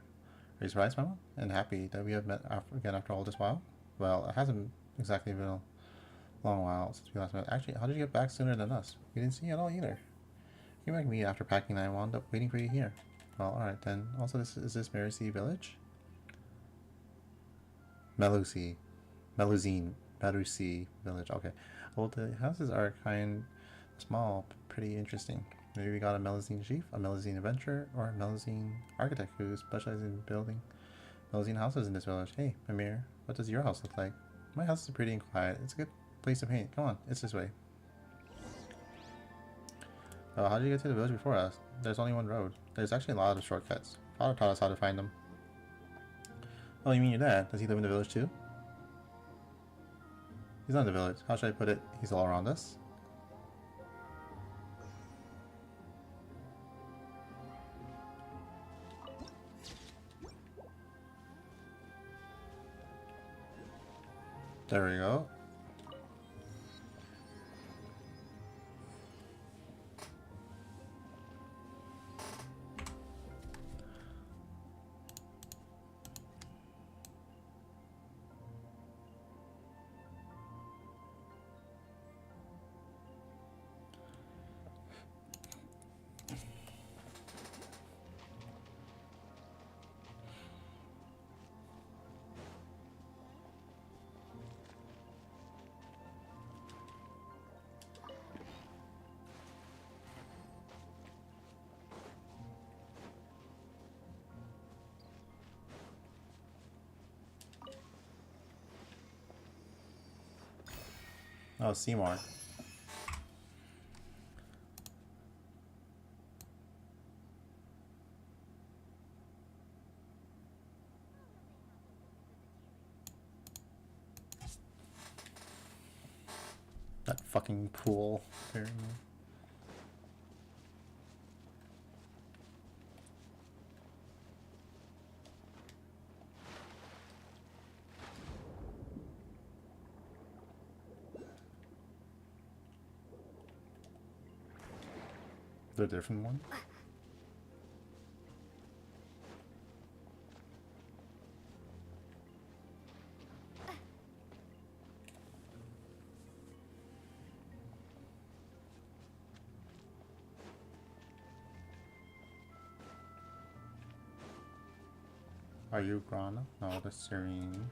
[SPEAKER 7] Are you surprised, Paimon? And happy that we have met again after all this while? Well, it hasn't exactly been a long while since we last met. Actually, how did you get back sooner than us? We didn't see you at all either. You came back to me after packing and I wound up waiting for you here. Well, alright then. Also, is this Mary Sea Village? Melusine Village. Okay. Well, the houses are kind of small, pretty interesting. Maybe we got a Melusine chief, a Melusine adventurer, or a Melusine architect who specializes in building Melusine houses in this village. Hey, Mimir, what does your house look like? My house is pretty and quiet. It's a good place to paint. Come on, it's this way. Oh, how did you get to the village before us? There's only one road. There's actually a lot of shortcuts. Father taught us how to find them. Oh, you mean your dad? Does he live in the village too? He's not in the village. How should I put it? He's all around us. There we go. Oh, Seymour. That fucking pool. Very nice. The different one? Are you Grana? No, that's Serene.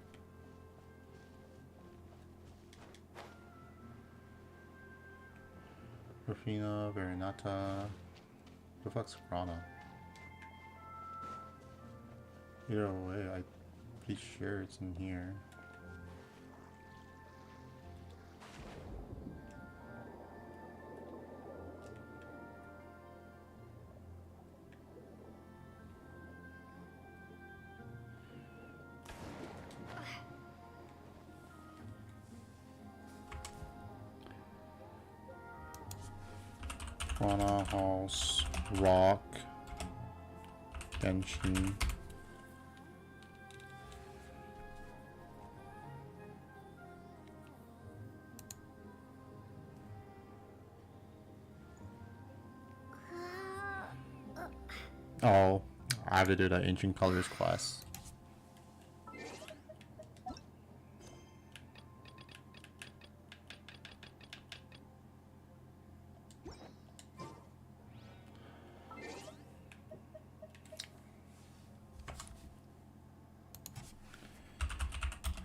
[SPEAKER 7] Rufina, Verenata. The fuck's Grana? Either way, I'm pretty sure it's in here.
[SPEAKER 1] Fauna House, Rock, Genshin. Oh, I have to do the Ancient Colors class.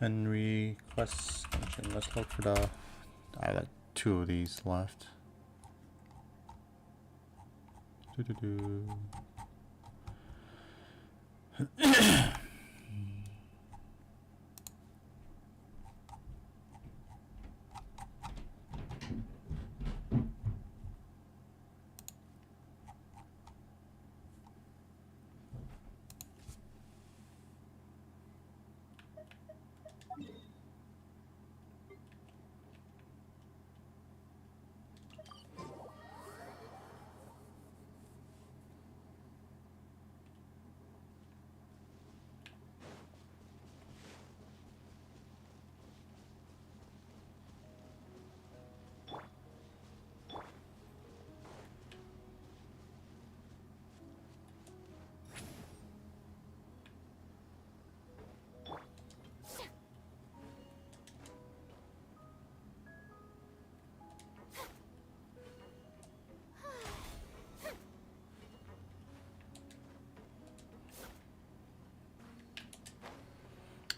[SPEAKER 1] Henry quest extension. Let's look for the. I have like 2 of these left. Doo-doo-doo.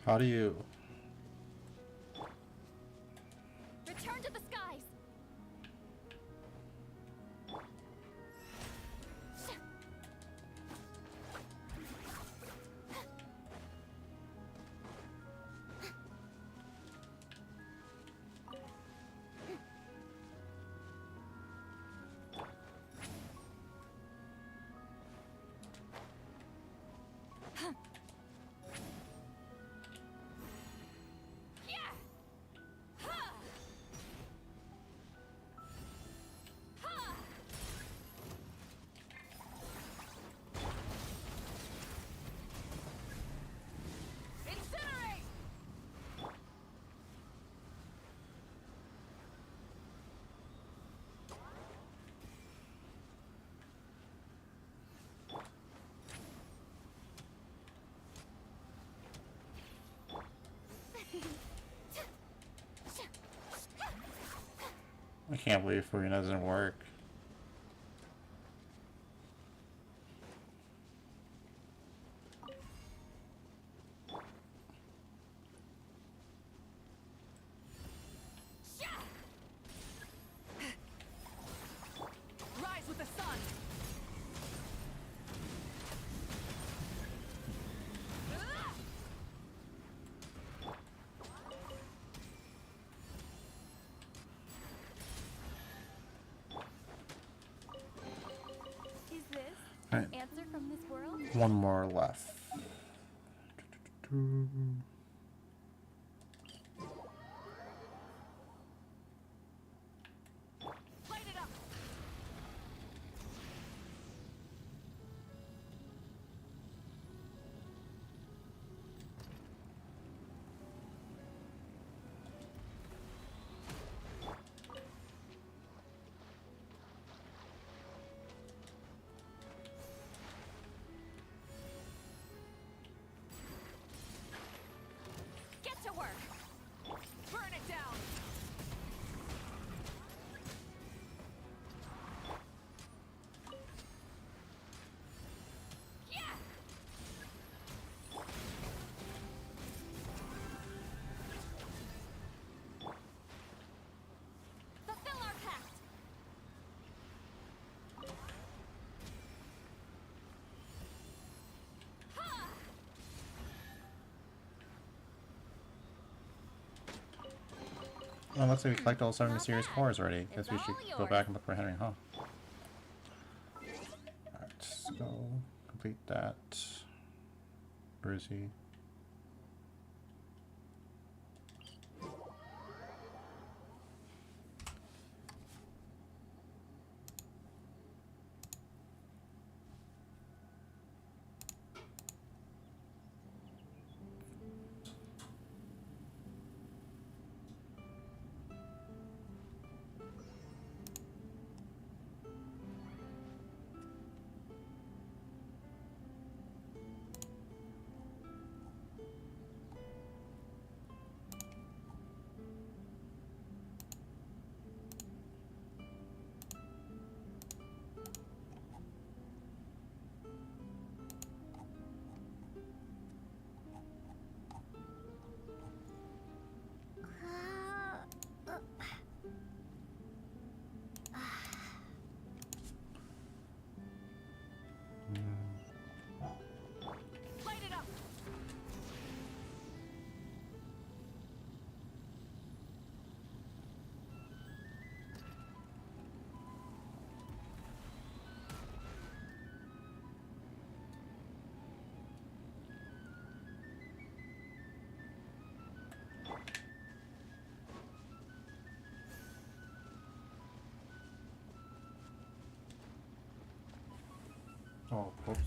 [SPEAKER 1] How do you?
[SPEAKER 6] Return to the skies. Incinerate!
[SPEAKER 1] I can't believe Farina doesn't work.
[SPEAKER 6] Rise with the sun. Is this
[SPEAKER 1] Alright,
[SPEAKER 6] an answer from this world?
[SPEAKER 1] 1 more left.
[SPEAKER 6] Light it up. Get to work. Burn it down. Yeah. Fulfill our pact. Ha!
[SPEAKER 1] Well, looks like we collected all 7
[SPEAKER 2] Not
[SPEAKER 1] mysterious
[SPEAKER 2] bad.
[SPEAKER 1] cores already. Guess
[SPEAKER 2] It's
[SPEAKER 1] we should
[SPEAKER 2] all
[SPEAKER 1] go
[SPEAKER 2] yours.
[SPEAKER 1] back and look for Henry, huh? Alright, let's go complete that. Where is he?
[SPEAKER 7] Oh, whoops.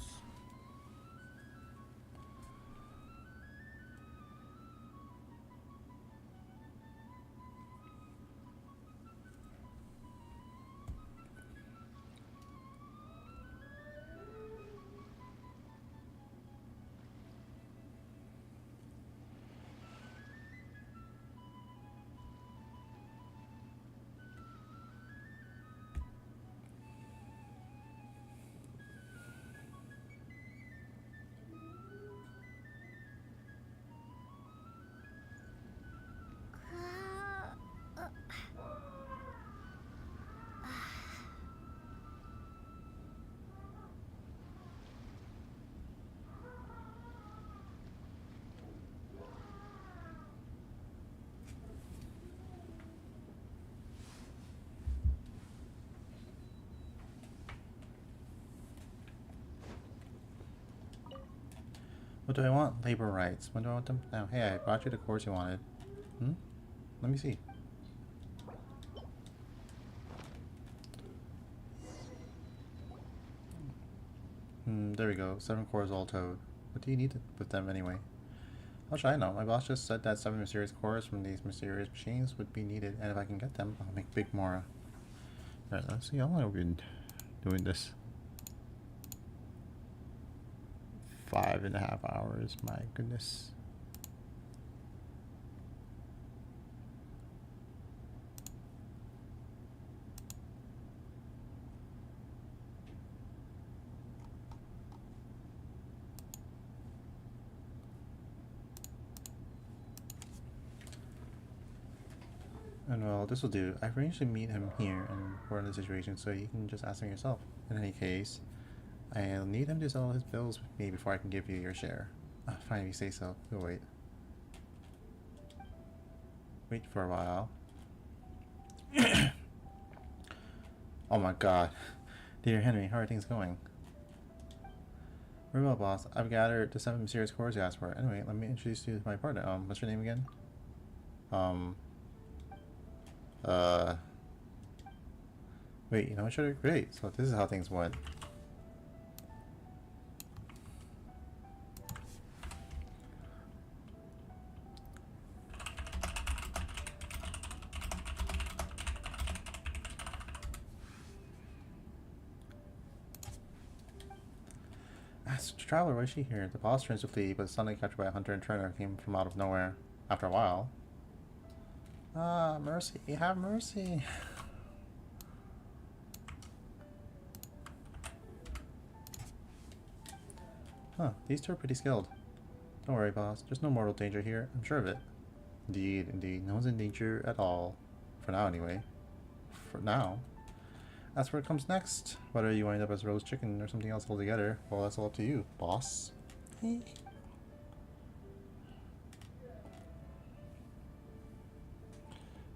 [SPEAKER 7] What do I want? Labor rights. When do I want them? Now, hey, I brought you the course you wanted. Hmm? Let me see. There we go. 7 cores all towed. What do you need with them anyway? How should I know? My boss just said that 7 mysterious cores from these mysterious machines would be needed, and if I can get them, I'll make Big Mora. Alright, let's see how long I've been doing this. 5.5 hours, my goodness. And well, this will do. I've arranged to meet him here and warn the situation, so you can just ask him yourself. In any case, I'll need him to settle his bills with me before I can give you your share. Fine if you say so. We'll wait. Wait for a while. Oh my god. Dear Henry, how are things going? Very well, boss. I've gathered the 7 mysterious cores you asked for. Anyway, let me introduce you to my partner. What's your name again? Wait, you know each other? Great. So this is how things went. Traveler, why is she here? The boss turns to flee, but is suddenly captured by a hunter and trainer who came from out of nowhere. After a while. Ah, mercy. Have mercy. Huh, these two are pretty skilled. Don't worry, boss. There's no mortal danger here. I'm sure of it. Indeed, indeed. No one's in danger at all. For now, anyway. For now. That's where it comes next. Whether you wind up as roast chicken or something else altogether, well, that's all up to you, boss.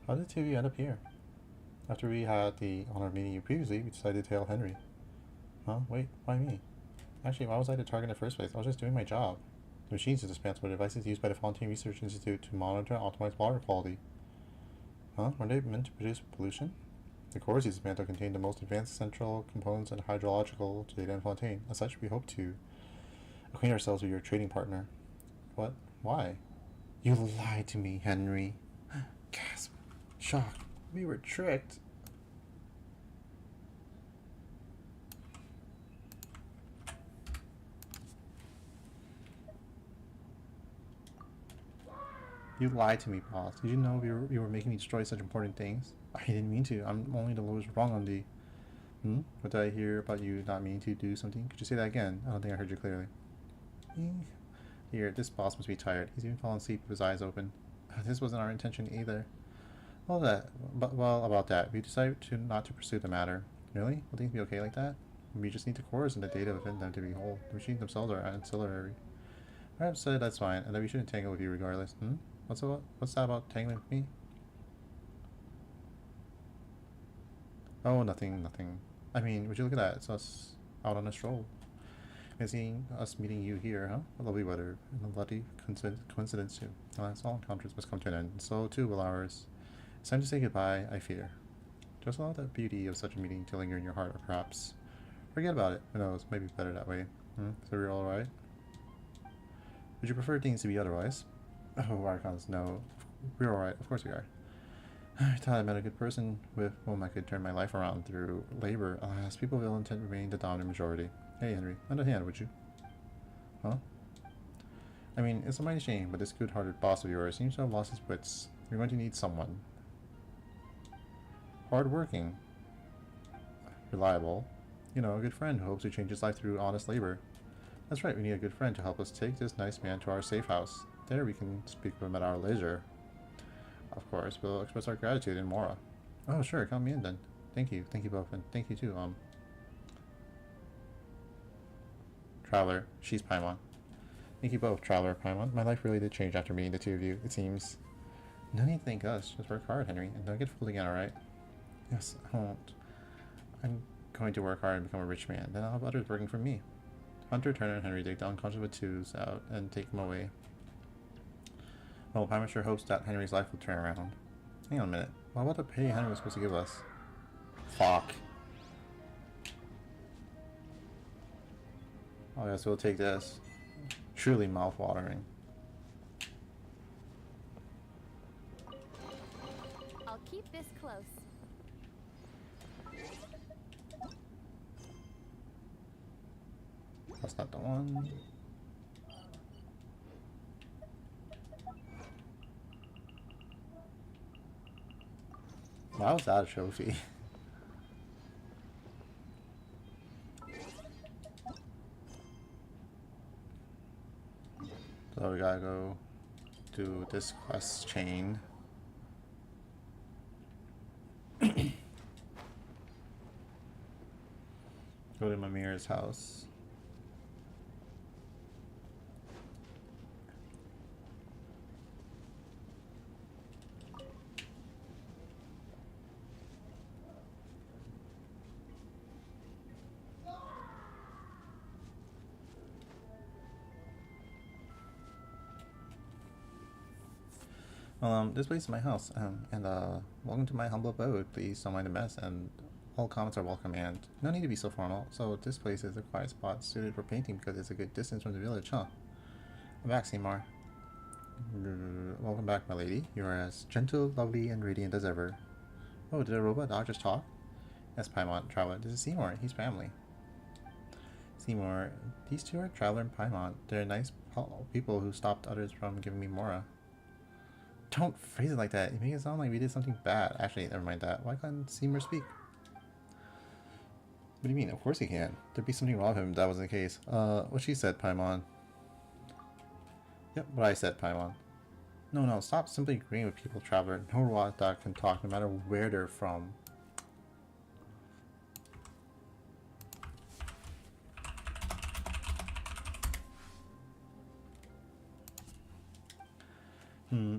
[SPEAKER 7] How did two of you end up here? After we had the honor of meeting you previously, we decided to tail Henry. Huh? Wait, why me? Actually, why was I the target in the first place? I was just doing my job. The machines are dispensed with devices used by the Fontaine Research Institute to monitor and optimize water quality. Huh? Were they meant to produce pollution? The cores you dismantled contain the most advanced central components and hydrological data in Fontaine. As such, we hope to acquaint ourselves with your trading partner. What? Why? You lied to me, Henry. Gasp. Shock. We were tricked. You lied to me, boss. Did you know you were making me destroy such important things? I didn't mean to. I'm only the lowest rung on the... What did I hear about you not meaning to do something? Could you say that again? I don't think I heard you clearly. Here, this boss must be tired. He's even fallen asleep with his eyes open. This wasn't our intention either. Well, about that, we decided not to pursue the matter. Really? Will things be okay like that? We just need the cores and the data within them to be whole. The machines themselves are ancillary. Perhaps that's fine, and that we shouldn't tangle with you regardless. What's that about tangling with me? Oh, nothing. I mean, would you look at that? It's us out on a stroll. And seeing us meeting you here, huh? A lovely weather, and a lovely coincidence too. That's all encounters must come to an end, and so too will ours. It's time to say goodbye, I fear. Just allow the beauty of such a meeting to linger in your heart, or perhaps Forget about it. Who knows? Maybe better that way. So we're alright? Would you prefer things to be otherwise? Oh, Archons, no. We're alright. Of course we are. I thought I met a good person with whom I could turn my life around through labor. Alas, people will intend to remain the dominant majority. Hey, Henry, lend a hand, would you? Huh? I mean, it's a mighty shame, but this good-hearted boss of yours seems to have lost his wits. You're going to need someone. Hard-working. Reliable. You know, a good friend who hopes to change his life through honest labor. That's right, we need a good friend to help us take this nice man to our safe house. There we can speak with him at our leisure. Of course, we'll express our gratitude in Mora. Oh, sure, count me in then. Thank you both, and thank you too, Traveler. She's Paimon. Thank you both, Traveler, Paimon. My life really did change after meeting the two of you, it seems. No need to thank us. Just work hard, Henry, and don't get fooled again, alright? Yes, I won't. I'm going to work hard and become a rich man. Then I'll have others working for me. Hunter, Turner, and Henry dig the unconscious Batus out and take them away. Well, Paimon sure hopes that Henry's life will turn around. Hang on a minute. What about the pay Henry was supposed to give us? Fuck. Oh, yes, we'll take this. Truly mouth-watering.
[SPEAKER 6] I'll keep this close.
[SPEAKER 7] That's not the one. Why was that a trophy? So we gotta go do this quest chain. Go to Mimir's house. This place is my house, and welcome to my humble abode. Please don't mind the mess, and all comments are welcome, and no need to be so formal. So this place is a quiet spot suited for painting because it's a good distance from the village, huh? I'm back, Seymour. Welcome back, my lady. You are as gentle, lovely, and radiant as ever. Oh, did a robot dog just talk? Yes, Paimon, Traveler. This is Seymour. He's family. Seymour, these two are Traveler and Paimon. They're nice people who stopped others from giving me Mora. Don't phrase it like that. It makes it sound like we did something bad. Actually, never mind that. Why can't Seymour speak? What do you mean? Of course he can. There'd be something wrong with him if that wasn't the case. What she said, Paimon. Yep, what I said, Paimon. No, stop simply agreeing with people, Traveler. No robot dog can talk no matter where they're from.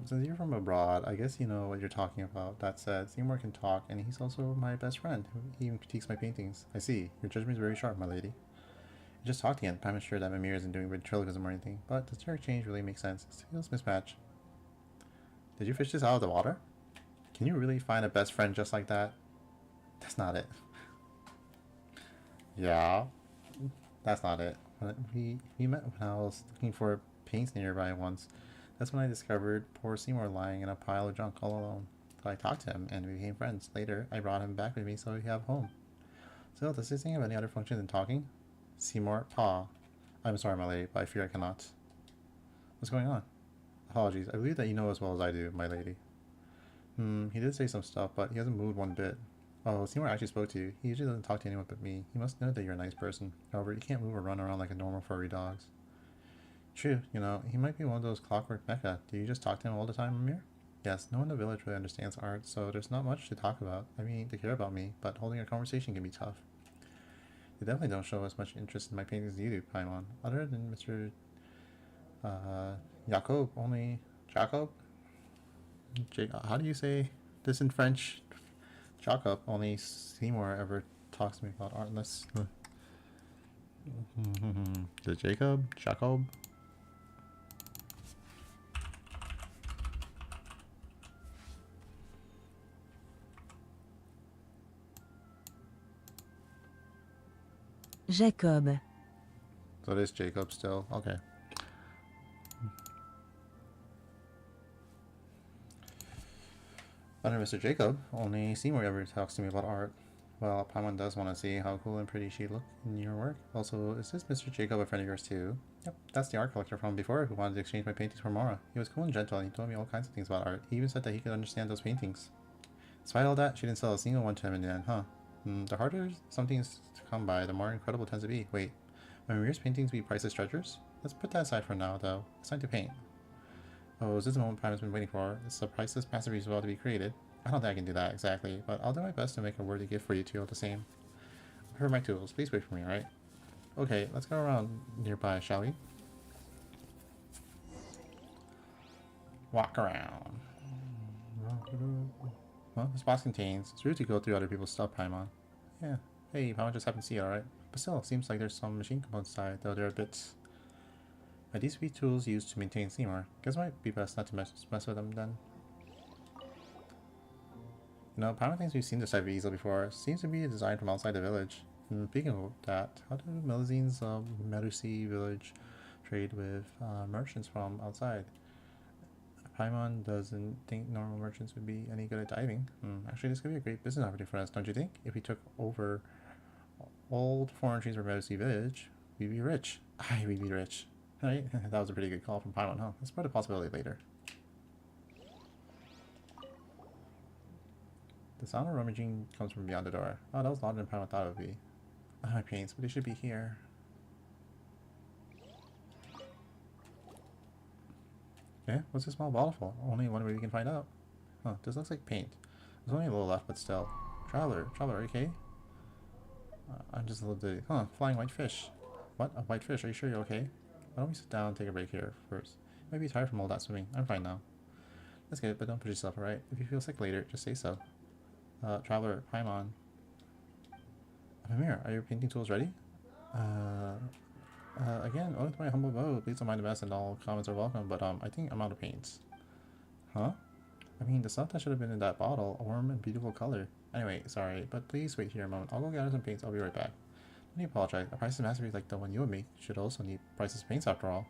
[SPEAKER 7] Since you're from abroad, I guess you know what you're talking about. That said, Seymour can talk, and he's also my best friend, who even critiques my paintings. I see. Your judgment is very sharp, my lady. You just talked again. I'm sure that Mimir isn't doing ventriloquism or anything, but the story change really makes sense. It feels mismatched. Did you fish this out of the water? Can you really find a best friend just like that? That's not it. Yeah, that's not it. We met when I was looking for paints nearby once. That's when I discovered poor Seymour lying in a pile of junk all alone. So I talked to him, and we became friends. Later, I brought him back with me so we could have home. So, does this thing have any other function than talking? Seymour, Pa. I'm sorry, my lady, but I fear I cannot. What's going on? Apologies. I believe that you know as well as I do, my lady. He did say some stuff, but he hasn't moved one bit. Oh, Seymour actually spoke to you. He usually doesn't talk to anyone but me. He must know that you're a nice person. However, you can't move or run around like a normal furry dogs. True, you know, he might be one of those clockwork mecha. Do you just talk to him all the time, Amir? Yes, no one in the village really understands art, so there's not much to talk about. I mean, they care about me, but holding a conversation can be tough. They definitely don't show as much interest in my paintings as you do, Paimon. Other than Mr. Jacob, only... Jacob? How do you say this in French? Jacob, only Seymour ever talks to me about art unless... The Jacob? Jacob?
[SPEAKER 5] Jacob.
[SPEAKER 7] So it is Jacob still. Okay. Under Mr. Jacob, only Seymour ever talks to me about art. Well, Paimon does want to see how cool and pretty she look in your work. Also, is this Mr. Jacob a friend of yours too? Yep, that's the art collector from before who wanted to exchange my paintings for Mora. He was cool and gentle, and he told me all kinds of things about art. He even said that he could understand those paintings. Despite all that, she didn't sell a single one to him in the end, huh? The harder something's to come by, the more incredible it tends to be. Wait, when Maria's paintings be priceless treasures? Let's put that aside for now, though. It's time to paint. Oh, is this the moment Paimon's been waiting for? It's a priceless masterpiece about to be created. I don't think I can do that exactly, but I'll do my best to make a worthy gift for you two all the same. Here are my tools. Please wait for me, alright? Okay, let's go around nearby, shall we? Walk around. Well, this box contains. It's rude to go through other people's stuff, Paimon. Yeah. Hey, Paimon just happened to see it, alright? But still, it seems like there's some machine components inside, though they're a bit... Are these be tools used to maintain Seymour? Guess it might be best not to mess with them then. You know, Paimon thinks we've seen this type of easel before. It seems to be designed from outside the village. Speaking of that, how do Melusine's Merusi village trade with merchants from outside? Paimon doesn't think normal merchants would be any good at diving. Actually, this could be a great business opportunity for us, don't you think? If we took over all the foreign trees from Merusi village, we'd be rich. Aye, we'd be rich. Right? That was a pretty good call from Paimon, huh? Let's put a possibility later. The sound of rummaging comes from beyond the door. Oh, that was louder than Paimon thought it would be. Oh, my paints, but they should be here. Okay, what's this small bottle for? Only one way we can find out. Huh, this looks like paint. There's only a little left, but still. Traveler, are you okay? I'm just a little dizzy. Huh, flying white fish. What? A white fish? Are you sure you're okay? Why don't we sit down and take a break here first? You might be tired from all that swimming. I'm fine now. That's good, but don't push yourself, alright? If you feel sick later, just say so. Traveler, Paimon. Mimir, are your painting tools ready? Again, owing to my humble abode, please don't mind the mess and all comments are welcome, but I think I'm out of paints. Huh? I mean, the stuff that should have been in that bottle, a warm and beautiful color. Anyway, sorry, but please wait here a moment. I'll go gather some paints, I'll be right back. Don't you apologize. A priceless masterpiece like the one you would make should also need priceless paints after all.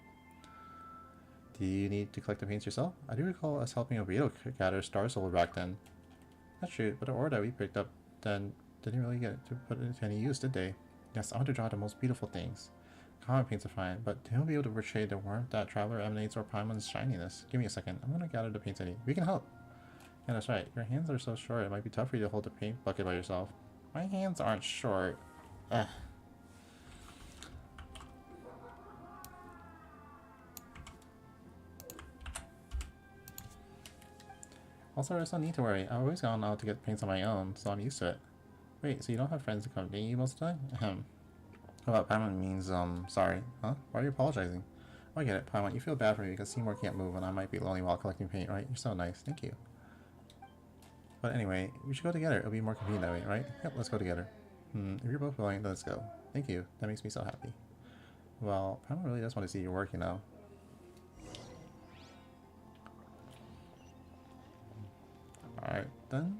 [SPEAKER 7] Do you need to collect the paints yourself? I do recall us helping a Rito gather Star Soul back then. That's true, but the ore that we picked up then didn't really get to put it to any use, did they? Yes, I want to draw the most beautiful things. Common paints are fine, but they won't be able to portray the warmth that Traveler emanates or Paimon's shininess. Give me a second. I'm gonna gather the paints I need. We can help. Yeah, that's right. Your hands are so short, it might be tough for you to hold the paint bucket by yourself. My hands aren't short. Ugh. Also, there's no need to worry. I've always gone out to get paints on my own, so I'm used to it. Wait, so you don't have friends to accompany you most of the time? Ahem. How about Paimon means, sorry. Huh? Why are you apologizing? Oh, I get it, Paimon. You feel bad for me because Seymour can't move and I might be lonely while collecting paint, right? You're so nice. Thank you. But anyway, we should go together. It'll be more convenient that way, right? Yep, let's go together. If you're both willing, then let's go. Thank you. That makes me so happy. Well, Paimon really does want to see your work, you know. Alright, then.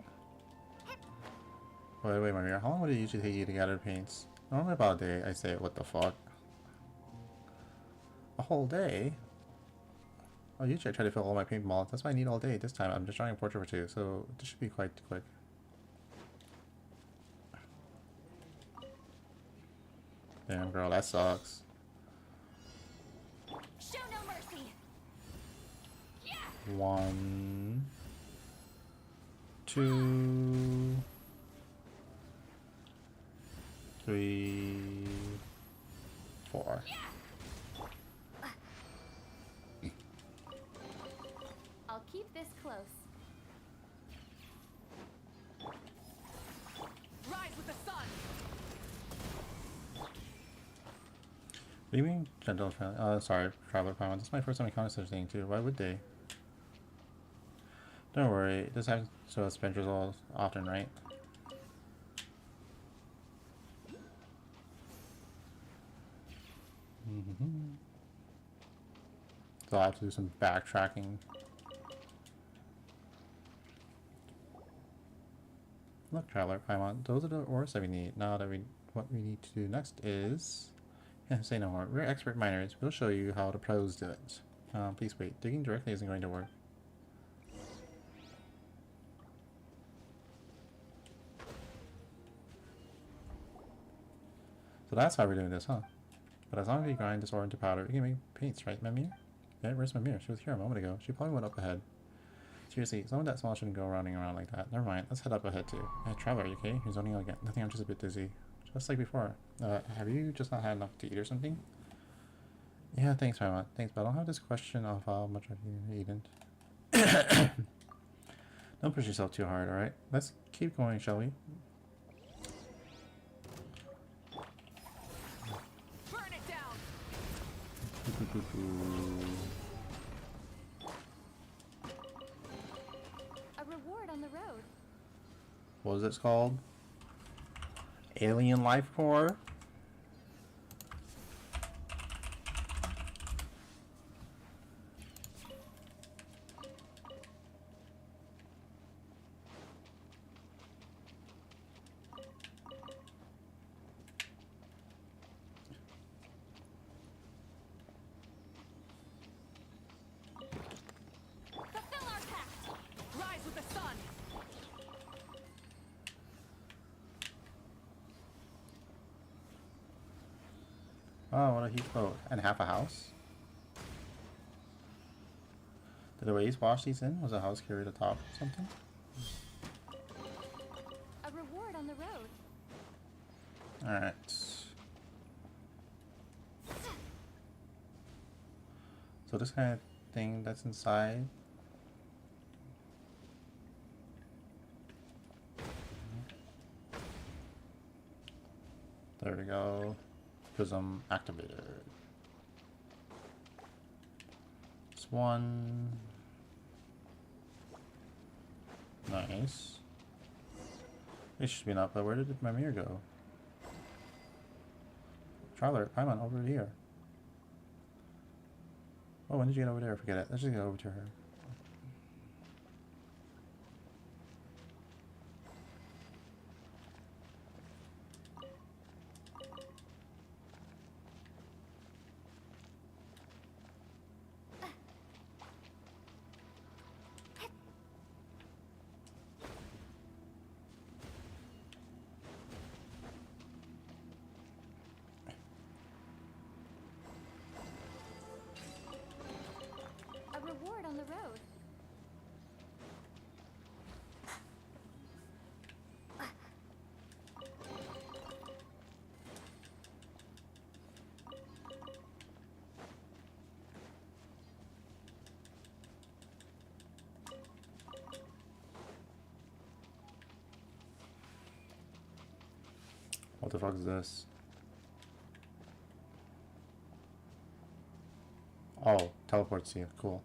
[SPEAKER 7] Wait, Maria, how long would it usually take you to gather paints? Normally about a day. I say, what the fuck? A whole day? Oh, usually I try to fill all my paint balls. That's why I need all day. This time I'm just drawing a portrait for two, so this should be quite quick. Damn, girl, that sucks.
[SPEAKER 2] Show no mercy. Yeah.
[SPEAKER 7] 1, 2, 3, 4.
[SPEAKER 6] I'll keep this close.
[SPEAKER 4] Rise with the sun!
[SPEAKER 7] What do you mean, gentle friendly? Sorry, Traveler Paimon. This is my first time encountering such a thing, too. Why would they? Don't worry, this happens to us adventures all often, right? So I have to do some backtracking. Look, Traveler Paimon, those are the ores that we need. Now that we what we need to do next is... Yeah, say no more. We're expert miners. We'll show you how the pros do it. Please wait. Digging directly isn't going to work. So that's how we're doing this, huh? But as long as we grind this ore into powder, we can make paints, right, Mimir? Yeah, where's Mimir? She was here a moment ago. She probably went up ahead. Seriously, someone that small shouldn't go running around like that. Never mind, let's head up ahead too. Hey, Traveler, you okay? You're zoning out again. Nothing, I'm just a bit dizzy. Just like before. Have you just not had enough to eat or something? Yeah, thanks, Mama. Thanks, but I don't have this question of how much have you eaten. Don't push yourself too hard, alright? Let's keep going, shall we?
[SPEAKER 4] Burn it down.
[SPEAKER 6] A reward on the road.
[SPEAKER 7] What was this called? Alien life core?
[SPEAKER 6] Fulfill our pact.
[SPEAKER 4] Rise with the sun.
[SPEAKER 7] Oh, what a huge boat. And half a house? Did the waves wash these in? Was the house carried atop or something?
[SPEAKER 6] A reward on the road.
[SPEAKER 7] Alright. So this kind of thing that's inside. There we go. Prism activated. It's one. Nice. It should be enough, but where did my mirror go? Traveler, Paimon, over here. Oh, when did you get over there? Forget it. Let's just get over to her.
[SPEAKER 6] A reward on the road.
[SPEAKER 7] What the fuck is this? Oh, teleports you. Cool.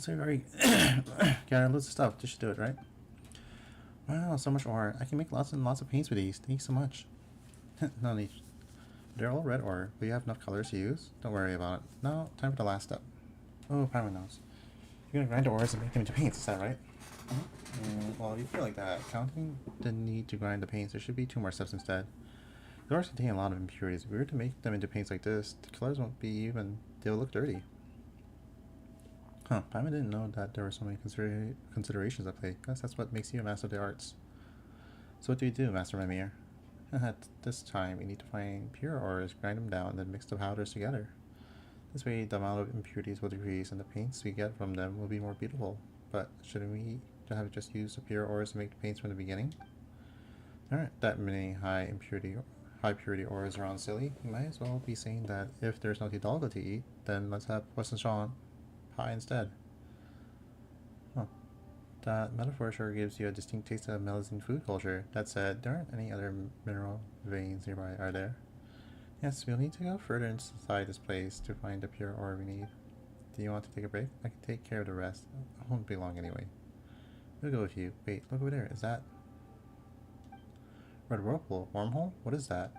[SPEAKER 7] Let's say very got loads of stuff. This should do it, right? Wow, so much ore. I can make lots and lots of paints with these. Thank you so much. No need. They're all red ore. Will you have enough colors to use? Don't worry about it. Now, time for the last step. Oh, Paimon knows. You're gonna grind the ores and make them into paints, is that right? Well, you feel like that. Counting the need to grind the paints, there should be 2 more steps instead. The ores contain a lot of impurities. If we were to make them into paints like this, the colors won't be even. They'll look dirty. Huh, Paimon didn't know that there were so many considerations at play. Guess that's what makes you a master of the arts. So what do you do, Master Mimir? At this time, we need to find pure ores, grind them down, then mix the powders together. This way, the amount of impurities will decrease, and the paints we get from them will be more beautiful. But shouldn't we have just used the pure ores to make the paints from the beginning? There aren't that many high purity ores around, silly. You might as well be saying that if there's no Hidalgo to eat, then let's have Poisson pie instead. Huh. That metaphor sure gives you a distinct taste of Melusine food culture. That said, there aren't any other mineral veins nearby, are there? Yes, we'll need to go further inside this place to find the pure ore we need. Do you want to take a break? I can take care of the rest. I won't be long anyway. We'll go with you. Wait, look over there. Is that... Red whirlpool? Wormhole? What is that?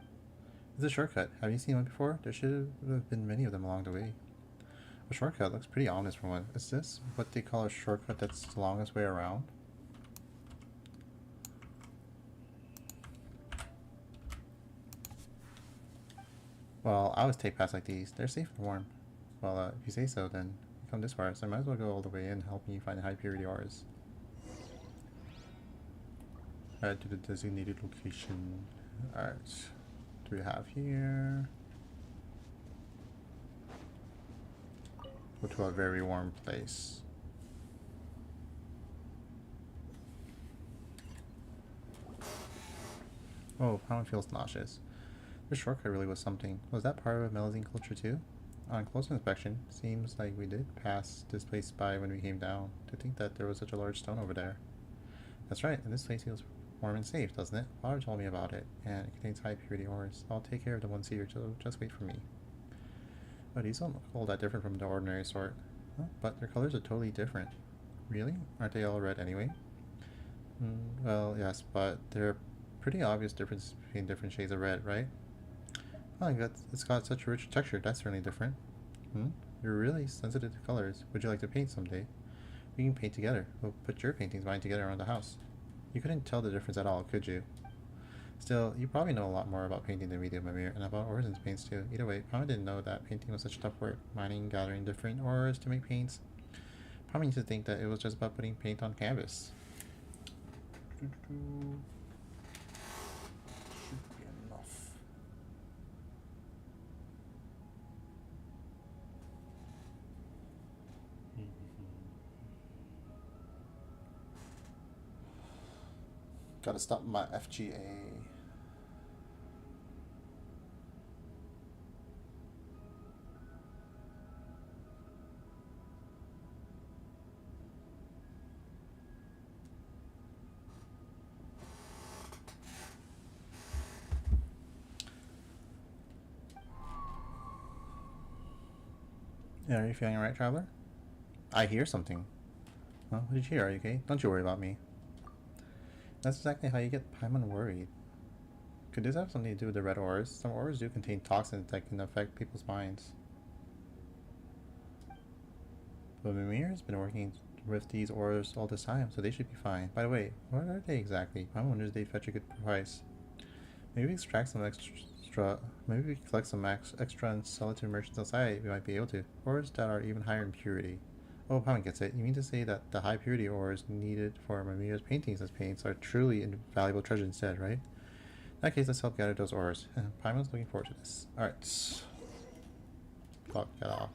[SPEAKER 7] It's a shortcut. Have you seen one before? There should have been many of them along the way. A shortcut looks pretty ominous for one. Is this what they call a shortcut that's the longest way around? Well, I always take paths like these. They're safe and warm. Well, if you say so, then you come this far, so I might as well go all the way in, helping you find the high purity ores. Add to the designated location. Alright. What do we have here? Go to a very warm place. Oh, Paimon feels nauseous. This shortcut really was something. Was that part of Melusine culture too? On close inspection, seems like we did pass this place by when we came down. To think that there was such a large stone over there. That's right, and this place feels warm and safe, doesn't it? Father told me about it, and it contains high purity ores. I'll take care of the ones here, so just wait for me. But these don't look all that different from the ordinary sort. Huh? But their colors are totally different. Really? Aren't they all red anyway? Well, yes, but there are pretty obvious differences between different shades of red, right? Oh, it's got such a rich texture. That's certainly different. You're really sensitive to colors. Would you like to paint someday? We can paint together. We'll put your paintings mine together around the house. You couldn't tell the difference at all, could you? Still, you probably know a lot more about painting than we do, Mimir, and about ores and paints too. Either way, Paimon didn't know that painting was such tough work, mining, gathering different ores to make paints. Paimon used to think that it was just about putting paint on canvas. Should be enough. Gotta stop my FGA. Yeah, are you feeling alright, traveler? I hear something. Well, what did you hear? Are you okay? Don't you worry about me. That's exactly how you get Paimon worried. Could this have something to do with the red ores? Some ores do contain toxins that can affect people's minds. But Mimir's been working with these ores all this time, so they should be fine. By the way, what are they exactly? Paimon wonders if they fetch a good price. Maybe we extract some extra. Maybe we collect some extra and sell it to merchants outside. We might be able to. Ores that are even higher in purity. Oh, Paimon gets it. You mean to say that the high purity ores needed for Mimir's paintings as paints are truly invaluable treasure instead, right? In that case, let's help gather those ores. Paimon's looking forward to this. Alright. Clock, get off.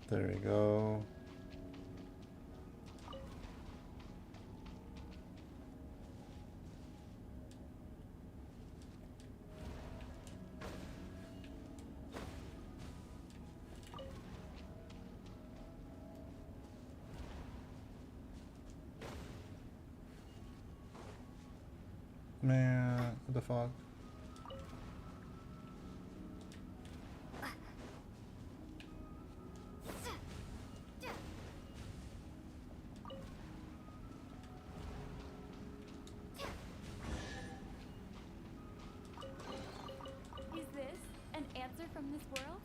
[SPEAKER 7] There we go. Man, what the fuck?
[SPEAKER 6] Is this an answer from this world?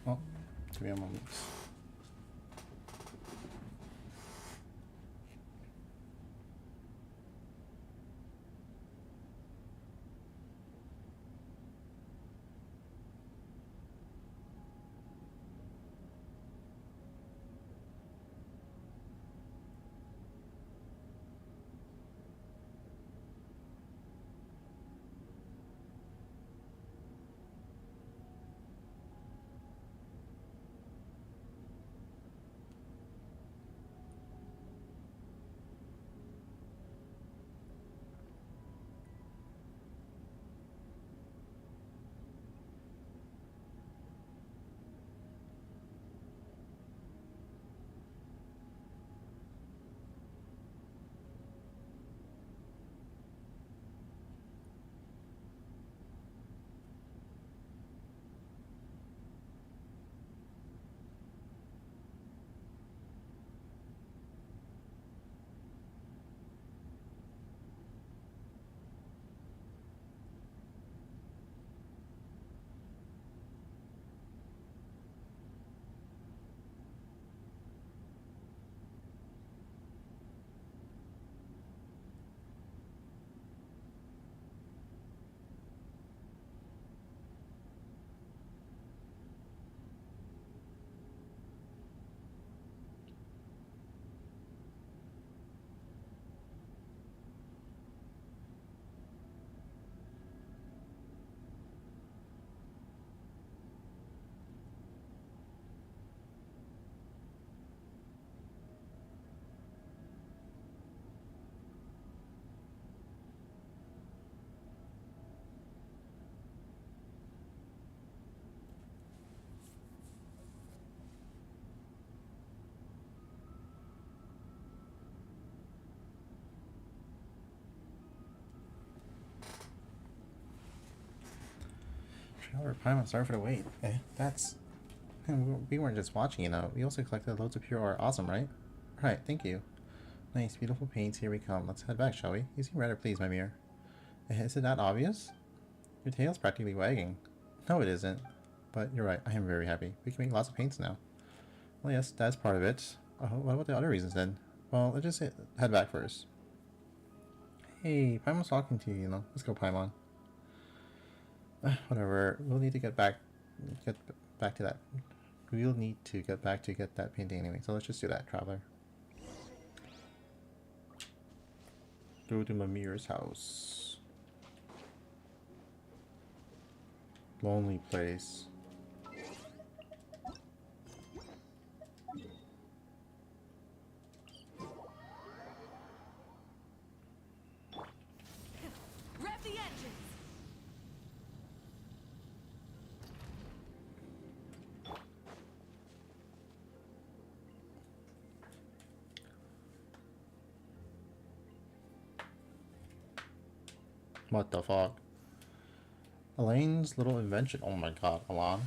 [SPEAKER 7] Oh, give me a moment. Trailer Paimon, sorry for the wait. That's... We weren't just watching, you know. We also collected loads of pure ore. Awesome, right? Right, thank you. Nice, beautiful paints. Here we come. Let's head back, shall we? You seem rather pleased, my mirror. Is it that obvious? Your tail's practically wagging. No, it isn't. But you're right, I am very happy. We can make lots of paints now. Well, yes, that's part of it. What about the other reasons then? Well, let's just head back first. Hey, Paimon's talking to you, you know. Let's go, Paimon. Whatever. We'll need to get back to that. We'll need to get back to get that painting anyway. So let's just do that, traveler. Go to Mimir's house. Lonely place.
[SPEAKER 4] Rev the engines!
[SPEAKER 7] What the fuck? Elaine's little invention. Oh my god, Alon.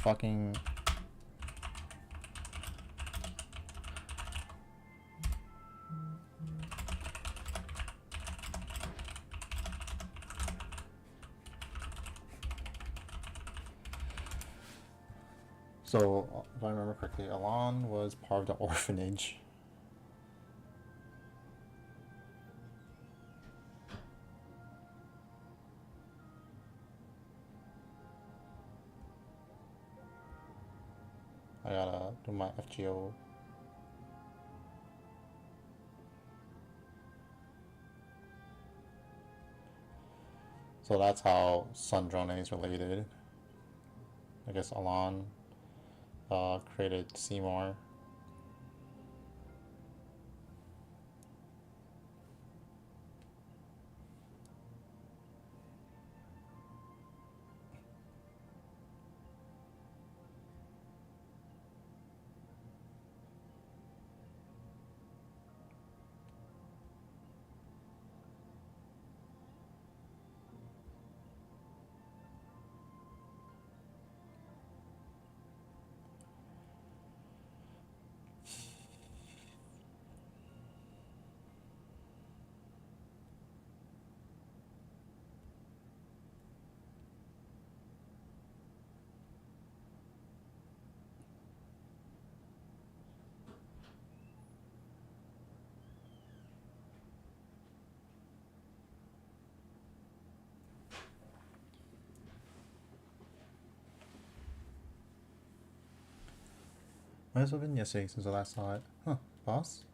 [SPEAKER 7] Fucking... So, if I remember correctly, Alon was part of the orphanage. I gotta do my FGO. So that's how Sandrone is related. I guess Alon created Seymour. Might as well have been yesterday since I last saw it. Huh, boss?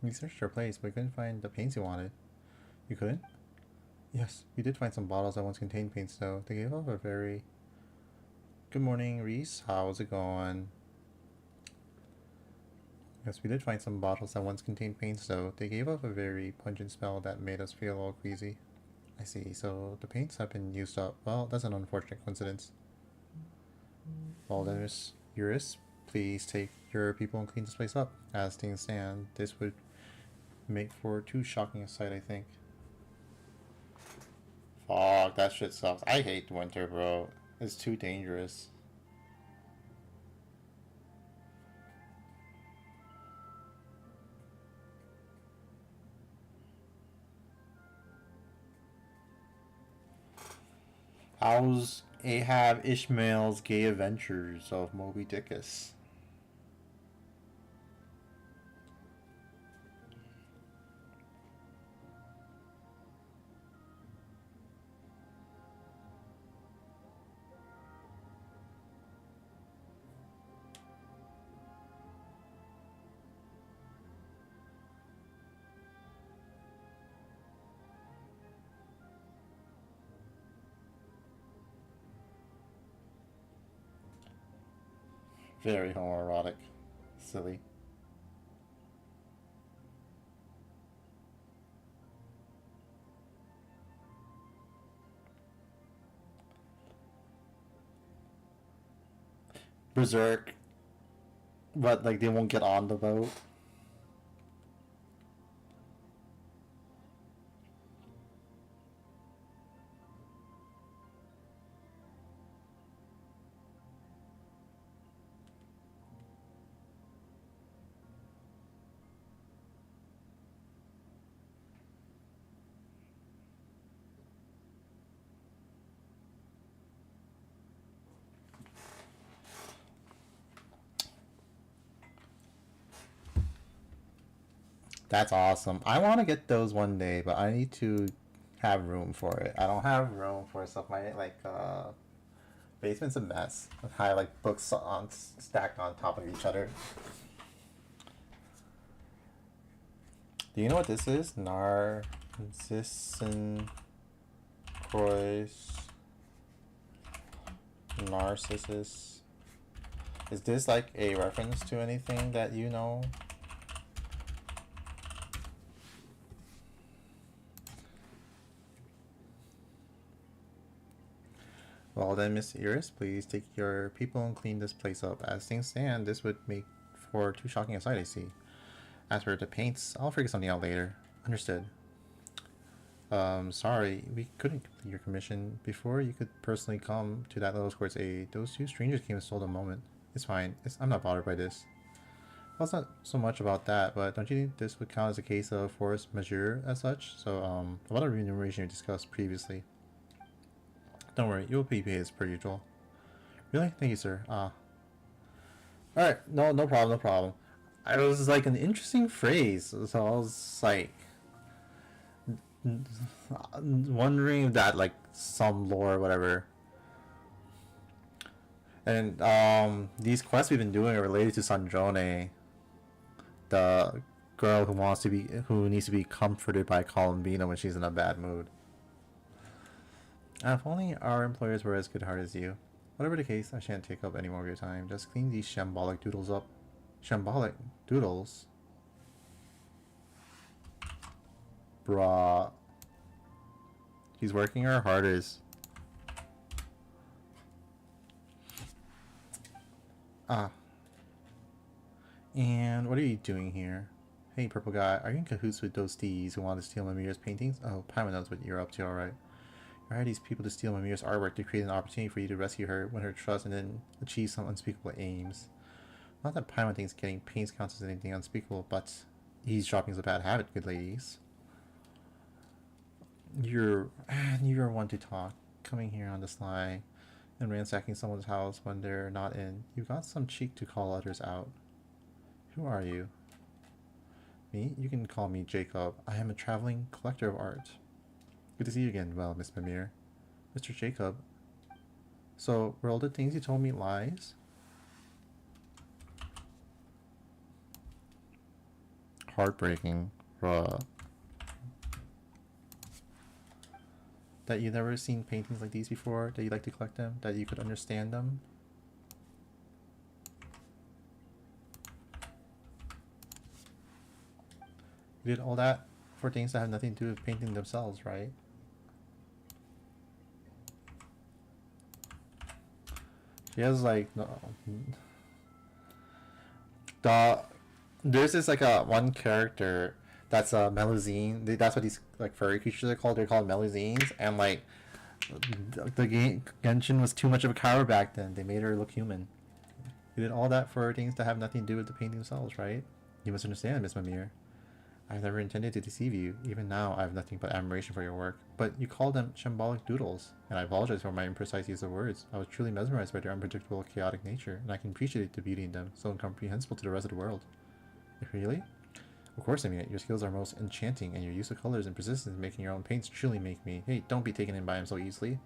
[SPEAKER 7] We searched your place, but we couldn't find the paints you wanted. You couldn't? Yes, we did find some bottles that once contained paints, though. They gave off a very... Good morning, Reese. How's it going? Yes, we did find some bottles that once contained paints, though. They gave off a very pungent smell that made us feel all queasy. I see, so the paints have been used up. Well, that's an unfortunate coincidence. Well, then, Miss Eurus, please take your people and clean this place up. As things stand, this would make for too shocking a sight, I think. Fuck, that shit sucks. I hate winter, bro. It's too dangerous. How's Ahab Ishmael's gay adventures of Moby Dickus? Very homoerotic. Silly. Berserk. But, like, they won't get on the boat. That's awesome. I want to get those one day, but I need to have room for it. I don't have room for stuff. My basement's a mess. I have like books on stacked on top of each other. Do you know what this is? Narcissus. Narcissus. Is this like a reference to anything that you know? Well then, Miss Iris, please take your people and clean this place up. As things stand, this would make for too shocking a sight, I see. As for the paints, I'll figure something out later. Understood. Sorry, we couldn't complete your commission. Before you could personally come to that little court's aid, those two strangers came and stole the moment. It's fine. I'm not bothered by this. Well, it's not so much about that, but don't you think this would count as a case of force majeure as such? So, about the remuneration we discussed previously. Don't worry, you'll be paid as per usual. Really? Thank you, sir. Alright, no problem, no problem. It was like an interesting phrase, so I was like wondering if that like some lore or whatever. And these quests we've been doing are related to Sandrone, the girl who needs to be comforted by Columbina when she's in a bad mood. If only our employers were as good-hearted as you. Whatever the case, I shan't take up any more of your time. Just clean these shambolic doodles up. Shambolic doodles? Bruh. She's working her hardest. And what are you doing here? Hey, purple guy, are you in cahoots with those thieves who want to steal Mimira's paintings? Oh, Paimon knows what you're up to, alright. You hired these people to steal Mimira's artwork to create an opportunity for you to rescue her, win her trust, and then achieve some unspeakable aims. Not that Paimon thinks getting paints counts as anything unspeakable, but eavesdropping is a bad habit, good ladies. You're one to talk, coming here on the sly and ransacking someone's house when they're not in. You've got some cheek to call others out. Who are you? Me? You can call me Jacob. I am a traveling collector of art. Good to see you again, well, Miss Mimir. Mr. Jacob. So, were all the things you told me lies? Heartbreaking. That you've never seen paintings like these before? That you like to collect them? That you could understand them? You did all that for things that have nothing to do with painting themselves, right? She has like no. There's this like one character that's a Melusine. That's what these like furry creatures are called. They're called Melusines, and like the game Genshin was too much of a coward back then. They made her look human. You did all that for things that have nothing to do with the painting themselves, right? You must understand, Miss Mimir. I've never intended to deceive you. Even now, I have nothing but admiration for your work. But you call them shambolic doodles, and I apologize for my imprecise use of words. I was truly mesmerized by their unpredictable, chaotic nature, and I can appreciate the beauty in them, so incomprehensible to the rest of the world. Really? Of course I mean it. Your skills are most enchanting, and your use of colors and persistence in making your own paints truly make me... Hey, don't be taken in by them so easily.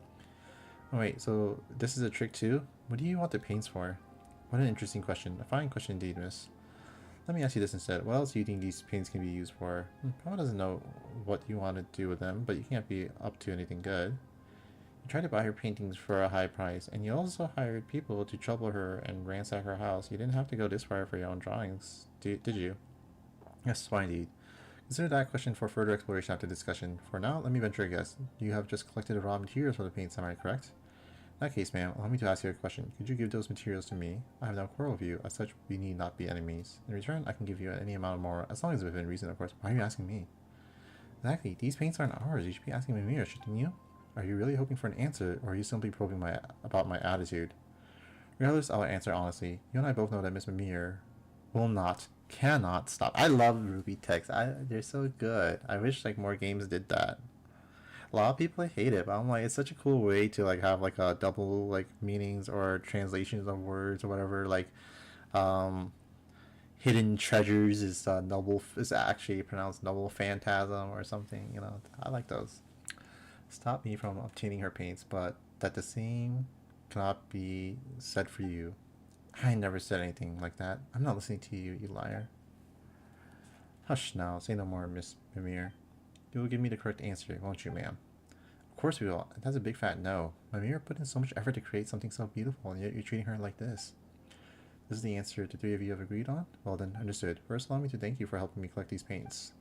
[SPEAKER 7] Oh wait, so this is a trick too? What do you want the paints for? What an interesting question. A fine question indeed, miss. Let me ask you this instead. What else do you think these paints can be used for? Paimon doesn't know what you want to do with them, but you can't be up to anything good. You tried to buy her paintings for a high price, and you also hired people to trouble her and ransack her house. You didn't have to go this far for your own drawings, did you? Yes, why indeed. Consider that question for further exploration after discussion. For now, let me venture a guess. You have just collected the raw materials for the paints, am I correct? In that case, ma'am, allow me to ask you a question. Could you give those materials to me? I have no quarrel with you. As such, we need not be enemies. In return, I can give you any amount more, as long as within reason, of course. Why are you asking me? Exactly. These paints aren't ours. You should be asking Mimir, shouldn't you? Are you really hoping for an answer, or are you simply probing about my attitude? Regardless, I'll answer honestly. You and I both know that Miss Mimir cannot stop. I love Ruby texts. They're so good. I wish like more games did that. A lot of people hate it, but I'm like, it's such a cool way to like have like a double like meanings or translations of words or whatever. Like, hidden treasures is is actually pronounced noble phantasm or something. You know, I like those. Stop me from obtaining her paints, but that the same cannot be said for you. I never said anything like that. I'm not listening to you, you liar. Hush now, say no more, Miss Mimir. You will give me the correct answer, won't you, ma'am? Of course we will. That's a big fat no. Mimir put in so much effort to create something so beautiful, and yet you're treating her like this. This is the answer the three of you have agreed on? Well then, understood. First, allow me to thank you for helping me collect these paints.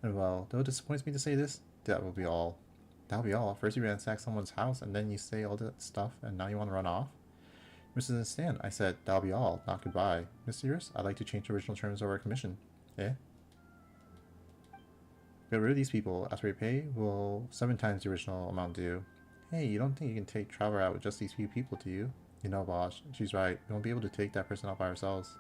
[SPEAKER 7] And well, though it disappoints me to say this, that will be all. That'll be all. First you ransack someone's house, and then you say all that stuff, and now you want to run off? You must understand. I said, that'll be all, not goodbye. Mr. Yours, I'd like to change the original terms of our commission. Eh? Get rid of these people. After we pay, we'll 7 times the original amount due. Hey, you don't think you can take Traveler out with just these few people, do you? You know, boss, she's right. We won't be able to take that person out by ourselves.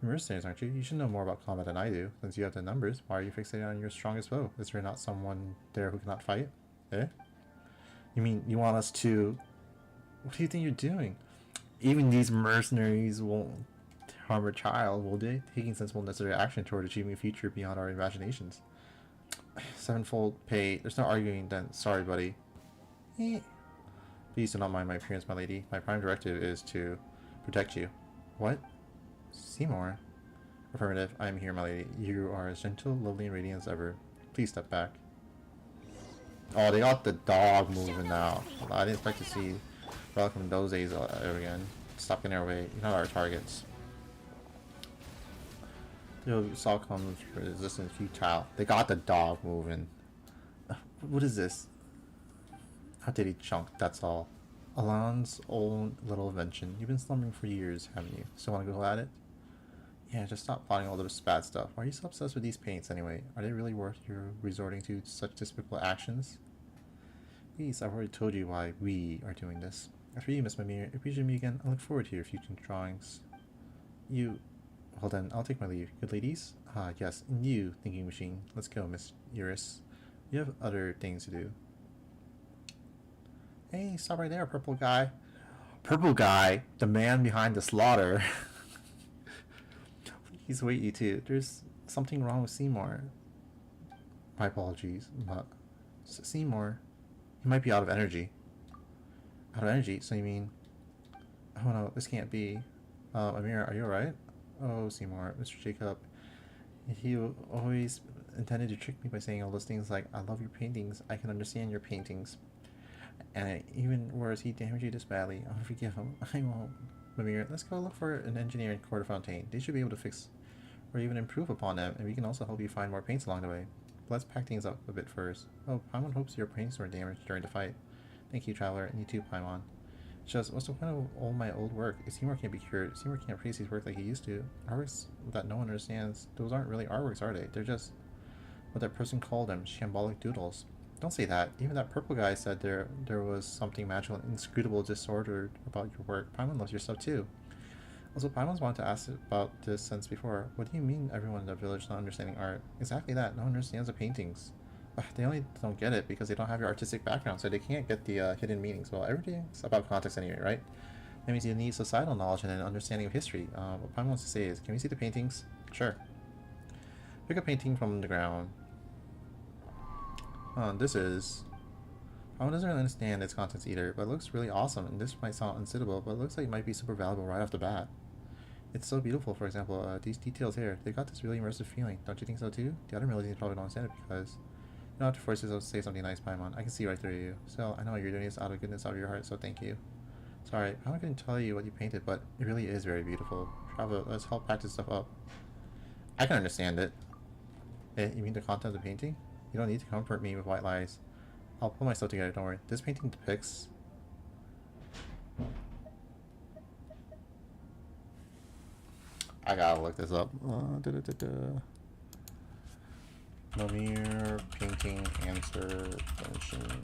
[SPEAKER 7] You're mercenaries, aren't you? You should know more about combat than I do. Since you have the numbers, why are you fixated on your strongest foe? Is there not someone there who cannot fight? Eh? You mean you want us to... What do you think you're doing? Even these mercenaries won't harm a child, will they? Taking sensible necessary action toward achieving a future beyond our imaginations. Sevenfold pay. There's no arguing then. Sorry, buddy. Eh. Please do not mind my appearance, my lady. My prime directive is to protect you. What? Seymour? Affirmative. I am here, my lady. You are as gentle, lovely, and radiant as ever. Please step back. Oh, they got the dog moving now. I didn't expect to see Relic from those days ever again. Stop getting our way. You're not our targets. The saw comes resistance futile. They got the dog moving. What is this? Outdated chunk, that's all. Alon's own little invention. You've been slumbering for years, haven't you? Still want to go at it? Yeah, just stop plotting all this bad stuff. Why are you so obsessed with these paints anyway? Are they really worth your resorting to such despicable actions? Please, I've already told you why we are doing this. As for you, Miss Mimir, if you should meet again, I look forward to your future drawings. You... Well then, I'll take my leave. Good ladies? Ah, yes, and you, thinking machine. Let's go, Miss Eurus. You have other things to do. Hey, stop right there, purple guy. Purple guy, the man behind the slaughter. Please wait, you two. There's something wrong with Seymour. My apologies, but Seymour, he might be out of energy. Out of energy? So you mean? Oh no, this can't be. Amir, are you alright? Oh, Seymour, Mr. Jacob. He always intended to trick me by saying all those things like, I love your paintings, I can understand your paintings. And even worse, he damaged you this badly. I'll forgive him. I won't. Mimir, let's go look for an engineer in Coeur Fontaine. They should be able to fix or even improve upon them, and we can also help you find more paints along the way. But let's pack things up a bit first. Oh, Paimon hopes your paints were damaged during the fight. Thank you, Traveler, and you too, Paimon. It's just, what's the point of all my old work? If Seymour can't be cured, Seymour can't praise his work like he used to. Artworks that no one understands, those aren't really artworks, are they? They're just what that person called them, shambolic doodles. Don't say that. Even that purple guy said there was something magical and inscrutable disordered about your work. Paimon loves your stuff too. Also, Paimon's wanted to ask about this since before. What do you mean everyone in the village not understanding art? Exactly that. No one understands the paintings. They only don't get it because they don't have your artistic background, so they can't get the hidden meanings. Well, everything's about context anyway, right? That means you need societal knowledge and an understanding of history. What Paimon wants to say is, can we see the paintings? Sure. Pick a painting from the ground. This is... Paimon doesn't really understand its contents either, but it looks really awesome, and this might sound unsuitable, but it looks like it might be super valuable right off the bat. It's so beautiful, for example, these details here, they got this really immersive feeling. Don't you think so too? The other melodies probably don't understand it because you don't have to force yourself to say something nice, Paimon. I can see right through you. Still, I know you're doing this out of goodness of your heart, so thank you. Sorry, Paimon couldn't tell you what you painted, but it really is very beautiful. Travel, let's help pack this stuff up. I can understand it. Eh, you mean the content of the painting? You don't need to comfort me with white lies. I'll pull myself together, don't worry. This painting depicts... I gotta look this up. Mimir painting answer Genshin.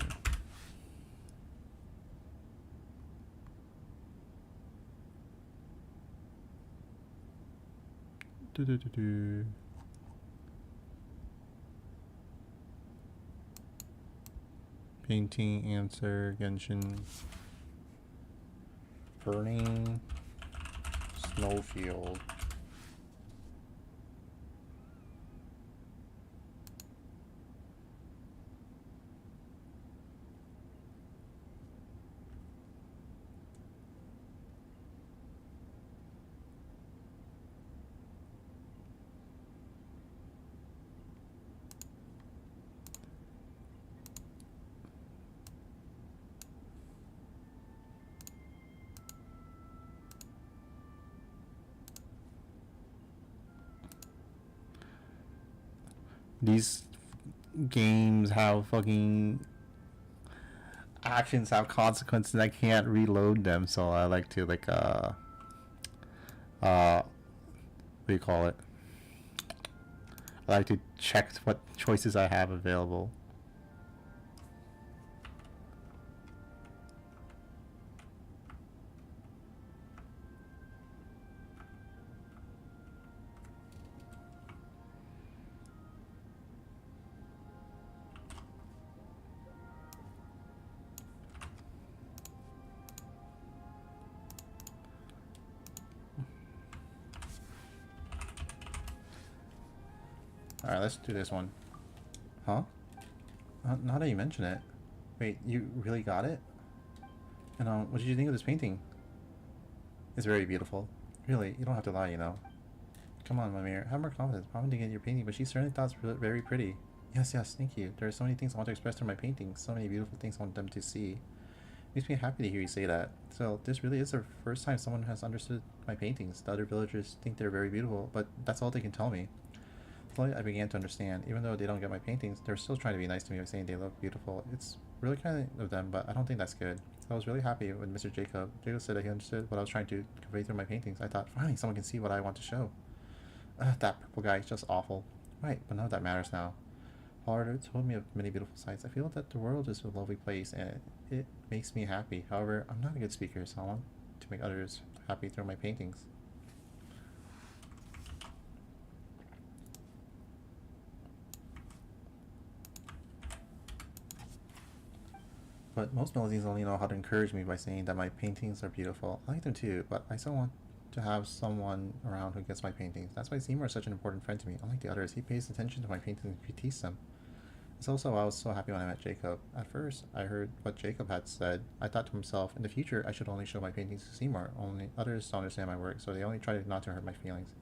[SPEAKER 7] Painting answer Genshin. Burning snowfield. These games have fucking actions have consequences. I can't reload them, so I like to what do you call it? I like to check what choices I have available. Alright, let's do this one. Huh? Now that you mention it. Wait, you really got it? And what did you think of this painting? It's very beautiful. Really, you don't have to lie, you know. Come on, Mimir, have more confidence. Mom didn't get your painting, but she certainly thought it was very pretty. Yes, thank you. There are so many things I want to express through my paintings. So many beautiful things I want them to see. Makes me happy to hear you say that. So, this really is the first time someone has understood my paintings. The other villagers think they're very beautiful, but that's all they can tell me. Slowly, I began to understand. Even though they don't get my paintings, they're still trying to be nice to me by saying they look beautiful. It's really kind of them, but I don't think that's good. So I was really happy when Mr. Jacob said that he understood what I was trying to convey through my paintings. I thought, finally, someone can see what I want to show. That purple guy is just awful. Right, but none of that matters now. Paul told me of many beautiful sights. I feel that the world is a lovely place, and it makes me happy. However, I'm not a good speaker, so I want to make others happy through my paintings. But most melodies only know how to encourage me by saying that my paintings are beautiful. I like them too, but I still want to have someone around who gets my paintings. That's why Seymour is such an important friend to me. Unlike the others, he pays attention to my paintings and critiques them. It's also why I was so happy when I met Jacob. At first, I heard what Jacob had said. I thought to myself, in the future, I should only show my paintings to Seymour. Only others don't understand my work, so they only try not to hurt my feelings.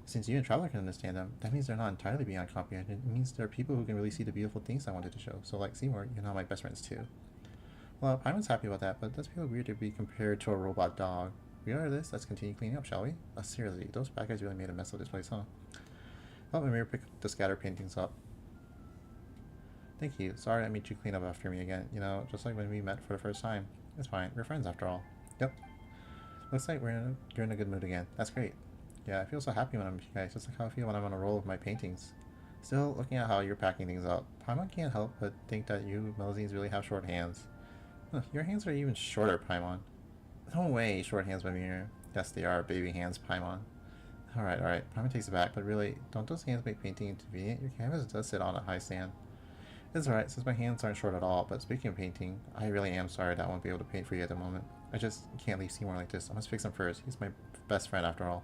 [SPEAKER 7] Since you and Traveler can understand them, that means they're not entirely beyond comprehension. It means there are people who can really see the beautiful things I wanted to show. So like Seymour, you're now my best friends too. Well, Paimon's happy about that, but that's feel weird to be compared to a robot dog. We are this, let's continue cleaning up, shall we? Seriously, those bad guys really made a mess of this place, huh? Help Mimir pick the scattered paintings up. Thank you. Sorry I made you clean up after me again. You know, just like when we met for the first time. It's fine. We're friends after all. Yep. Looks like you're in a good mood again. That's great. Yeah, I feel so happy when I'm with you guys, just like how I feel when I'm on a roll with my paintings. Still, looking at how you're packing things up, Paimon can't help but think that you Melusines really have short hands. Huh, your hands are even shorter, Paimon. No way, short hands, Mimir. Yes, they are baby hands, Paimon. Alright. Paimon takes it back, but really, don't those hands make painting inconvenient? Your canvas does sit on a high stand. It's alright, since my hands aren't short at all, but speaking of painting, I really am sorry that I won't be able to paint for you at the moment. I just can't leave Seymour like this. I must fix him first. He's my best friend after all.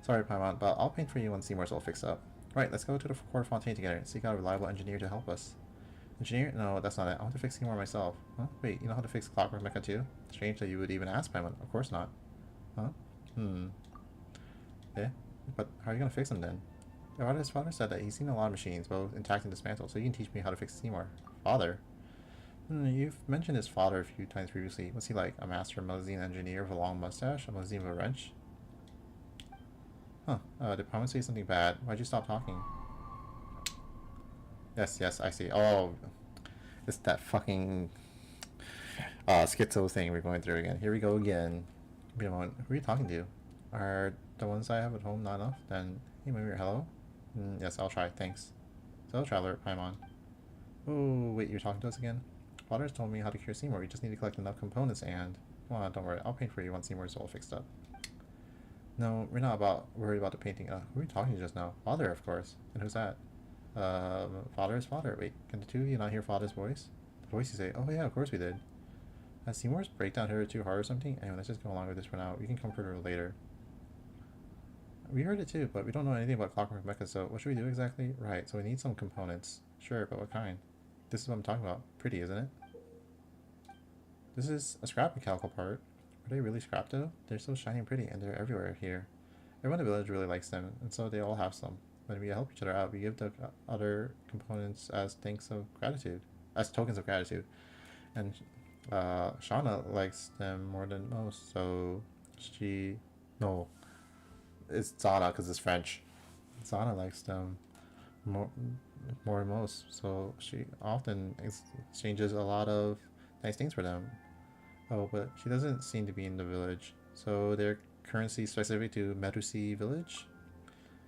[SPEAKER 7] Sorry, Paimon, but I'll paint for you when Seymour's all fixed up. Right, let's go to the Quarter Fontaine together and seek out a reliable engineer to help us. Engineer? No, that's not it. I want to fix Seymour myself. Huh? Wait, you know how to fix Clockwork Mecha too? Strange that you would even ask, Paimon. Of course not. Huh? Yeah? But how are you gonna fix him then? His father said that he's seen a lot of machines, both intact and dismantled, so you can teach me how to fix Seymour. Father? You've mentioned his father a few times previously. What's he like? A master Melusine engineer with a long mustache? A Melusine with a wrench? Huh. Did Paimon say something bad? Why'd you stop talking? Yes, I see. Oh, it's that fucking schizo thing we're going through again. Here we go again. Wait a moment. Who are you talking to? Are the ones I have at home not enough? Then, hey, Mimir, hello? Yes, I'll try. Thanks. So, Traveler, Paimon. Oh, wait, you're talking to us again? Father's told me how to cure Seymour. We just need to collect enough components and... Well, don't worry. I'll paint for you once Seymour's all fixed up. No, we're not worried about the painting. Who are you talking to just now? Father, of course. And who's that? Father is father. Wait, can the two of you not hear father's voice? The voice you say, oh yeah, of course we did. Has Seymour's breakdown hit her too hard or something? Anyway, let's just go along with this for now. We can comfort her later. We heard it too, but we don't know anything about Clockwork Mecha, so what should we do exactly? Right, so we need some components. Sure, but what kind? This is what I'm talking about. Pretty, isn't it? This is a scrap mechanical part. Are they really scrap though? They're so shiny and pretty, and they're everywhere here. Everyone in the village really likes them, and so they all have some. When we help each other out, we give the other components as thanks of gratitude, as tokens of gratitude. And Shauna likes them more than most, so no, it's Zana because it's French. Zana likes them more than most, so she often exchanges a lot of nice things for them. Oh, but she doesn't seem to be in the village, so their currency specific to Medusi village.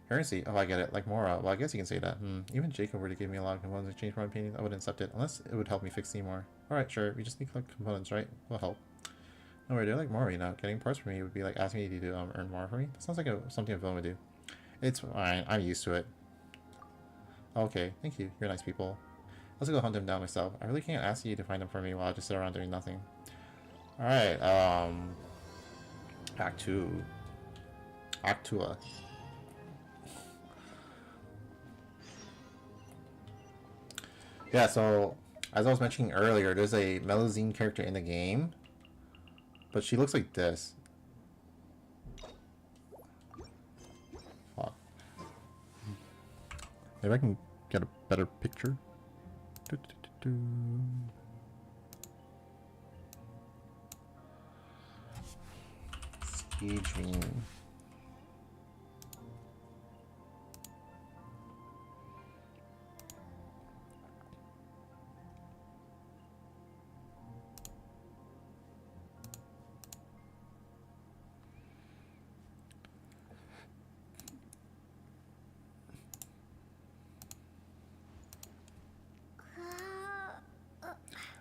[SPEAKER 7] Currency? Oh, I get it. Like Mora. Well, I guess you can say that. Even Jacob were to give me a lot of components in exchange for my paintings, I wouldn't accept it, unless it would help me fix Seymour. Alright, sure. We just need to collect components, right? We'll help. No worry, they're like Mora, you know. Getting parts for me would be like asking me to earn more for me. That sounds like something a villain would do. It's fine. I'm used to it. Okay, thank you. You're nice people. Let's go hunt them down myself. I really can't ask you to find them for me while I just sit around doing nothing. Alright, Act 2. Act 2. Yeah, so as I was mentioning earlier, there's a Melusine character in the game, but she looks like this. Fuck. Maybe I can get a better picture. Ski Dream.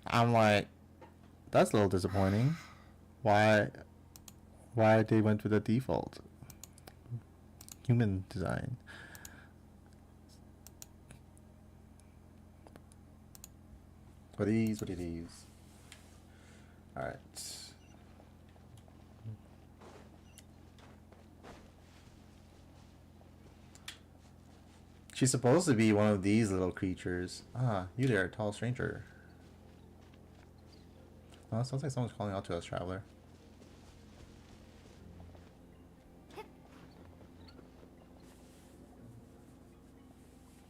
[SPEAKER 7] I'm like, that's a little disappointing. Why they went with the default human design? What are these? What are these? All right. She's supposed to be one of these little creatures. Ah, you there, tall stranger. Oh, it sounds like someone's calling out to us, traveler.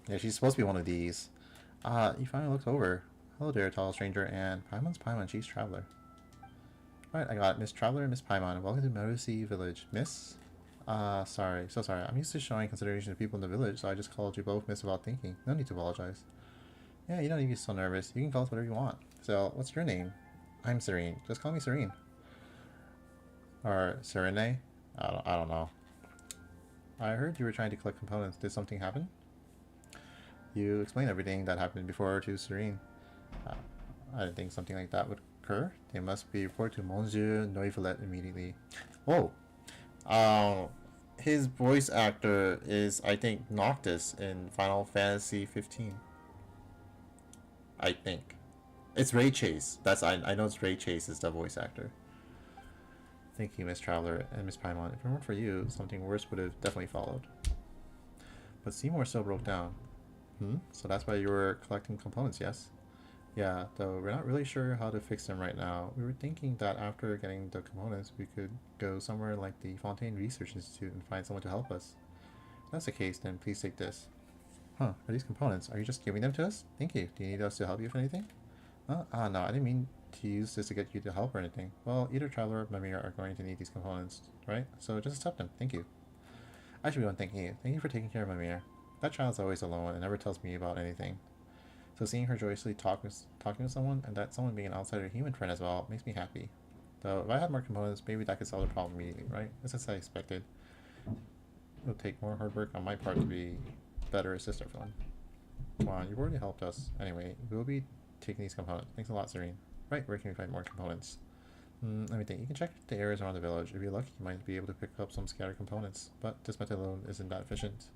[SPEAKER 7] Yeah, she's supposed to be one of these. Ah, you finally looked over. Hello there, tall stranger, and Paimon's Paimon, she's traveler. Alright, I got Miss Traveler and Miss Paimon. Welcome to Merusi Village. Miss? Sorry. So sorry. I'm used to showing consideration to people in the village, so I just called you both Miss without thinking. No need to apologize. Yeah, you don't need to be so nervous. You can call us whatever you want. So, what's your name? I'm Serene. Just call me Serene. Or Serene? I don't know. I heard you were trying to collect components. Did something happen? You explained everything that happened before to Serene. I didn't think something like that would occur. They must be reported to Monsieur Neuvelet immediately. Whoa! His voice actor is, I think, Noctis in Final Fantasy 15. I think. It's Ray Chase. I know it's Ray Chase is the voice actor. Thank you, Miss Traveler and Miss Paimon. If it weren't for you, something worse would have definitely followed. But Seymour still broke down. So that's why you were collecting components, yes? Yeah, though we're not really sure how to fix them right now. We were thinking that after getting the components, we could go somewhere like the Fontaine Research Institute and find someone to help us. If that's the case, then please take this. Huh, are these components? Are you just giving them to us? Thank you. Do you need us to help you with anything? No, I didn't mean to use this to get you to help or anything. Well, either Traveler or Mimir are going to need these components, right? So just accept them. Thank you. I should be one thanking you. Thank you for taking care of Mimir. That child's always alone and never tells me about anything. So seeing her joyously talking to someone, and that someone being an outsider human friend as well, makes me happy. Though if I had more components, maybe that could solve the problem immediately, right? Just as I expected. It'll take more hard work on my part to be better assist everyone. Come on, you've already helped us. Anyway, we'll be taking these components. Thanks a lot, Serene. Right, where can we find more components? Let me think. You can check the areas around the village. If you're lucky, you might be able to pick up some scattered components. But this method alone isn't that efficient.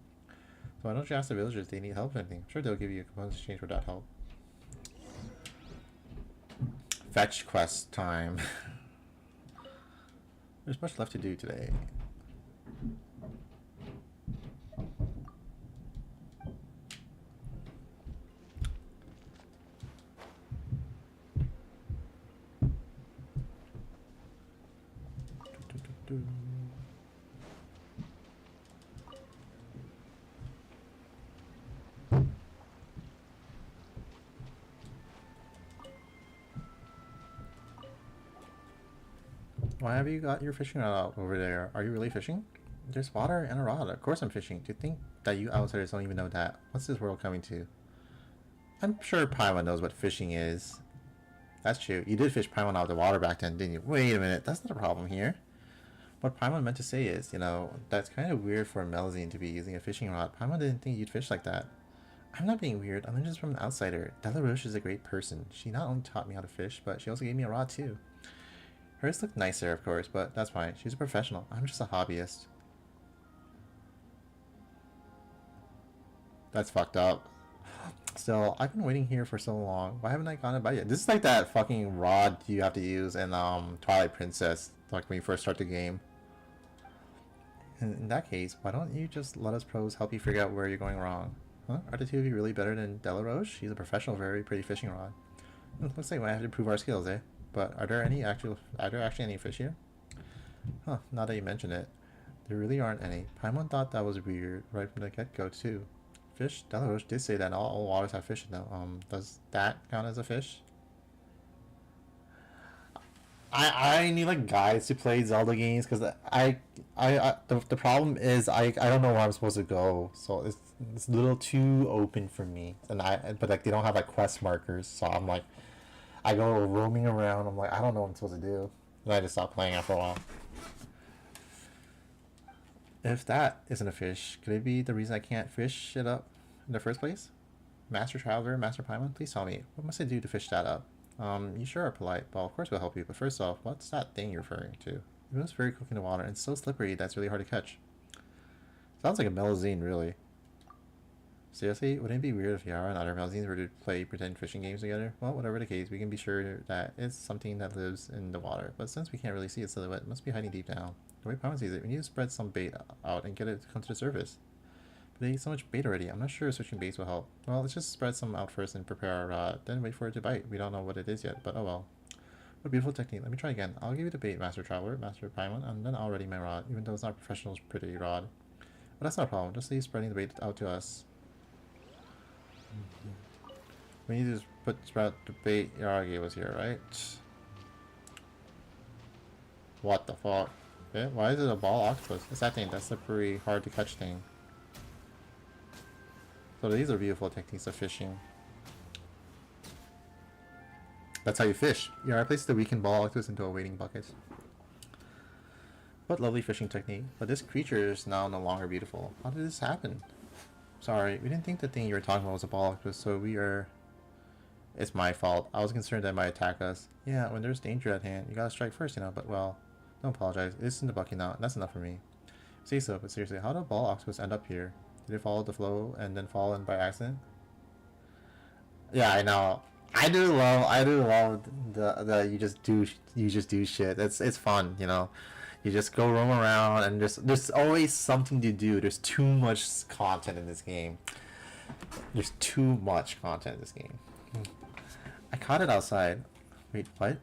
[SPEAKER 7] So why don't you ask the villagers if they need help with anything? I'm sure they'll give you components in exchange for that help. Fetch quest time. There's much left to do today. Why have you got your fishing rod out over there? Are you really fishing? There's water and a rod. Of course I'm fishing. To think that you outsiders don't even know that. What's this world coming to? I'm sure Paimon knows what fishing is. That's true. You did fish Paimon out of the water back then, didn't you? Wait a minute. That's not a problem here. What Paimon meant to say is, that's kind of weird for a Melusine to be using a fishing rod. Paimon didn't think you'd fish like that. I'm not being weird. I'm just from an outsider. Delaroche is a great person. She not only taught me how to fish, but she also gave me a rod too. Hers looked nicer, of course, but that's fine. She's a professional. I'm just a hobbyist. That's fucked up. Still, I've been waiting here for so long. Why haven't I gotten it by yet? This is like that fucking rod you have to use in Twilight Princess, like when you first start the game. In that case, why don't you just let us pros help you figure out where you're going wrong? Huh? Are the two of you really better than Delaroche? She's a professional, very pretty fishing rod. Looks like we have to improve our skills, eh? But are there actually any fish here? Huh, now that you mention it. There really aren't any. Paimon thought that was weird right from the get-go, too. Fish? Delaroche did say that all waters have fish in them. Does that count as a fish? I need like guides to play Zelda games because the problem is I don't know where I'm supposed to go, so it's a little too open for me, and but like they don't have like quest markers, so I'm like I go roaming around. I'm like I don't know what I'm supposed to do, and I just stop playing after a while. If that isn't a fish, could it be the reason I can't fish it up in the first place? Master Traveler, Master Paimon, please tell me, what must I do to fish that up? You sure are polite. Well, of course we'll help you, but first off, what's that thing you're referring to? It moves very quick in the water and it's so slippery that's really hard to catch. Sounds like a Melazine, really. Seriously, wouldn't it be weird if Yara and other Melazines were to play pretend fishing games together? Well, whatever the case, we can be sure that it's something that lives in the water, but since we can't really see its silhouette, it must be hiding deep down. The way Paimon sees it, we need to spread some bait out and get it to come to the surface. But they eat so much bait already, I'm not sure switching baits will help. Well, let's just spread some out first and prepare our rod, then wait for it to bite. We don't know what it is yet, but oh well. What a beautiful technique. Let me try again. I'll give you the bait, Master Traveler, Master Paimon, and then I'll ready my rod, even though it's not a professional pretty rod. But that's not a problem, just leave spreading the bait out to us. We need to spread the bait Yara gave us here, right? What the fuck? Okay, why is it a ball octopus? It's that thing, that slippery, hard to catch thing. So these are beautiful techniques of fishing. That's how you fish. Yara places the weakened ball octopus into a waiting bucket. What lovely fishing technique. But this creature is now no longer beautiful. How did this happen? Sorry, we didn't think the thing you were talking about was a ball octopus, so we are... It's my fault. I was concerned that it might attack us. Yeah, when there's danger at hand, you gotta strike first, you know, but well... Don't apologize. It's in the bucket now, and that's enough for me. Say so, but seriously, how did a ball octopus end up here? Did it follow the flow and then fall in by accident? Yeah, I know. I do love the you just do shit. It's fun, you know. You just go roam around and there's always something to do. There's too much content in this game. There's too much content in this game. I caught it outside. Wait, what?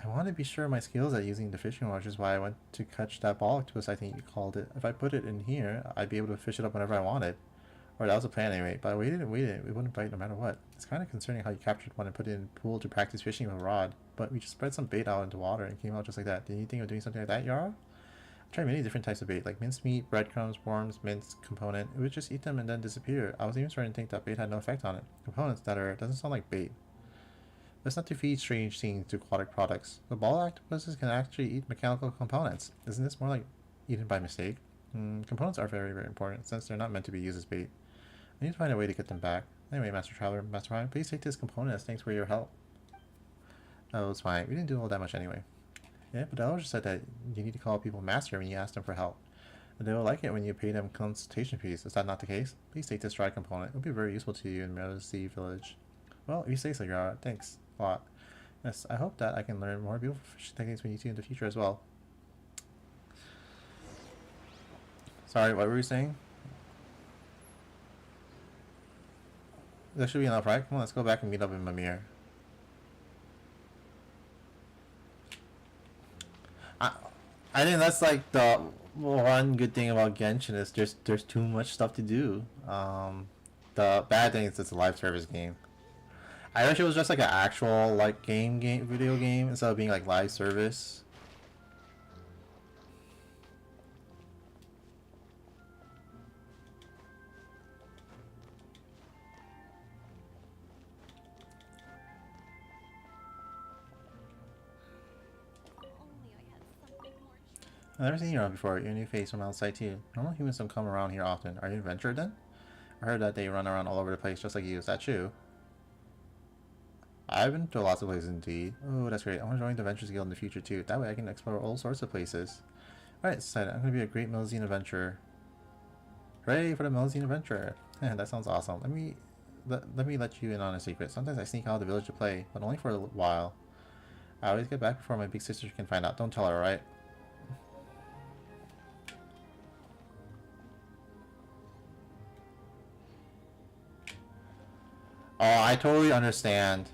[SPEAKER 7] I want to be sure of my skills at using the fishing rod, which is why I went to catch that ball octopus, I think you called it. If I put it in here, I'd be able to fish it up whenever I wanted. Or that was the plan anyway, but I waited and waited. It wouldn't bite no matter what. It's kind of concerning how you captured one and put it in the pool to practice fishing with a rod, but we just spread some bait out into water and it came out just like that. Did you think of doing something like that, Yara? I've tried many different types of bait, like mincemeat, breadcrumbs, worms, mince, component. It would just eat them and then disappear. I was even starting to think that bait had no effect on it. Components that doesn't sound like bait. Let's not to feed strange things to aquatic products. The ball octopuses can actually eat mechanical components. Isn't this more like eaten by mistake? Components are very, very important, since they're not meant to be used as bait. I need to find a way to get them back. Anyway, Master Traveler, Master Paimon, please take this component as thanks for your help. Oh, it's fine. We didn't do all that much anyway. Yeah, but Ella just said that you need to call people Master when you ask them for help. And they will like it when you pay them consultation fees. Is that not the case? Please take this dry component. It will be very useful to you in Melody Village. Well, if you say so, Yara. Thanks a lot. Yes, I hope that I can learn more beautiful fishing techniques with you two in the future as well. Sorry, what were you saying? That should be enough, right? Come on, let's go back and meet up in Mimir. I think that's like the one good thing about Genshin is there's too much stuff to do. The bad thing is it's a live service game. I wish it was just like an actual like video game instead of being like live service. I've never seen you around before. You're a new face from outside too. Normal humans don't come around here often. Are you an adventurer then? I heard that they run around all over the place just like you. Is that true? I've been to lots of places indeed. Oh, that's great. I want to join the Adventures Guild in the future too. That way I can explore all sorts of places. Alright, decided. I'm going to be a great Melazine adventurer. Hooray for the Melazine adventurer. That sounds awesome. Let me let you in on a secret. Sometimes I sneak out of the village to play, but only for a while. I always get back before my big sister can find out. Don't tell her, alright? I totally understand.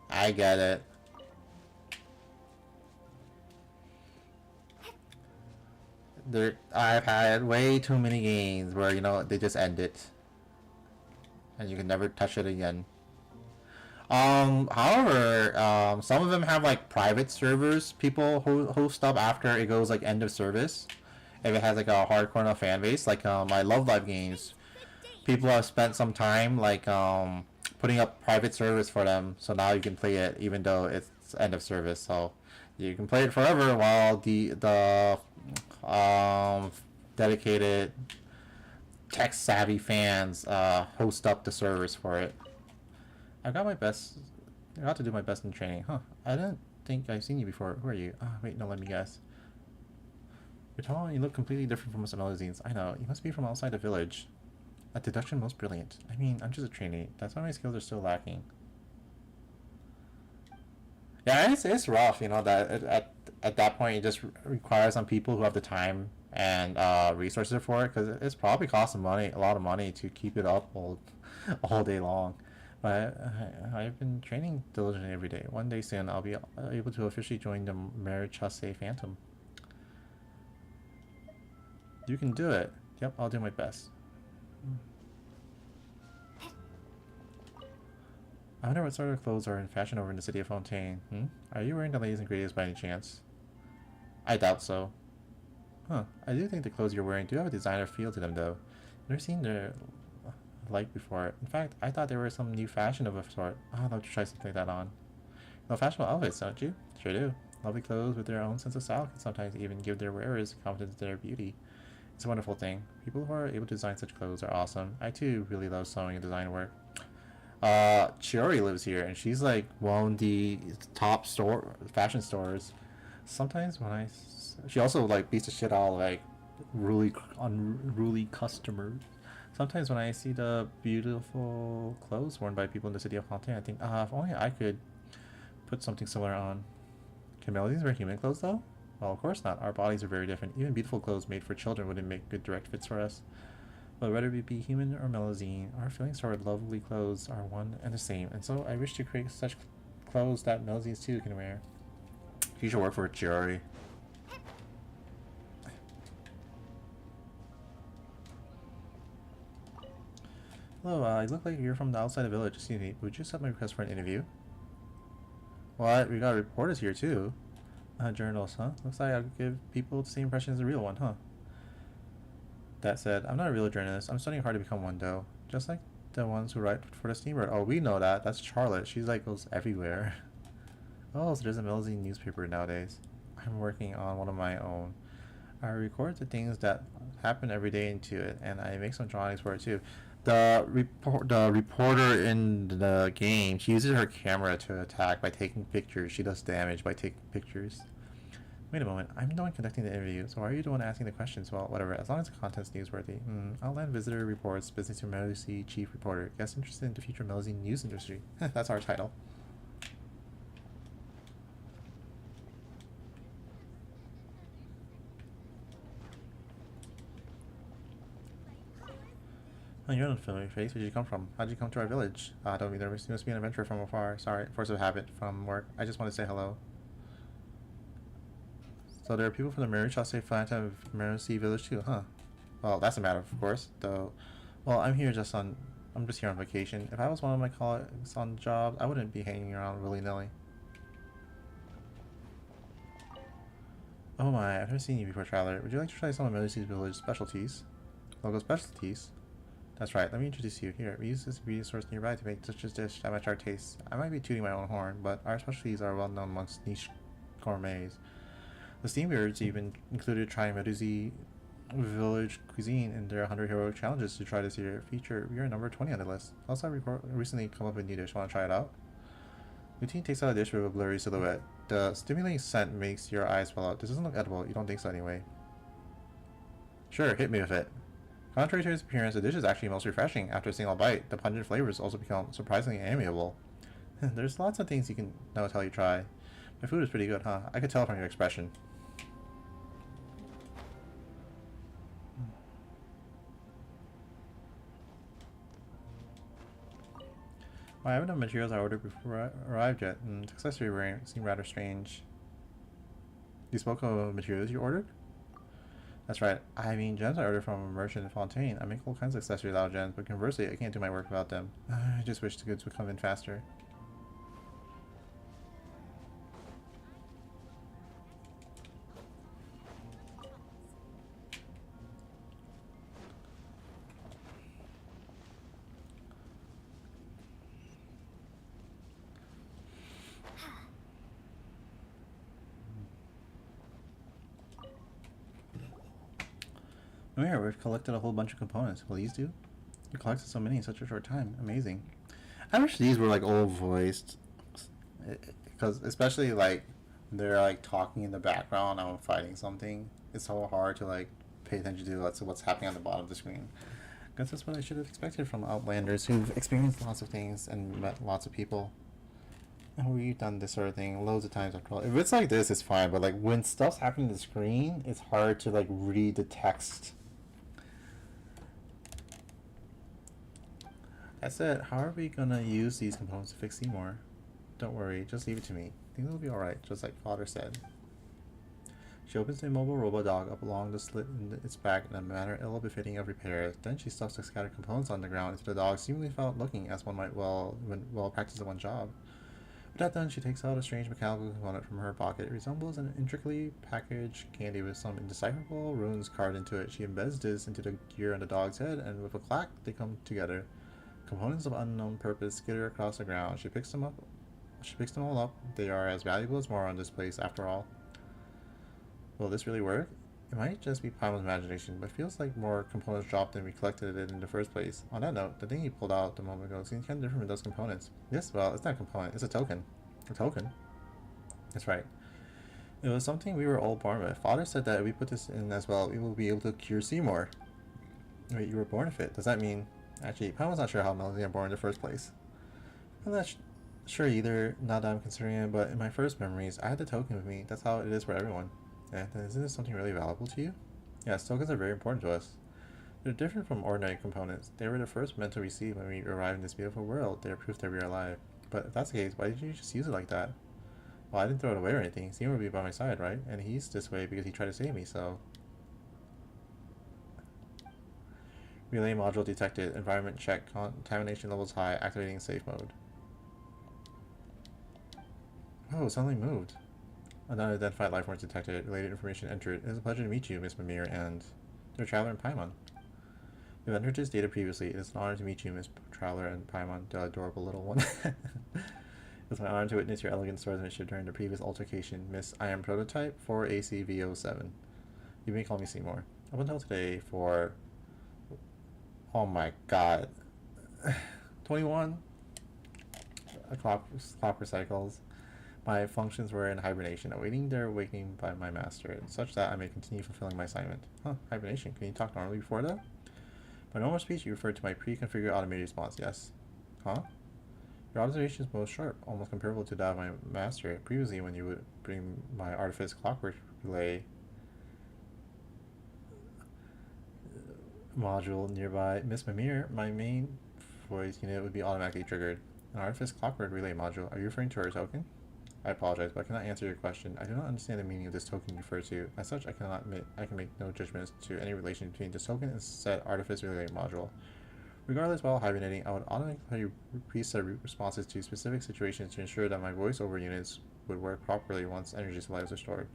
[SPEAKER 7] I get it. I've had way too many games where, you know, they just end it. And you can never touch it again. However, some of them have like private servers people who host up after it goes like end of service. If it has like a hardcore enough fan base, like I love live games. People have spent some time like putting up private servers for them, so now you can play it even though it's end of service. So you can play it forever while the dedicated tech savvy fans host up the servers for it. I got to do my best in training. Huh. I didn't think I've seen you before. Who are you? Oh, wait, no, let me guess. You're tall and you look completely different from most of Melusines. I know. You must be from outside the village. A deduction most brilliant. I mean, I'm just a trainee. That's why my skills are still lacking. Yeah, it's rough, you know, that at that point it just requires some people who have the time and resources for it, because it's probably costing money, a lot of money to keep it up all day long. But I've been training diligently every day. One day soon, I'll be able to officially join the Marichasse Phantom. You can do it. Yep, I'll do my best. I wonder what sort of clothes are in fashion over in the city of Fontaine. Are you wearing the latest and greatest by any chance? I doubt so. Huh, I do think the clothes you're wearing do have a designer feel to them, though. Never seen their like before. In fact, I thought there were some new fashion of a sort. I'd love to try something like that on. You know fashionable outfits, don't you? Sure do. Lovely clothes with their own sense of style can sometimes even give their wearers confidence in their beauty. It's a wonderful thing. People who are able to design such clothes are awesome. I too really love sewing and design work. Chiori lives here, and she's like one of the top fashion stores. Sometimes when she also like beats the shit out of like unruly customers. Sometimes when I see the beautiful clothes worn by people in the city of Fontaine, I think, if only I could put something similar on. Can Melusines wear human clothes though? Well, of course not. Our bodies are very different. Even beautiful clothes made for children wouldn't make good direct fits for us. But whether we be human or Melusine, our feelings toward lovely clothes are one and the same. And so I wish to create such clothes that Melusines too can wear. You should work for Chiori. Hello, you look like you're from the outside of the village. Excuse me, would you accept my request for an interview? What? We got reporters here too. Journals, huh? Looks like I'll give people the same impression as the real one, huh? That said, I'm not a real journalist. I'm studying hard to become one, though. Just like the ones who write for the Steamboat. Oh, we know that. That's Charlotte. She's like goes everywhere. Oh, so there's a Melusine newspaper nowadays. I'm working on one of my own. I record the things that happen every day into it, and I make some drawings for it too. The reporter in the game, she uses her camera to attack by taking pictures. She does damage by taking pictures. Wait a moment, I'm the one conducting the interview, so are you the one asking the questions? Well, whatever, as long as the content's newsworthy. I'll land visitor reports, business to Melusine chief reporter. Guest interested in the future Melusine news industry. That's our title. Oh, you're an unfamiliar face. Where'd you come from? How'd you come to our village? Don't be nervous. You must be an adventurer from afar. Sorry, force of habit from work. I just want to say hello. So there are people from the Marichasse Phantom of Melusine village too, huh? Well, that's a matter of course, though. Well, I'm here just on vacation. If I was one of my colleagues on the job, I wouldn't be hanging around willy-nilly. Oh my, I've never seen you before, traveler. Would you like to try some of Melusine's village specialties? Local specialties? That's right, let me introduce you. Here, we use this ingredient source nearby to make such a dish that match our tastes. I might be tooting my own horn, but our specialties are well known amongst niche gourmets. The Steambeards even included trying Melusine village cuisine in their 100 heroic challenges to try this year feature. We are number 20 on the list. Also, I recently come up with a new dish. Want to try it out? Routine takes out a dish with a blurry silhouette. The stimulating scent makes your eyes swell out. This doesn't look edible. You don't think so anyway. Sure, hit me with it. Contrary to its appearance, the dish is actually most refreshing. After a single bite, the pungent flavors also become surprisingly amiable. There's lots of things you can know till you try. My food is pretty good, huh? I could tell from your expression. Well, I haven't done materials I ordered before I arrived yet, and accessory variant seemed rather strange. You spoke of materials you ordered? That's right. I mean, gems I ordered from a merchant in Fontaine. I make all kinds of accessories out of gems, but conversely, I can't do my work without them. I just wish the goods would come in faster. Oh yeah, we've collected a whole bunch of components. Will these do? You collected so many in such a short time. Amazing. I wish these were like all voiced, because especially like they're like talking in the background. I'm fighting something. It's so hard to like pay attention to what's happening on the bottom of the screen. I guess that's what I should have expected from Outlanders who've experienced lots of things and met lots of people. And we've done this sort of thing loads of times after all. If it's like this, it's fine. But like when stuff's happening on the screen, it's hard to like read the text. I said, how are we gonna use these components to fix Seymour? Don't worry, just leave it to me. Things will be alright, just like Father said. She opens the immobile robot dog up along the slit in its back in a manner ill-befitting of repair. Then she stuffs the scattered components on the ground into the dog, seemingly without looking, as one might well practice at one job. With that done, she takes out a strange mechanical component from her pocket. It resembles an intricately packaged candy with some indecipherable runes carved into it. She embeds this into the gear on the dog's head, and with a clack, they come together. Components of unknown purpose skitter across the ground. She picks them all up. They are as valuable as more on this place, after all. Will this really work? It might just be Paimon's imagination, but it feels like more components dropped than we collected it in the first place. On that note, the thing he pulled out a moment ago seems kind of different from those components. Yes, well, it's not a component, it's a token. A token? That's right. It was something we were all born with. Father said that if we put this in as well, we will be able to cure Seymour. Wait, you were born with it? Does that mean... Actually, Paimon's not sure how Melody got born in the first place. I'm not sure either, now that I'm considering it, but in my first memories, I had the token with me. That's how it is for everyone. Yeah, then isn't this something really valuable to you? Yes, tokens are very important to us. They're different from ordinary components. They were the first meant to receive when we arrived in this beautiful world. They are proof that we are alive. But if that's the case, why did you just use it like that? Well, I didn't throw it away or anything. Seymour would be by my side, right? And he's this way because he tried to save me, so... Relay module detected. Environment check. Contamination levels high. Activating safe mode. Oh, suddenly moved. An unidentified life form detected. Related information entered. It is a pleasure to meet you, Miss Mimir, and their traveler and Paimon. We've entered this data previously. It is an honor to meet you, Miss Traveler and Paimon, the adorable little one. It's my honor to witness your elegant swordsmanship during the previous altercation, Miss I am Prototype 4ACV07. You may call me Seymour. Up until today, for... Oh my god. 21? A clock cycles. My functions were in hibernation, awaiting their awakening by my master, such that I may continue fulfilling my assignment. Huh, hibernation. Can you talk normally before that? By normal speech, you referred to my pre-configured automated response, yes. Huh? Your observation is most sharp, almost comparable to that of my master. Previously, when you would bring my artifice clockwork relay module nearby Miss Mimir, my main voice unit would be automatically triggered. An artifice clockwork relay module. Are you referring to our token? I apologize, but I cannot answer your question. I do not understand the meaning of this token you refer to. As such, I can make no judgments to any relation between this token and said artifice relay module. Regardless, while hibernating, I would automatically preset responses to specific situations to ensure that my voiceover units would work properly once energy supplies are stored.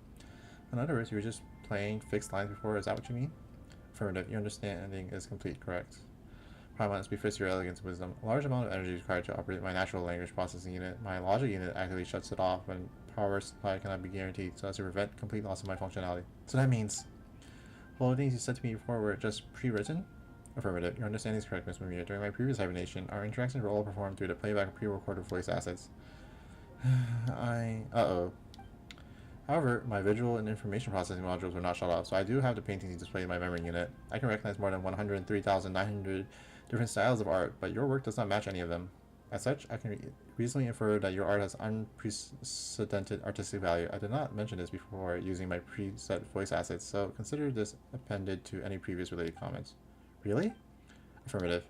[SPEAKER 7] In other words, you were just playing fixed lines before, is that what you mean? Affirmative, your understanding is complete, correct. Paimon, befits your elegance and wisdom. A large amount of energy is required to operate my natural language processing unit. My logic unit actively shuts it off when power supply cannot be guaranteed, so as to prevent complete loss of my functionality. So that means all the things you said to me before were just pre-written? Affirmative. Your understanding is correct, Miss Maria. During my previous hibernation, our interactions were all performed through the playback of pre-recorded voice assets. Uh-oh. However, my visual and information processing modules were not shut off, so I do have the paintings displayed in my memory unit. I can recognize more than 103,900 different styles of art, but your work does not match any of them. As such, I can reasonably infer that your art has unprecedented artistic value. I did not mention this before using my preset voice assets, so consider this appended to any previous related comments. Really? Affirmative.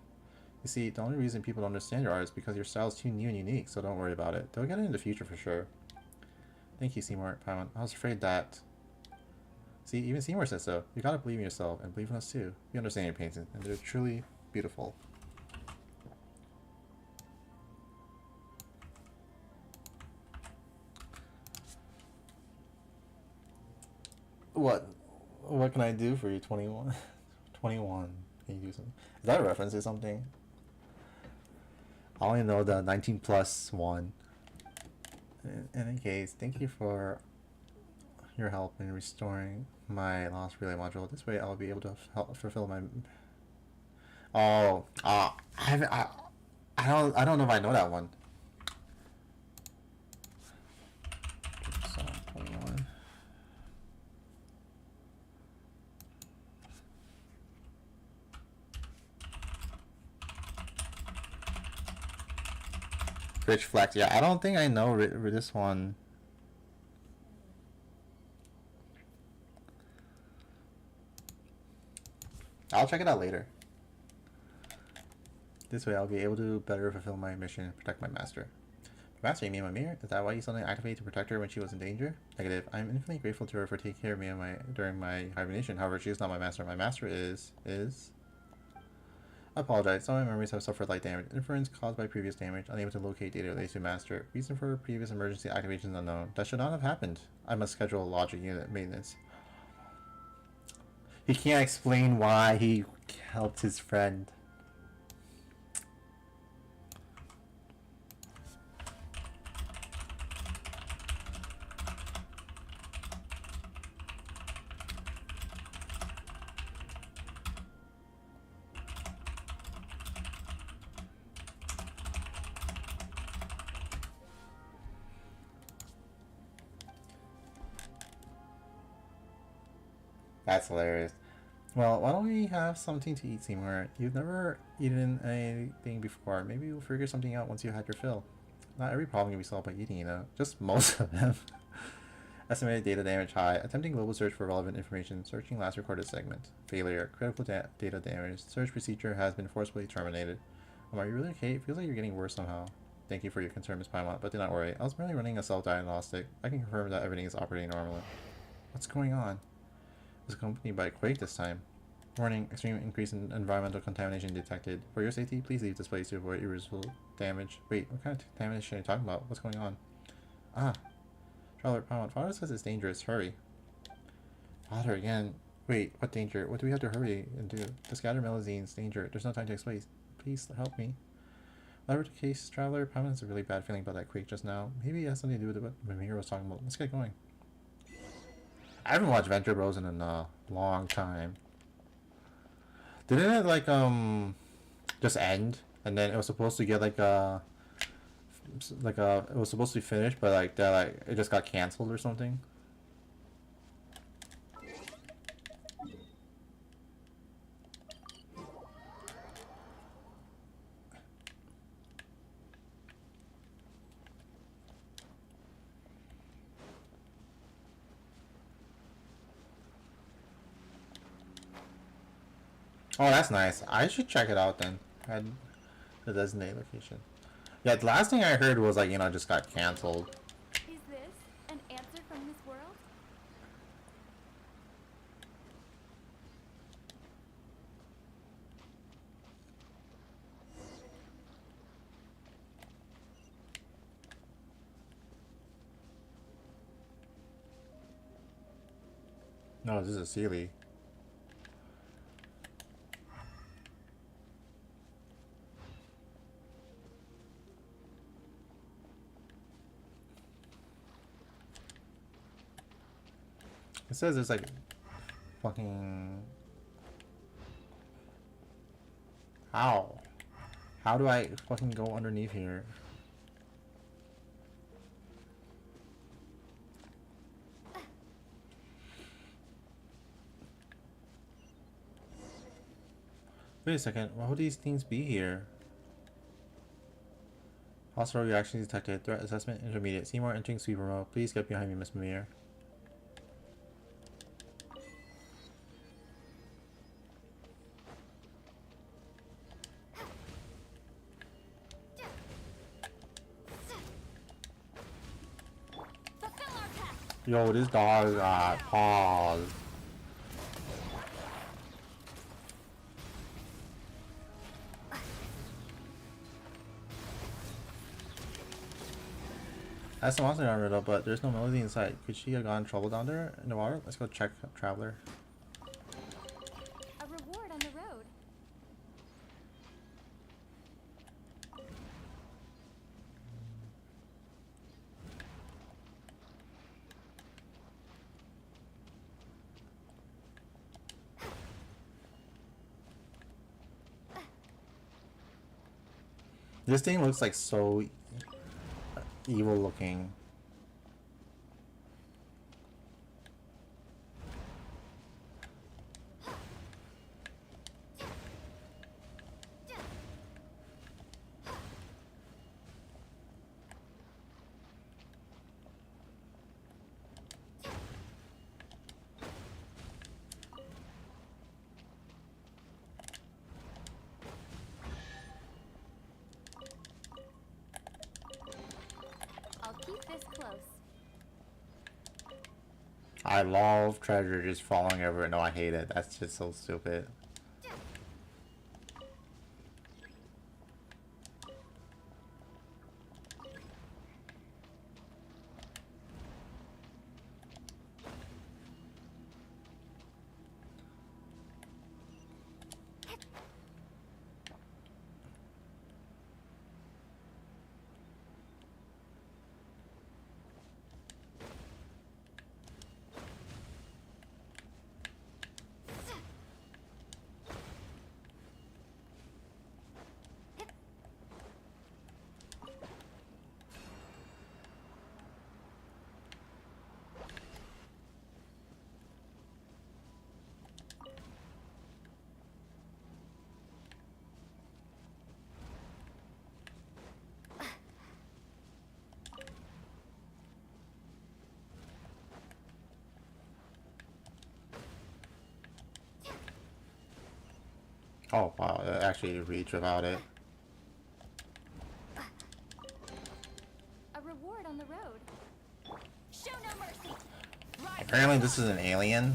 [SPEAKER 7] You see, the only reason people don't understand your art is because your style is too new and unique, so don't worry about it. They'll get it in the future for sure. Thank you, Seymour. Paimon. I was afraid that... See, even Seymour says so. You gotta believe in yourself, and believe in us too. We understand your paintings, and they're truly beautiful. What? What can I do for you, 21? 21. Can you do something? Is that a reference to something? I only know the 19 plus one. In any case, thank you for your help in restoring my lost relay module. This way I'll be able to help fulfill my... Oh, I don't know if I know that one. So, 21. Rich Flex. Yeah, I don't think I know this one. I'll check it out later. This way I'll be able to better fulfill my mission and protect my master. Master, you mean my mirror? Is that why you suddenly activated to protect her when she was in danger? Negative. I'm infinitely grateful to her for taking care of me during my hibernation. However, she is not my master. My master is... I apologize. Some of my memories have suffered light damage. Inference caused by previous damage. Unable to locate data related to master. Reason for previous emergency activations unknown. That should not have happened. I must schedule a logic unit maintenance. He can't explain why he helped his friend. That's hilarious. Well, why don't we have something to eat, Seymour? You've never eaten anything before. Maybe you'll figure something out once you had your fill. Not every problem can be solved by eating, you know. Just most of them. Estimated data damage high. Attempting global search for relevant information. Searching last recorded segment. Failure. Critical data damage. Search procedure has been forcibly terminated. Are you really okay? It feels like you're getting worse somehow. Thank you for your concern, Ms. Paimon, but do not worry. I was merely running a self-diagnostic. I can confirm that everything is operating normally. What's going on? Was accompanied by a quake this time. Warning, extreme increase in environmental contamination detected. For your safety, please leave this place to avoid irreversible damage. Wait, what kind of contamination are you talking about? What's going on? Ah. Traveler, Paimon, Father says it's dangerous. Hurry. Father, again. Wait, what danger? What do we have to hurry and do? The scattered melazines, danger. There's no time to explain. Please help me. Whatever the case, Traveler, Paimon has a really bad feeling about that quake just now. Maybe it has something to do with what Mimir was talking about. Let's get going. I haven't watched Venture Bros in a long time. Didn't it like just end and then it was supposed to get it was supposed to be finished, but it just got canceled or something? Oh, that's nice. I should check it out then. At the designated location. Yeah, the last thing I heard was just got canceled.
[SPEAKER 6] Is this an answer from this world?
[SPEAKER 7] No, this is Sealy. It says there's fucking... How? How do I fucking go underneath here? Wait a second, why would these things be here? Hostile reaction detected. Threat assessment intermediate. Seymour entering sweeper mode. Please get behind me, Miss Mimir. Yo, this dog got paws. That's the monster down riddle, but there's no melody inside. Could she have gotten in trouble down there in the water? Let's go check Traveler.
[SPEAKER 6] A reward on the road.
[SPEAKER 7] This thing looks like so evil looking.
[SPEAKER 6] I'll keep this close.
[SPEAKER 7] I love treasure just falling over. No, I hate it. That's just so stupid. Oh wow, it actually reached without it.
[SPEAKER 6] A reward on the road.
[SPEAKER 2] Show no mercy. Rise
[SPEAKER 7] Apparently this is an alien.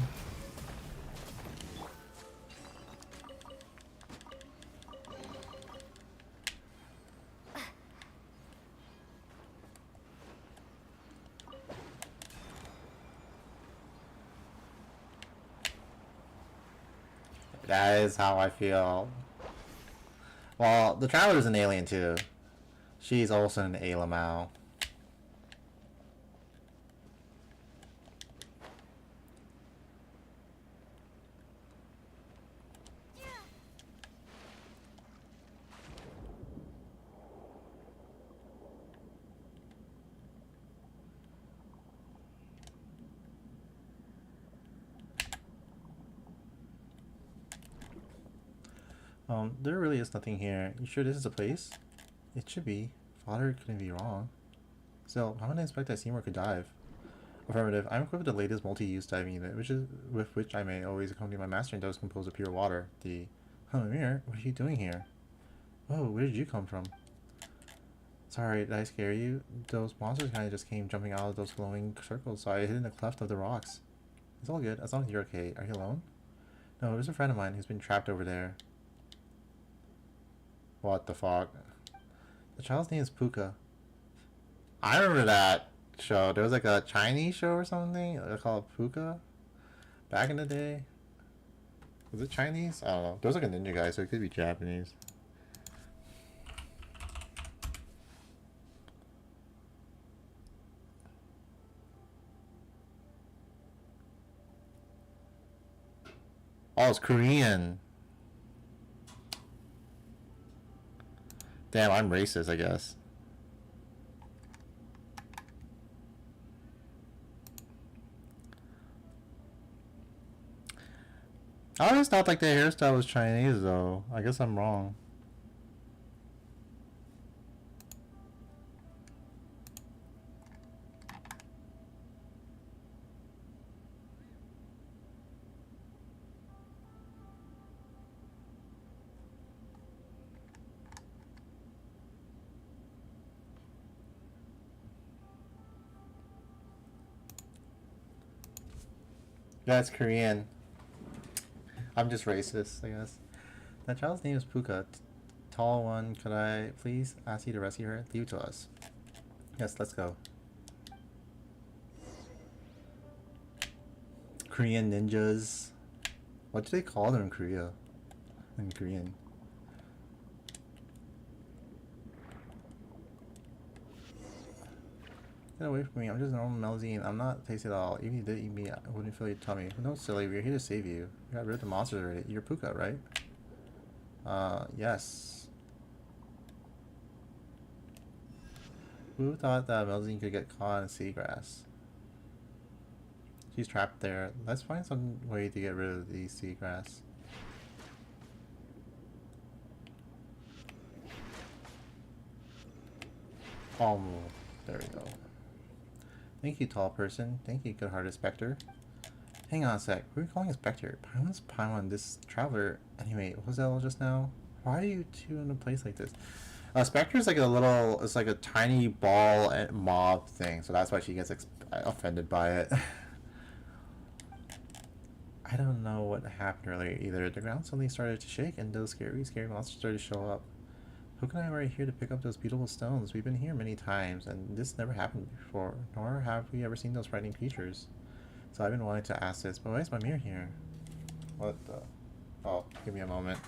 [SPEAKER 7] That is how I feel. Well, the Traveler's an alien too. She's also an Alamau. There really is nothing here. You sure this is a place? It should be. Father couldn't be wrong. Still, I'm gonna inspect that Seymour could dive. Affirmative. I'm equipped with the latest multi-use diving unit, with which I may always accompany my master in those composed of pure water. The Mirror, what are you doing here? Oh, where did you come from? Sorry, did I scare you? Those monsters kinda just came jumping out of those glowing circles, so I hid in the cleft of the rocks. It's all good, as long as you're okay. Are you alone? No, there's a friend of mine who's been trapped over there. What the fuck? The child's name is Puka. I remember that show. There was like a Chinese show or something called Puka back in the day. Was it Chinese? I don't know. There was like a ninja guy, so it could be Japanese. Oh, it's Korean. Damn, I'm racist, I guess. I always thought like their hairstyle was Chinese though. I guess I'm wrong. Yeah, it's Korean. I'm just racist, I guess. That child's name is Puka. Tall one, could I please ask you to rescue her? Leave it to us. Yes, let's go. Korean ninjas. What do they call them in Korea? In Korean. Get away from me. I'm just a normal Melazine. I'm not tasty at all. Even if you did eat me, I wouldn't feel your tummy. No, silly. We're here to save you. We got rid of the monsters already. You're Puka, right? Yes. Who thought that Melazine could get caught in seagrass? She's trapped there. Let's find some way to get rid of the seagrass. Oh, there we go. Thank you, tall person. Thank you, good-hearted Spectre. Hang on a sec. Who are you calling a Spectre? Paimon's Paimon, this traveler. Anyway, what was that all just now? Why are you two in a place like this? Spectre is like a little, it's like a tiny ball and mob thing, so that's why she gets offended by it. I don't know what happened earlier either. The ground suddenly started to shake and those scary monsters started to show up. Hook and I were here to pick up those beautiful stones. We've been here many times, and this never happened before, nor have we ever seen those frightening creatures. So I've been wanting to ask this, but why is my mirror here? What the? Oh, give me a moment.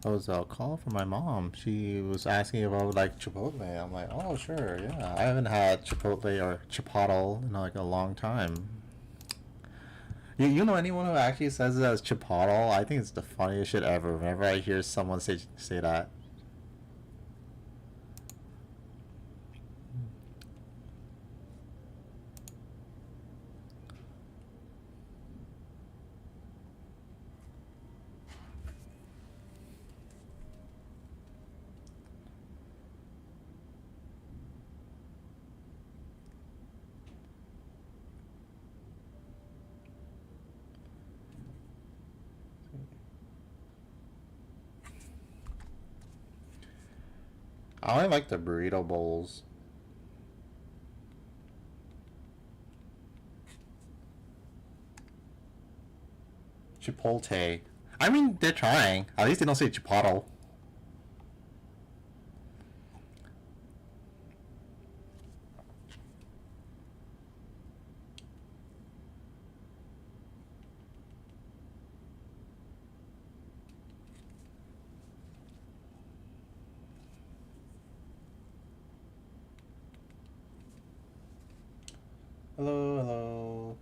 [SPEAKER 7] I was a call from my mom. She was asking about like Chipotle. I'm like, oh sure, yeah. I haven't had Chipotle or Chipotle in like a long time. You know anyone who actually says it as Chipotle? I think it's the funniest shit ever. Whenever I hear someone say that. I only like the burrito bowls. Chipotle. I mean, they're trying. At least they don't say Chipotle. Hello, hello.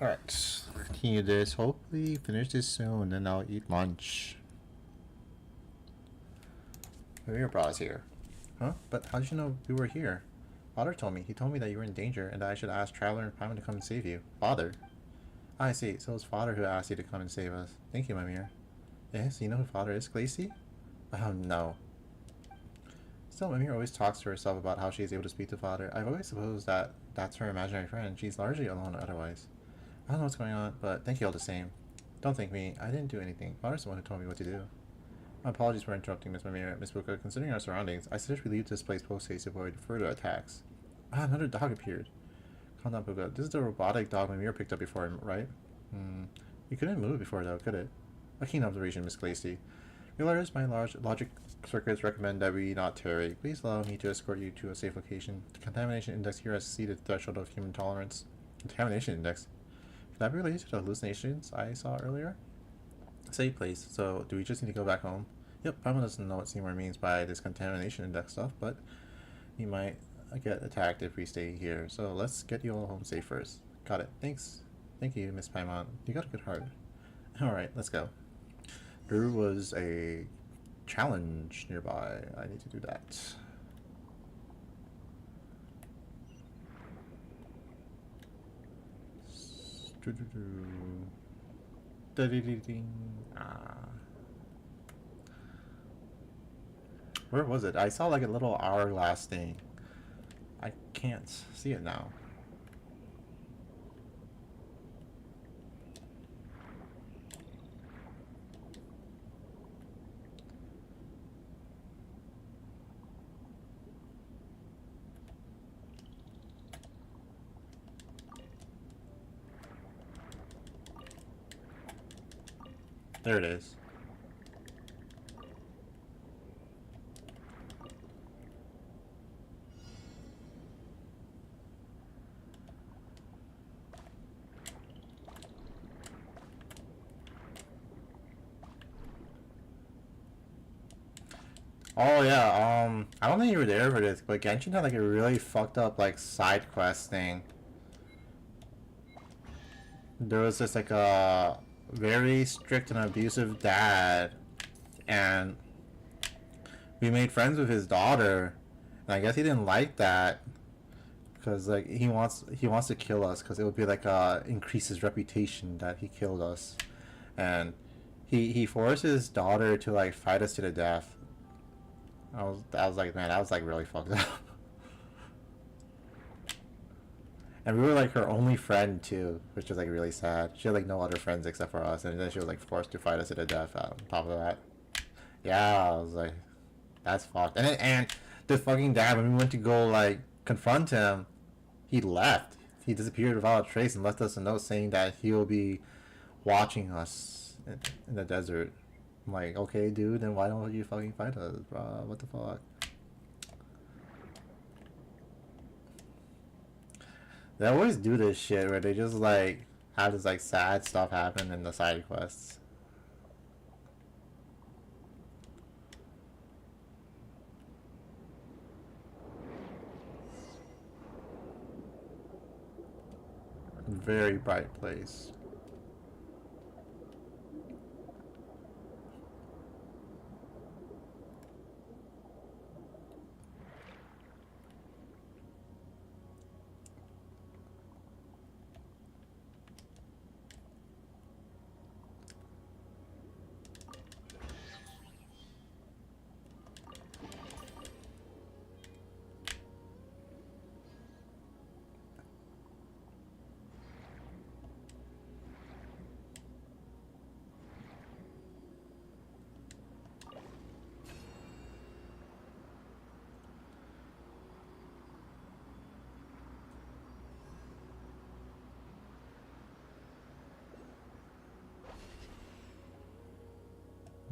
[SPEAKER 1] Alright, continue this. Hopefully finish this soon, then I'll eat lunch. Mimir brought us here. Huh? But how did you know we were here? Father told me. He told me that you were in danger and that I should ask Traveler and Paimon to come and save you. Father? I see. So it's Father who asked you to come and save us. Thank you, Mimir. Yes, you know who Father is, Glacy? Oh, no. Still, Mimir always talks to herself about how she is able to speak to Father. I've always supposed that that's her imaginary friend. She's largely alone otherwise. I don't know what's going on, but thank you all the same. Don't thank me. I didn't do anything. Father's the one who told me what to do. My apologies for interrupting, Miss Mimir. Miss Buka, considering our surroundings, I suggest we leave this place post-haste to avoid further attacks. Ah, another dog appeared. Calm down, Buka. This is the robotic dog Mimir picked up before, right? You couldn't move before, though, could it? A keen observation, Miss Glacy. Realize my large logic circuits recommend that we not tarry. Please allow me to escort you to a safe location. The contamination index here has exceeded the threshold of human tolerance. Contamination index? Could that be related to the hallucinations I saw earlier? Safe place. So, do we just need to go back home? Yep, Paimon doesn't know what Seymour means by this contamination index stuff, but he might get attacked if we stay here. So let's get you all home safe first. Got it. Thanks. Thank you, Miss Paimon. You got a good heart. Alright, let's go. There was a challenge nearby. I need to do that. Where was it? I saw like a little hourglass thing. I can't see it now. There it is. Oh yeah, I don't think you were there for this, but Genshin had like a really fucked up like side quest thing. There was this like a very strict and abusive dad, and we made friends with his daughter, and I guess he didn't like that because like he wants to kill us because it would be like increase his reputation that he killed us, and he forced his daughter to like fight us to the death. I was like, man, that was like really fucked up. And we were like her only friend too, which was like really sad. She had like no other friends except for us, and then she was like forced to fight us to the death on top of that. Yeah, I was like, that's fucked. And the fucking dad, when we went to go like confront him, he left. He disappeared without a trace and left us a note saying that he'll be watching us in the desert. I'm like, okay, dude, then why don't you fucking fight us, bro? What the fuck? They always do this shit where they just like have this like sad stuff happen in the side quests. Very bright place.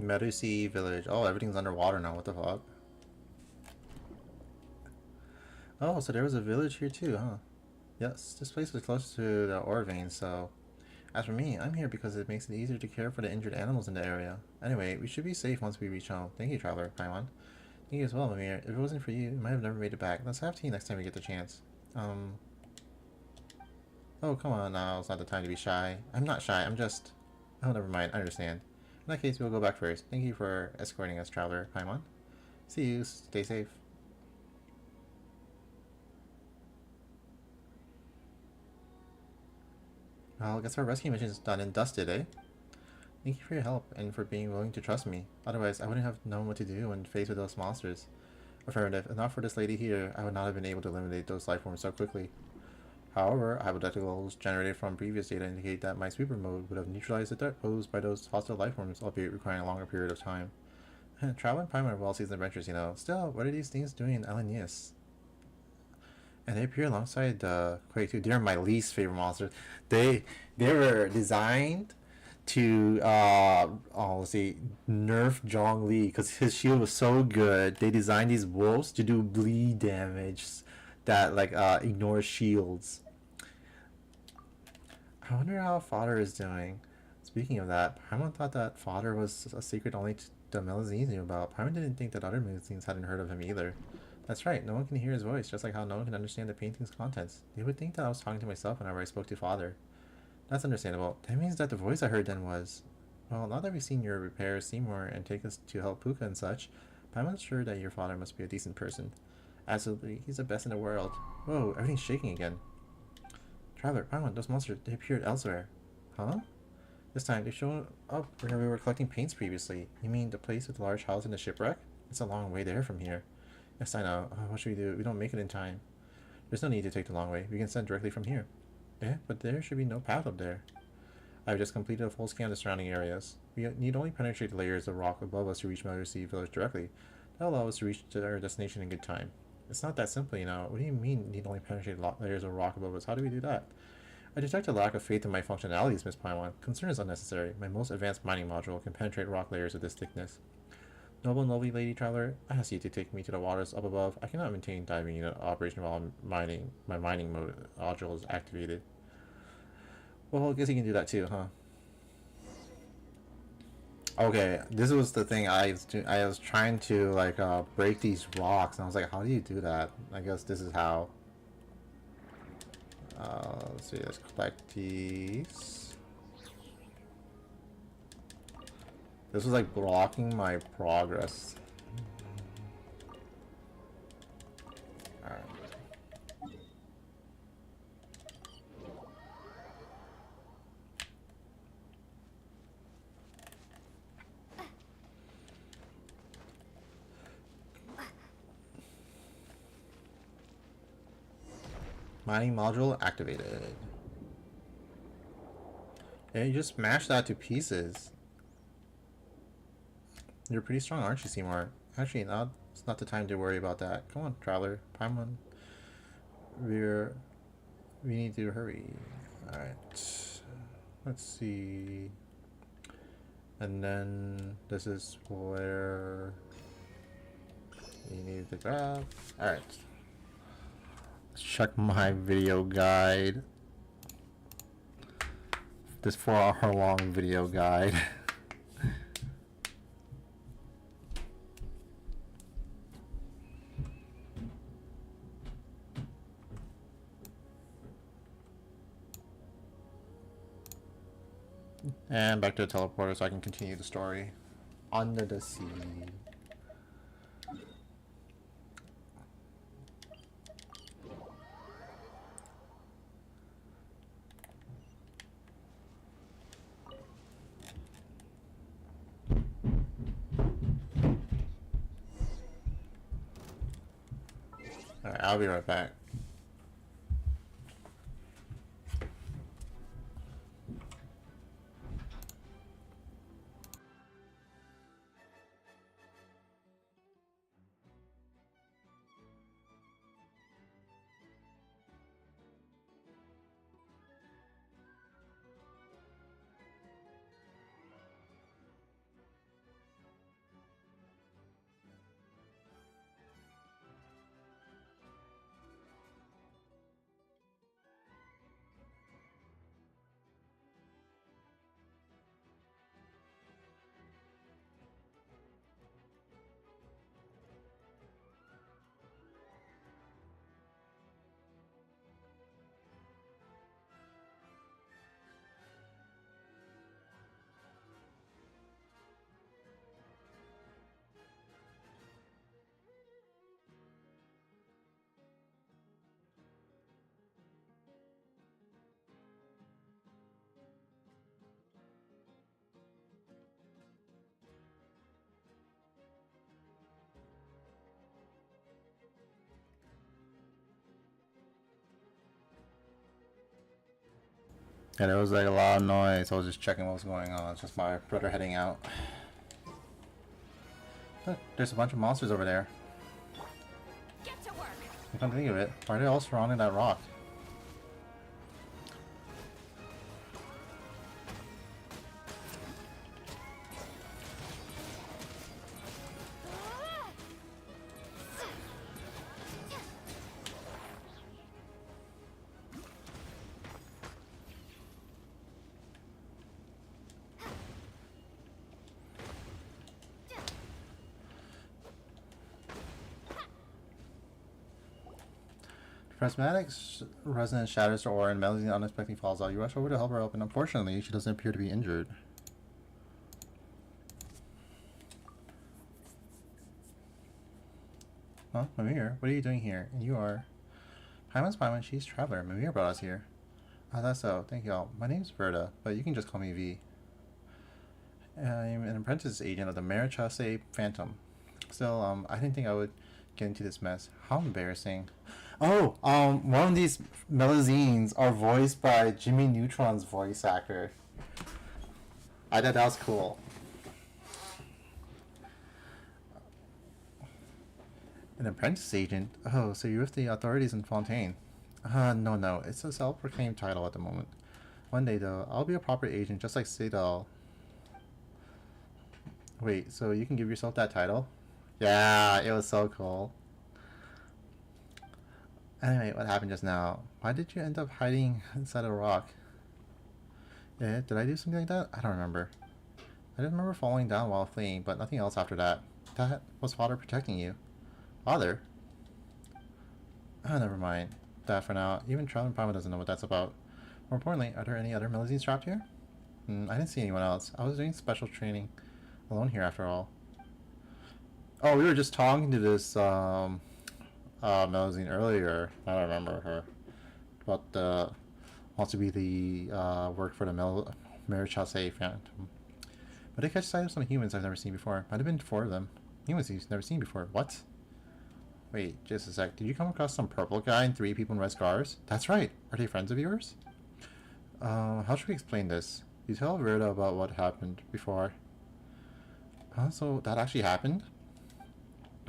[SPEAKER 1] Medusi village. Oh, everything's underwater now. What the fuck? Oh, so there was a village here too, huh? Yes, this place was close to the ore vein, so... As for me, I'm here because it makes it easier to care for the injured animals in the area. Anyway, we should be safe once we reach home. Thank you, Traveler, Paimon. Thank you as well, Mimir. If it wasn't for you, we might have never made it back. Let's have tea next time we get the chance.
[SPEAKER 7] Oh, come on now. It's not the time to be shy. I'm not shy. I'm just... Oh, never mind. I understand. In that case, we'll go back first. Thank you for escorting us, Traveler Paimon. See you. Stay safe. Well, I guess our rescue mission is done and dusted, eh? Thank you for your help and for being willing to trust me. Otherwise, I wouldn't have known what to do when faced with those monsters. Affirmative. If not for this lady here, I would not have been able to eliminate those life forms so quickly. However, hypotheticals generated from previous data indicate that my sweeper mode would have neutralized the threat posed by those hostile life forms, albeit requiring a longer period of time. Travel and Prime are well-seasoned adventures, you know. Still, what are these things doing in Elenius? And they appear alongside Quake 2. They're my least favorite monsters. They were designed to let's see, nerf Zhongli because his shield was so good. They designed these wolves to do bleed damage that like ignores shields. I wonder how Fodder is doing. Speaking of that, Paimon thought that Fodder was a secret only the Melazines knew about. Paimon didn't think that other Melazines hadn't heard of him either. That's right, no one can hear his voice, just like how no one can understand the painting's contents. They would think that I was talking to myself whenever I spoke to Father. That's understandable. That means that the voice I heard then was... Well, now that we've seen your repairs, Seymour, and take us to help Puka and such, Paimon's sure that your father must be a decent person. Absolutely, he's the best in the world. Whoa, everything's shaking again. Traveler, Paimon, those monsters, they appeared elsewhere. Huh? This time, they showed up where we were collecting paints previously. You mean the place with the large house and the shipwreck? It's a long way there from here. Yes, I know. What should we do? We don't make it in time. There's no need to take the long way. We can send directly from here. Yeah, but there should be no path up there. I've just completed a full scan of the surrounding areas. We need only penetrate the layers of rock above us to reach Melody Village directly. That'll allow us to reach our destination in good time. It's not that simple, you know. What do you mean need only penetrate layers of rock above us? How do we do that? I detect a lack of faith in my functionalities, Miss Paimon. Concern is unnecessary. My most advanced mining module can penetrate rock layers of this thickness. Noble and lovely Lady Traveler, I ask you to take me to the waters up above. I cannot maintain diving unit operation while my mining module is activated. Well, I guess you can do that too, huh? Okay, this was the thing I was trying to like break these rocks, and I was like, how do you do that? I guess this is how. Let's see, let's collect these. This was like blocking my progress. Alright. Mining module activated. Yeah, you just smashed that to pieces. You're pretty strong, aren't you, Seymour? Actually, it's not the time to worry about that. Come on, Traveler. Paimon. We need to hurry. Alright. Let's see. And then this is where you need to grab. Alright. Let's check my video guide. This 4-hour long video guide. And back to the teleporter so I can continue the story. Under the sea. Alright, I'll be right back. Yeah, there was like a lot of noise. I was just checking what was going on. It's just my brother heading out. Look, there's a bunch of monsters over there.
[SPEAKER 2] Get to work.
[SPEAKER 7] I can't think of it. Why are they all surrounding that rock? Prismatic's resonance shatters her aura and Melody unexpectedly falls out. You rush over to help her up, and unfortunately, she doesn't appear to be injured. Huh? Mimir, what are you doing here? And you are... Paimon's Paimon, she's Traveler. Mimir brought us here. Ah, that's so. Thank y'all. My name's Verda, but you can just call me V. I'm an apprentice agent of the Marichasse Phantom. Still, I didn't think I would get into this mess. How embarrassing. Oh, one of these Melazines are voiced by Jimmy Neutron's voice actor. I thought that was cool. An apprentice agent? Oh, so you're with the authorities in Fontaine. No, it's a self-proclaimed title at the moment. One day, though, I'll be a proper agent, just like Citadel. Wait, so you can give yourself that title? Yeah, it was so cool. Anyway, what happened just now? Why did you end up hiding inside a rock? Yeah, did I do something like that? I don't remember. I just remember falling down while fleeing, but nothing else after that. That was Father protecting you. Father? Oh, never mind. That for now. Even Traveling Primal doesn't know what that's about. More importantly, are there any other Melazines trapped here? I didn't see anyone else. I was doing special training alone here after all. Oh, we were just talking to this, Melazine earlier. I don't remember her. But wants to be the work for the Marichasse Phantom. But I catch sight of some humans I've never seen before. Might have been 4 of them. Humans he's never seen before. What? Wait, just a sec. Did you come across some purple guy and 3 people in red scars? That's right. Are they friends of yours? How should we explain this? You tell Verda about what happened before. So that actually happened?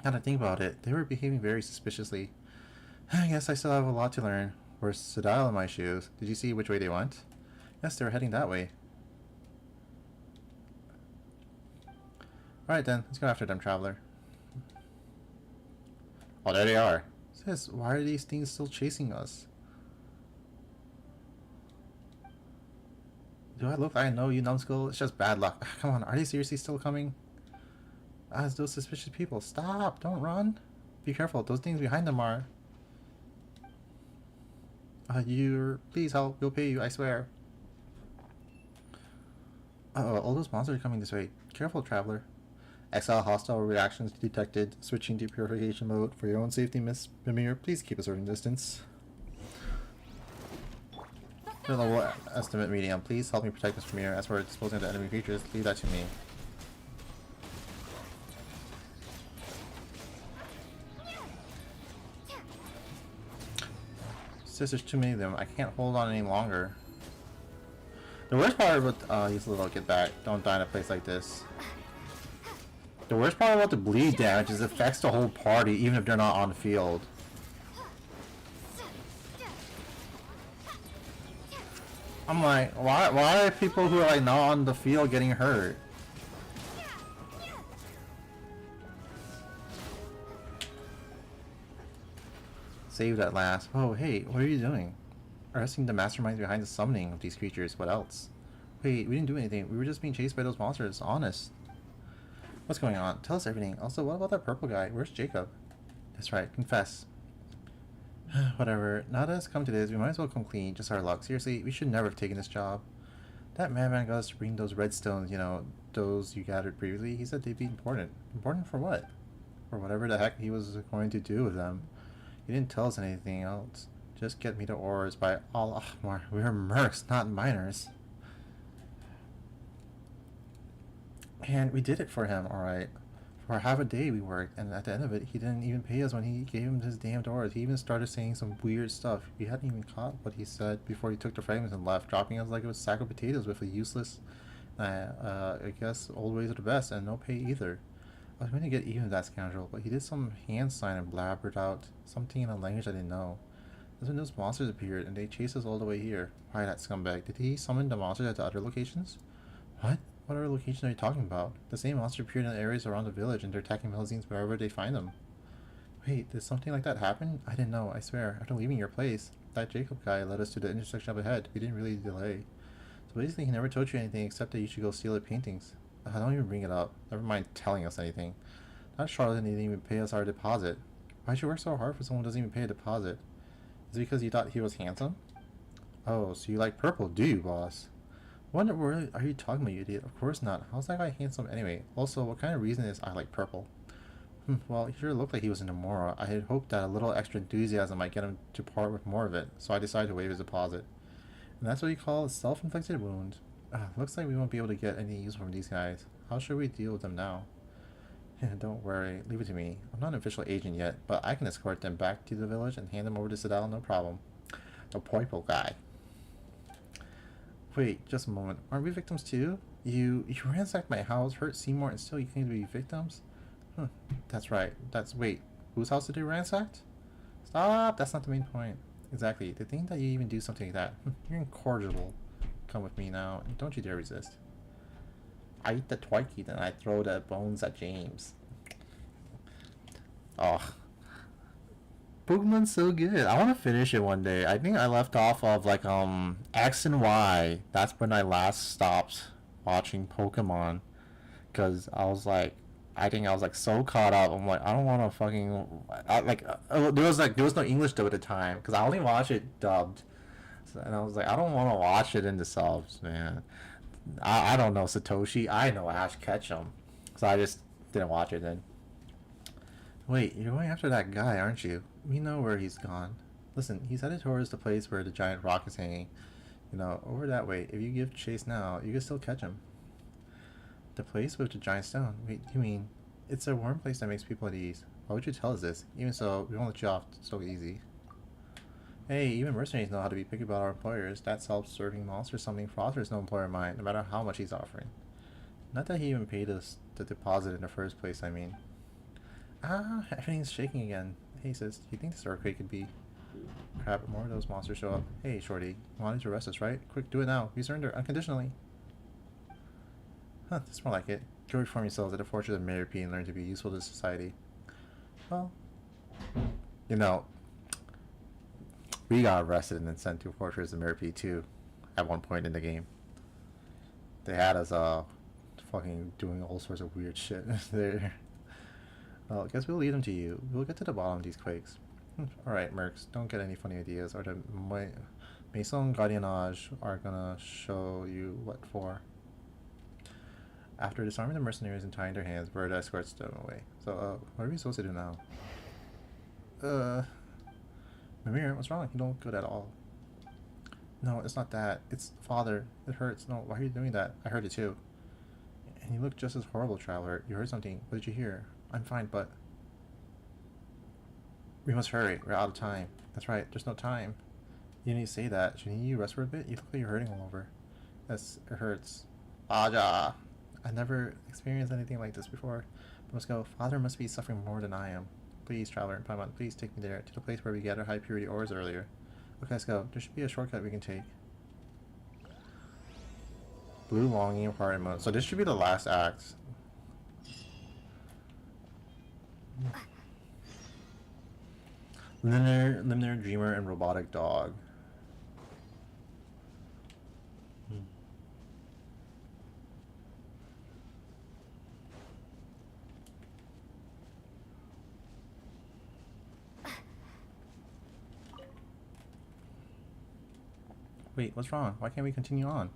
[SPEAKER 7] Now that I think about it, they were behaving very suspiciously. I guess I still have a lot to learn. Where's Sedile in my shoes? Did you see which way they went? Yes, they were heading that way. Alright then, let's go after them, Traveler. Oh, there they are. Sis, why are these things still chasing us? Do I look like I know you, numbskull? It's just bad luck. Come on, are they seriously still coming? It's those suspicious people. Stop! Don't run! Be careful, those things behind them are... Please help, we'll pay you, I swear. Uh-oh, all those monsters are coming this way. Careful, Traveler. Exile hostile reactions detected. Switching to purification mode. For your own safety, Miss Mimir, please keep a certain distance. The level estimate medium. Please help me protect Miss Mimir. As for disposing of the enemy creatures, leave that to me. Since there's too many of them, I can't hold on any longer. The worst part about use a little get back. Don't die in a place like this. The worst part about the bleed damage is it affects the whole party, even if they're not on the field. I'm like, why are people who are like not on the field getting hurt? Saved at last. Oh, hey, what are you doing? Arresting the masterminds behind the summoning of these creatures. What else? Wait, we didn't do anything. We were just being chased by those monsters. Honest. What's going on? Tell us everything. Also, what about that purple guy? Where's Jacob? That's right. Confess. Whatever. Now that it's come to this, we might as well come clean. Just our luck. Seriously, we should never have taken this job. That madman got us to bring those redstones, you know, those you gathered previously. He said they'd be important. Important for what? For whatever the heck he was going to do with them. He didn't tell us anything else. Just get me the ores by Allah Akbar. We're mercs, not miners. And we did it for him, alright. For half a day we worked, and at the end of it, he didn't even pay us when he gave him his damn doors. He even started saying some weird stuff. We hadn't even caught what he said before he took the fragments and left, dropping us like it was a sack of potatoes with a useless, I guess, old ways are the best, and no pay either. I was going to get even with that scoundrel, but he did some hand sign and blabbered out something in a language I didn't know. That's when those monsters appeared, and they chased us all the way here. Why, that scumbag. Did he summon the monsters at the other locations? What? What other location are you talking about? The same monster appeared in areas around the village, and they're attacking Melazines wherever they find them. Wait, did something like that happen? I didn't know, I swear. After leaving your place, that Jacob guy led us to the intersection up ahead. We didn't really delay. So basically, he never told you anything except that you should go steal the paintings. Don't even bring it up. Never mind telling us anything. That charlatan didn't even pay us our deposit. Why'd you work so hard for someone who doesn't even pay a deposit? Is it because you thought he was handsome? Oh, so you like purple, do you, boss? What in the world are you talking about, you idiot? Of course not. How's that guy handsome anyway? Also, what kind of reason is I like purple? Well, he sure looked like he was into Mora. I had hoped that a little extra enthusiasm might get him to part with more of it, so I decided to waive his deposit. And that's what you call a self-inflicted wound. Looks like we won't be able to get any use from these guys. How should we deal with them now? Don't worry, leave it to me. I'm not an official agent yet, but I can escort them back to the village and hand them over to Citadel, no problem. The purple guy. Wait, just a moment. Aren't we victims too? You ransacked my house, hurt Seymour, and still you claim to be victims? That's right. Wait, whose house did you ransack? Stop! That's not the main point. Exactly. To think that you even do something like that. You're incorrigible. Come with me now, and don't you dare resist. I eat the Twikey, then I throw the bones at James. Oh. Pokemon's so good. I want to finish it one day. I think I left off of like X and Y. That's when I last stopped watching Pokemon, because I was like so caught up. I'm like, I don't want to fucking there was no English dub at the time because I only watched it dubbed, and I was like, I don't want to watch it in the subs, man. I don't know Satoshi. I know Ash Ketchum, so I just didn't watch it then. Wait, you're going after that guy, aren't you? We know where he's gone. Listen, he's headed towards the place where the giant rock is hanging. You know, over that way. If you give chase now, you can still catch him. The place with the giant stone? Wait, you mean... It's a warm place that makes people at ease. Why would you tell us this? Even so, we won't let you off so easy. Hey, even mercenaries know how to be picky about our employers. That self-serving monster something Frother is no employer of mine, no matter how much he's offering. Not that he even paid us the deposit in the first place, I mean. Everything's shaking again. Hey sis, do you think this earthquake could be... Crap, more of those monsters show up. Hey shorty, you wanted to arrest us, right? Quick, do it now. We surrender unconditionally. That's more like it. Go reform yourselves at the Fortress of Merope and learn to be useful to society. Well, you know, we got arrested and then sent to Fortress of Merope too, at one point in the game. They had us fucking doing all sorts of weird shit there. Well, I guess we'll leave them to you. We'll get to the bottom of these quakes. Alright, mercs, don't get any funny ideas, or the Maison Gardiennage are gonna show you what for. After disarming the mercenaries and tying their hands, Bird escorts them away. So, what are we supposed to do now? Mimir, what's wrong? You don't look good at all. No, it's not that. It's father. It hurts. No, why are you doing that? I heard it too. And you look just as horrible, traveler. You heard something. What did you hear? I'm fine, but... We must hurry. We're out of time. That's right. There's no time. You need to say that. Shouldn't you rest for a bit? You look like you're hurting all over. Yes, it hurts. Aja! I never experienced anything like this before. But let's go. Father must be suffering more than I am. Please, traveler and Paimon, please take me there, to the place where we gathered high purity ores earlier. Okay, let's go. There should be a shortcut we can take. Blue longing apartment. So this should be the last act. Limner, Dreamer, and Robotic Dog. Wait, what's wrong? Why can't we continue on?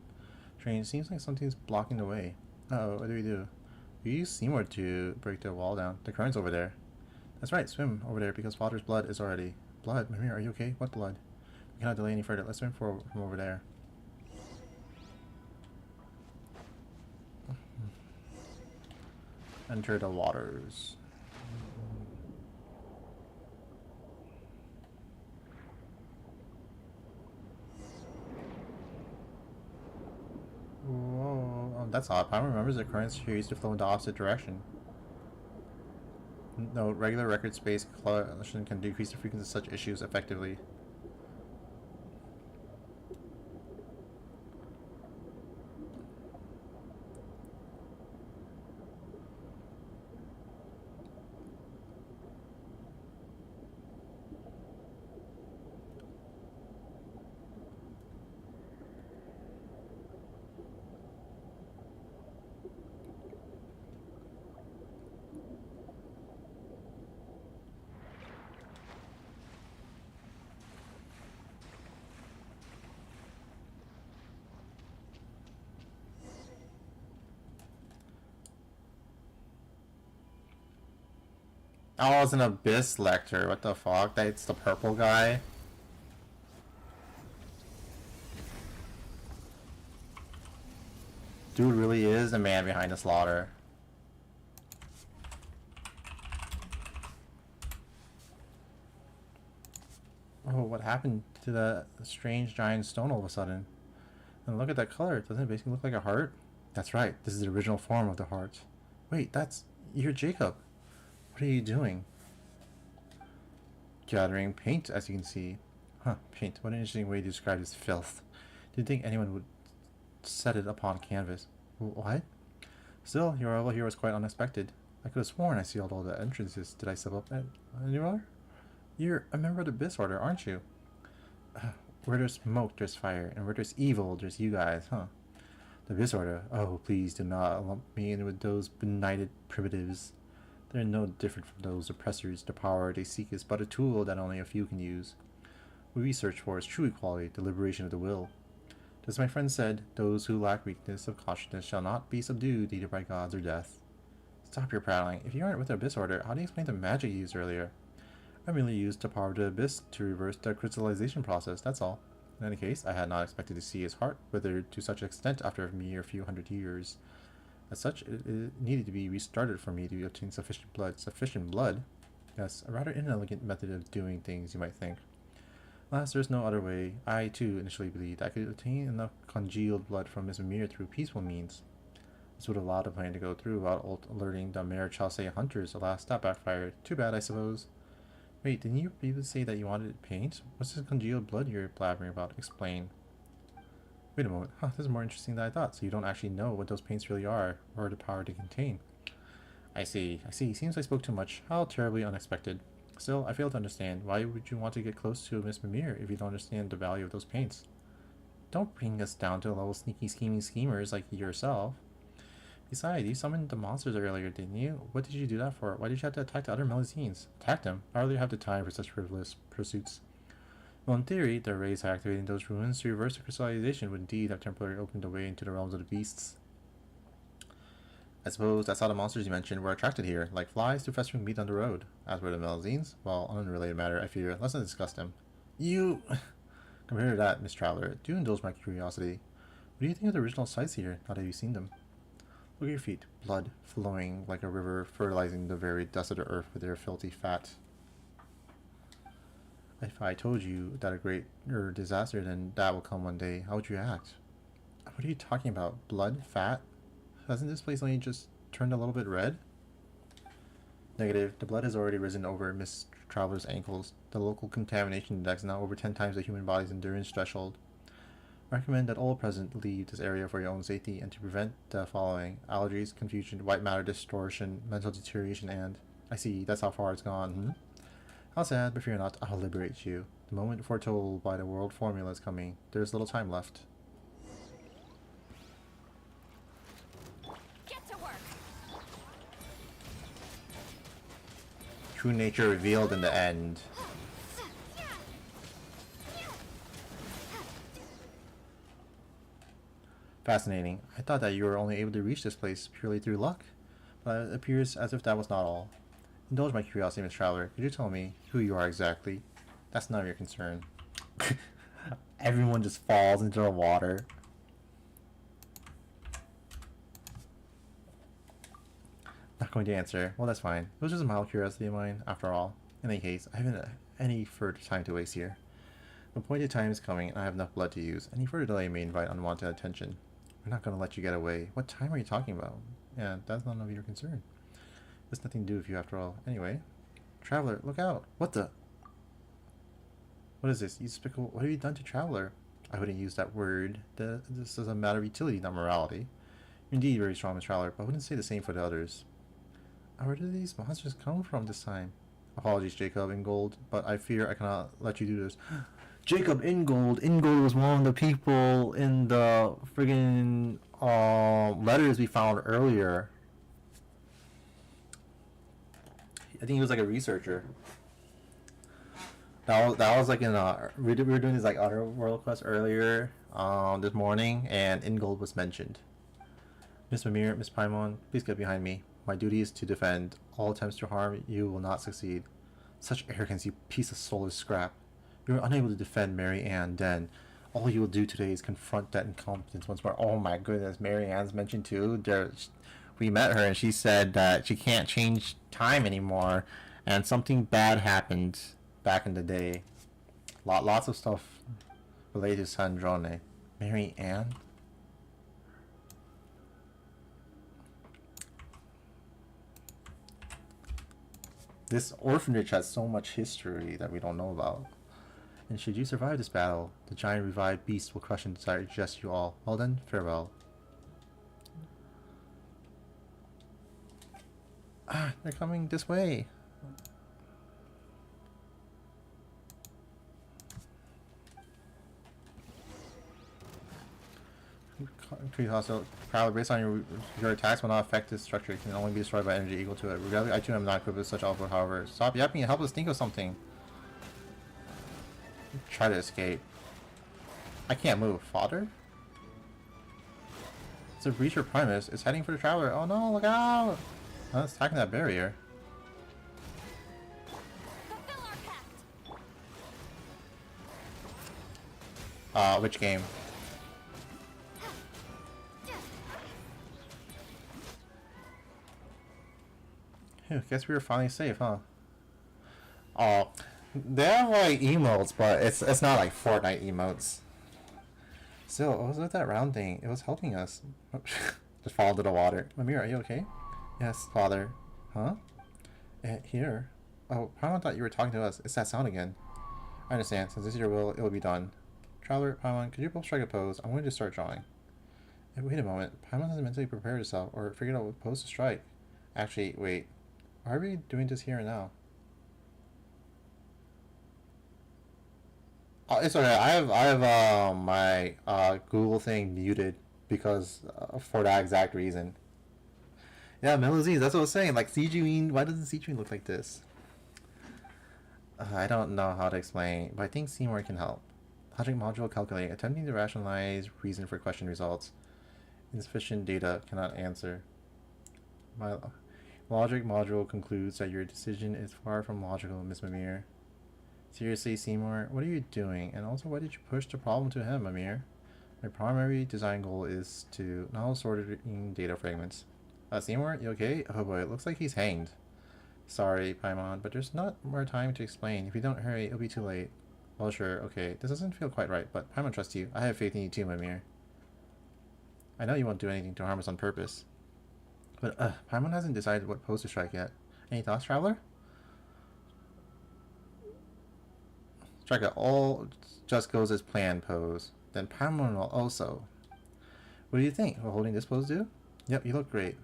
[SPEAKER 7] Train, it seems like something's blocking the way. Uh-oh, what do we do? We use Seymour to break the wall down. The current's over there. That's right, swim over there because Father's blood is already... Blood? Mimir, are you okay? What blood? We cannot delay any further. Let's swim from over there. Enter the waters. Whoa, oh, that's odd. Paimon remembers the currents here used to flow in the opposite direction. No, regular record space collection can decrease the frequency of such issues effectively. Oh, it's an Abyss Lector. What the fuck? That's the purple guy? Dude really is the man behind the slaughter. Oh, what happened to the strange giant stone all of a sudden? And look at that color. Doesn't it basically look like a heart? That's right. This is the original form of the heart. Wait, you're Jacob. What are you doing? Gathering paint, as you can see. Huh, paint. What an interesting way to describe this filth. Didn't think anyone would set it upon canvas. What? Still, your arrival here was quite unexpected. I could have sworn I sealed all the entrances. Did I slip up anywhere? You're a member of the Abyss Order, aren't you? Where there's smoke, there's fire. And where there's evil, there's you guys, huh? The Abyss Order. Oh, please do not lump me in with those benighted primitives. They're no different from those oppressors. The power they seek is but a tool that only a few can use. What we search for is true equality, the liberation of the will. As my friend said, those who lack weakness of consciousness shall not be subdued either by gods or death. Stop your prattling. If you aren't with the Abyss Order, how do you explain the magic you used earlier? I merely used the power of the Abyss to reverse the crystallization process, that's all. In any case, I had not expected to see his heart withered to such extent after a mere few hundred years. As such, it needed to be restarted for me to obtain sufficient blood. Sufficient blood? Yes, a rather inelegant method of doing things, you might think. Alas, there's no other way. I, too, initially believed I could obtain enough congealed blood from Miss Mimir through peaceful means. This would allow the plan to go through without alerting the Mare Chelsea hunters. Alas, that backfired. Too bad, I suppose. Wait, didn't you previously say that you wanted paint? What's this congealed blood you're blabbering about? Explain. Wait a moment. Huh, this is more interesting than I thought. So you don't actually know what those paints really are, or the power to contain. I see. Seems I spoke too much. How terribly unexpected. Still, I fail to understand. Why would you want to get close to Miss Mimir if you don't understand the value of those paints? Don't bring us down to the level of sneaky scheming schemers like yourself. Besides, you summoned the monsters earlier, didn't you? What did you do that for? Why did you have to attack the other Melusines? Attack them? I hardly have the time for such frivolous pursuits. Well, in theory, the rays activating those ruins to reverse the crystallization would indeed have temporarily opened the way into the realms of the beasts. I suppose that's how the monsters you mentioned were attracted here, like flies to festering meat on the road. As for the Melusines, well, on an unrelated matter, I fear, let's not discuss them. You... Compared to that, Miss Traveler, do indulge my curiosity. What do you think of the original sights here, now that you've seen them? Look at your feet, blood flowing like a river, fertilizing the very dust of the earth with their filthy fat. If I told you that a greater disaster than that will come one day, how would you act? What are you talking about? Blood? Fat? Hasn't this place only just turned a little bit red? Negative. The blood has already risen over Miss Traveler's ankles. The local contamination index is now over 10 times the human body's endurance threshold. I recommend that all present leave this area for your own safety and to prevent the following: allergies, confusion, white matter distortion, mental deterioration, and... I see, that's how far it's gone, How sad, but fear not, I'll liberate you. The moment foretold by the world formula is coming. There's little time left.
[SPEAKER 2] Get to work.
[SPEAKER 7] True nature revealed in the end. Fascinating. I thought that you were only able to reach this place purely through luck, but it appears as if that was not all. Indulge my curiosity, Miss Traveler. Could you tell me who you are exactly? That's none of your concern. Everyone just falls into the water. going to answer. Well, that's fine. It was just a mild curiosity of mine, after all. In any case, I haven't any further time to waste here. The appointed time is coming, and I have enough blood to use. Any further delay may invite unwanted attention. We're not going to let you get away. What time are you talking about? Yeah, that's none of your concern. There's nothing to do with you, after all. Anyway, Traveler, look out! What the? What is this? You despicable... What have you done to Traveler? I wouldn't use that word. This is a matter of utility, not morality. You're indeed very strong, Miss Traveler, but I wouldn't say the same for the others. Where did these monsters come from this time? Apologies, Jacob Ingold, but I fear I cannot let you do this. Jacob Ingold! Ingold was one of the people in the friggin' letters we found earlier. I think he was like a researcher. That was like in we were doing this like other world quest earlier this morning, and Ingold was mentioned. Miss Mimir, Miss Paimon, please get behind me. My duty is to defend. All attempts to harm you will not succeed. Such arrogance, you piece of soulless scrap. You are unable to defend Mary Ann Den. All you will do today is confront that incompetence once more. Oh my goodness, Mary Ann's mentioned too. We met her and she said that she can't change time anymore, and something bad happened back in the day. Lots of stuff related to Sandrone. Mary Ann? This orphanage has so much history that we don't know about. And should you survive this battle, the giant revived beast will crush and digest you all. Well then, farewell. Ah, they're coming this way. Concrete hostile power based on your attacks will not affect this structure. It can only be destroyed by energy equal to it. Regardless, I too am not equipped with such output, however. Stop yapping and help us think of something. Try to escape. I can't move. Father? It's a breacher Primus. It's heading for the Traveler. Oh no, look out! Oh, it's attacking that barrier.
[SPEAKER 2] Fulfill our pact.
[SPEAKER 7] Which game? Phew, guess we were finally safe, huh? Oh, they have like emotes, but it's not like Fortnite emotes. Still, what was with that round thing? It was helping us. Just fall into the water. Mimir, are you okay? Yes, father. Huh? Here? Oh, Paimon thought you were talking to us. It's that sound again. I understand. Since this is your will, it will be done. Traveler, Paimon, could you both strike a pose? I'm going to start drawing. Hey, wait a moment. Paimon hasn't mentally prepared herself or figured out what pose to strike. Actually, wait. Why are we doing this here and now? It's okay. I have my Google thing muted because for that exact reason. Yeah, Melusine, that's what I was saying. Like Sijuin, why doesn't Sijuin look like this? I don't know how to explain, but I think Seymour can help. Logic module calculate, attempting to rationalize reason for question results. Insufficient data, cannot answer. My logic module concludes that your decision is far from logical, Miss Mimir. Seriously, Seymour, what are you doing? And also, why did you push the problem to him, Mimir? My primary design goal is to not sorting data fragments. Seymour, you okay? Oh boy, it looks like he's hanged. Sorry, Paimon, but there's not more time to explain. If you don't hurry, it'll be too late. Well, sure, okay. This doesn't feel quite right, but Paimon trusts you. I have faith in you too, Mimir. I know you won't do anything to harm us on purpose. But, Paimon hasn't decided what pose to strike yet. Any thoughts, Traveler? Strike a all just goes as planned pose. Then Paimon will also. What do you think? Will holding this pose do? Yep, you look great.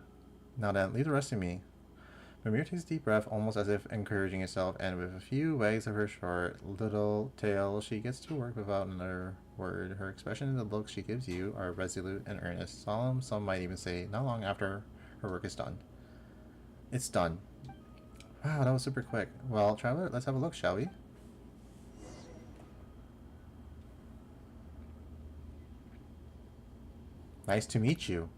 [SPEAKER 7] Now then, leave the rest to me. Mimir takes a deep breath, almost as if encouraging herself, and with a few wags of her short little tail, she gets to work without another word. Her expression and the looks she gives you are resolute and earnest, solemn, some might even say, not long after her work is done. It's done. Wow, that was super quick. Well, Traveler, let's have a look, shall we? Nice to meet you.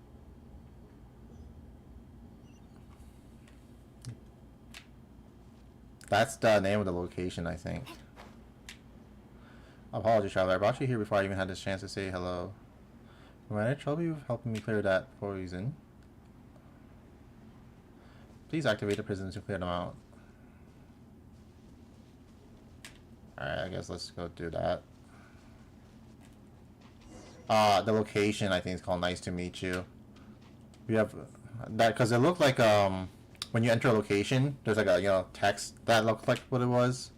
[SPEAKER 7] That's the name of the location, I think. Apologies, Traveler. I brought you here before I even had this chance to say hello. When I trouble you with helping me clear that poison, Please activate the prisons to clear them out. Alright, I guess let's go do that. The location I think is called Nice to Meet You. We have that because it looked like when you enter a location, there's like a text that looked like what it was.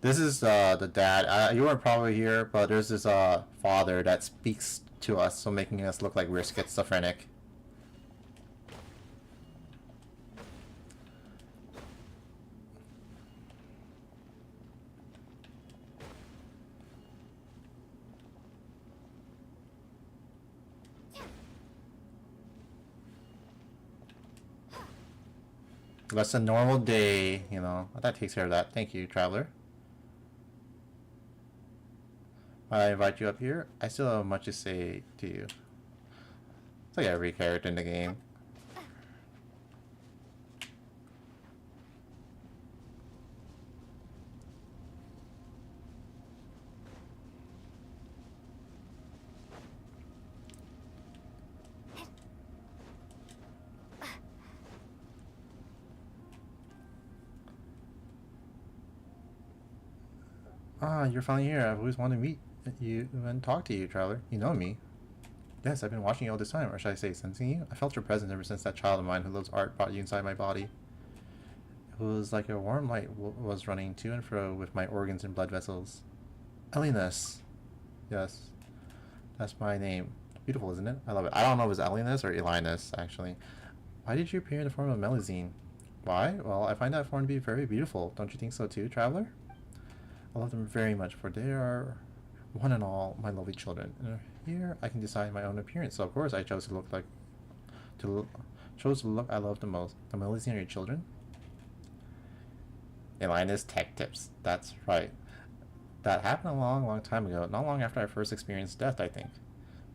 [SPEAKER 7] This is the dad. You weren't probably here, but there's this father that speaks to us, so making us look like we're schizophrenic. That's a normal day, you know. That takes care of that. Thank you, traveler. I invite you up here. I still have much to say to you. It's like every character in the game. Ah, you're finally here. I've always wanted to meet you and talk to you, traveler. You know me. Yes, I've been watching you all this time, or should I say sensing you? I felt your presence ever since that child of mine who loves art brought you inside my body. It was like a warm light was running to and fro with my organs and blood vessels. Elinus. Yes, that's my name. Beautiful, isn't it? I love it. I don't know if it's Elinus or Elinus, actually. Why did you appear in the form of Melusine? Why? Well, I find that form to be very beautiful. Don't you think so too, traveler? I love them very much, for they are one and all my lovely children. And here I can decide my own appearance. So of course I chose to look I love the most. The Melusine are your children? Elinus Tech Tips. That's right. That happened a long time ago, not long after I first experienced death, I think.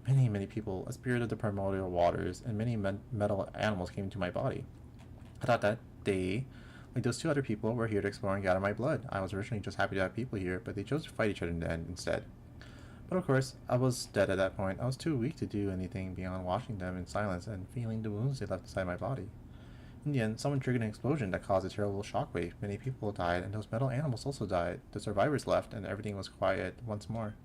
[SPEAKER 7] Many people, a spirit of the primordial waters, and many metal animals came into my body. I thought that they, like those two other people, were here to explore and gather my blood. I was originally just happy to have people here, but they chose to fight each other in the end instead. But of course, I was dead at that point. I was too weak to do anything beyond watching them in silence and feeling the wounds they left inside my body. In the end, someone triggered an explosion that caused a terrible shockwave. Many people died, and those metal animals also died. The survivors left, and everything was quiet once more.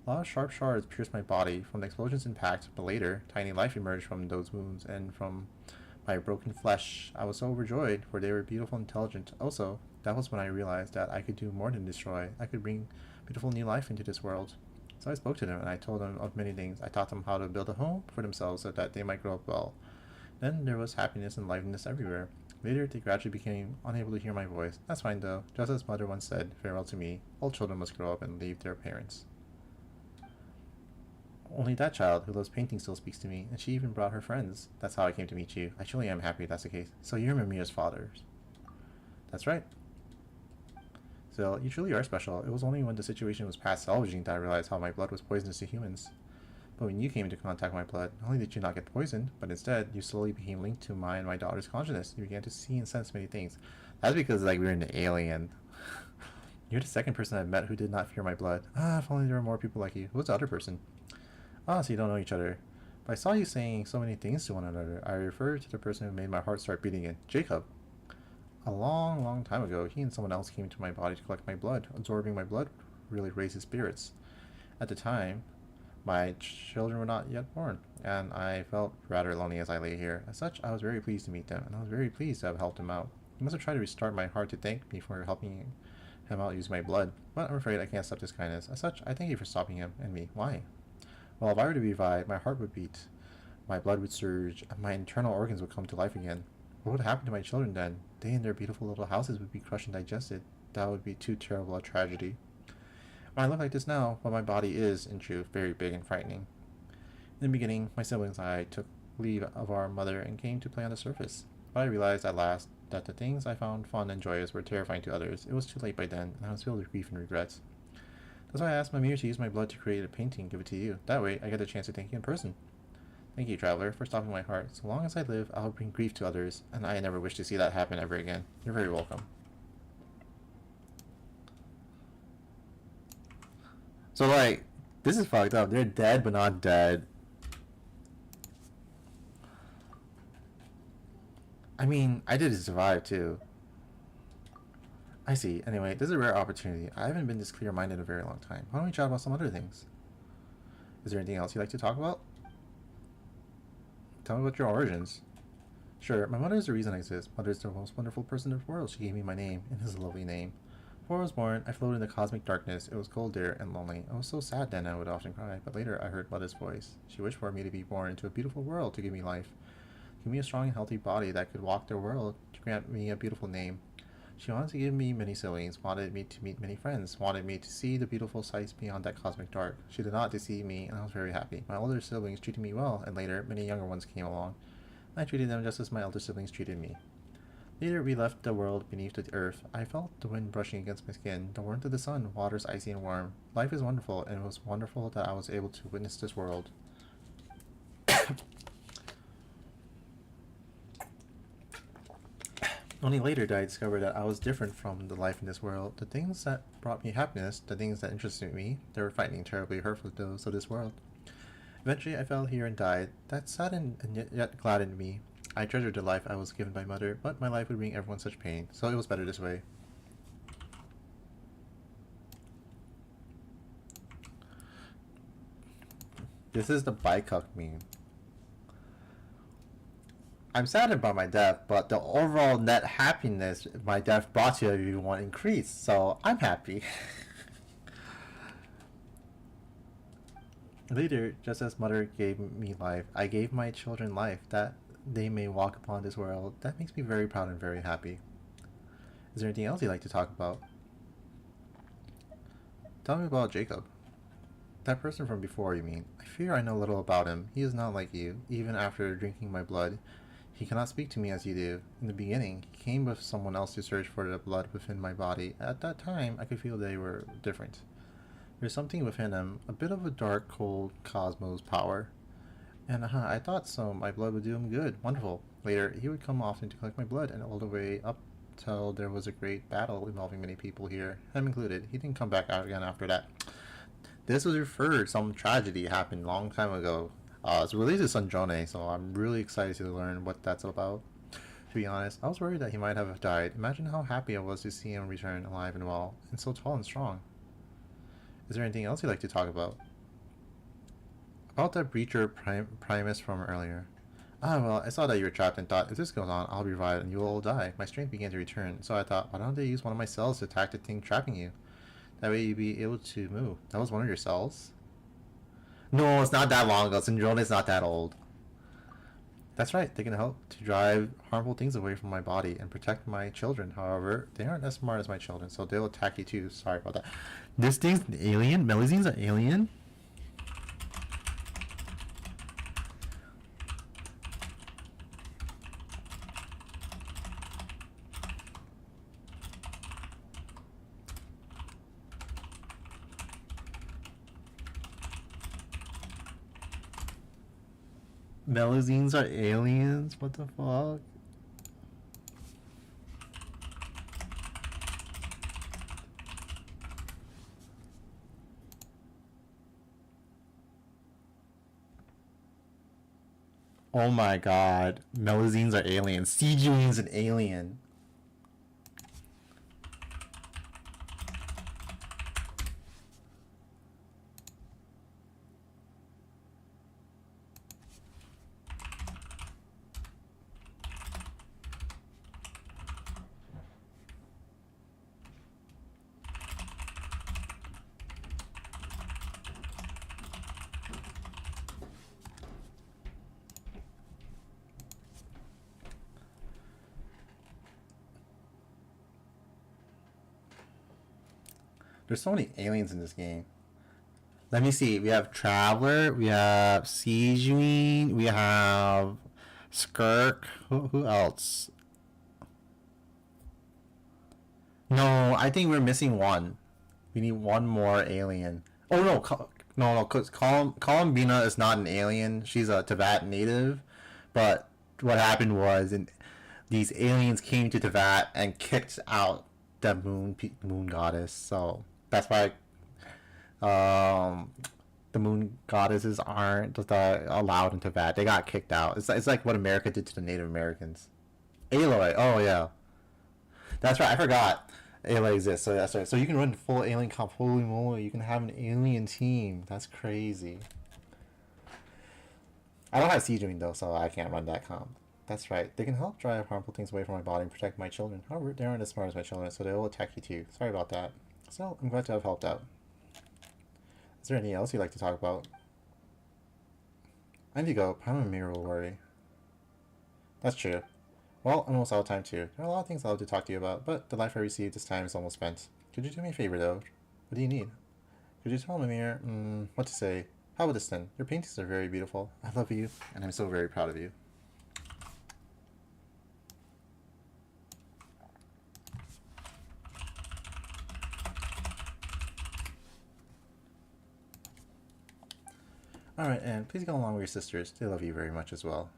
[SPEAKER 7] A lot of sharp shards pierced my body from the explosion's impact, but later, tiny life emerged from those wounds, and from my broken flesh. I was so overjoyed, for they were beautiful and intelligent. Also, that was when I realized that I could do more than destroy. I could bring beautiful new life into this world. So I spoke to them, and I told them of many things. I taught them how to build a home for themselves so that they might grow up well. Then there was happiness and liveliness everywhere. Later, they gradually became unable to hear my voice. That's fine though. Just as mother once said, farewell to me. All children must grow up and leave their parents. Only that child who loves painting still speaks to me, and she even brought her friends. That's how I came to meet you. I truly am happy that's the case. So you're Mimire's fathers. That's right. So you truly are special. It was only when the situation was past salvaging that I realized how my blood was poisonous to humans. But when you came into contact with my blood, not only did you not get poisoned, but instead, you slowly became linked to my and my daughter's consciousness. You began to see and sense many things. That's because, like, we're an alien. You're the second person I've met who did not fear my blood. Ah, if only there were more people like you. Who's the other person? Ah, so you don't know each other. But I saw you saying so many things to one another. I refer to the person who made my heart start beating again, Jacob. A long time ago, he and someone else came into my body to collect my blood. Absorbing my blood really raised his spirits. At the time, my children were not yet born, and I felt rather lonely as I lay here. As such, I was very pleased to meet them, and I was very pleased to have helped him out. He must have tried to restart my heart to thank me for helping him out using my blood, but I'm afraid I can't accept his kindness. As such, I thank you for stopping him and me. Why? Well, if I were to be revived, my heart would beat, my blood would surge, and my internal organs would come to life again. What would happen to my children then? They and their beautiful little houses would be crushed and digested. That would be too terrible a tragedy. I look like this now, but my body is, in truth, very big and frightening. In the beginning, my siblings and I took leave of our mother and came to play on the surface. But I realized at last that the things I found fun and joyous were terrifying to others. It was too late by then, and I was filled with grief and regrets. That's why I asked Mimire to use my blood to create a painting and give it to you. That way, I get a chance to thank you in person. Thank you, traveler, for stopping my heart. So long as I live, I'll bring grief to others, and I never wish to see that happen ever again. You're very welcome. So, like, This is fucked up. They're dead but not dead. I mean, I did survive too. I see. Anyway, this is a rare opportunity. I haven't been this clear-minded in a very long time. Why don't we chat about some other things? Is there anything else you'd like to talk about? Tell me about your origins. Sure, my mother is the reason I exist. Mother is the most wonderful person in the world. She gave me my name, and it is a lovely name. Before I was born, I floated in the cosmic darkness. It was cold there and lonely. I was so sad then I would often cry, but later I heard Mother's voice. She wished for me to be born into a beautiful world to give me life. Give me a strong and healthy body that could walk the world, to grant me a beautiful name. She wanted to give me many siblings, wanted me to meet many friends, wanted me to see the beautiful sights beyond that cosmic dark. She did not deceive me, and I was very happy. My older siblings treated me well, and later, many younger ones came along. I treated them just as my elder siblings treated me. Later, we left the world beneath the earth. I felt the wind brushing against my skin, the warmth of the sun, waters icy and warm. Life is wonderful, and it was wonderful that I was able to witness this world. Only later did I discover that I was different from the life in this world. The things that brought me happiness, the things that interested me, they were frightening, terribly hurtful to those of this world. Eventually I fell here and died. That saddened and yet gladdened me. I treasured the life I was given by Mother, but my life would bring everyone such pain, so it was better this way. This is the Baikuk meme. I'm saddened by my death, but the overall net happiness my death brought to everyone increased, so I'm happy. Later, just as Mother gave me life, I gave my children life, that they may walk upon this world. That makes me very proud and very happy. Is there anything else you'd like to talk about? Tell me about Jacob. That person from before, you mean. I fear I know little about him. He is not like you. Even after drinking my blood, he cannot speak to me as you do. In the beginning, he came with someone else to search for the blood within my body. At that time, I could feel they were different. There's something within him, a bit of a dark, cold cosmos power. And I thought so. My blood would do him good. Wonderful. Later, he would come often to collect my blood, and all the way up till there was a great battle involving many people here, him included. He didn't come back out again after that. This was referred. Some tragedy happened a long time ago. It's related to Sanjone, so I'm really excited to learn what that's about. To be honest, I was worried that he might have died. Imagine how happy I was to see him return alive and well, and so tall and strong. Is there anything else you'd like to talk about? About that Breacher Primus from earlier. Well, I saw that you were trapped and thought, if this goes on, I'll be revived and you will all die. My strength began to return, so I thought, why don't they use one of my cells to attack the thing trapping you? That way you'd be able to move. That was one of your cells? No, it's not that long ago. Syndrome is not that old. That's right, they can help to drive harmful things away from my body and protect my children. However, they aren't as smart as my children, so they'll attack you too. Sorry about that. This thing's an alien? Melizine's an alien? Melazines are aliens? What the fuck? Oh my god. Melazines are aliens. Sijuin's an alien. There's so many aliens in this game. Let me see. We have Traveler. We have Sijuin. We have Skirk. Who else? No, I think we're missing one. We need one more alien. Oh no, no, because Columbina is not an alien. She's a Teyvat native. But what happened was, these aliens came to Teyvat and kicked out the moon goddess. So that's why the moon goddesses aren't allowed into that. They got kicked out. It's like what America did to the Native Americans. Aloy. Oh yeah, that's right. I forgot. Aloy exists. So that's right. So you can run full alien comp. Holy moly! You can have an alien team. That's crazy. I don't have siegeing though, so I can't run that comp. That's right. They can help drive harmful things away from my body and protect my children. However, they aren't as smart as my children, so they will attack you too. Sorry about that. So I'm glad to have helped out. Is there anything else you'd like to talk about? I need to go. I'm a mirror will worry. That's true. Well, I'm almost out of time too. There are a lot of things I'd love to talk to you about, but the life I received this time is almost spent. Could you do me a favor though? What do you need? Could you tell Mimir, what to say? How about this then? Your paintings are very beautiful. I love you, and I'm so very proud of you. Alright, and please go along with your sisters. They love you very much as well.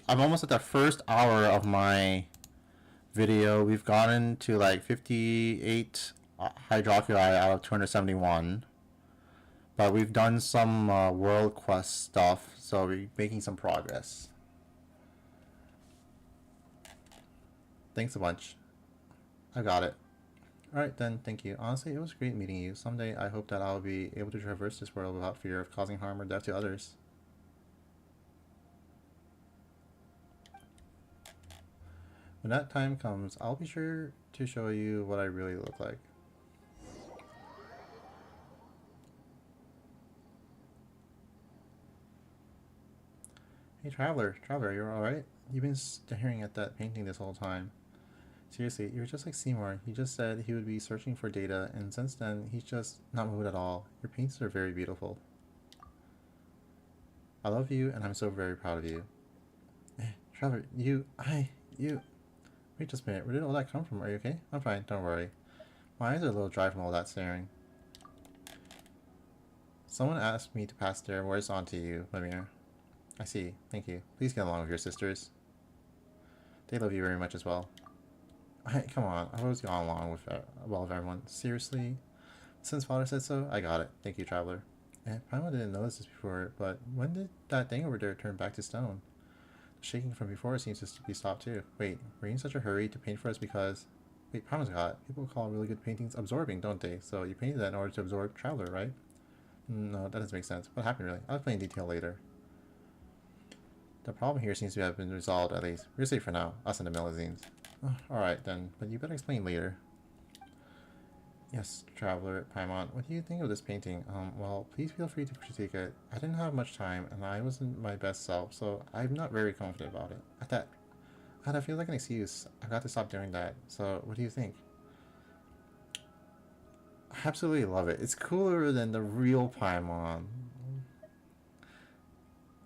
[SPEAKER 7] I'm almost at the first hour of my video. We've gotten to like 58 hydroculi out of 271. But we've done some world quest stuff, so we're making some progress. Thanks a bunch. I got it. Alright then, thank you. Honestly, it was great meeting you. Someday I hope that I'll be able to traverse this world without fear of causing harm or death to others. When that time comes, I'll be sure to show you what I really look like. Hey Traveler, you're alright? You've been staring at that painting this whole time. Seriously, you're just like Seymour. He just said he would be searching for data, and since then, he's just not moved at all. Your paintings are very beautiful. I love you, and I'm so very proud of you. Traveler, you... Wait just a minute, where did all that come from? Are you okay? I'm fine, don't worry. My eyes are a little dry from all that staring. Someone asked me to pass their words on to you, Lemire. I see, thank you. Please get along with your sisters. They love you very much as well. Come on, I've always gone along with everyone. Seriously? Since father said so, I got it. Thank you, Traveler. And Paimon didn't notice this before, but when did that thing over there turn back to stone? The shaking from before seems to be stopped too. Wait, were you in such a hurry to paint for us because... Wait, Paimon's got it. People call really good paintings absorbing, don't they? So you painted that in order to absorb Traveler, right? No, that doesn't make sense. What happened really? I'll explain in detail later. The problem here seems to have been resolved at least. We're safe for now, us and the Melusines. Alright then, but you better explain later. Yes, Traveler, Paimon, what do you think of this painting? Well, please feel free to critique it. I didn't have much time, and I wasn't my best self, so I'm not very confident about it. That feels like an excuse. I've got to stop doing that. So, what do you think? I absolutely love it. It's cooler than the real Paimon.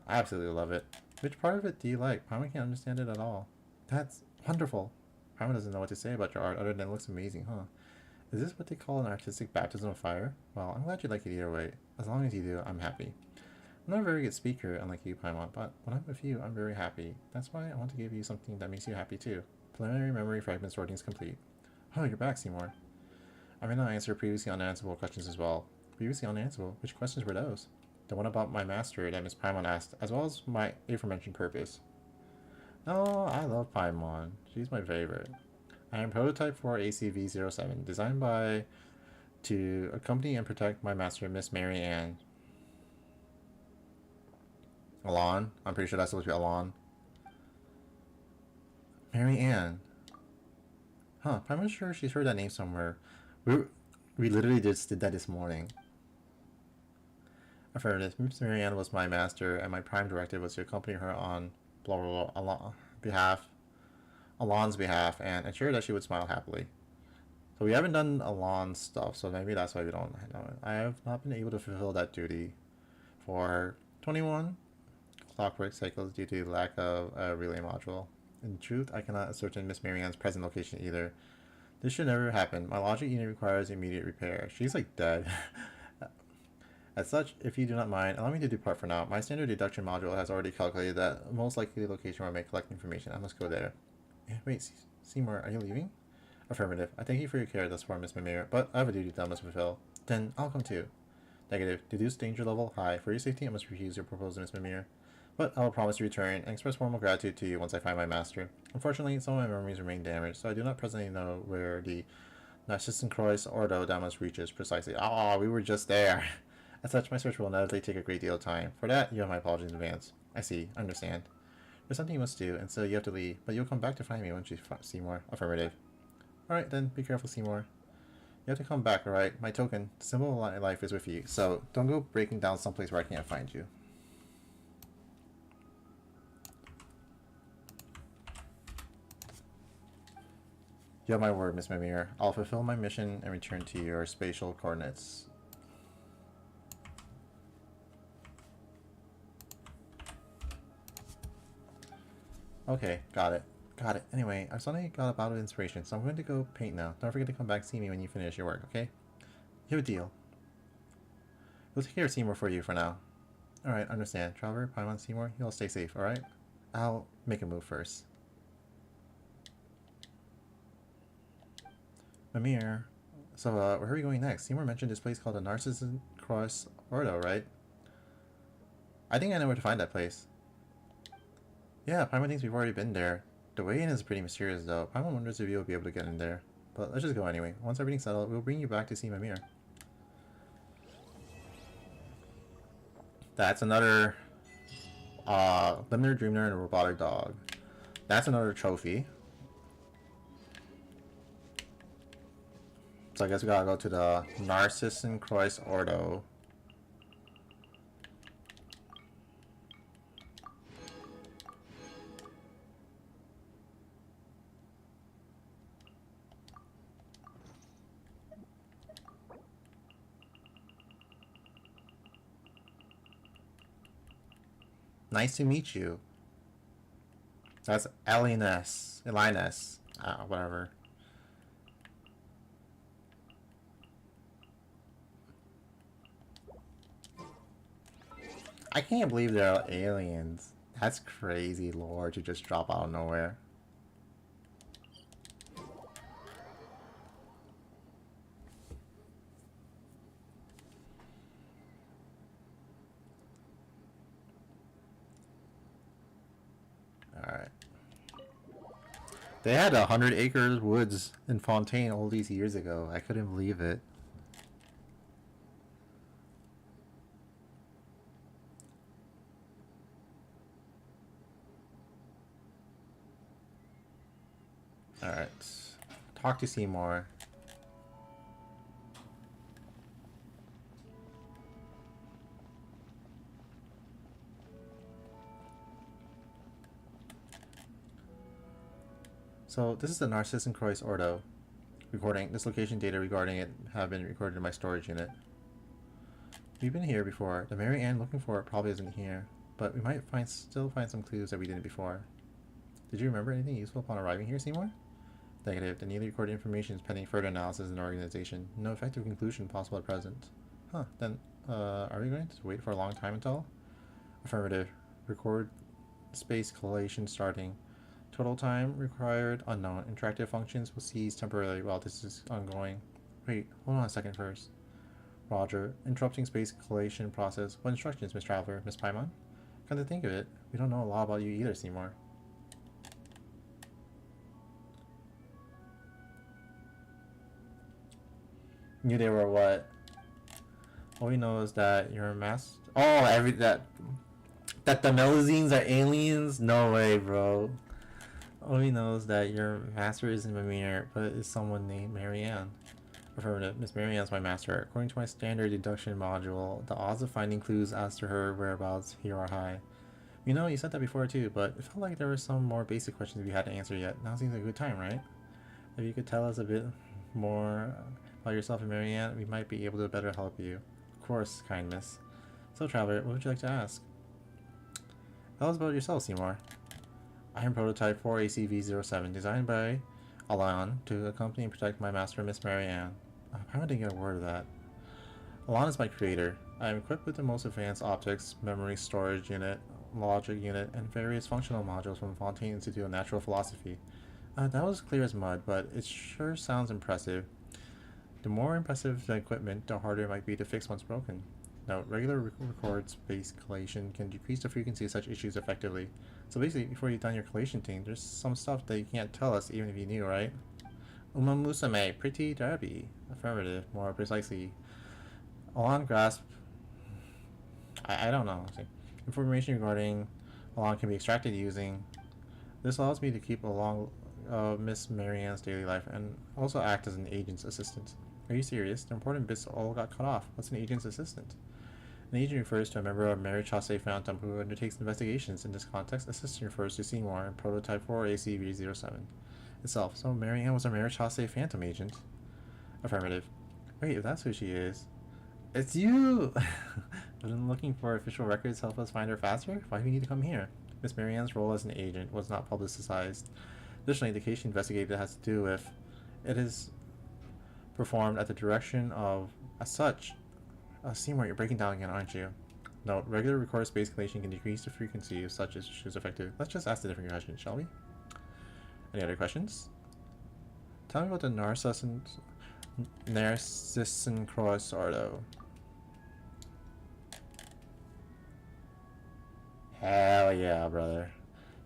[SPEAKER 7] I absolutely love it. Which part of it do you like? Paimon can't understand it at all. That's wonderful. Paimon doesn't know what to say about your art other than it looks amazing, huh? Is this what they call an artistic baptism of fire? Well, I'm glad you like it either way. As long as you do, I'm happy. I'm not a very good speaker, unlike you, Paimon, but when I'm with you, I'm very happy. That's why I want to give you something that makes you happy too. Preliminary memory fragment sorting is complete. Oh, you're back, Seymour. I may not answer previously unanswerable questions as well. Previously unanswerable? Which questions were those? The one about my master that Miss Paimon asked, as well as my aforementioned purpose. No, I love Paimon. She's my favorite. I am prototype for ACV-07, designed to accompany and protect my master, Miss Mary Ann. Alon? I'm pretty sure that's supposed to be Alon. Mary Ann. Huh, I'm sure she's heard that name somewhere. We literally just did that this morning. Affirmative. Miss Marianne was my master, and my prime directive was to accompany her on blah blah blah Alon's behalf, and ensure that she would smile happily. So we haven't done Alon's stuff, so maybe that's why we don't know it. I have not been able to fulfill that duty for 21 clockwork cycles due to lack of a relay module. In truth, I cannot ascertain Miss Marianne's present location either. This should never happen. My logic unit requires immediate repair. She's like dead. As such, if you do not mind, allow me to depart for now. My standard deduction module has already calculated that most likely location where I may collect information. I must go there. Wait, Seymour, are you leaving? Affirmative. I thank you for your care thus far, Miss Mimir, but I have a duty that I must fulfill. Then I'll come too. Negative. Deduce danger level high. For your safety, I must refuse your proposal, Miss Mimir. But I will promise to return and express formal gratitude to you once I find my master. Unfortunately, some of my memories remain damaged, so I do not presently know where the Narcissenkreuz Ordo Damas reaches precisely. Ah, we were just there. As such, my search will inevitably take a great deal of time. For that, you have my apologies in advance. I see. I understand. There's something you must do, and so you have to leave, but you'll come back to find me once you Seymour. Affirmative. Alright then, be careful, Seymour. You have to come back, alright? My token, the symbol of my life is with you, so don't go breaking down someplace where I can't find you. You have my word, Miss Mimir. I'll fulfill my mission and return to your spatial coordinates. Okay, got it. Got it. Anyway, I've suddenly got a bout of inspiration, so I'm going to go paint now. Don't forget to come back and see me when you finish your work, okay? You have a deal. We'll take care of Seymour for you for now. Alright, understand. Traveler, Paimon, Seymour, you all stay safe, alright? I'll make a move first. Mimir. So, where are we going next? Seymour mentioned this place called the Narcissenkreuz Ordo, right? I think I know where to find that place. Yeah, Paimon thinks we've already been there. The way in is pretty mysterious though. Paimon wonders if you'll be able to get in there. But let's just go anyway. Once everything's settled, we'll bring you back to see Mimir. That's another Limner, Dreamner, and a robotic dog. That's another trophy. So I guess we gotta go to the Narcissenkreuz Ordo. Nice to meet you. That's Elinus. Whatever. I can't believe there are aliens. That's crazy lore to just drop out of nowhere. Alright. They had 100 acres woods in Fontaine all these years ago. I couldn't believe it. Alright. Talk to Seymour. So this is the Narcissenkreuz Ordo recording. This location data regarding it have been recorded in my storage unit. We've been here before. The Mary Ann looking for it probably isn't here, but we might still find some clues that we didn't before. Did you remember anything useful upon arriving here, Seymour? Negative. The newly recorded information is pending further analysis in the organization. No effective conclusion possible at present. Huh. Then, are we going to wait for a long time until? Affirmative. Record space collation starting. Total time required unknown. Interactive functions will cease temporarily while this is ongoing. Wait, hold on a second first. Roger. Interrupting space collation process. What instructions, Miss Traveler? Miss Paimon? Come to think of it, we don't know a lot about you either, Seymour. Knew they were what? All we know is that you're a master. Oh, that the Melazines are aliens? No way, bro. All we know is that your master isn't Mimir, but is someone named Marianne. Affirmative. Miss Marianne's my master. According to my standard deduction module, the odds of finding clues as to her whereabouts here are high. You know, you said that before too, but it felt like there were some more basic questions we hadn't answered yet. Now seems like a good time, right? If you could tell us a bit more about yourself and Marianne, we might be able to better help you. Of course, kind miss. So, Traveler, what would you like to ask? Tell us about yourself, Seymour. I am prototype 4ACV07, designed by Alon to accompany and protect my master, Miss Marianne. I didn't get a word of that. Alon is my creator. I am equipped with the most advanced optics, memory storage unit, logic unit, and various functional modules from Fontaine Institute of Natural Philosophy. That was clear as mud, but it sure sounds impressive. The more impressive the equipment, the harder it might be to fix once broken. Note, regular record space collation can decrease the frequency of such issues effectively. So basically, before you've done your collation thing, there's some stuff that you can't tell us even if you knew, right? Umamusame, pretty derby. Affirmative, more precisely. Alon grasp... I don't know. Information regarding Alon can be extracted using... This allows me to keep along Miss Marianne's daily life and also act as an agent's assistant. Are you serious? The important bits all got cut off. What's an agent's assistant? An agent refers to a member of Mary Chaussee Phantom who undertakes investigations. In this context, assistant refers to Seymour and Prototype 4ACV07 itself. So Marianne was a Mary Chaussee Phantom agent. Affirmative. Wait, if that's who she is, it's you! I've been looking for official records to help us find her faster? Why do we need to come here? Miss Marianne's role as an agent was not publicized. Additionally, the case she investigated has to do with... It is performed at the direction of... As such... Seymour, you're breaking down again, aren't you? Note, regular record space collation can decrease the frequency of such issues effective. Let's just ask the different questions, shall we? Any other questions? Tell me about the Narcissan Cross Ordo. Hell yeah, brother.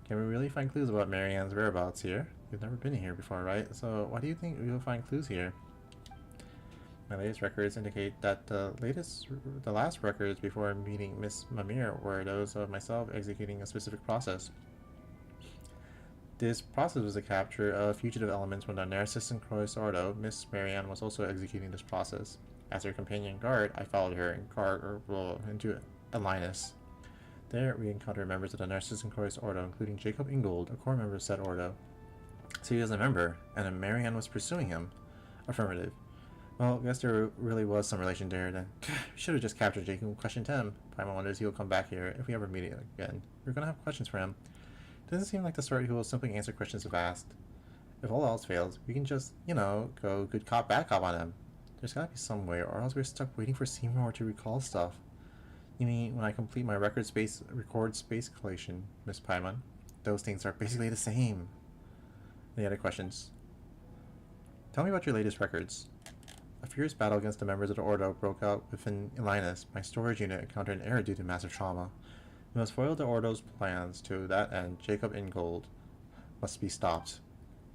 [SPEAKER 7] Can we really find clues about Marianne's whereabouts here? We've never been here before, right? So why do you think we will find clues here? My latest records indicate that the last records before meeting Miss Mamir were those of myself executing a specific process. This process was the capture of fugitive elements from the Narcissan Cross Ordo. Miss Marianne was also executing this process. As her companion guard, I followed her into Linus. There, we encountered members of the Narcissan Cross Ordo, including Jacob Ingold, a core member of said Ordo. So he was a member, and Marianne was pursuing him. Affirmative. Well, I guess there really was some relation there then. We should have just captured Jacob and questioned him. Paimon wonders he will come back here if we ever meet again. We're gonna have questions for him. Doesn't seem like the sort who will simply answer questions if asked. If all else fails, we can just, you know, go good cop, bad cop on him. There's gotta be some way, or else we're stuck waiting for Seymour to recall stuff. You mean when I complete my record space collation, Miss Paimon? Those things are basically the same. Any other questions? Tell me about your latest records. A fierce battle against the members of the Ordo broke out within Linus. My storage unit encountered an error due to massive trauma. We must foil the Ordo's plans. To that end, Jacob Ingold must be stopped.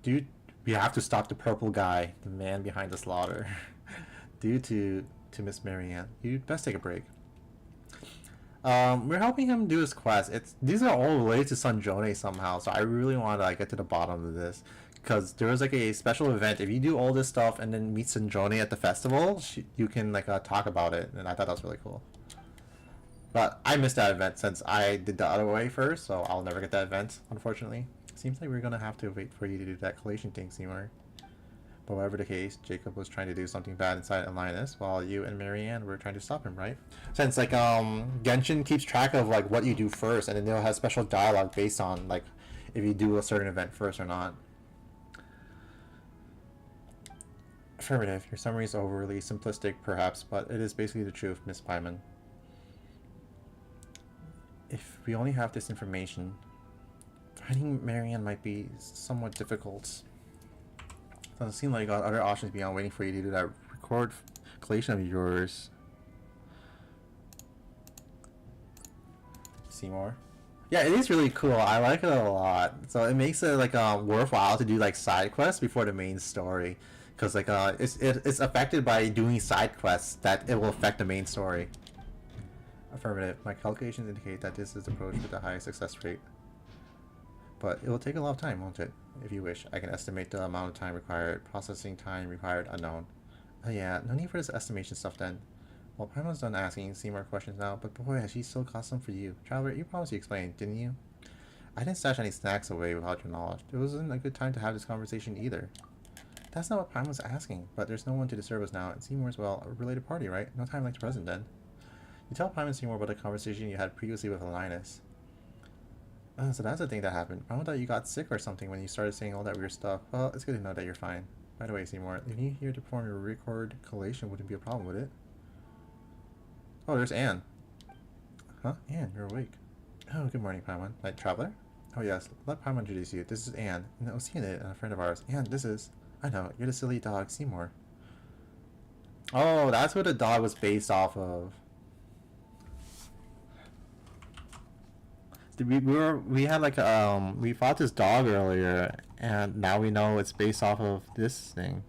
[SPEAKER 7] Dude, we have to stop the purple guy, the man behind the slaughter. Due to Miss Marianne. You'd best take a break. We're helping him do his quest. These are all related to Sanjone somehow, so I really want to get to the bottom of this. Because there was a special event. If you do all this stuff and then meet Sanjone at the festival, you can talk about it, and I thought that was really cool. But I missed that event since I did the other way first, so I'll never get that event, unfortunately. Seems like we're gonna have to wait for you to do that collation thing, Seymour. But whatever the case, Jacob was trying to do something bad inside Linus, while you and Marianne were trying to stop him, right? Since Genshin keeps track of what you do first, and then they'll have special dialogue based on if you do a certain event first or not. Affirmative. Your summary is overly simplistic, perhaps, but it is basically the truth, Miss Paimon. If we only have this information, finding Marianne might be somewhat difficult. Doesn't seem like you got other options beyond waiting for you to do that record collation of yours. Seymour. Yeah, it is really cool. I like it a lot. So it makes it worthwhile to do side quests before the main story. Because it's affected by doing side quests that it will affect the main story. Affirmative. My calculations indicate that this is the approach with the highest success rate. But it will take a lot of time, won't it? If you wish, I can estimate the amount of time required. Processing time required unknown. Oh yeah, no need for this estimation stuff then. Well, Paimon's done asking Seymour questions now, but boy, has she still got some for you. Traveler, you promised you explained, didn't you? I didn't stash any snacks away without your knowledge. It wasn't a good time to have this conversation either. That's not what Paimon's asking, but there's no one to disturb us now, and Seymour's, well, a related party, right? No time like the present then. You tell Paimon Seymour about the conversation you had previously with Linus. So that's the thing that happened. I thought you got sick or something when you started saying all that weird stuff. Well, it's good to know that you're fine. By the way, Seymour, leaving you here to perform your record collation wouldn't be a problem, would it? Oh, there's Anne. Huh? Anne, you're awake. Oh, good morning, Paimon. Night traveler? Oh yes, let Paimon introduce you. This is Anne, and Oceanid, and a friend of ours. Anne, this is... I know, you're the silly dog, Seymour. Oh, that's what the dog was based off of. We had like we fought this dog earlier, and now we know it's based off of this thing.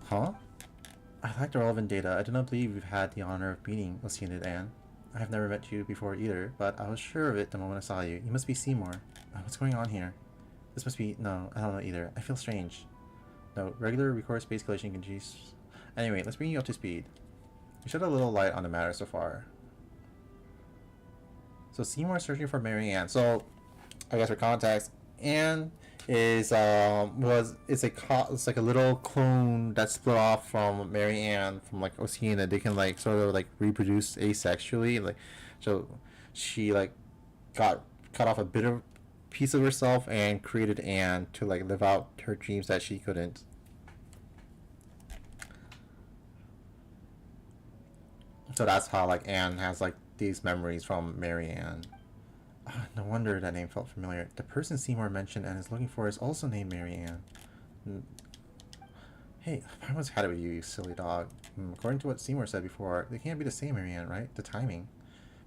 [SPEAKER 7] Huh? I lack the relevant data. I do not believe you've had the honor of meeting Oceanid Anne. I have never met you before either, but I was sure of it the moment I saw you. You must be Seymour. What's going on here? This must be... No, I don't know either. I feel strange. No, regular record space collation continues. Anyway, let's bring you up to speed. You shed a little light on the matter so far. So Seymour is searching for Mary Ann. So, I guess for context, Anne is it's like a little clone that split off from Mary Ann from like Oceana. They can like sort of like reproduce asexually, like so she like got cut off a bit of piece of herself and created Anne to like live out her dreams that she couldn't. So that's how like Anne has like these memories from Mary Ann. No wonder that name felt familiar. The person Seymour mentioned and is looking for is also named Mary Ann. Hey, I almost had it with you, you silly dog. According to what Seymour said before, they can't be the same Mary Ann, right? The timing.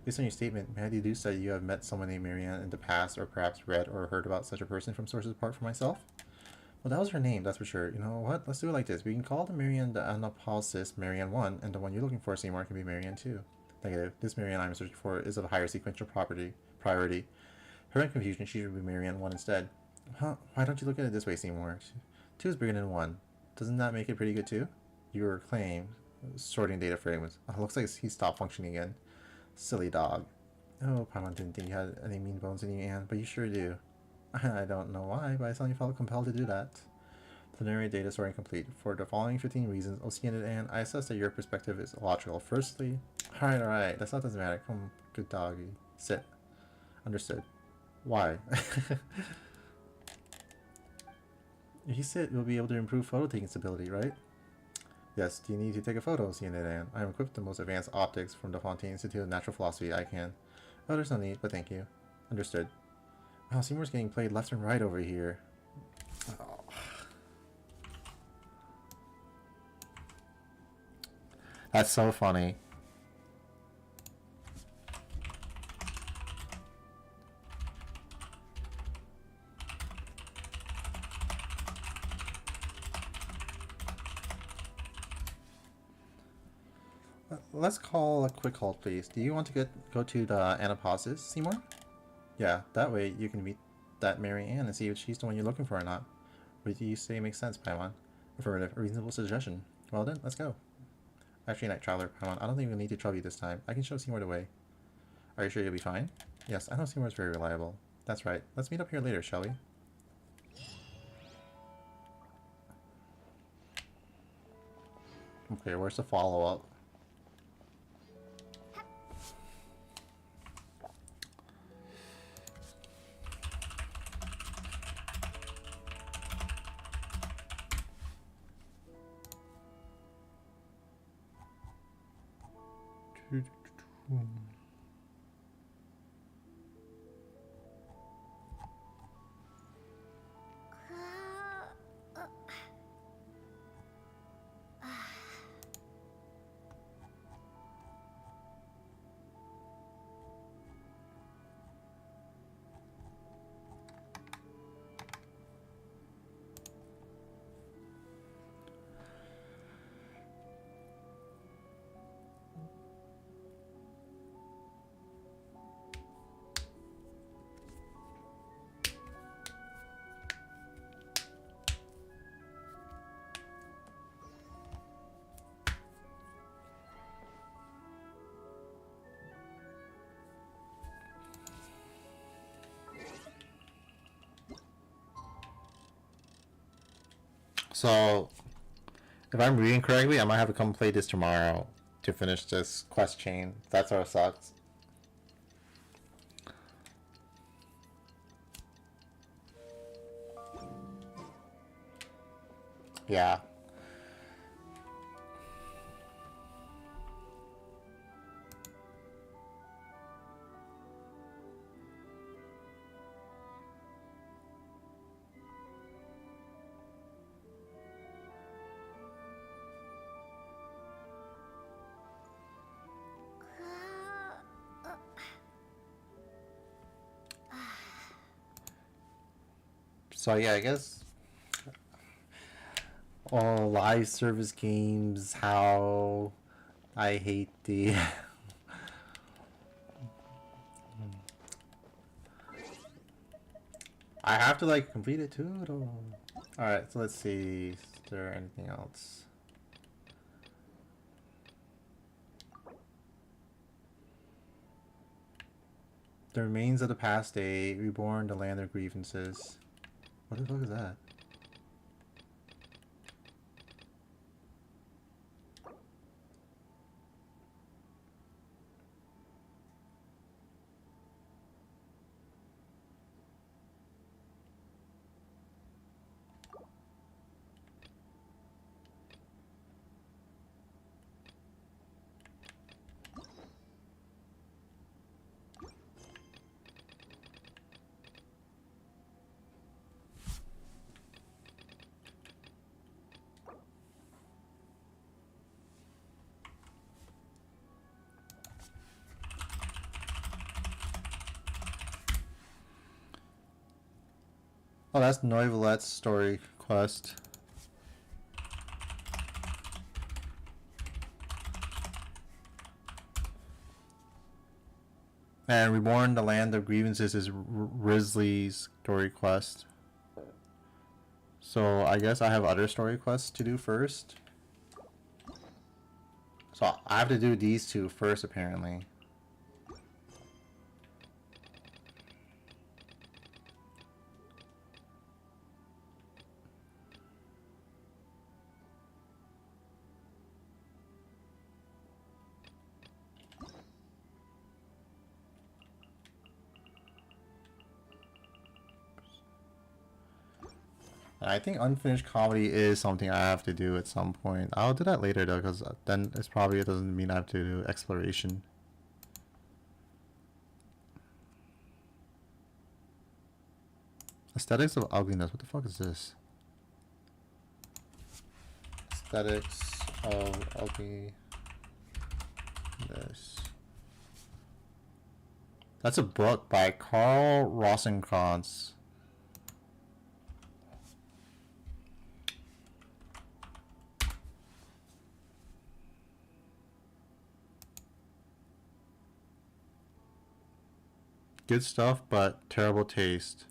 [SPEAKER 7] Based on your statement, may I deduce that you have met someone named Mary Ann in the past, or perhaps read or heard about such a person from sources apart from myself? Well, that was her name, that's for sure. You know what? Let's do it like this. We can call the Mary Ann the Anapolsis Mary Ann 1, and the one you're looking for, Seymour, can be Mary Ann 2. Negative. This Mary Ann I'm searching for is of a higher sequential priority. Her in confusion, she should be Mary Ann 1 instead. Huh? Why don't you look at it this way, Seymour? 2 is bigger than 1. Doesn't that make it pretty good too? Your claim. Sorting data fragments. Oh, looks like he stopped functioning again. Silly dog. Oh, Paimon didn't think you had any mean bones in you, Anne, but you sure do. I don't know why, but I suddenly felt compelled to do that. Preliminary data sorting complete. For the following 15 reasons, Oceana and I assess that your perspective is illogical. Firstly, alright, that's not doesn't matter. Come, good doggy. Sit. Understood. Why? If you sit, you'll be able to improve photo taking stability, right? Yes, do you need to take a photo, Oceana and I am equipped with the most advanced optics from the Fontaine Institute of Natural Philosophy I can. Oh, there's no need, but thank you. Understood. Wow, Seymour's getting played left and right over here. Oh. That's so funny. Let's call a quick halt, please. Do you want to go to the Anapausis, Seymour? Yeah, that way you can meet that Mary Ann and see if she's the one you're looking for or not. What do you say makes sense, Paimon? Affirmative. A reasonable suggestion. Well then, let's go. Actually, Night Traveler, Paimon, I don't think we'll need to trouble you this time. I can show Seymour the way. Are you sure you'll be fine? Yes, I know Seymour's very reliable. That's right. Let's meet up here later, shall we? Okay, where's the follow-up? So, if I'm reading correctly, I might have to come play this tomorrow to finish this quest chain. That sort of sucks. Yeah. So yeah, I guess all live service games, how I hate the I have to like complete it too. Alright, so let's see. Is there anything else? The remains of the past day, reborn the land of grievances. What the fuck is that? Oh, that's Noivelette's story quest. And Reborn the Land of Grievances is Risley's story quest. So I guess I have other story quests to do first. So I have to do these two first, apparently. I think unfinished comedy is something I have to do at some point. I'll do that later though, because then it doesn't mean I have to do exploration. Aesthetics of ugliness. What the fuck is this? Aesthetics of ugliness. That's a book by Carl Rosenkrantz. Good stuff, but terrible taste.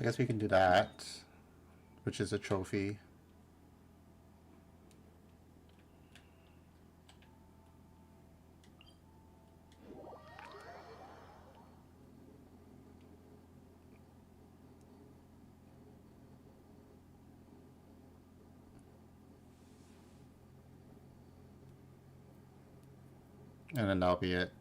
[SPEAKER 7] I guess we can do that, which is a trophy. And then that'll be it.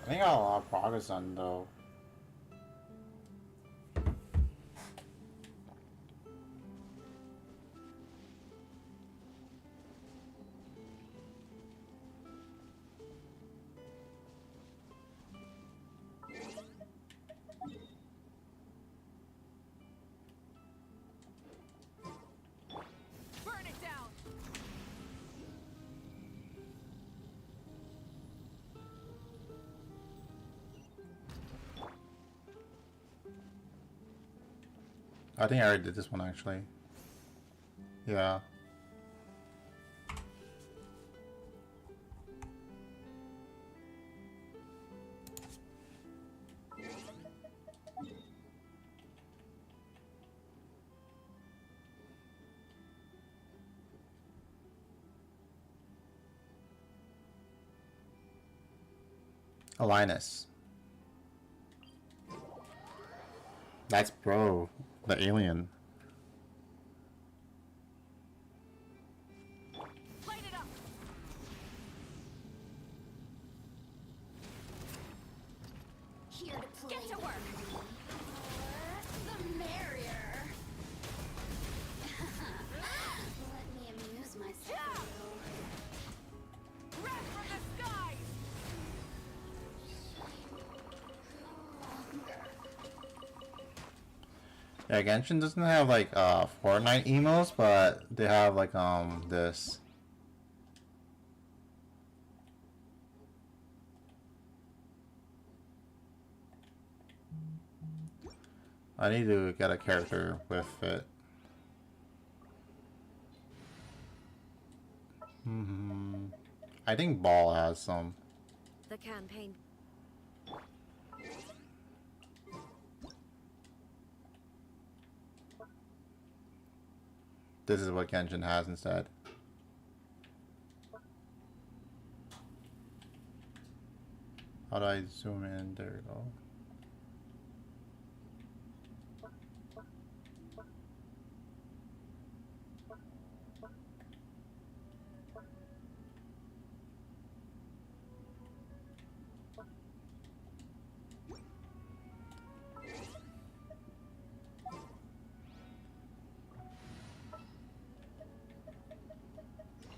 [SPEAKER 7] I think I got a lot of progress done though.
[SPEAKER 4] Burn it down.
[SPEAKER 7] I think I already did this one actually. Yeah. Linus. That's bro, the alien.
[SPEAKER 4] Light it up.
[SPEAKER 2] Here to play.
[SPEAKER 4] Get to work.
[SPEAKER 2] The merrier. Let me amuse myself.
[SPEAKER 4] Red from the sky.
[SPEAKER 7] Yeah, Genshin doesn't have like Fortnite emos, but they have like this. I need to get a character with it. I think Ball has some.
[SPEAKER 6] The campaign.
[SPEAKER 7] This is what Genshin has instead. How do I zoom in? There we go.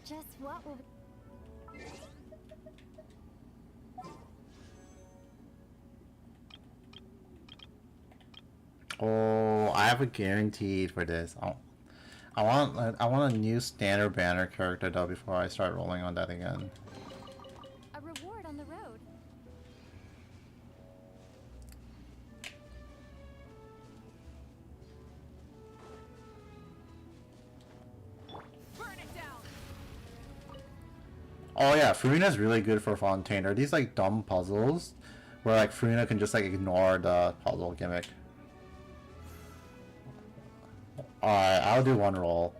[SPEAKER 6] Just what will
[SPEAKER 7] Oh, I have a guaranteed for this. I want a new standard banner character though before I start rolling on that again.
[SPEAKER 6] a reward on the road?
[SPEAKER 4] Burn it down.
[SPEAKER 7] Oh yeah, Furuna's really good for Fontaine. Are these like dumb puzzles where like Furuna can just like ignore the puzzle gimmick? Alright, I'll do one roll.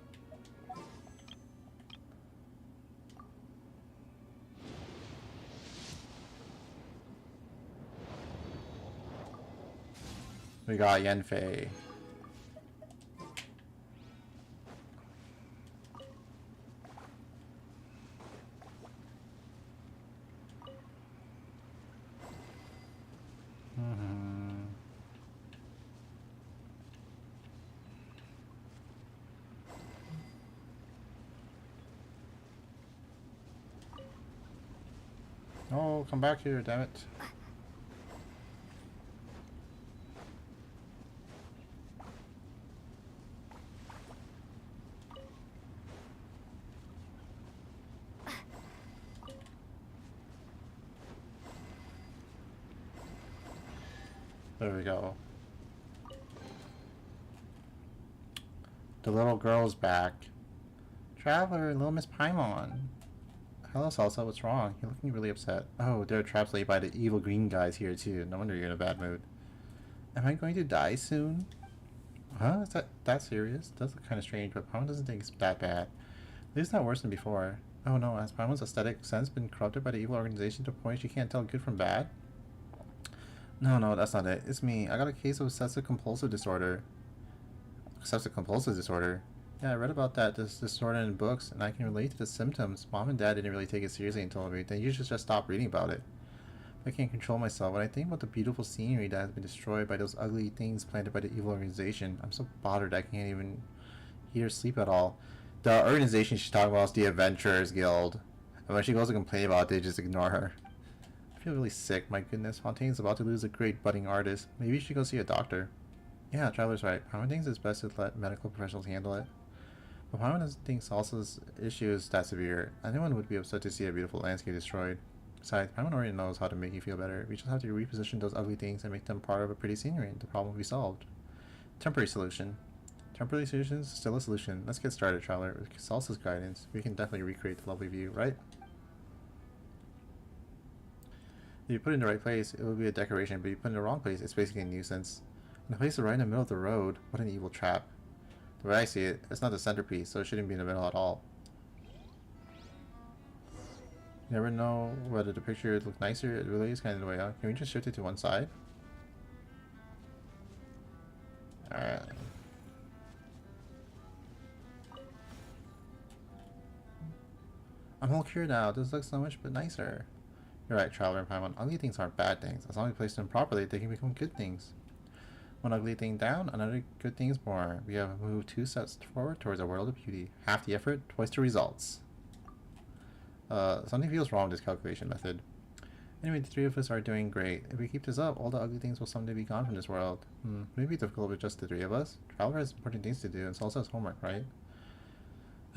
[SPEAKER 7] We got Yenfei. Oh, come back here, damn it. There we go. The little girl's back. Traveler, little Miss Paimon. Hello, Salsa, what's wrong? You're looking really upset. Oh, there are traps laid by the evil green guys here too. No wonder you're in a bad mood. Am I going to die soon? Huh? Is that serious? Does look kind of strange, but Paimon doesn't think it's that bad. At least not worse than before. Oh no, has Paimon's aesthetic sense been corrupted by the evil organization to the point she can't tell good from bad? No, that's not it. It's me. I got a case of obsessive compulsive disorder. Obsessive compulsive disorder? Yeah, I read about this disorder in books, and I can relate to the symptoms. Mom and Dad didn't really take it seriously and told me. Then you should just stop reading about it. I can't control myself. When I think about the beautiful scenery that has been destroyed by those ugly things planted by the evil organization, I'm so bothered I can't even eat or sleep at all. The organization she's talking about is the Adventurers Guild. And when she goes to complain about it, they just ignore her. I feel really sick. My goodness, Fontaine's about to lose a great budding artist. Maybe you should go see a doctor. Yeah, Traveler's right. Paimon thinks it's best to let medical professionals handle it. But Paimon doesn't think Salsa's issue is that severe. Anyone would be upset to see a beautiful landscape destroyed. Besides, Paimon already knows how to make you feel better. We just have to reposition those ugly things and make them part of a pretty scenery. The problem will be solved. Temporary solution. Temporary solution is still a solution. Let's get started, Traveler. With Salsa's guidance, we can definitely recreate the lovely view, right? If you put it in the right place, it will be a decoration, but if you put it in the wrong place, it's basically a nuisance. And the place is right in the middle of the road. What an evil trap. The way I see it, it's not the centerpiece, so it shouldn't be in the middle at all. You never know whether the picture would look nicer. It really is kind of the way out. Can we just shift it to one side? Alright. I'm all cured now. This looks so much but nicer. You're right, Traveler and Paimon. Ugly things aren't bad things. As long as you place them properly, they can become good things. One ugly thing down, another good thing is born. We have moved 2 steps forward towards a world of beauty. Half the effort, twice the results. Something feels wrong with this calculation method. Anyway, the 3 of us are doing great. If we keep this up, all the ugly things will someday be gone from this world. Maybe difficult with just the 3 of us. Traveler has important things to do, and Salsa has homework, right?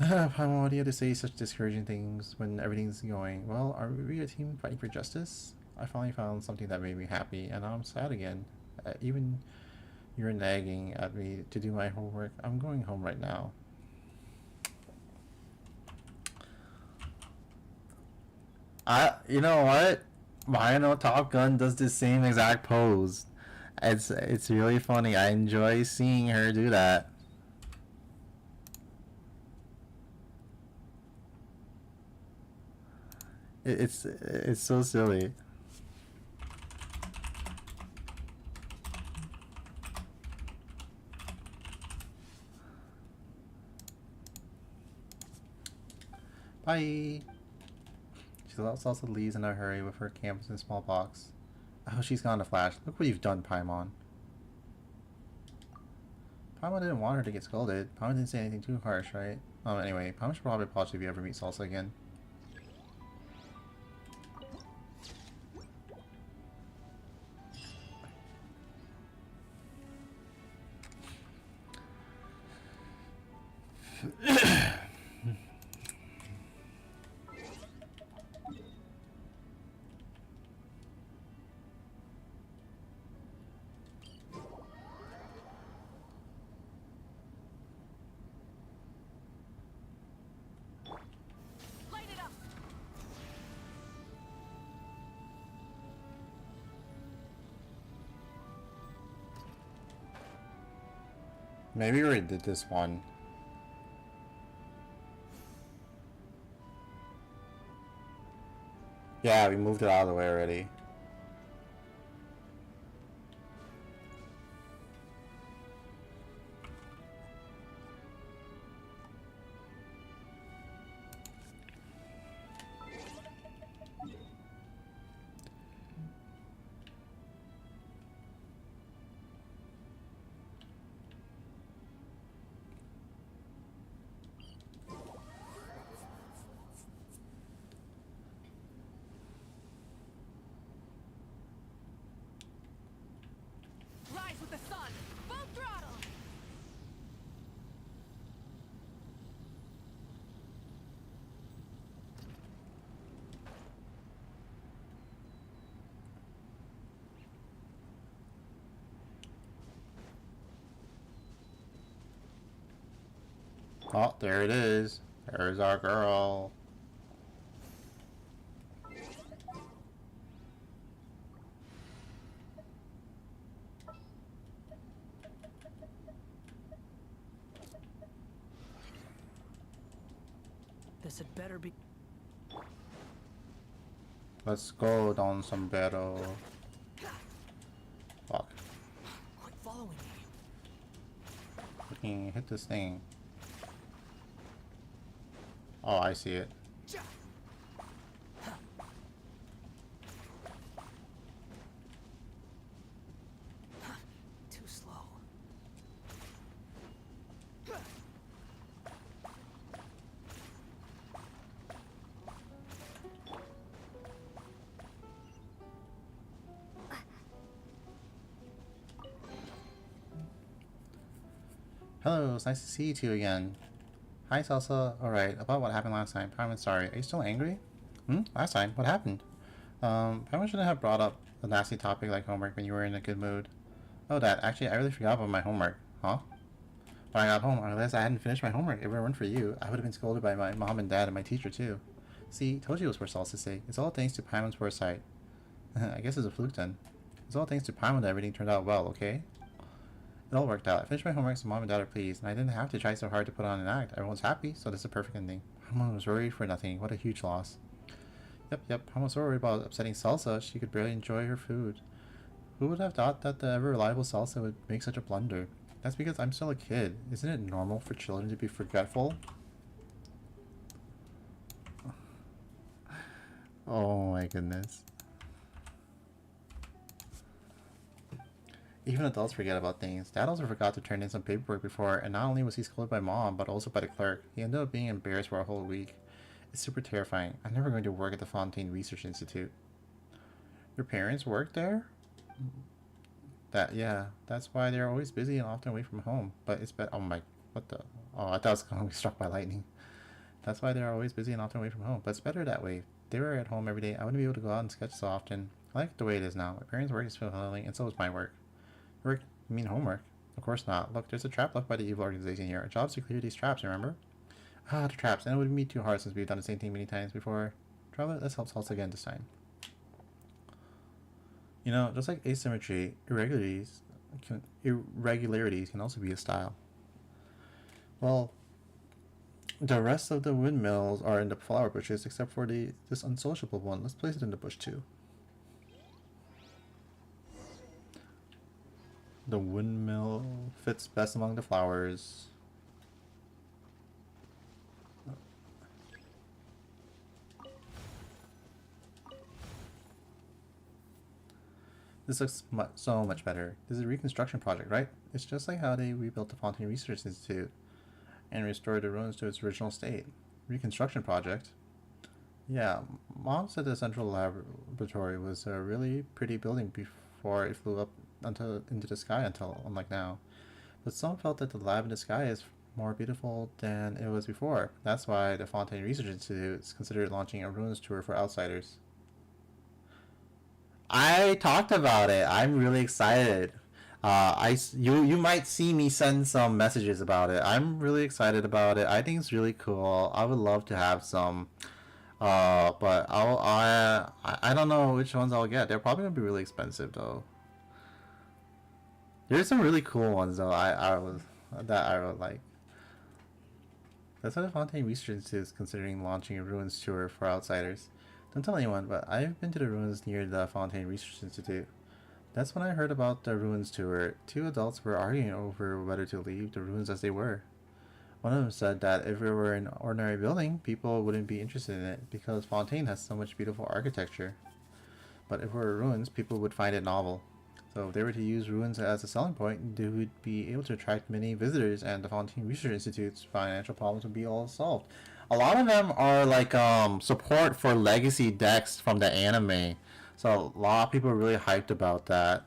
[SPEAKER 7] Paimon, what do you have to say such discouraging things when everything's going? Well, are we a team fighting for justice? I finally found something that made me happy, and now I'm sad again. Even you're nagging at me to do my homework. I'm going home right now. You know what? Mino Top Gun does the same exact pose. It's really funny. I enjoy seeing her do that. It's so silly. Bye. She also leaves in a hurry with her campus in a small box. Oh, she's gone in a flash. Look what you've done, Paimon. Paimon didn't want her to get scolded. Paimon didn't say anything too harsh, right? Anyway, Paimon should probably apologize if you ever meet Salsa again.
[SPEAKER 6] Light it up.
[SPEAKER 7] Maybe we already did this one. Yeah, we moved it out of the way already.
[SPEAKER 6] Rise with the sun. Full throttle.
[SPEAKER 7] Oh, there it is. There's our girl.
[SPEAKER 3] This had better be.
[SPEAKER 7] Let's go, Don Sombrero. Fuck.
[SPEAKER 3] Quit following me.
[SPEAKER 7] Fucking hit this thing. Oh, I see it.
[SPEAKER 3] Too slow.
[SPEAKER 7] Hello, it's nice to see you two again. Hi, Salsa. Alright, about what happened last time. I'm sorry. Are you still angry? Last time? What happened? Probably shouldn't have brought up a nasty topic like homework when you were in a good mood. Oh, Dad, actually, I really forgot about my homework. Huh? When I got home, I realized I hadn't finished my homework. If it weren't for you, I would have been scolded by my mom and dad and my teacher, too. See, told you it was for Salsa's sake. It's all thanks to Paimon's foresight. I guess it's a fluke then. It's all thanks to Paimon that everything turned out well, okay? It all worked out. I finished my homework so mom and dad are pleased, and I didn't have to try so hard to put on an act. Everyone's happy, so this is a perfect ending. Paimon was worried for nothing. What a huge loss. Yep. Paimon was so worried about upsetting Salsa, she could barely enjoy her food. Who would have thought that the ever-reliable Salsa would make such a blunder? That's because I'm still a kid. Isn't it normal for children to be forgetful? Oh my goodness. Even adults forget about things. Dad also forgot to turn in some paperwork before, and not only was he scolded by Mom, but also by the clerk. He ended up being embarrassed for a whole week. It's super terrifying. I'm never going to work at the Fontaine Research Institute. Your parents work there? Yeah, that's why they're always busy and often away from home. But it's better. Oh my, what the? Oh, I thought I was going to be struck by lightning. That's why they're always busy and often away from home. But it's better that way. If they were at home every day, I wouldn't be able to go out and sketch so often. I like the way it is now. My parents' work is fulfilling, and so is my work. Work? You mean homework? Of course not. Look, there's a trap left by the evil organization here. Our job is to clear these traps, remember? Ah, the traps. And it wouldn't be too hard since we've done the same thing many times before. Traveler, let's help Salsa again this time. You know, just like asymmetry, irregularities can also be a style. Well, the rest of the windmills are in the flower bushes except for this unsociable one. Let's place it in the bush too. The windmill fits best among the flowers. This looks so much better. This is a reconstruction project, right? It's just like how they rebuilt the Fontaine Research Institute and restored the ruins to its original state. Reconstruction project? Yeah, Mom said the central laboratory was a really pretty building before it flew up into the sky unlike now. But some felt that the lab in the sky is more beautiful than it was before. That's why the Fontaine Research Institute is considered launching a ruins tour for outsiders. I talked about it. I'm really excited. You might see me send some messages about it. I'm really excited about it. I think it's really cool. I would love to have some. But I don't know which ones I'll get. They're probably gonna be really expensive though. There's some really cool ones though. I would like. That's why the Fontaine Research Institute is considering launching a ruins tour for outsiders. Don't tell anyone, but I've been to the ruins near the Fontaine Research Institute. That's when I heard about the ruins tour. Two adults were arguing over whether to leave the ruins as they were. One of them said that if it were an ordinary building, people wouldn't be interested in it because Fontaine has so much beautiful architecture. But if it were ruins, people would find it novel. So if they were to use ruins as a selling point, they would be able to attract many visitors and the Fontaine Research Institute's financial problems would be all solved. A lot of them are like support for legacy decks from the anime. So a lot of people are really hyped about that.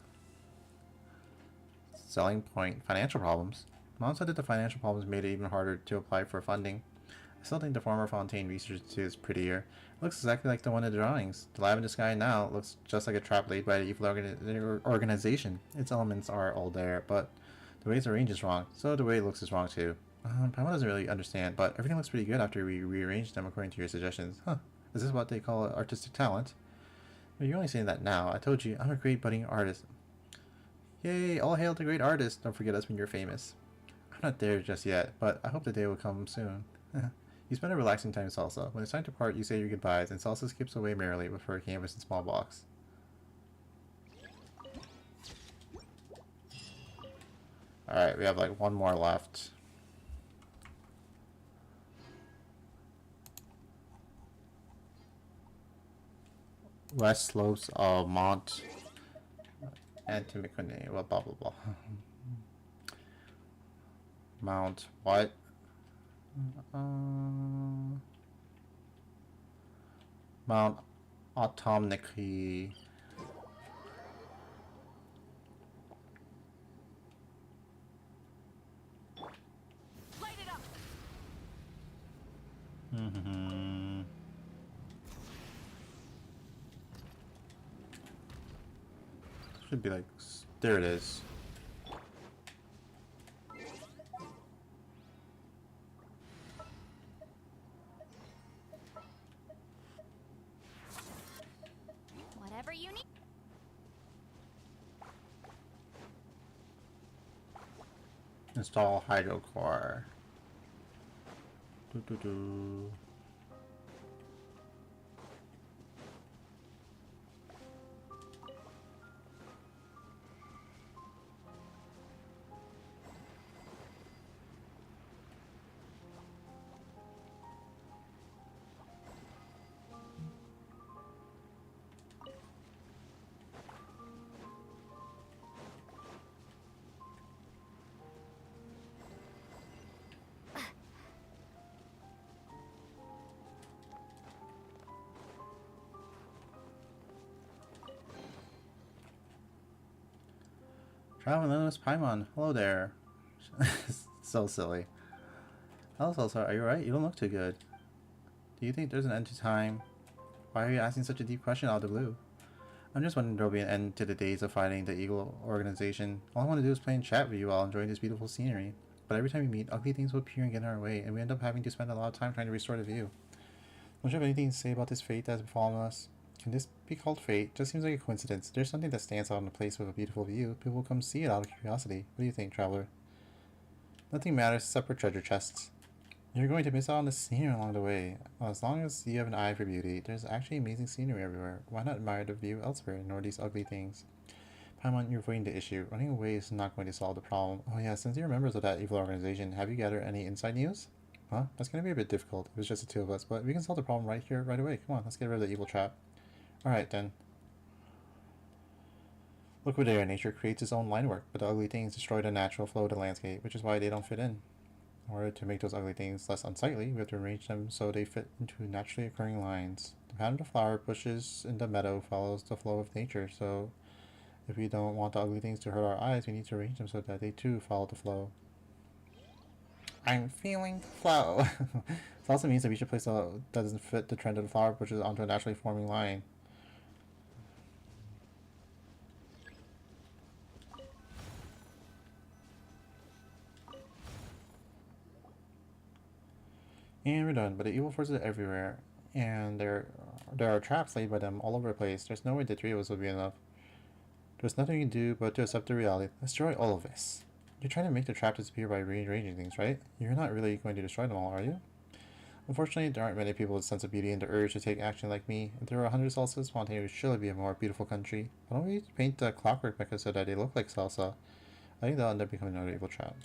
[SPEAKER 7] Selling point, financial problems. Mom said that the financial problems made it even harder to apply for funding. I still think the former Fontaine Research Institute is prettier. It looks exactly like the one in the drawings. The lab in the sky now looks just like a trap laid by the evil organization. Its elements are all there, but the way it's arranged is wrong, so the way it looks is wrong too. Paimon doesn't really understand, but everything looks pretty good after we rearranged them according to your suggestions. Huh. Is this what they call artistic talent? Well, you're only saying that now. I told you, I'm a great budding artist. Yay, all hail the great artist. Don't forget us when you're famous. I'm not there just yet, but I hope the day will come soon. You spend a relaxing time, Salsa. When it's time to part, you say your goodbyes, and Salsa skips away merrily with her canvas and small box. Alright, we have like one more left. West slopes of Mount Antimicone. Well, blah blah blah. Mount what? Mount Automnici.
[SPEAKER 6] Light it up.
[SPEAKER 7] Should be like, there it is.
[SPEAKER 2] Whatever you need.
[SPEAKER 7] Install hydrocore. Do. Traveling Paimon. Hello there. So silly. Hello, Salsa. Are you alright? You don't look too good. Do you think there's an end to time? Why are you asking such a deep question out of the blue? I'm just wondering if there'll be an end to the days of fighting the Eagle organization. All I want to do is play and chat with you while enjoying this beautiful scenery. But every time we meet, ugly things will appear and get in our way, and we end up having to spend a lot of time trying to restore the view. Don't you have anything to say about this fate that has befallen us? Can this be called fate? Just seems like a coincidence. There's something that stands out in a place with a beautiful view. People will come see it out of curiosity. What do you think, traveler? Nothing matters except for treasure chests. You're going to miss out on the scenery along the way. Well, as long as you have an eye for beauty, there's actually amazing scenery everywhere. Why not admire the view elsewhere, ignore these ugly things? Paimon, you're avoiding the issue. Running away is not going to solve the problem. Oh yeah, since you're members of that evil organization, have you gathered any inside news? Huh? That's going to be a bit difficult. It was just the two of us, but we can solve the problem right here, right away. Come on, let's get rid of the evil trap. Alright then. Look over there, nature creates its own line work, but the ugly things destroy the natural flow of the landscape, which is why they don't fit in. In order to make those ugly things less unsightly, we have to arrange them so they fit into naturally occurring lines. The pattern of the flower bushes in the meadow follows the flow of nature, so if we don't want the ugly things to hurt our eyes, we need to arrange them so that they too follow the flow. I'm feeling flow! This also means that we should place a that doesn't fit the trend of the flower bushes onto a naturally forming line. And we're done, but the evil forces are everywhere, and there are traps laid by them all over the place. There's no way the three of us will be enough. There's nothing you can do but to accept the reality. Let's destroy all of this. You're trying to make the trap disappear by rearranging things, right? You're not really going to destroy them all, are you? Unfortunately, there aren't many people with a sense of beauty and the urge to take action like me. If there were 100 Salsas, Montana would surely be a more beautiful country. Why don't we paint the clockwork mechas so that they look like Salsa? I think they'll end up becoming another evil trap.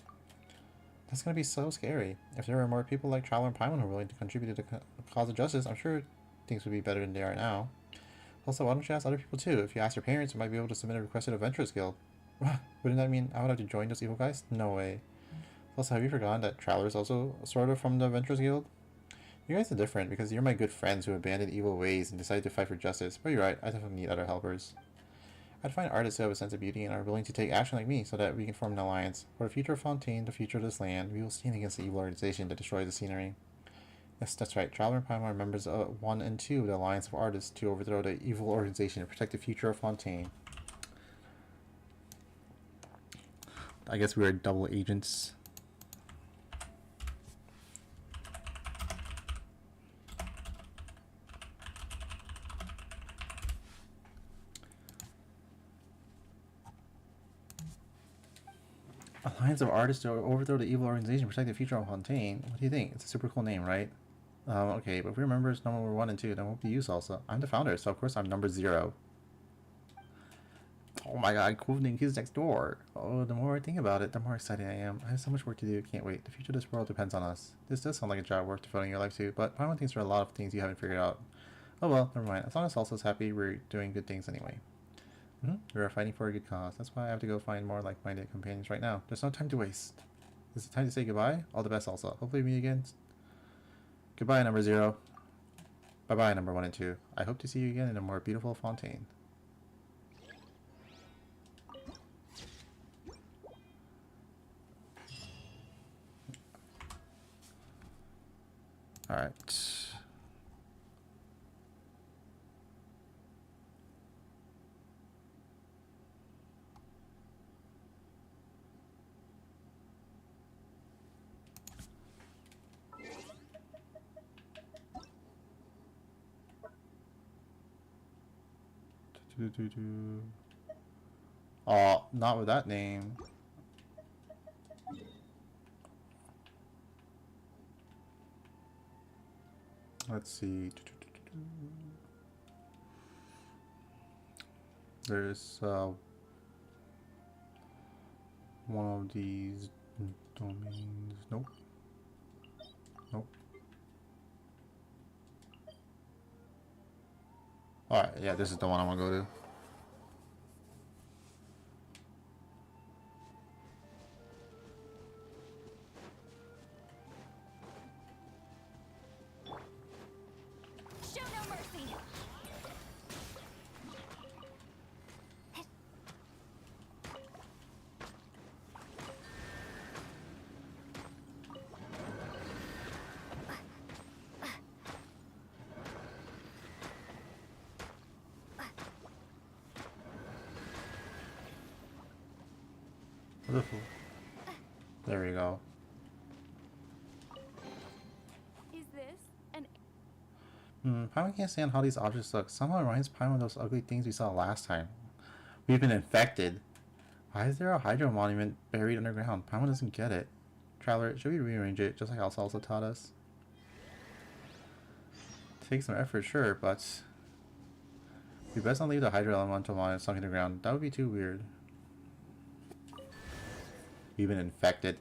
[SPEAKER 7] That's going to be so scary. If there were more people like Traveler and Paimon who are willing to contribute to the cause of justice, I'm sure things would be better than they are now. Also, why don't you ask other people too? If you ask your parents, you might be able to submit a request to the Adventurers Guild. Wouldn't that mean I would have to join those evil guys? No way. Also, have you forgotten that Traveler is also sort of from the Adventurers Guild? You guys are different because you're my good friends who abandoned evil ways and decided to fight for justice. But you're right, I definitely need other helpers. I'd find artists who have a sense of beauty and are willing to take action like me so that we can form an alliance. For the future of Fontaine, the future of this land, we will stand against the evil organization that destroys the scenery. Yes, that's right. Traveler and Paimon are members of 1 and 2 of the Alliance of Artists to overthrow the evil organization and protect the future of Fontaine. I guess we are double agents. Alliance of Artists to overthrow the evil organization, protect the future of Fontaine. What do you think? It's a super cool name, right? Okay, but if we remember it's number 1 and 2, then what will be you, Salsa? I'm the founder, so of course I'm number 0. Oh my god, cool name kids next door. Oh, the more I think about it, the more excited I am. I have so much work to do, can't wait. The future of this world depends on us. This does sound like a job worth devoting your life to, but Paimon thinks there are a lot of things you haven't figured out. Oh well, never mind. As long as Salsa's happy, we're doing good things anyway. We are fighting for a good cause. That's why I have to go find more like-minded companions right now. There's no time to waste. Is it time to say goodbye? All the best, Salsa. Hopefully we meet again. Goodbye, number 0. Bye-bye, number 1 and 2. I hope to see you again in a more beautiful Fontaine. Alright. Oh, not with that name. Let's see. There's one of these domains. Nope. Nope. Alright, yeah, this is the one I want to go to.
[SPEAKER 2] Show no mercy.
[SPEAKER 7] There we go.
[SPEAKER 6] Is this an
[SPEAKER 7] Paimon can't stand how these objects look. Somehow it reminds Paimon of those ugly things we saw last time. We've been infected. Why is there a Hydro monument buried underground? Paimon doesn't get it. Traveler, should we rearrange it, just like Elsa also taught us? Take some effort, sure, but we best not leave the Hydro elemental monument sunk in the ground. That would be too weird. We've been infected.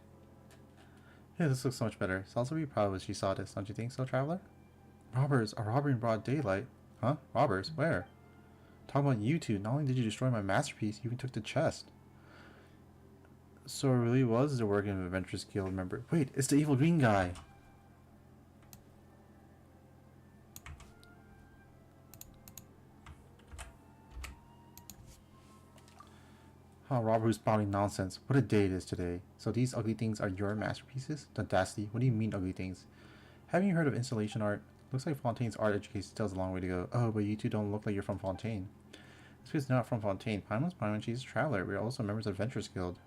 [SPEAKER 7] Yeah, this looks so much better. Salsa would be proud when she saw this, don't you think so, Traveler? Robbers! A robbery in broad daylight. Huh? Robbers? Where? Talking about you two. Not only did you destroy my masterpiece, you even took the chest. So it really was the work of an Adventurers Guild member. Wait, it's the evil green guy! Oh, robber who's spouting nonsense. What a day it is today. So these ugly things are your masterpieces? The audacity. What do you mean ugly things? Haven't you heard of installation art? Looks like Fontaine's art education still has a long way to go. Oh, but you two don't look like you're from Fontaine. This is not from Fontaine. Paimon's Paimon, she's a traveler. We are also members of Adventurers Guild.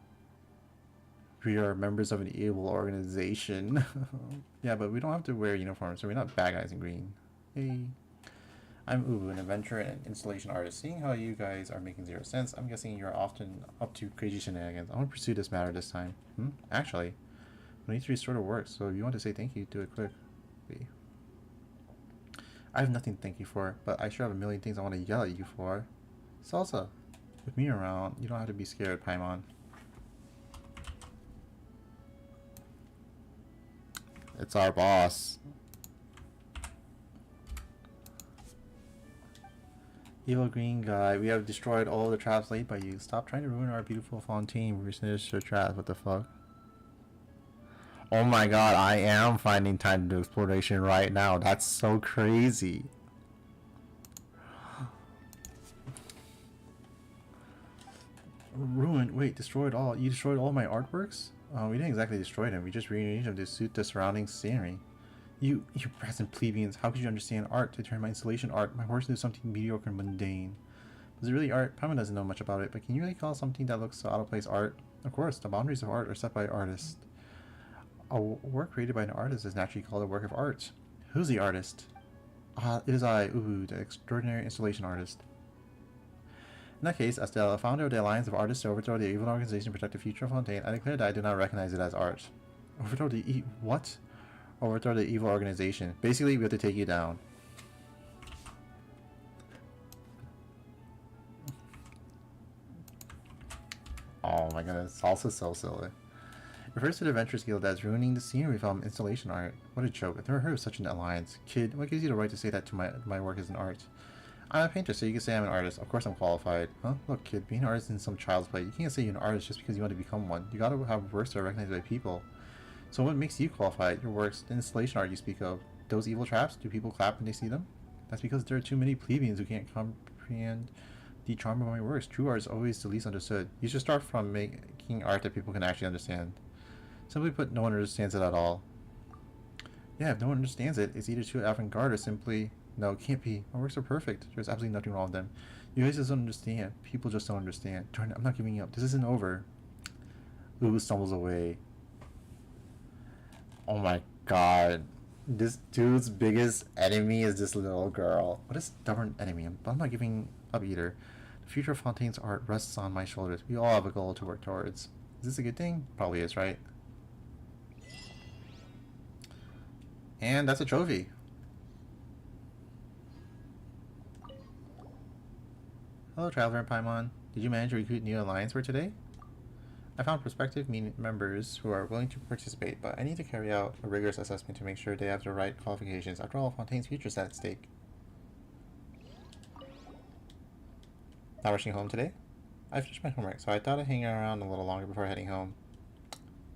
[SPEAKER 7] We are members of an evil organization. Yeah, but we don't have to wear uniforms, so we're not bad guys in green. Hey. I'm Ubu, an adventurer and installation artist. Seeing how you guys are making 0 sense, I'm guessing you're often up to crazy shenanigans. I want to pursue this matter this time. Actually, we need to restore the work, so if you want to say thank you, do it quick. I have nothing to thank you for, but I sure have a million things I want to yell at you for. Salsa, with me around, you don't have to be scared, Paimon. It's our boss. Evil green guy, we have destroyed all the traps laid by you. Stop trying to ruin our beautiful Fontaine. We finished your traps. What the fuck? Oh my god, I am finding time to do exploration right now. That's so crazy. Ruined? Wait, destroyed all? You destroyed all my artworks? We didn't exactly destroy them. We just rearranged them to suit the surrounding scenery. You present plebeians, how could you understand art to turn my installation art, my works into something mediocre and mundane? Was it really art? Paimon doesn't know much about it, but can you really call something that looks so out of place art? Of course, the boundaries of art are set by artists. A work created by an artist is naturally called a work of art. Who's the artist? It is I, Ubu, the extraordinary installation artist. In that case, as the founder of the Alliance of Artists to Overthrow the Evil Organization to Protect the Future of Fontaine, I declare that I do not recognize it as art. Overthrow the what? Overthrow the evil organization. Basically, we have to take you down. Oh my goodness, it's also so silly. It refers to the Adventurers Guild as ruining the scenery from installation art. What a joke. I've never heard of such an alliance. Kid, what gives you the right to say that to my work isn't art? I'm a painter, so you can say I'm an artist. Of course I'm qualified. Huh? Look, kid, being an artist isn't some child's play. You can't say you're an artist just because you want to become one. You gotta have works that are recognized by people. So what makes you qualified? Your works, the installation art you speak of. Those evil traps, do people clap when they see them? That's because there are too many plebeians who can't comprehend the charm of my works. True art is always the least understood. You should start from making art that people can actually understand. Simply put, no one understands it at all. Yeah, if no one understands it, it's either too avant-garde or simply... No, it can't be. My works are perfect. There's absolutely nothing wrong with them. You guys just don't understand. People just don't understand. Darn it, I'm not giving up. This isn't over. Ooh stumbles away. Oh my god. This dude's biggest enemy is this little girl. What a stubborn enemy. But I'm not giving up either. The future of Fontaine's art rests on my shoulders. We all have a goal to work towards. Is this a good thing? Probably is, right? And that's a trophy. Hello, Traveler and Paimon. Did you manage to recruit new alliance for today? I found prospective members who are willing to participate, but I need to carry out a rigorous assessment to make sure they have the right qualifications. After all, Fontaine's future is at stake. Not rushing home today? I finished my homework, so I thought I'd hang around a little longer before heading home.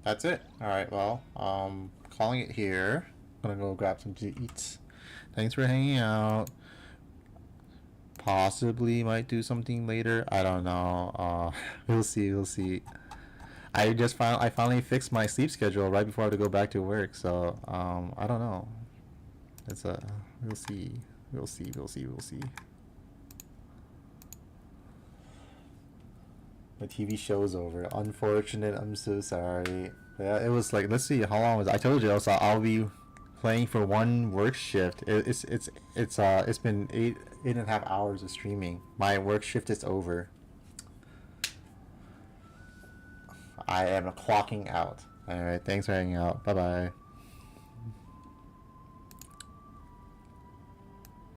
[SPEAKER 7] That's it. Alright, well, calling it here. I'm gonna go grab something to eat. Thanks for hanging out. Possibly might do something later. I don't know. We'll see. I finally fixed my sleep schedule right before I have to go back to work. So I don't know. It's we'll see. The TV show's over. Unfortunate. I'm so sorry. Yeah, it was like, let's see, how long was it? I told you also I'll be playing for one work shift. It's been 8.5 hours of streaming. My work shift is over. I am clocking out. Alright, thanks for hanging out. Bye bye.